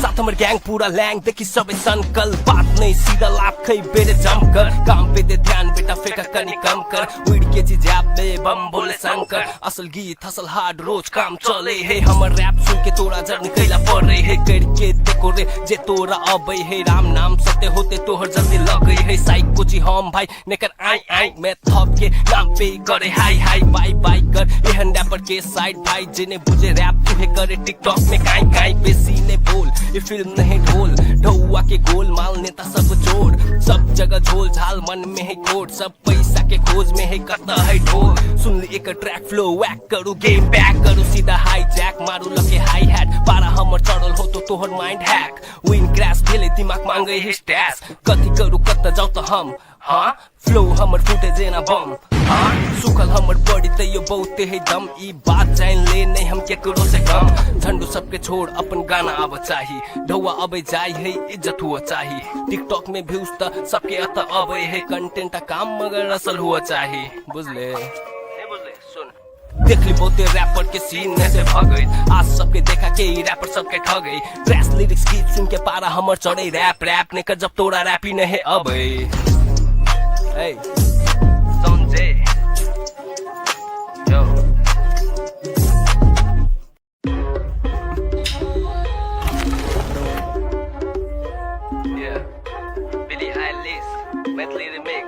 साथ हमर गैंग पूरा लैंग देखी सबे संकल बात नहीं सीधा लाभ खई बेरे जम कर काम पे दे ध्यान बेटा फेंका कनी कम कर उड़ के जिजाब में बम बोले शंकर असल गीत हसल हार्ड रोज काम चले है हमर रैप सुन के तोरा जर्नी कैला पड़े है करके देखो रे जे तोरा अबे है राम नाम सत्य होते तोहर जल्दी लगे है साइक कुछ हम भाई नेकर आई आई मैं थप के नाम पे करे हाई हाई बाई बाई कर एहन रैपर के साइड भाई जिन्हें बुझे रैप तुहे करे टिकटॉक में काई काई बेसी ने बोल ये फिल्म नहीं ढोल ढौआ के गोल माल नेता सब जोड़ सब जगह झोल झाल मन में है कोट सब पैसा के खोज में है कता है ढोल सुन ली एक ट्रैक फ्लो वैक करू गेम बैक करू सीधा हाई जैक मारू लगे हाई हैट पारा हमर चढ़ल हो तो तोहर माइंड हैक विन क्रैश भेले दिमाग मांगे है स्टैश कथी करू कत जाऊ तो हम हाँ फ्लो हमर फूटे जेना बम हाँ सुखल हमर बॉडी तैयो बहुते है दम ई बात जान ले नहीं हम केकरो से कम झंडू सबके छोड़ अपन गाना आव चाही ढौआ अबे जाई है इज्जत हुआ चाही टिकटॉक में व्यूज त सबके अत अबे है कंटेंट काम मगर असल हुआ चाही बुझले देख ली बहुते रैपर के सीन में से भगई आज सबके देखा के रैपर सबके ठगई ट्रैश लिरिक्स गीत सुन के पारा हमर चढ़े रैप रैप ने कर जब तोरा रैप ही नहीं अबे Hey, SANZAY, yo. Yeah, Billie Eilish, Maithili remix.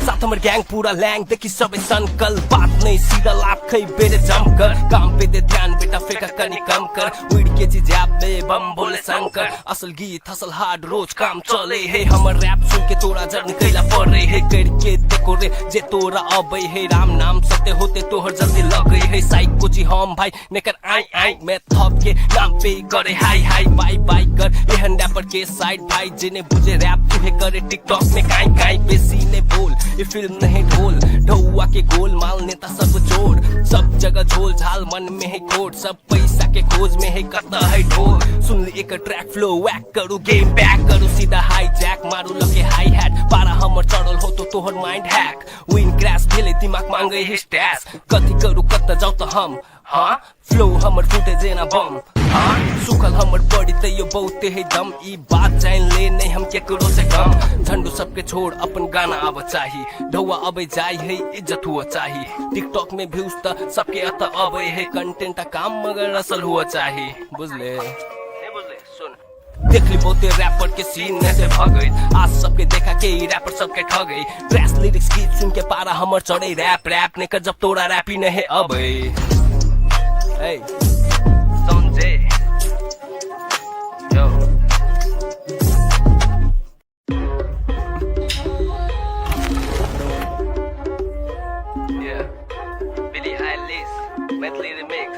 साथ हमर गैंग पूरा लैंग देखी सबे संकल बात नहीं सीधा लाभ खई बेरे जम कर काम पे दे ध्यान बेटा फेंका कनी कम कर उड़ के जिजाब में बम बोले शंकर असल गीत हसल हार्ड रोज काम चले है हमर रैप सुन के तोरा जर्नी कैला पड़े है करके देखो रे जे तोरा अबे है राम नाम सत्य होते तोहर जल्दी लगे है साइक कुछ हम भाई नेकर आई आई मैं थप के नाम पे करे हाई हाई बाई बाई कर एहन रैपर के साइड भाई जिन्हें बुझे रैप तुहे करे टिकटॉक में काई काई बेसी ने बोल ये फिल्म नहीं ढोल ढौआ के गोल माल नेता सब जोड़ सब जगह झोल झाल मन में है कोट सब पैसा के खोज में है कता है ढोल सुन ली एक ट्रैक फ्लो वैक करू गेम बैक करू सीधा हाई जैक मारू लगे हाई हैट पारा हमर चढ़ल हो तो तोहर माइंड हैक विन क्रैश भेले दिमाग मांगे है स्टैश कथी करू कत जाऊ तो हम हाँ फ्लो हमर फूटे जेना बम हाँ सुखल हमर बॉडी तैयो बहुते है दम ई बात जान ले नहीं हम केकरो से कम झंडू सबके छोड़ अपन गाना आव चाही ढौआ अबे जाई है इज्जत हुआ चाही टिकटॉक में व्यूज त सबके अत अबे है कंटेंट काम मगर असल हुआ चाही बुझले देख ली बहुते रैपर के सीन में से भगई आज सबके देखा के रैपर सबके ठगई ट्रैश लिरिक्स गीत सुन के पारा हमर चढ़े रैप रैप ने कर जब तोरा रैप ही नहीं अबे Hey, SANZAY, yo. Yeah, Billie Eilish, Maithili remix.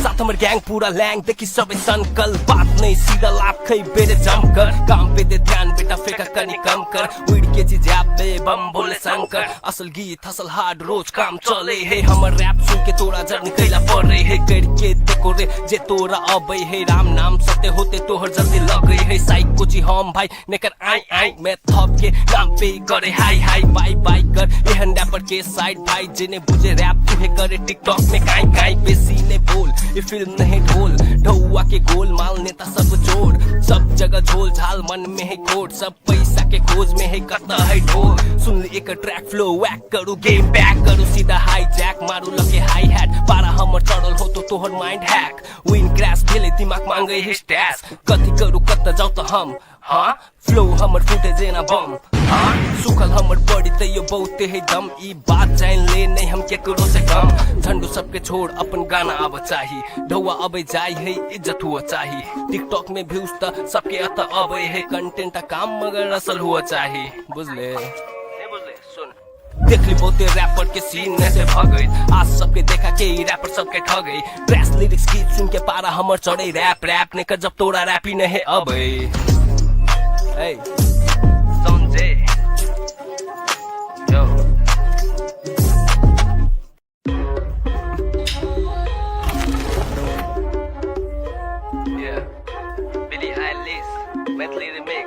साथ हमर ग्याङ पूरा ल्याङ देखि सबै सनकल बात नै सीधा लाभ खै बेरे जमकर काम पे दे ध्यान बेटा फेका कनी कम कर उड़ के जी जाबे बम बोले शंकर असल गीत हसल हार्ड रोज काम चले हे हमर रैप सुन के तोरा जर्नी कैला पड़े हे करके देखो रे जे तोरा अबै हे राम नाम सत्य होते तोहर जल्दी लगै हे साइक कोची हम भाई नेकर आई आई मैं थप के नाम पे करे हाई हाई बाई बाई कर एहन रैपर के साइड भाई जिन्हें बुझे रैप तुहे करे टिकटॉक में काई काई बेसी ने बोल ये फिल्म नहीं ढोल ढौआ के गोल माल नेता सब जोड़ सब जगह झोल झाल मन में है कोट सब पैसा के खोज में है करता है ढोल सुन ले एक ट्रैक फ्लो वैक करू गेम बैक करू सीधा हाई जैक मारू लगे हाई हैट पारा हमर चढ़ल हो तो तोहर माइंड हैक विन क्रैश भेले दिमाग मांगे है स्टैश कथी करू कत जाऊ त हम हाँ फ्लो हमर फुटे जेना बम हाँ सुखल हमर बॉडी त यो बहुते है दम ई बात जान ले नहीं हम केकरो से कम झंडू सबके छोड़ अपन गाना अब चाही ढौआ अबे जाई है इज्जत हुआ चाही टिकटॉक में व्यूज त सबके अत अबे है कंटेंट काम मगर असल हुआ चाही बुझले देख ली बहुते रैपर के सीन में से भगई आज सबके देखा के रैपर सबके ठगई ड्रेस लिरिक्स गीत सुन के पारा हमर चढ़े रैप रैप ने कर जब तोरा रैपी नहीं अबे Hey, SANZAY, yo. Yeah, Billie Eilish, Maithili remix.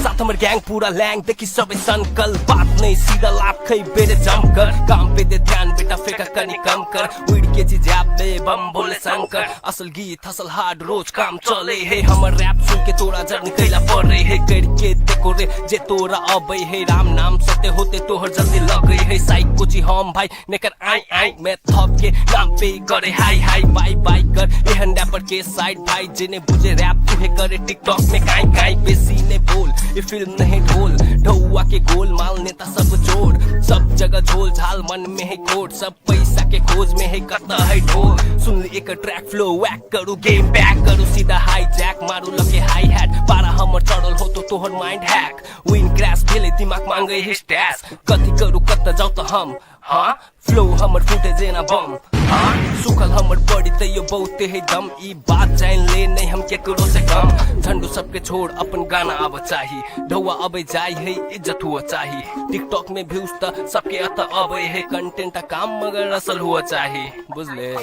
साथ हमर ग्याङ पूरा ल्याङ देखि सबै सनकल बात नै सीधा लाभ खै बेरे जमकर काम पे दे ध्यान बेटा फेका कनी कम कर उड़ के जी जाबे बम बोले शंकर असल गीत हसल हार्ड रोज काम चले हे हमर रैप सुन के तोरा जर्नी कैला पड़े हे करके देखो रे जे तोरा अबै हे राम नाम सत्य होते तोहर जल्दी लगै हे साइक कोची हम भाई नेकर आई आई मैं थप के नाम पे करे हाई हाई बाई बाई कर एहन रैपर के साइड भाई जिन्हें बुझे रैप तुहे करे टिकटॉक में काई काई बेसी ने बोल ये फिल्म नहीं ढोल ढौआ के गोल माल नेता सब जोड़ सब जगह झोल झाल मन में है कोट सब पैसा के खोज में है करता है ढोल सुन ले एक ट्रैक फ्लो वैक करू गेम बैक करू सीधा हाई जैक मारू लगे हाई हैट पारा हमर चढ़ल हो तो तोहर माइंड हैक विन क्रैश भेले दिमाग मांगे है स्टैश कथी करू कत जाऊ त हम हाँ फ्लो हमर फुटे जेना बम हाँ सुखल हमर बॉडी त यो बहुते है दम ई बात जान ले नहीं हम केकरो से कम झंडू सबके छोड़ अपन गाना अब चाही ढौआ अबे जाई है इज्जत हुआ चाही टिकटॉक में व्यूज त सबके अत अबे है कंटेंट काम मगर असल हुआ चाही बुझले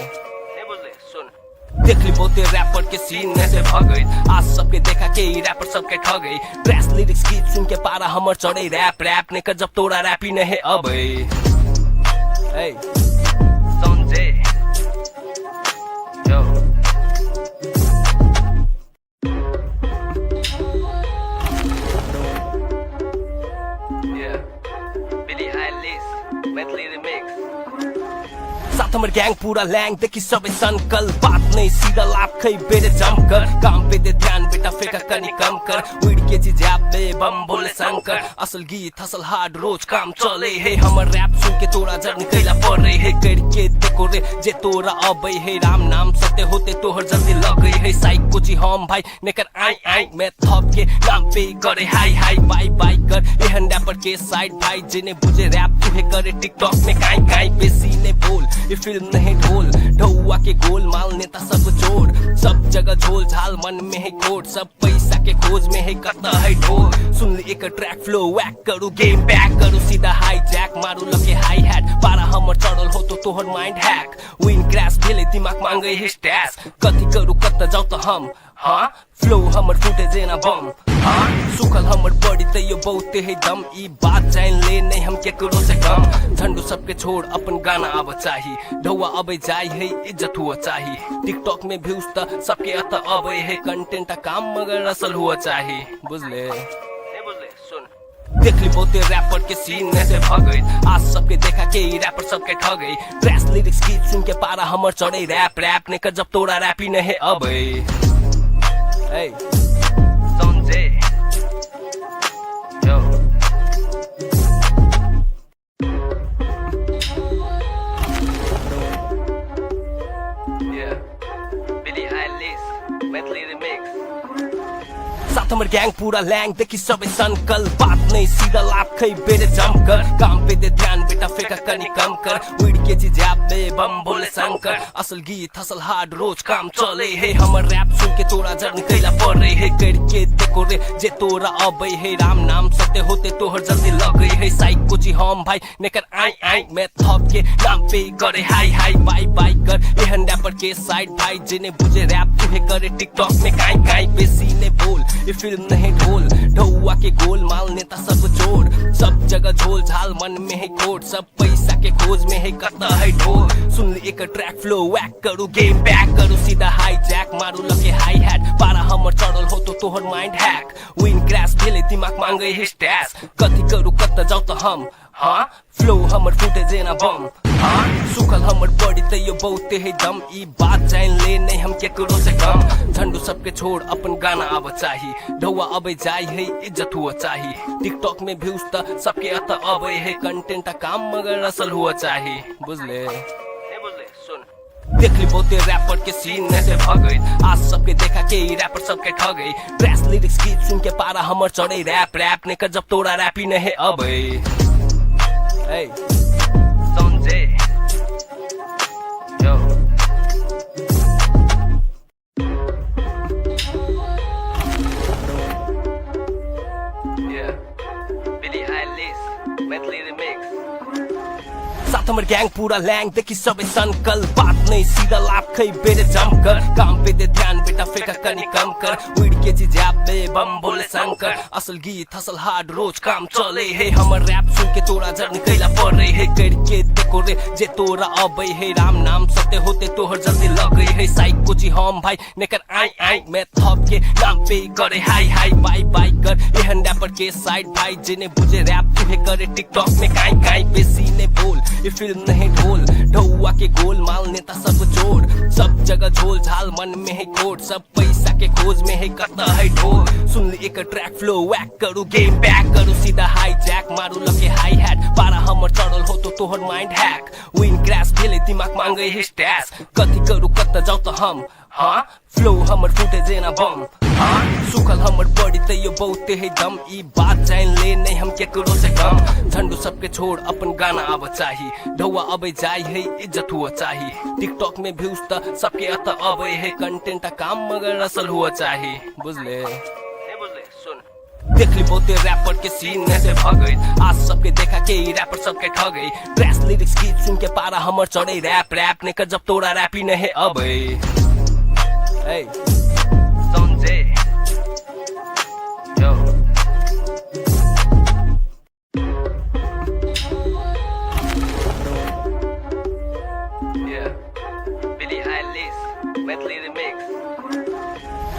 देख ली बहुते रैपर के सीन में से भगई आज सबके देखा के रैपर सबके ठगई ड्रेस लिरिक्स गीत सुन के पारा हमर चढ़े रैप रैप ने कर जब तोरा रैपी नहीं अबे Hey, SANZAY, yo. Yeah, Billie Eilish, Maithili remix. साथ हमर ग्याङ पूरा ल्याङ देखि सबै सनकल बात नै सीधा लाभ खै बेरे जमकर काम पे दे ध्यान बेटा फेका कनी कम कर उड़ के जी जाबे बम बोले शंकर असल गीत हसल हार्ड रोज काम चले हे हमर रैप सुन के तोरा जर्नी कैला पड़े हे करके देखो रे जे तोरा अबै हे राम नाम सत्य होते तोहर जल्दी लगै हे साइक कोची हम भाई नेकर आई आई मैं थप के नाम पे करे हाई हाई बाई बाई कर एहन रैपर के साइड भाई जिन्हें बुझे रैप तुहे करे टिकटॉक में काई काई बेसी ने बोल ये फिल्म नहीं ढोल ढौआ के गोल माल नेता सब जोड़ सब जगह झोल झाल मन में है कोट सब पैसा के खोज में है करता है ढोल सुन ले एक ट्रैक फ्लो वैक करू गेम बैक करू सीधा हाई जैक मारू लगे हाई हैट पारा हमर चढ़ल हो तो तोहर माइंड हैक विन क्रैश भेले दिमाग मांगे है स्टैश कथी करू कत जाऊ त हम हाँ फ्लो हमर फुटे जेना बम हाँ सुखल हमर बॉडी त यो बहुते है दम ई बात जान ले नहीं हम केकरो से कम झंडू सबके छोड़ अपन गाना अब चाही ढौआ अबे जाई है इज्जत हुआ चाही टिकटॉक में व्यूज त सबके अत अबे है कंटेंट काम मगर असल हुआ चाही बुझले देख ली बहुते रैपर के सीन में से भगई आज सबके देखा के रैपर सबके ठगई ड्रेस लिरिक्स गीत सुन के पारा हमर चढ़े रैप रैप ने कर जब तोरा रैपी नहीं अबे Hey, SANZAY, yo. Yeah, Billie Eilish, Maithili remix. साथ हमर गैंग पूरा लैंग देखी सबे सनकल बात नहीं सीधा लाभ खै बेरे जमकर काम पे दे ध्यान बेटा फेंका कनी कम कर उड़ के जी जैब में बम बोले शंकर असल गीत हसल हार्ड रोज काम चले है हमर रैप सुन के तोरा जर्न कैला पड़े है करके देखो रे जे तोरा अबे है राम नाम सत्य होते तोहर जल्दी लगे है साइक कोची हम भाई नेकर आई आई मैं थप के नाम पे करे हाई हाई बाई बाई कर एहन रैपर के साइड भाई जिने बुझे रैप तुहे करे टिकटॉक में काई काई बेसी ने बोल ये फिल्म नहीं ढोल ढौआ के गोल माल नेता सब जोड़ सब जगह झोल झाल मन में है कोट सब पैसा के खोज में है कता है ढोल सुन ले एक ट्रैक फ्लो वैक करू गेम बैक करू सीधा हाई जैक मारू लगे हाई हैट पारा हमर चढ़ल हो तो तोहर माइंड हैक विन क्रैश भेले दिमाग मांगे है स्टैश कथी करू कत जाऊ तो हम हाँ फ्लो हमर फुटे जेना बम हाँ सुखल हमर बॉडी ते यो बहुते है दम ई बात जान ले नहीं हम केकरो से कम झंडू सबके छोड़ अपन गाना आब चाही ढौआ अबे जाय है इज्जत हुआ चाही टिकटॉक में व्यूज त सबके अत अबे है कंटेंट का काम मगर असल हुआ चाही बुझले देख ली बहुते रैपर के सीन में से भगई आज सबके देखा के रैपर सबके ठगई ड्रेस लिरिक्स गीत सुन के पारा हमर चढ़े रैप रैप ने कर जब तोरा रैपी नहीं अबे Hey, SANZAY, yo. Yeah, Billie Eilish, Maithili remix. साथ हमर गैंग पूरा लैंग देखी सबे सनकल बात नहीं सीधा लाभ खै बेरे जमकर काम पे दे ध्यान बेटा फेंका कनी कम कर उड़ के जी जैब में बम बोले शंकर असल गीत हसल हार्ड रोज काम चले है हमर रैप सुन के तोरा जर्न कैला पड़े है करके देखो रे जे तोरा अबे है राम नाम सत्य होते तोहर जल्दी लगे है साइक कोची हम भाई नेकर आई आई मैं थप के नाम पे करे हाई हाई बाई बाई कर एहन रैपर के साइड भाई जिने बुझे रैप तुहे करे टिकटॉक में काई काई बेसी ने बोल ये फिल्म नहीं ढोल ढौआ के गोल माल नेता सब जोड़ सब जगह झोल झाल मन में है कोट सब पैसा के खोज में है कता है ढोल सुन ले एक ट्रैक फ्लो वैक करू गेम बैक करू सीधा हाई जैक मारू लगे हाई हैट पारा हमर चढ़ल हो तो तोहर माइंड हैक विन क्रैश भेले दिमाग मांगे है स्टैश कथी करू कत जाऊ तो हम हाँ फ्लो हमर फुटे जेना बम हाँ सुखल हमर बॉडी ते यो बहुते है दम ई बात जान ले नहीं हम केकरो से कम झंडू सबके छोड़ अपन गाना आब चाही ढौआ अबे जाय है इज्जत हुआ चाही टिकटॉक में व्यूज त सबके अत अबे है कंटेंट का काम मगर असल हुआ चाही बुझले देख ली बहुते रैपर के सीन में से भगई आज सबके देखा के रैपर सबके ठगई ड्रेस लिरिक्स गीत सुन के पारा हमर चढ़े रैप रैप ने कर जब तोरा रैपी नहीं अबे Hey, SANZAY, yo. Yeah, Billie Eilish, Maithili remix.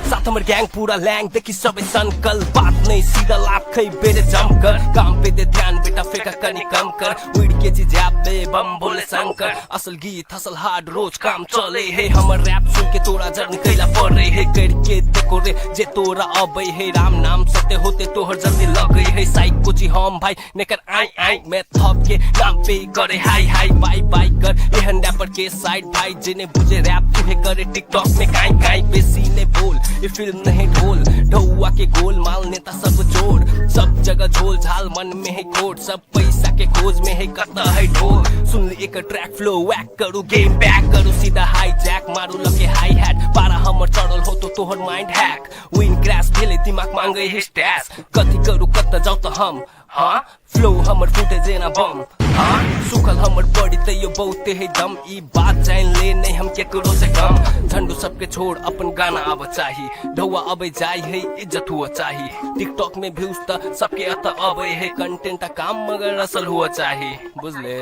साथ हमर गैंग पूरा लैंग देखी सबे सनकल बात नहीं सीधा लाभ खै बेरे जमकर काम पे दे ध्यान बेटा फेंका कनी कम कर उड़ के जी जैब में बम बोले शंकर असल गीत हसल हार्ड रोज काम चले है हमर रैप सुन के तोरा जर्न कैला पड़े है करके देखो रे जे तोरा अबे है राम नाम सत्य होते तोहर जल्दी लगे है साइक कोची हम भाई नेकर आई आई मैं थप के नाम पे करे हाई हाई बाई बाई कर एहन रैपर के साइड भाई जिने बुझे रैप तुहे करे टिकटॉक में काई काई बेसी ने बोल ये फिल्म नहीं ढोल ढौआ के गोल माल नेता सब जोड़ सब जगह झोल झाल मन में है कोट सब पैसा के खोज में है कता है ढोल सुन ले एक ट्रैक फ्लो वैक करू गेम बैक करू सीधा हाई जैक मारू लगे हाई हैट पारा हमर चढ़ल हो तो तोहर माइंड हैक विन क्रैश भेले दिमाग मांगे है स्टैश कथी करू कत जाऊ तो हम हाँ फ्लो हमर फुटे जेना बम हाँ सुखल हमर बॉडी ते यो बहुते है दम ई बात जान ले नहीं हम केकरो से कम झंडू सबके छोड़ अपन गाना आब चाही ढौआ अबे जाय है इज्जत हुआ चाही टिकटॉक में व्यूज त सबके अत अबे है कंटेंट का काम मगर असल हुआ चाही बुझले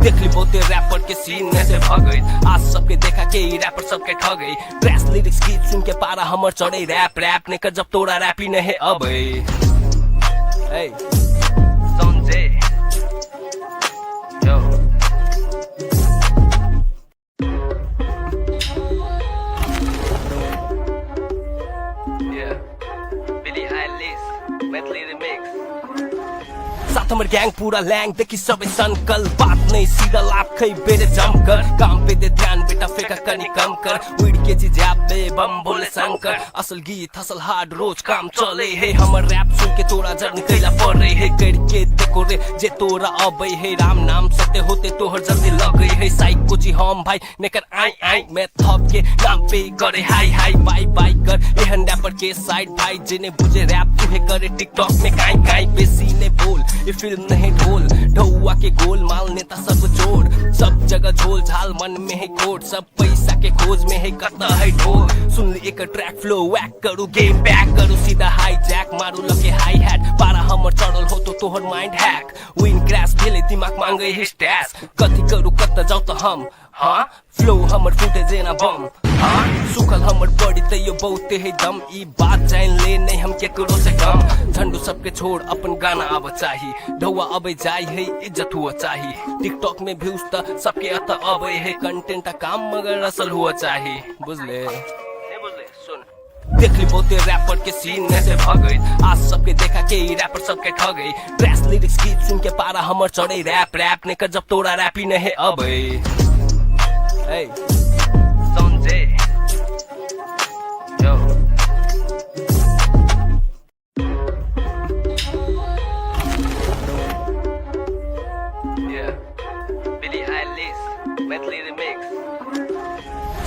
देख ली बहुते रैपर के सीन में से भगई आज सबके देखा के रैपर सबके ठगई ड्रेस लिरिक्स गीत सुन के पारा हमर चढ़े रैप रैप ने कर जब तोरा रैपी नहीं अबे Hey, SANZAY, yo. Yeah, Billie Eilish, Maithili remix. साथ हमर गैंग पूरा लैंग देखी सबे संकल बात नहीं सीधा लाभ खई बेरे जमकर काम पे दे ध्यान बेटा फेंका कनी कम कर उड़ के जी जाबे बम बोले शंकर असल गीत हसल हार्ड रोज काम चले है हमर रैप सुन के तोरा जर्नी कैला पड़ रही है करके देखो रे जे तोरा अबे है राम नाम सत्य होते तोहर जल्दी लग गई है साइको जी हम भाई नेकर आई आई मैं थप के नाम पे करे हाई हाई बाई बाई कर एहन रैपर के साइड भाई जिन्हें बुझे रैप तुहे करे टिकटॉक में काई काई बेसी ने बोल ये फिल्म नहीं ढोल ढौआ के गोल माल नेता सब जोड़ सब जगह झोल झाल मन में है कोट सब पैसा के खोज में है कता है ढोल सुन ली एक ट्रैक फ्लो वैक करू गेम बैक करू सीधा हाई जैक मारू लगे हाई हैट पारा हमर चढ़ल हो तो तोहर माइंड हैक विन क्रैश भेले दिमाग मांगे है स्टैश कथी करू कत जाऊ तो हम हाँ फ्लो हमर फूटे जेना बम हाँ सुखल हमर बॉडी ते यो बहुते है दम ई बात जान ले नहीं हम केकरो से कम झंडू सबके छोड़ अपन गाना आब चाही ढौआ अबे जाय है इज्जत हुआ चाही टिकटॉक में व्यूज त सबके अत अबे है कंटेंट का काम मगर असल हुआ चाही बुझले देख ली बहुते रैपर के सीन में से भगई आज सबके देखा के रैपर सबके ठगई ड्रेस लिरिक्स गीत सुन के पारा हमर चढ़े रैप रैप ने कर जब तोरा रैपी नहीं अबे Hey, SANZAY, yo. Yeah, Billie Eilish, Maithili remix.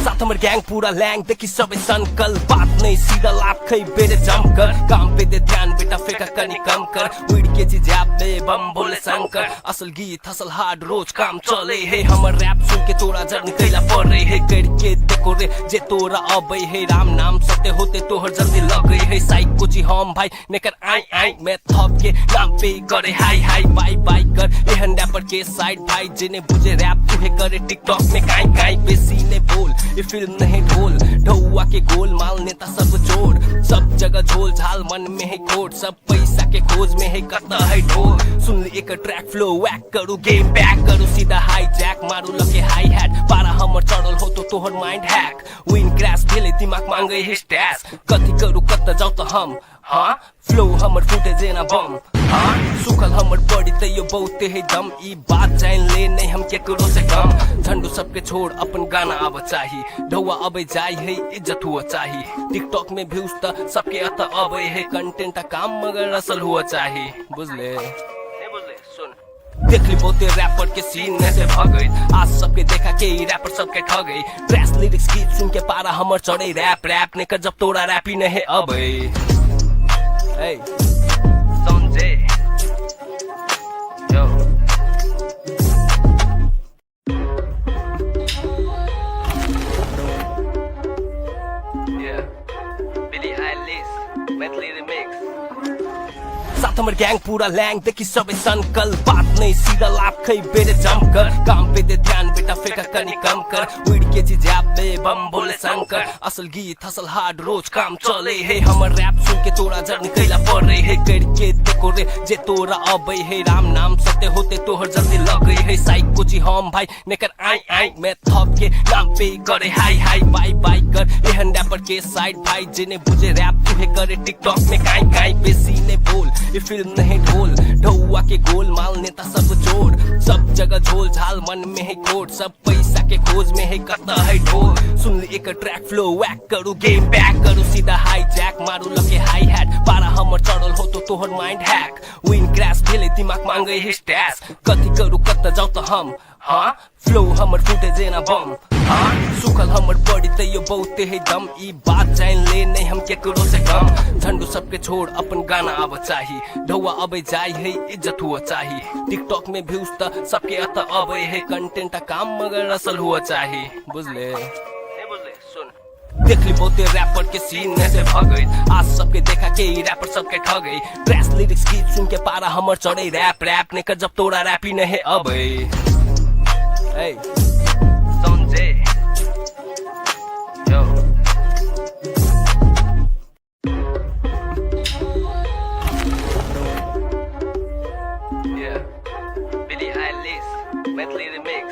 साथ हमर गैंग पूरा लैंग देखी सबे संकल बात नहीं सीधा लाभ खई बेरे जमकर काम पे दे ध्यान बेटा फेंका कनी कम कर उड़ के जी जाबे बम बोले शंकर असल गीत हसल हार्ड रोज काम चले है हमर रैप सुन के तोरा जर्नी कैला पड़ रही है करके देखो रे जे तोरा अबे है राम नाम सत्य होते तोहर जल्दी लग गई है साइको जी हम भाई नेकर आई आई मैं थप के नाम पे करे हाई हाई बाई बाई कर एहन रैपर के साइड भाई जिन्हें बुझे रैप तुहे करे टिकटॉक में काई काई बेसी ने बोल ये फिल्म नहीं ढोल ढौआ के गोल माल नेता सब जोड़ सब जगह झोल झाल मन में है कोट सब पैसा के खोज में है कता है ढोल सुन ली एक ट्रैक फ्लो वैक करू गेम बैक करू सीधा हाई जैक मारू लगे हाई हैट पारा हमर चढ़ल हो तो तोहर माइंड हैक विन क्रैश भेले दिमाग मांगे है स्टैश कथी करू कत जाऊ तो हम हाँ फ्लो हमर फूटे जेना बम हाँ सुखल हमर बॉडी ते यो बहुते है दम ई बात जान ले नहीं हम केकरो से कम झंडू सबके छोड़ अपन गाना आब चाही ढौआ अबे जाय है इज्जत हुआ चाही टिकटॉक में व्यूज त सबके अत अबे है कंटेंट का काम मगर असल हुआ चाही बुझले देख ली बहुते रैपर के सीन में से भगई आज सबके देखा के रैपर सबके ठगई ड्रेस लिरिक्स गीत सुन के पारा हमर चढ़े रैप रैप ने कर जब तोरा रैपी नहीं अबे Hey, SANZAY, yo. Yeah, Billie Eilish, Maithili remix. साथ हमर गैंग पूरा लैंग देखी सबे संकल बात नहीं सीधा लाभ खई बेरे जमकर काम पे दे ध्यान बेटा फेंका कनी कम कर उड़ के जी जाबे बम बोले शंकर असल गीत हसल हार्ड रोज काम चले है हमर रैप सुन के तोरा जर्नी कैला पड़ रही है करके देखो रे जे तोरा अबे है राम नाम सत्य होते तोहर जल्दी लग गई है साइको जी हम भाई नेकर आई आई मैं थप के नाम पे करे हाई हाई बाई बाई कर एहन रैपर के साइड भाई जिन्हें बुझे रैप तुहे करे टिकटॉक में काई काई बेसी ने बोल ये फिल्म नहीं ढोल ढौआ के गोल माल नेता सब जोड़ सब जगह झोल झाल मन में है कोट सब पैसा के खोज में है कता है ढोल सुन ली एक ट्रैक फ्लो वैक करू गेम बैक करू सीधा हाई जैक मारू लगे हाई हैट पारा हमर चढ़ल हो तो तोहर माइंड हैक विन क्रैश भेले दिमाग मांगे है स्टैश कथी करू कत जाऊ तो हम हाँ फ्लो हमर फूटे जेना बम हाँ सुखल हमर बॉडी ते यो बहुते है दम ई बात जान ले नहीं हम केकरो से कम झंडू सबके छोड़ अपन गाना आब चाही ढौआ अबे जाय है इज्जत हुआ चाही टिकटॉक में व्यूज त सबके अत अबे है कंटेंट का काम मगर असल हुआ चाही बुझले देख ली बहुते रैपर के सीन में से भगई आज सबके देखा के रैपर सबके ठगई ड्रेस लिरिक्स गीत सुन के पारा हमर चढ़े रैप रैप ने कर जब तोरा रैपी नहीं अबे Hey, SANZAY, yo. Yeah, Billie Eilish, Maithili remix.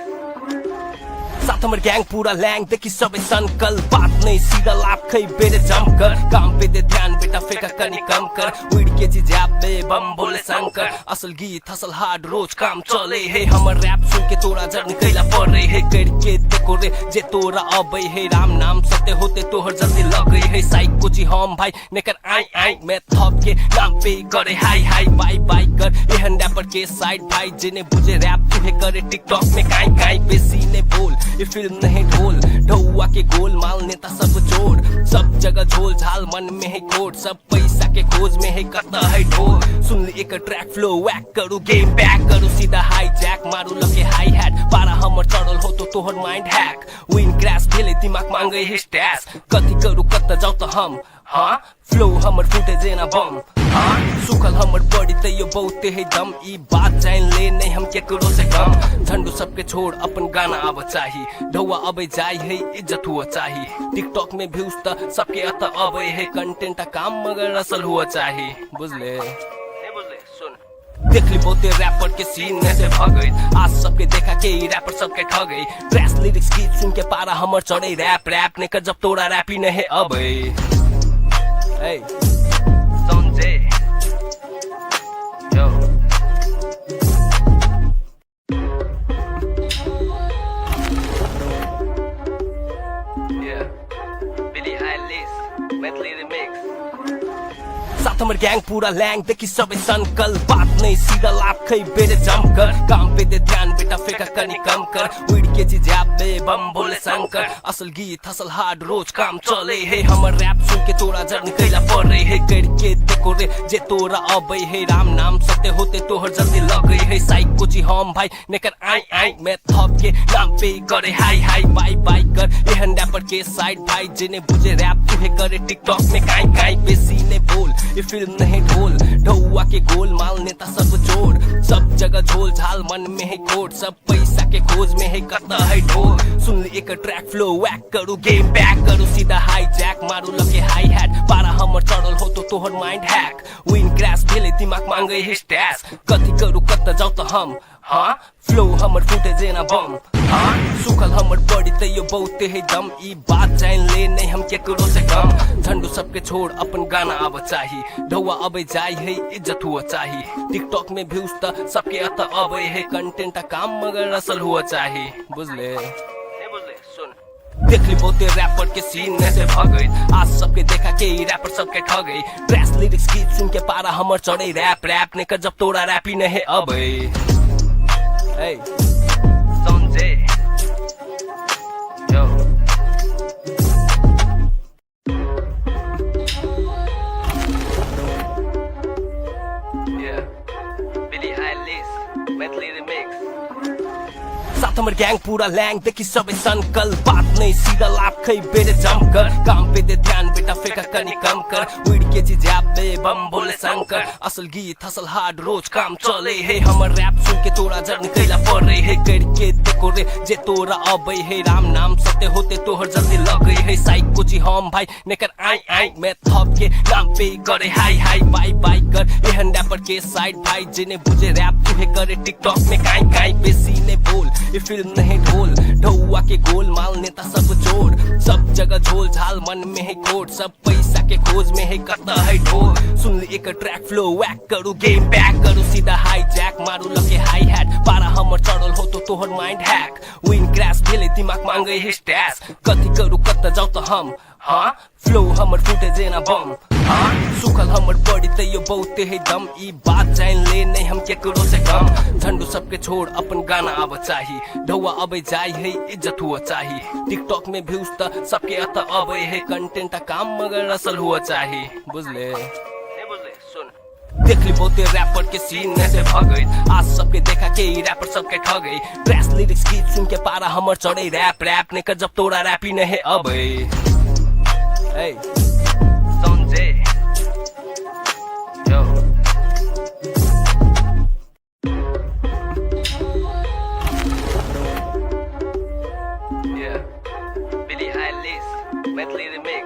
साथ हमर ग्याङ पूरा ल्याङ देखि सबै सनकल बात नै सीधा लाभ खै बेरे जमकर काम पे दे ध्यान बेटा फेका कनी कम कर उड़ के जी जाबे बम बोले शंकर असल गीत असल हार्ड रोज काम चले है हमर रैप सुन के तोरा जर्नी कैला पड़े है करके देखो रे जे तोरा अबै है राम नाम सत्य होते तोहर जल्दी लगै है साइक को जी हम भाई नेकर आई आई मैं थप के नाम पे करे हाई हाई बाई बाई कर एहन रैपर के साइड भाई जिन्हें बुझे रैप तुहे करे टिकटॉक में काई काई बेसी ने बोल ये फिल्म नहीं ढोल ढौआ के गोल माल नेता सब जोड़ सब जगह झोल झाल मन में है कोट सब पैसा के खोज में है कता है ढोल सुन ले एक ट्रैक फ्लो वैक करू गेम बैक करू सीधा हाई जैक मारू लगे हाई हैट पारा हमर चढ़ल हो तो तोहर माइंड हैक विन क्रैश भेले दिमाग मांगे है स्टैश कथी करू कता जाऊ तो हम हाँ फ्लो हमर फुटे जेना बम हाँ सुखल हमर बॉडी ते यो बहुते है दम ई बात जान ले नहीं हम केकरो से कम झंडू सबके छोड़ अपन गाना आब चाही ढौआ अबे जाय है इज्जत हुआ चाही टिकटॉक में व्यूज त सबके अत अबे है कंटेंट काम मगर असल हुआ चाही बुझले देख ली बहुते रैपर के सीन में से भगई आज सबके देखा के रैपर सबके ठगई ड्रेस लिरिक्स गीत सुन के पारा हमर चढ़े रैप रैप ने कर जब तोरा रैपी नहीं अबे Hey, SANZAY, yo. Yeah, Billie Eilish, Maithili remix. साथ हमर ग्याङ पूरा ल्याङ देखि सबै सनकल बात नै सीधा लाभ खै बेरे जमकर काम पे दे ध्यान बेटा फेका कनी कम कर उड़ के जी जाबे बम बोले शंकर असल गीत असल हार्ड रोज काम चले है हमर रैप सुन के तोरा जर्नी कैला पड़े है करके देखो रे जे तोरा अबै है राम नाम सत्य होते तोहर जल्दी लगै है साइक को जी हम भाई नेकर आई आई मैं थप के नाम पे करे हाई हाई बाई बाई कर एहन रैपर के साइड भाई जिन्हें बुझे रैप तुहे करे टिकटॉक में काई काई बेसी ने बोल ये फिल्म नहीं ढोल ढौआ के गोल माल नेता सब जोड़ सब जगह झोल झाल मन में है कोट सब पैसा के खोज में है कता है ढोल सुन ले एक ट्रैक फ्लो वैक करू गेम बैक करू सीधा हाई जैक मारू लगे हाई हैट पारा हमर चढ़ल हो तो तोहर माइंड हैक विन क्रैश भेले दिमाग मांगे है स्टैश कथी करू कता जाऊ तो हम हाँ फ्लो हमर फुटे जेना बम हाँ सुखल हमर बॉडी ते यो बहुते है दम ई बात जान ले नहीं हम केकरो से कम झंडू सबके छोड़ अपन गाना आब चाही ढौआ अबे जाय है इज्जत हुआ चाही टिकटॉक में व्यूज त सबके अत अबे है कंटेंट काम मगर असल हुआ चाही बुझले देख ली बहुते रैपर के सीन में से भगई आज सबके देखा के रैपर सबके ठगई ड्रेस लिरिक्स गीत सुन के पारा हमर चढ़े रैप रैप ने कर जब तोरा रैपी नहीं अबे Hey, SANZAY, yo. Yeah, Billie Eilish, Maithili remix. साथ हमर ग्याङ पूरा ल्याङ देखि सबै सनकल बात नै सीधा लाभ खै बेरे जमकर काम पे दे ध्यान बेटा फेका कनी कम कर उड़ के जी जाबे बम बोले शंकर असल गीत असल हार्ड रोज काम चले है हमर रैप सुन के तोरा जर्नी कैला पड़े है करके देखो रे जे तोरा अबै है राम नाम सत्य होते तोहर जल्दी लगै है साइक को जी हम भाई नेकर आई आई मैं थप के नाम पे करे हाई हाई बाई बाई कर एहन रैपर के साइड भाई जिन्हें बुझे रैप तुहे करे टिकटॉक में काई काई बेसी ने बोल ये फिल्म नहीं ढोल ढौआ के गोल माल नेता सब जोड़ सब जगह झोल झाल मन में है कोट सब पैसा के खोज में है कता है ढोल सुन ले एक ट्रैक फ्लो वैक करू गेम बैक करू सीधा हाई जैक मारू लगे हाई हैट पारा हमर चढ़ल हो तो तोहर माइंड हैक विन क्रैश भेले दिमाग मांगे है स्टैश कथी करू कता जाऊ तो हम हाँ फ्लो हमर फुटे जेना बम हाँ सुखल हमर बॉडी ते यो बहुते है दम ई बात जान ले नहीं हम केकरो से कम झंडू सबके छोड़ अपन गाना आब चाही ढौआ अबे जाय है इज्जत हुआ चाही टिकटॉक में व्यूज त सबके अत अबे है कंटेंट काम मगर असल हुआ चाही बुझले देख ली बहुते रैपर के सीन में से भगई आज सबके देखा के रैपर सबके ठगई ड्रेस लिरिक्स गीत सुन के पारा हमर चढ़े रैप रैप ने कर जब तोरा रैपी नहीं अबे Hey, SANZAY, yo. Yeah, Billie Eilish, Maithili remix.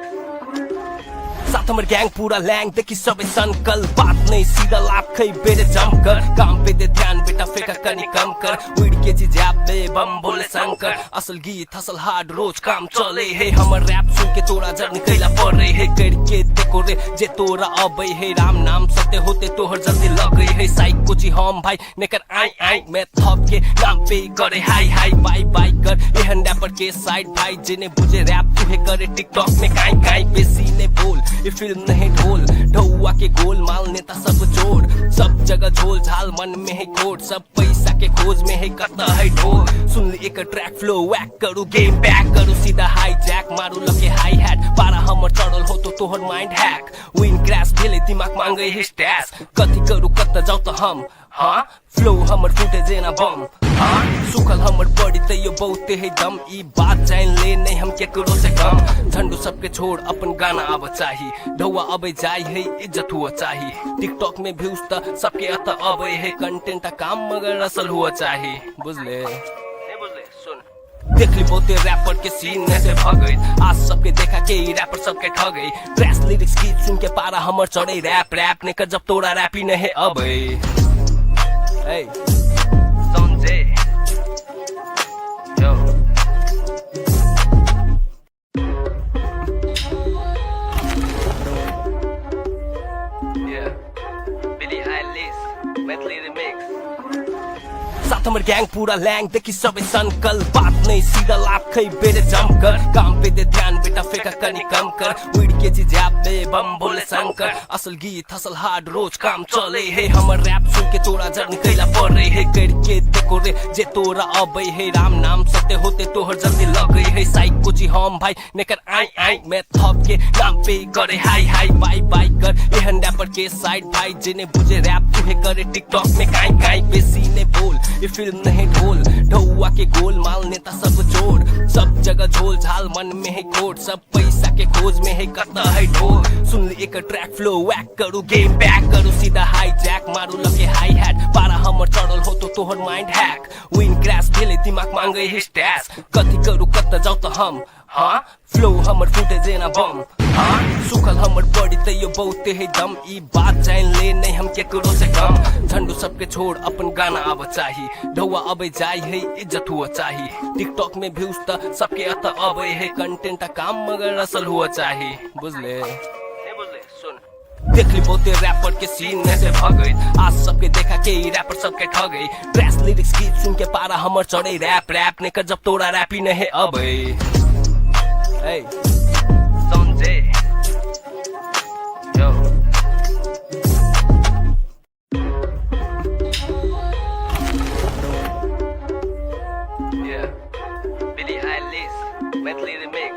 साथ हमर गैंग पूरा लैंग देखी सबे सनकल बात नहीं सीधा लाभ खै बेरे जमकर काम पे दे ध्यान बेटा फेंका कनी कम कर उड़ के जी जाप दे बम बोले शंकर असल गीत असल हार्ड रोज काम चले है हमर रैप सुन के तोरा जर्नी कैला पड़े है करके देखो रे जे तोरा अबै है राम नाम सत्य होते तोहर जल्दी लगे है साइक कोची हम भाई नेकर आई आई मैं थप के नाम पे करे हाई हाई बाई बाई कर एहन रैपर के साइड भाई जिन्हें बुझे रैप तुहे करे टिकटॉक में काई काई बेसी ने बोल ये फिल्म नहीं ढोल ढौआ के गोल माल नेता सब जोड़ सब जगह झोल झाल मन में है कोट सब पैसा के खोज में है कता है ढोल सुन ली एक ट्रैक फ्लो वैक करू गेम बैक करू सीधा हाई जैक मारू लगे हाई हैट पारा हमर चढ़ल हो तो तोहर माइंड हैक विन क्रैश भेले दिमाग मांगे है स्टैश कथी करू कत जाऊ तो हम हाँ फ्लो हमर फूटे जेना बम हाँ सुखल हमर बॉडी तैयो बहुते है दम ई बात जान ले नहीं हम केकरो से कम झंडू सबके छोड़ अपन गाना आब चाही ढौआ अबे जाय है इज्जत हुआ चाही टिकटॉक में व्यूज त सबके अत अबे है कंटेंट काम मगर असल हुआ चाही बुझले देख ली बहुते रैपर के सीन में से भगई आज सबके देखा के रैपर सबके ठगई ट्रैश लिरिक्स गीत सुन के पारा हमर चढ़े रैप रैप ने कर जब तोरा रैप ही नहीं अबे Hey, SANZAY, yo. Yeah, Billie Eilish, Maithili remix. साथ हमर गैंग पूरा लैंग देखी सबे सनकल बात नहीं सीधा लाभ खै बेरे जमकर काम पे दे ध्यान बेटा फेंका कनी कम कर उड़ के जी जाप दे बम बोले शंकर असल गीत असल हार्ड रोज काम चले है हमर रैप सुन के तोरा जर्नी कैला पड़े है करके देखो रे जे तोरा अबै है राम नाम सत्य होते तोहर जल्दी लगे है साइक कोची हम भाई नेकर आई आई मैं थप के नाम पे करे हाई हाई बाई बाई कर एहन रैपर के साइड भाई जिन्हें बुझे रैप तुहे करे टिकटॉक में काई काई बेसी ने बोल ये फिल्म नहीं ढोल ढौआ के गोल माल नेता सब जोड़ सब जगह झोल झाल मन में है कोट सब पैसा के खोज में है कता है ढोल सुन ली एक ट्रैक फ्लो वैक करू गेम बैक करू सीधा हाई जैक मारू लगे हाई हैट पारा हमर चढ़ल हो तो तोहर माइंड हैक विन क्रैश भेले दिमाग मांगे है स्टैश कथी करू कत जाऊ तो हम हाँ फ्लो हमर फूटे जेना बम हाँ सुखल हमर बॉडी तैयो बहुते है दम ई बात जान ले नहीं हम केकरो से कम झंडू सबके छोड़ अपन गाना आब चाही ढौआ अबे जाय है इज्जत हुआ चाही टिकटॉक में व्यूज त सबके अत अबे है कंटेंट काम मगर असल हुआ चाही बुझले देख ली बहुते रैपर के सीन में से भगई आज सबके देखा के रैपर सबके ठगई ट्रैश लिरिक्स गीत सुन के पारा हमर चढ़े रैप रैप ने कर जब तोरा रैप ही नहीं अबे Hey, SANZAY, yo. Yeah, Billie Eilish, Maithili remix.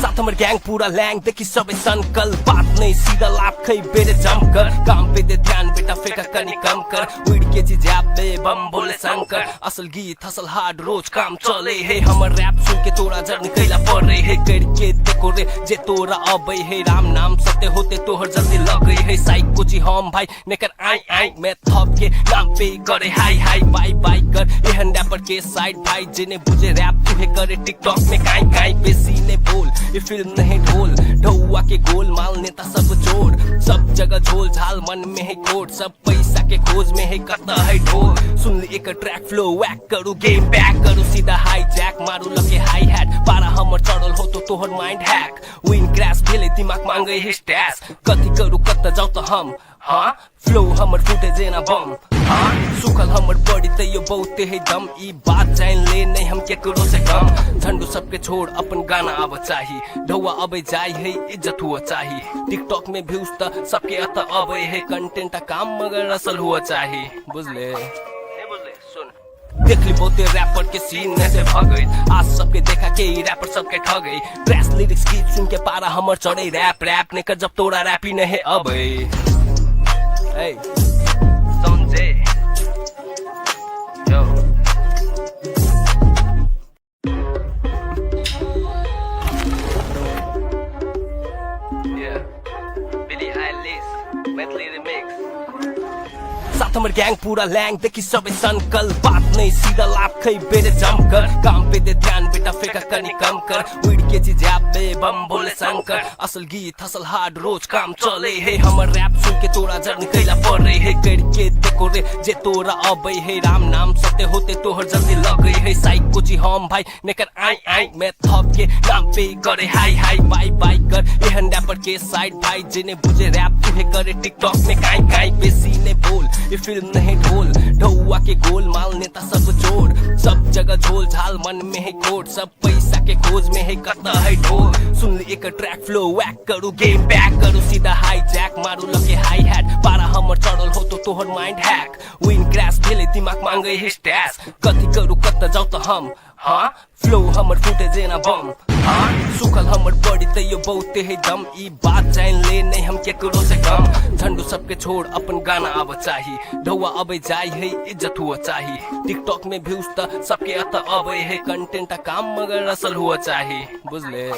साथ हमर गैंग पूरा लैंग देखी सबे सनकल बात नहीं सीधा लाभ खै बेरे जमकर काम पे दे ध्यान बेटा फेंका कनी कम कर उड़ के जी जाप दे बम बोले शंकर असल गीत असल हार्ड रोज काम चले है हमर रैप सुन के तोरा जर्नी कैला पड़े है करके देखो रे जे तोरा अबै है राम नाम सत्य होते तोहर जल्दी लगे है साइक कोची हम भाई नेकर आई आई मैं थप के नाम पे करे हाई हाई बाई बाई कर एहन रैपर के साइड भाई जिन्हें बुझे रैप तुहे करे टिकटॉक में काई काई बेसी ने बोल ये फिल्म नहीं ढोल ढौआ के गोल माल नेता सब जोड़ सब जगह झोल झाल मन में है कोट सब पैसा के खोज में है कता है ढोल सुन ली एक ट्रैक फ्लो वैक करू गेम बैक करू सीधा हाई जैक मारू लगे हाई हैट पारा हमर चढ़ल हो तो तोहर माइंड हैक विन क्रैश भेले दिमाग मांगे है स्टैश कथी करू कत जाऊ तो हम हाँ फ्लो हमर फूटे जेना बम हाँ सुखल हमर बॉडी तैयो बहुते है दम ई बात जान ले नहीं हम केकरो से कम झंडू सबके छोड़ अपन गाना आब चाही ढौआ अबे जाय है इज्जत हुआ चाही टिकटॉक में व्यूज त सबके अत अबे है कंटेंट काम मगर असल हुआ चाही बुझले देख ली बहुते रैपर के सीन में से भगई आज सबके देखा के रैपर सबके ठगई ट्रैश लिरिक्स गीत सुन के पारा हमर चढ़े रैप रैप ने कर जब तोरा रैप ही नहीं अबे Hey, SANZAY, yo. Yeah, Billie Eilish, Maithili remix. साथ हमर गैंग पूरा लैंग देखी सबे सनकल बात नहीं सीधा लाभ खै बेरे जमकर काम पे दे ध्यान बेटा फेका कनी कम कर उड़ के जी जैप में बम बोले शंकर असल गीत हसल हार्ड रोज काम चले है हमर रैप सुन के तोरा जर्नी कैला पड़े है करके देखो रे जे तोरा अबे है राम नाम सत्य होते तोहर जल्दी लगे है साइक कुछ हम भाई नेकर आई आई मैं थप के नाम पे करे हाई हाई बाई बाई कर एहन रैपर के साइड भाई जिन्हें बुझे रैप तुहे करे टिकटॉक में काई काई बेसी ने बोल ये फिल्म नहीं ढोल ढौआ के गोल माल नेता सब जोड़ सब जगह झोल झाल मन में है कोट सब पैसा के खोज में है कता है ढोल सुन ली एक ट्रैक फ्लो वैक करू गेम बैक करू सीधा हाई जैक मारू लगे हाई हैट पारा हमर चढ़ल हो तो तोहर माइंड हैक विन क्रैश भेले दिमाग मांगे है स्टैश कथी करू कत जाऊ तो हम हाँ फ्लो हमर फूटे जेना बम हाँ सुखल हमर बॉडी तैयो बहुते है दम ई बात जान ले नहीं हम केकरो से कम झंडू सबके छोड़ अपन गाना आव चाही ढौआ अबे जाय है इज्जत हुआ चाही टिकटॉक में व्यूज त सबके अत अबे है कंटेंट काम मगर असल हुआ चाही बुझले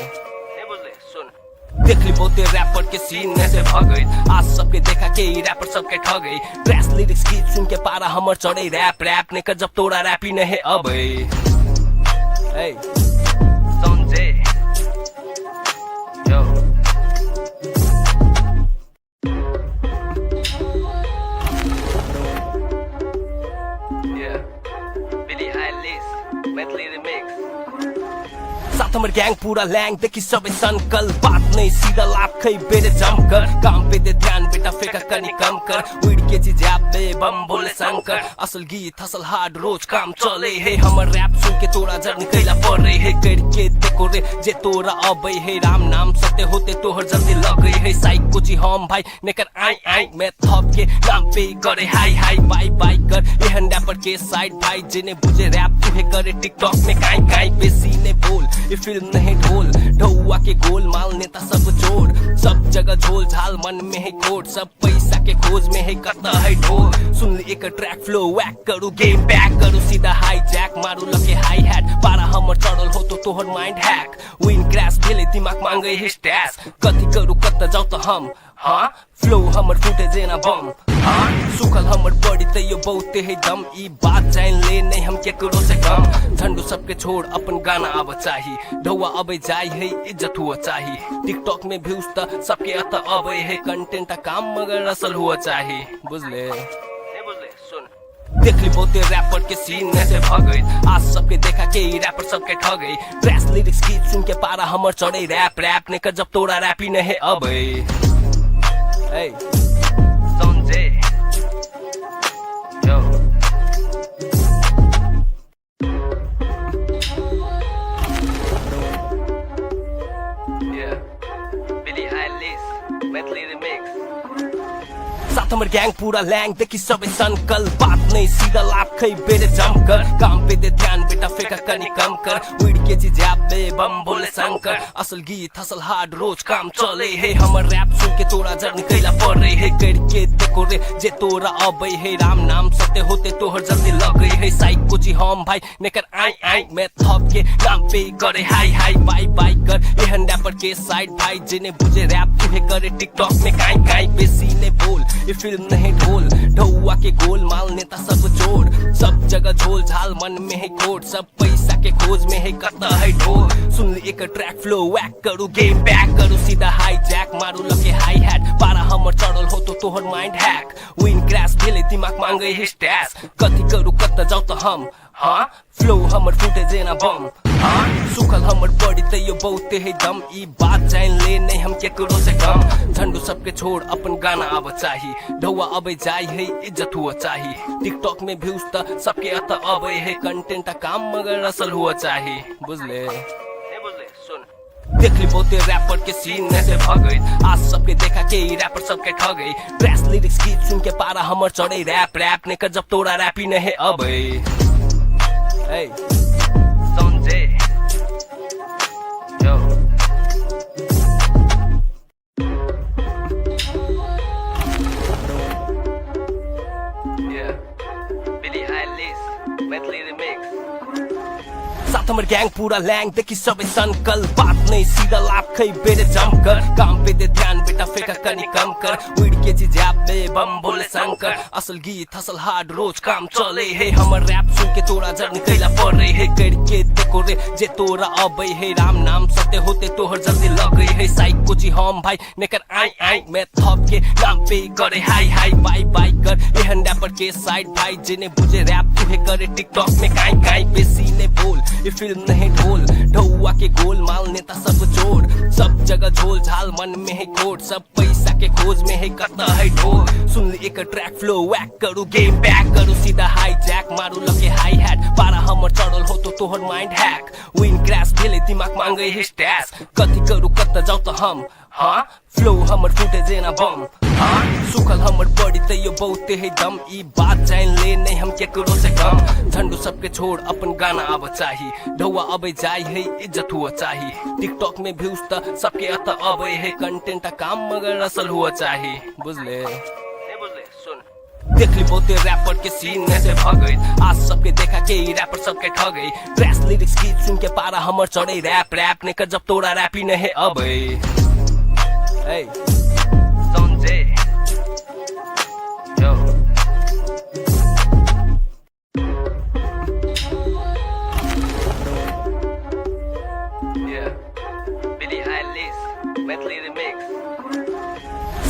देख ली बहुते रैपर के सीन में से भगई आज सबके देखा के रैपर सबके ठगई ट्रैश लिरिक्स गीत सुन के पारा हमर चढ़े रैप रैप ने कर जब तोरा रैप ही नहीं अबे Hey, SANZAY, yo. Yeah, Billie Eilish, Maithili remix. साथ हमर गैंग पूरा लैंग देखी सबे संकल बात नहीं सीधा लाभ खई बेरे जम कर काम पे दे ध्यान बेटा फेका कनी कम कर उड़ के जी जैप में बम बोले शंकर असल गीत हसल हार्ड रोज काम चले है हमर रैप सुन के तोरा जर्नी कैला पड़े है करके देखो रे जे तोरा अबे है राम नाम सत्य होते तोहर जल्दी लगे है साइक कुछ हम भाई नेकर आई आई मैं थप के नाम पे करे हाई हाई बाई बाई कर एहन रैपर के साइड भाई जिन्हें बुझे रैप तुहे करे टिकटॉक में काई काई बेसी ने बोल ये फिल्म नहीं ढोल ढौआ के गोल माल नेता सब जोड़ सब जगह झोल झाल मन में है कोट सब पैसा के खोज में है कता है ढोल सुन ली एक ट्रैक फ्लो वैक करू गेम बैक करू सीधा हाई जैक मारू लगे हाई हैट पारा हमर चढ़ल हो तो तोहर माइंड हैक विन क्रैश भेले दिमाग मांगे है स्टैश कथी करू कत जाऊ तो हम हाँ फ्लो हमर फूटे जेना बम हाँ सुखल हमर बॉडी तैयो बहुते है दम ई बात जान ले नहीं हम केकरो से कम झंडू सबके छोड़ अपन गाना आव चाही ढौआ अबे जाय है इज्जत हुआ चाही टिकटॉक में व्यूज त सबके अत अबे है कंटेंट काम मगर असल हुआ चाही बुझले देख ली बहुते रैपर के सीन में से भगई आज सबके देखा के रैपर सबके ठगई ट्रैश लिरिक्स गीत सुन के पारा हमर चढ़े रैप रैप ने कर जब तोरा रैप ही नहीं अबे Hey, SANZAY, yo. Yeah, Billie Eilish, Maithili remix. साथ हमर गैंग पूरा लैंग देखी सबे संकल बात नहीं सीधा लाभ खई बेरे जम कर काम पे दे ध्यान बेटा फेका कनी कम कर उड़ के जी जैप में बम बोले शंकर असल गीत हसल हार्ड रोज काम चले है हमर रैप सुन के तोरा जर्नी कैला पड़े है करके देखो रे जे तोरा अबे है राम नाम सत्य होते तोहर जल्दी लगे है साइक कुछ हम भाई नेकर आई आई मैं थप के नाम पे करे हाई हाई बाई बाई कर एहन रैपर के साइड भाई जिन्हें बुझे रैप तुहे करे टिकटॉक में काई काई बेसी ने बोल ये फिल्म नहीं ढोल ढौआ के गोल माल नेता सब जोड़ सब जगह झोल झाल मन में है कोट सब पैसा के खोज में है कता है ढोल सुन ली एक ट्रैक फ्लो वैक करू गेम बैक करू सीधा हाई जैक मारू लगे हाई हैट पारा हमर चढ़ल हो तो तोहर माइंड हैक विन क्रैश भेले दिमाग मांगे है स्टैश कथी करू कत जाऊ तो हम हाँ फ्लो हमर फूटे जेना बम हाँ सुखल हमर बॉडी तैयो बहुते है दम ई बात जान ले नहीं हम केकरो से कम झंडू सबके छोड़ अपन गाना आव चाही ढौआ अबे जाय है इज्जत हुआ चाही टिकटॉक में व्यूज त सबके अत अबे है कंटेंट काम मगर असल हुआ चाही बुझले देख ली बहुते रैपर के सीन में से भगई आज सबके देखा के रैपर सबके ठगई ट्रैश लिरिक्स गीत सुन के पारा हमर चढ़े रैप रैप ने कर जब तोरा रैप ही नहीं अबे Hey, SANZAY, yo. Yeah, Billie Eilish, Maithili remix. साथ हमर ग्याङ पूरा ल्याङ देखि सबै सनकल बात नै सीधा लाभ खै बेरे जमकर काम पे दे ध्यान बेटा फेका कनी कम कर उड़ के जी ज्याप दे बम बोले शंकर असल गीत हसल हार्ड रोज काम चले है हमर रैप सुन के तोरा जर्नी कैला पड़े है करके देखो रे जे तोरा अबै है राम नाम सत्य होते तोहर जल्दी लगे है साइक कुची हम भाई नेकर आई आई मैं थप के नाम पे करे हाई हाई बाई बाई कर एहन रैपर के साइड भाई जिन्हें बुझे रैप तुहे करे टिकटॉक में काई काई बेसी ने बोल ये फिल्म नहीं ढोल ढौआ के गोल माल नेता सब जोड़ सब जगह झोल झाल मन में है कोट सब पैसा के खोज में है कता है ढोल सुन ले एक ट्रैक फ्लो वैक करू गेम बैक करू सीधा हाई जैक मारू लगे हाई हैट पारा हमर चढ़ल हो तो तोहर माइंड हैक विन क्रैश भेले दिमाग मांगे है स्टैश कथी करू कत जाऊ तो हम हाँ फ्लो हमर फुटे जेना बम हाँ सुखल हमर बॉडी तैयो बहुते है दम ई बात जान ले नहीं हम केकरो से कम झंडू सबके छोड़ अपन गाना अब चाही ढौआ अब जाई है इज्जत हुआ चाही टिकटॉक में व्यूज त सबके अत अब है कंटेंट काम मगर असल हुआ चाही बुझले देख ली बहुते रैपर के सीन में से भगई आज सबके देखा के रैपर सबके ठगई ट्रैश लिरिक्स गीत सुन के पारा हमर चढ़े रैप रैप ने कर जब तोरा रैप ही नहीं अब Hey, SANZAY, yo. Yeah, Billie Eilish, Maithili remix.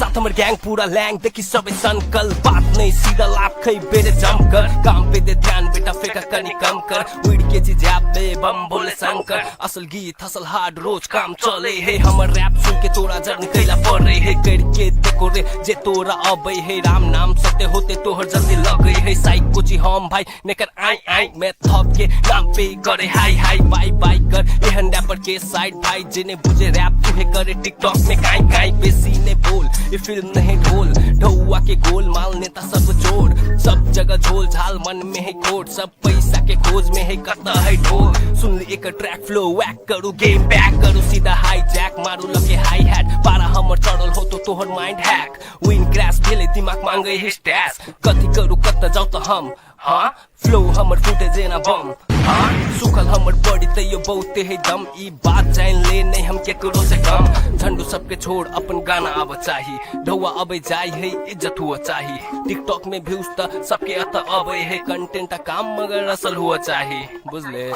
साथ हमर ग्याङ पूरा ल्याङ देखि सबै सनकल बात नै सीधा लाभ खै बेरे जमकर काम पे दे ध्यान बेटा फेका कनी कम कर उड़ के जी ज्याप दे बम बोले शंकर असल गीत हसल हार्ड रोज काम चले है हमर रैप सुन के तोरा जर्नी कैला पड़े है करके देखो रे जे तोरा अबै है राम नाम सत्य होते तोहर जल्दी लगे है साइक कुची हम भाई नेकर आई आई मैं थप के नाम पे करे हाई हाई बाई बाई कर एहन रैपर के साइड भाई जिन्हें बुझे रैप तुहे करे टिकटॉक में काई काई बेसी ने बोल ये फिल्म नहीं ढोल ढौआ के गोल माल नेता सब जोड़ सब जगह झोल झाल मन में है कोट सब पैसा के खोज में है कता है ढोल सुन ले एक ट्रैक फ्लो वैक करू गेम बैक करू सीधा हाई जैक मारू लगे हाई हैट पारा हमर चढ़ल हो तो तोहर माइंड हैक विन क्रैश भेले दिमाग मांगे है स्टैश कथी करू कत जाऊ तो हम हाँ फ्लो हमर फुटे जेना बम हाँ सुखल हमर बॉडी तैयो बहुते है दम ई बात जान ले नहीं हम केकरो से कम झंडू सबके छोड़ अपन गाना अब चाही ढौआ अब जाई है इज्जत हुआ चाही टिकटॉक में व्यूज त सबके अत अब है कंटेंट काम मगर असल हुआ चाही बुझले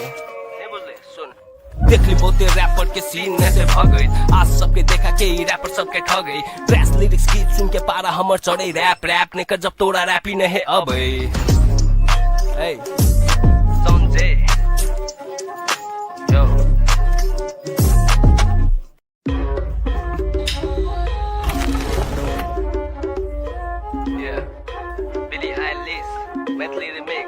देख ली बहुते रैपर के सीन में से भगई आज सबके देखा के रैपर सबके ठगई ट्रैश लिरिक्स गीत सुन के पारा हमर चढ़े रैप रैप ने कर जब तोरा रैप ही नहीं अब Hey, SANZAY, yo. Yeah, Billie Eilish, Maithili remix.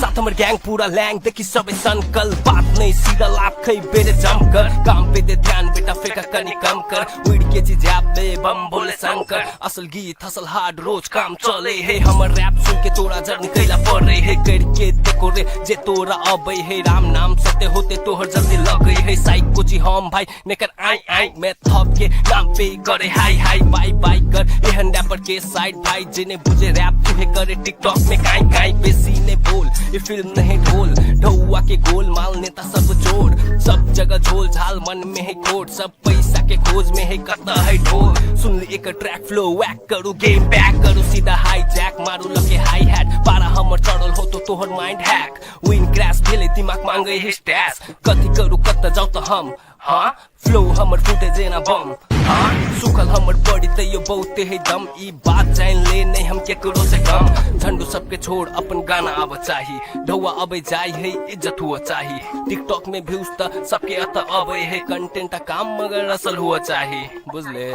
साथ हमर ग्याङ पूरा ल्याङ देखि सबै सनकल बात नै सीधा लाभ खै बेरे जमकर काम पे दे ध्यान बेटा फेका कनी कम कर उड़ के जी ज्याप दे बम बोले शंकर असल गीत हसल हार्ड रोज काम चले है हमर रैप सुन के तोरा जर्नी कैला पड़े है करके देखो रे जे तोरा अबै है राम नाम सत्य होते तोहर जल्दी लगे है साइक कुची हम भाई नेकर आई आई मैं थप के नाम पे करे हाई हाई बाई बाई कर एहन रैपर के साइड भाई जिन्हें बुझे रैप तुहे करे टिकटॉक में काई काई बेसी ने बोल ये फिल्म नहीं ढोल ढौआ के गोल माल नेता सब जोड़ सब जगह झोल झाल मन में है कोट सब पैसा के खोज में है कता है ढोल सुन ले एक ट्रैक फ्लो वैक करू गेम बैक करू सीधा हाई जैक मारू लगे हाई हैट पारा हमर चढ़ल हो तो तोहर माइंड हैक विन क्रैश भेले दिमाग मांगे है स्टैश कथी करू कत जाऊ तो हम हाँ फ्लो हमर फुटे जेना बम हाँ सुखल हमर बॉडी तैयो बहुते है दम ई बात जान ले नहीं हम केकरो से कम झंडू सबके छोड़ अपन गाना अब चाही ढौआ अब जाई है इज्जत हुआ चाही टिकटॉक में व्यूज त सबके अत अब है कंटेंट काम मगर असल हुआ चाही बुझले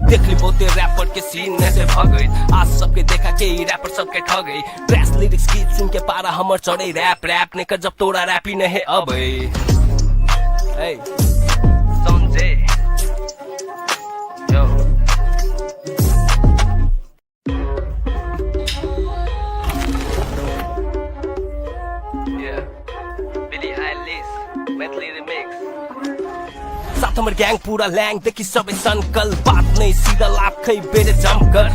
देख ली बहुते रैपर के सीन में से भगई आज सबके देखा के रैपर सबके ठगई ट्रैश लिरिक्स गीत सुन के पारा हमर चढ़े रैप रैप ने कर जब तोरा रैप ही नहीं अब Hey, SANZAY, yo. Yeah, Billie Eilish, Maithili remix. साथ हमर ग्याङ पूरा ल्याङ देखि सबै सनकल बात नै सीधा लाभ खै बेरे जमकर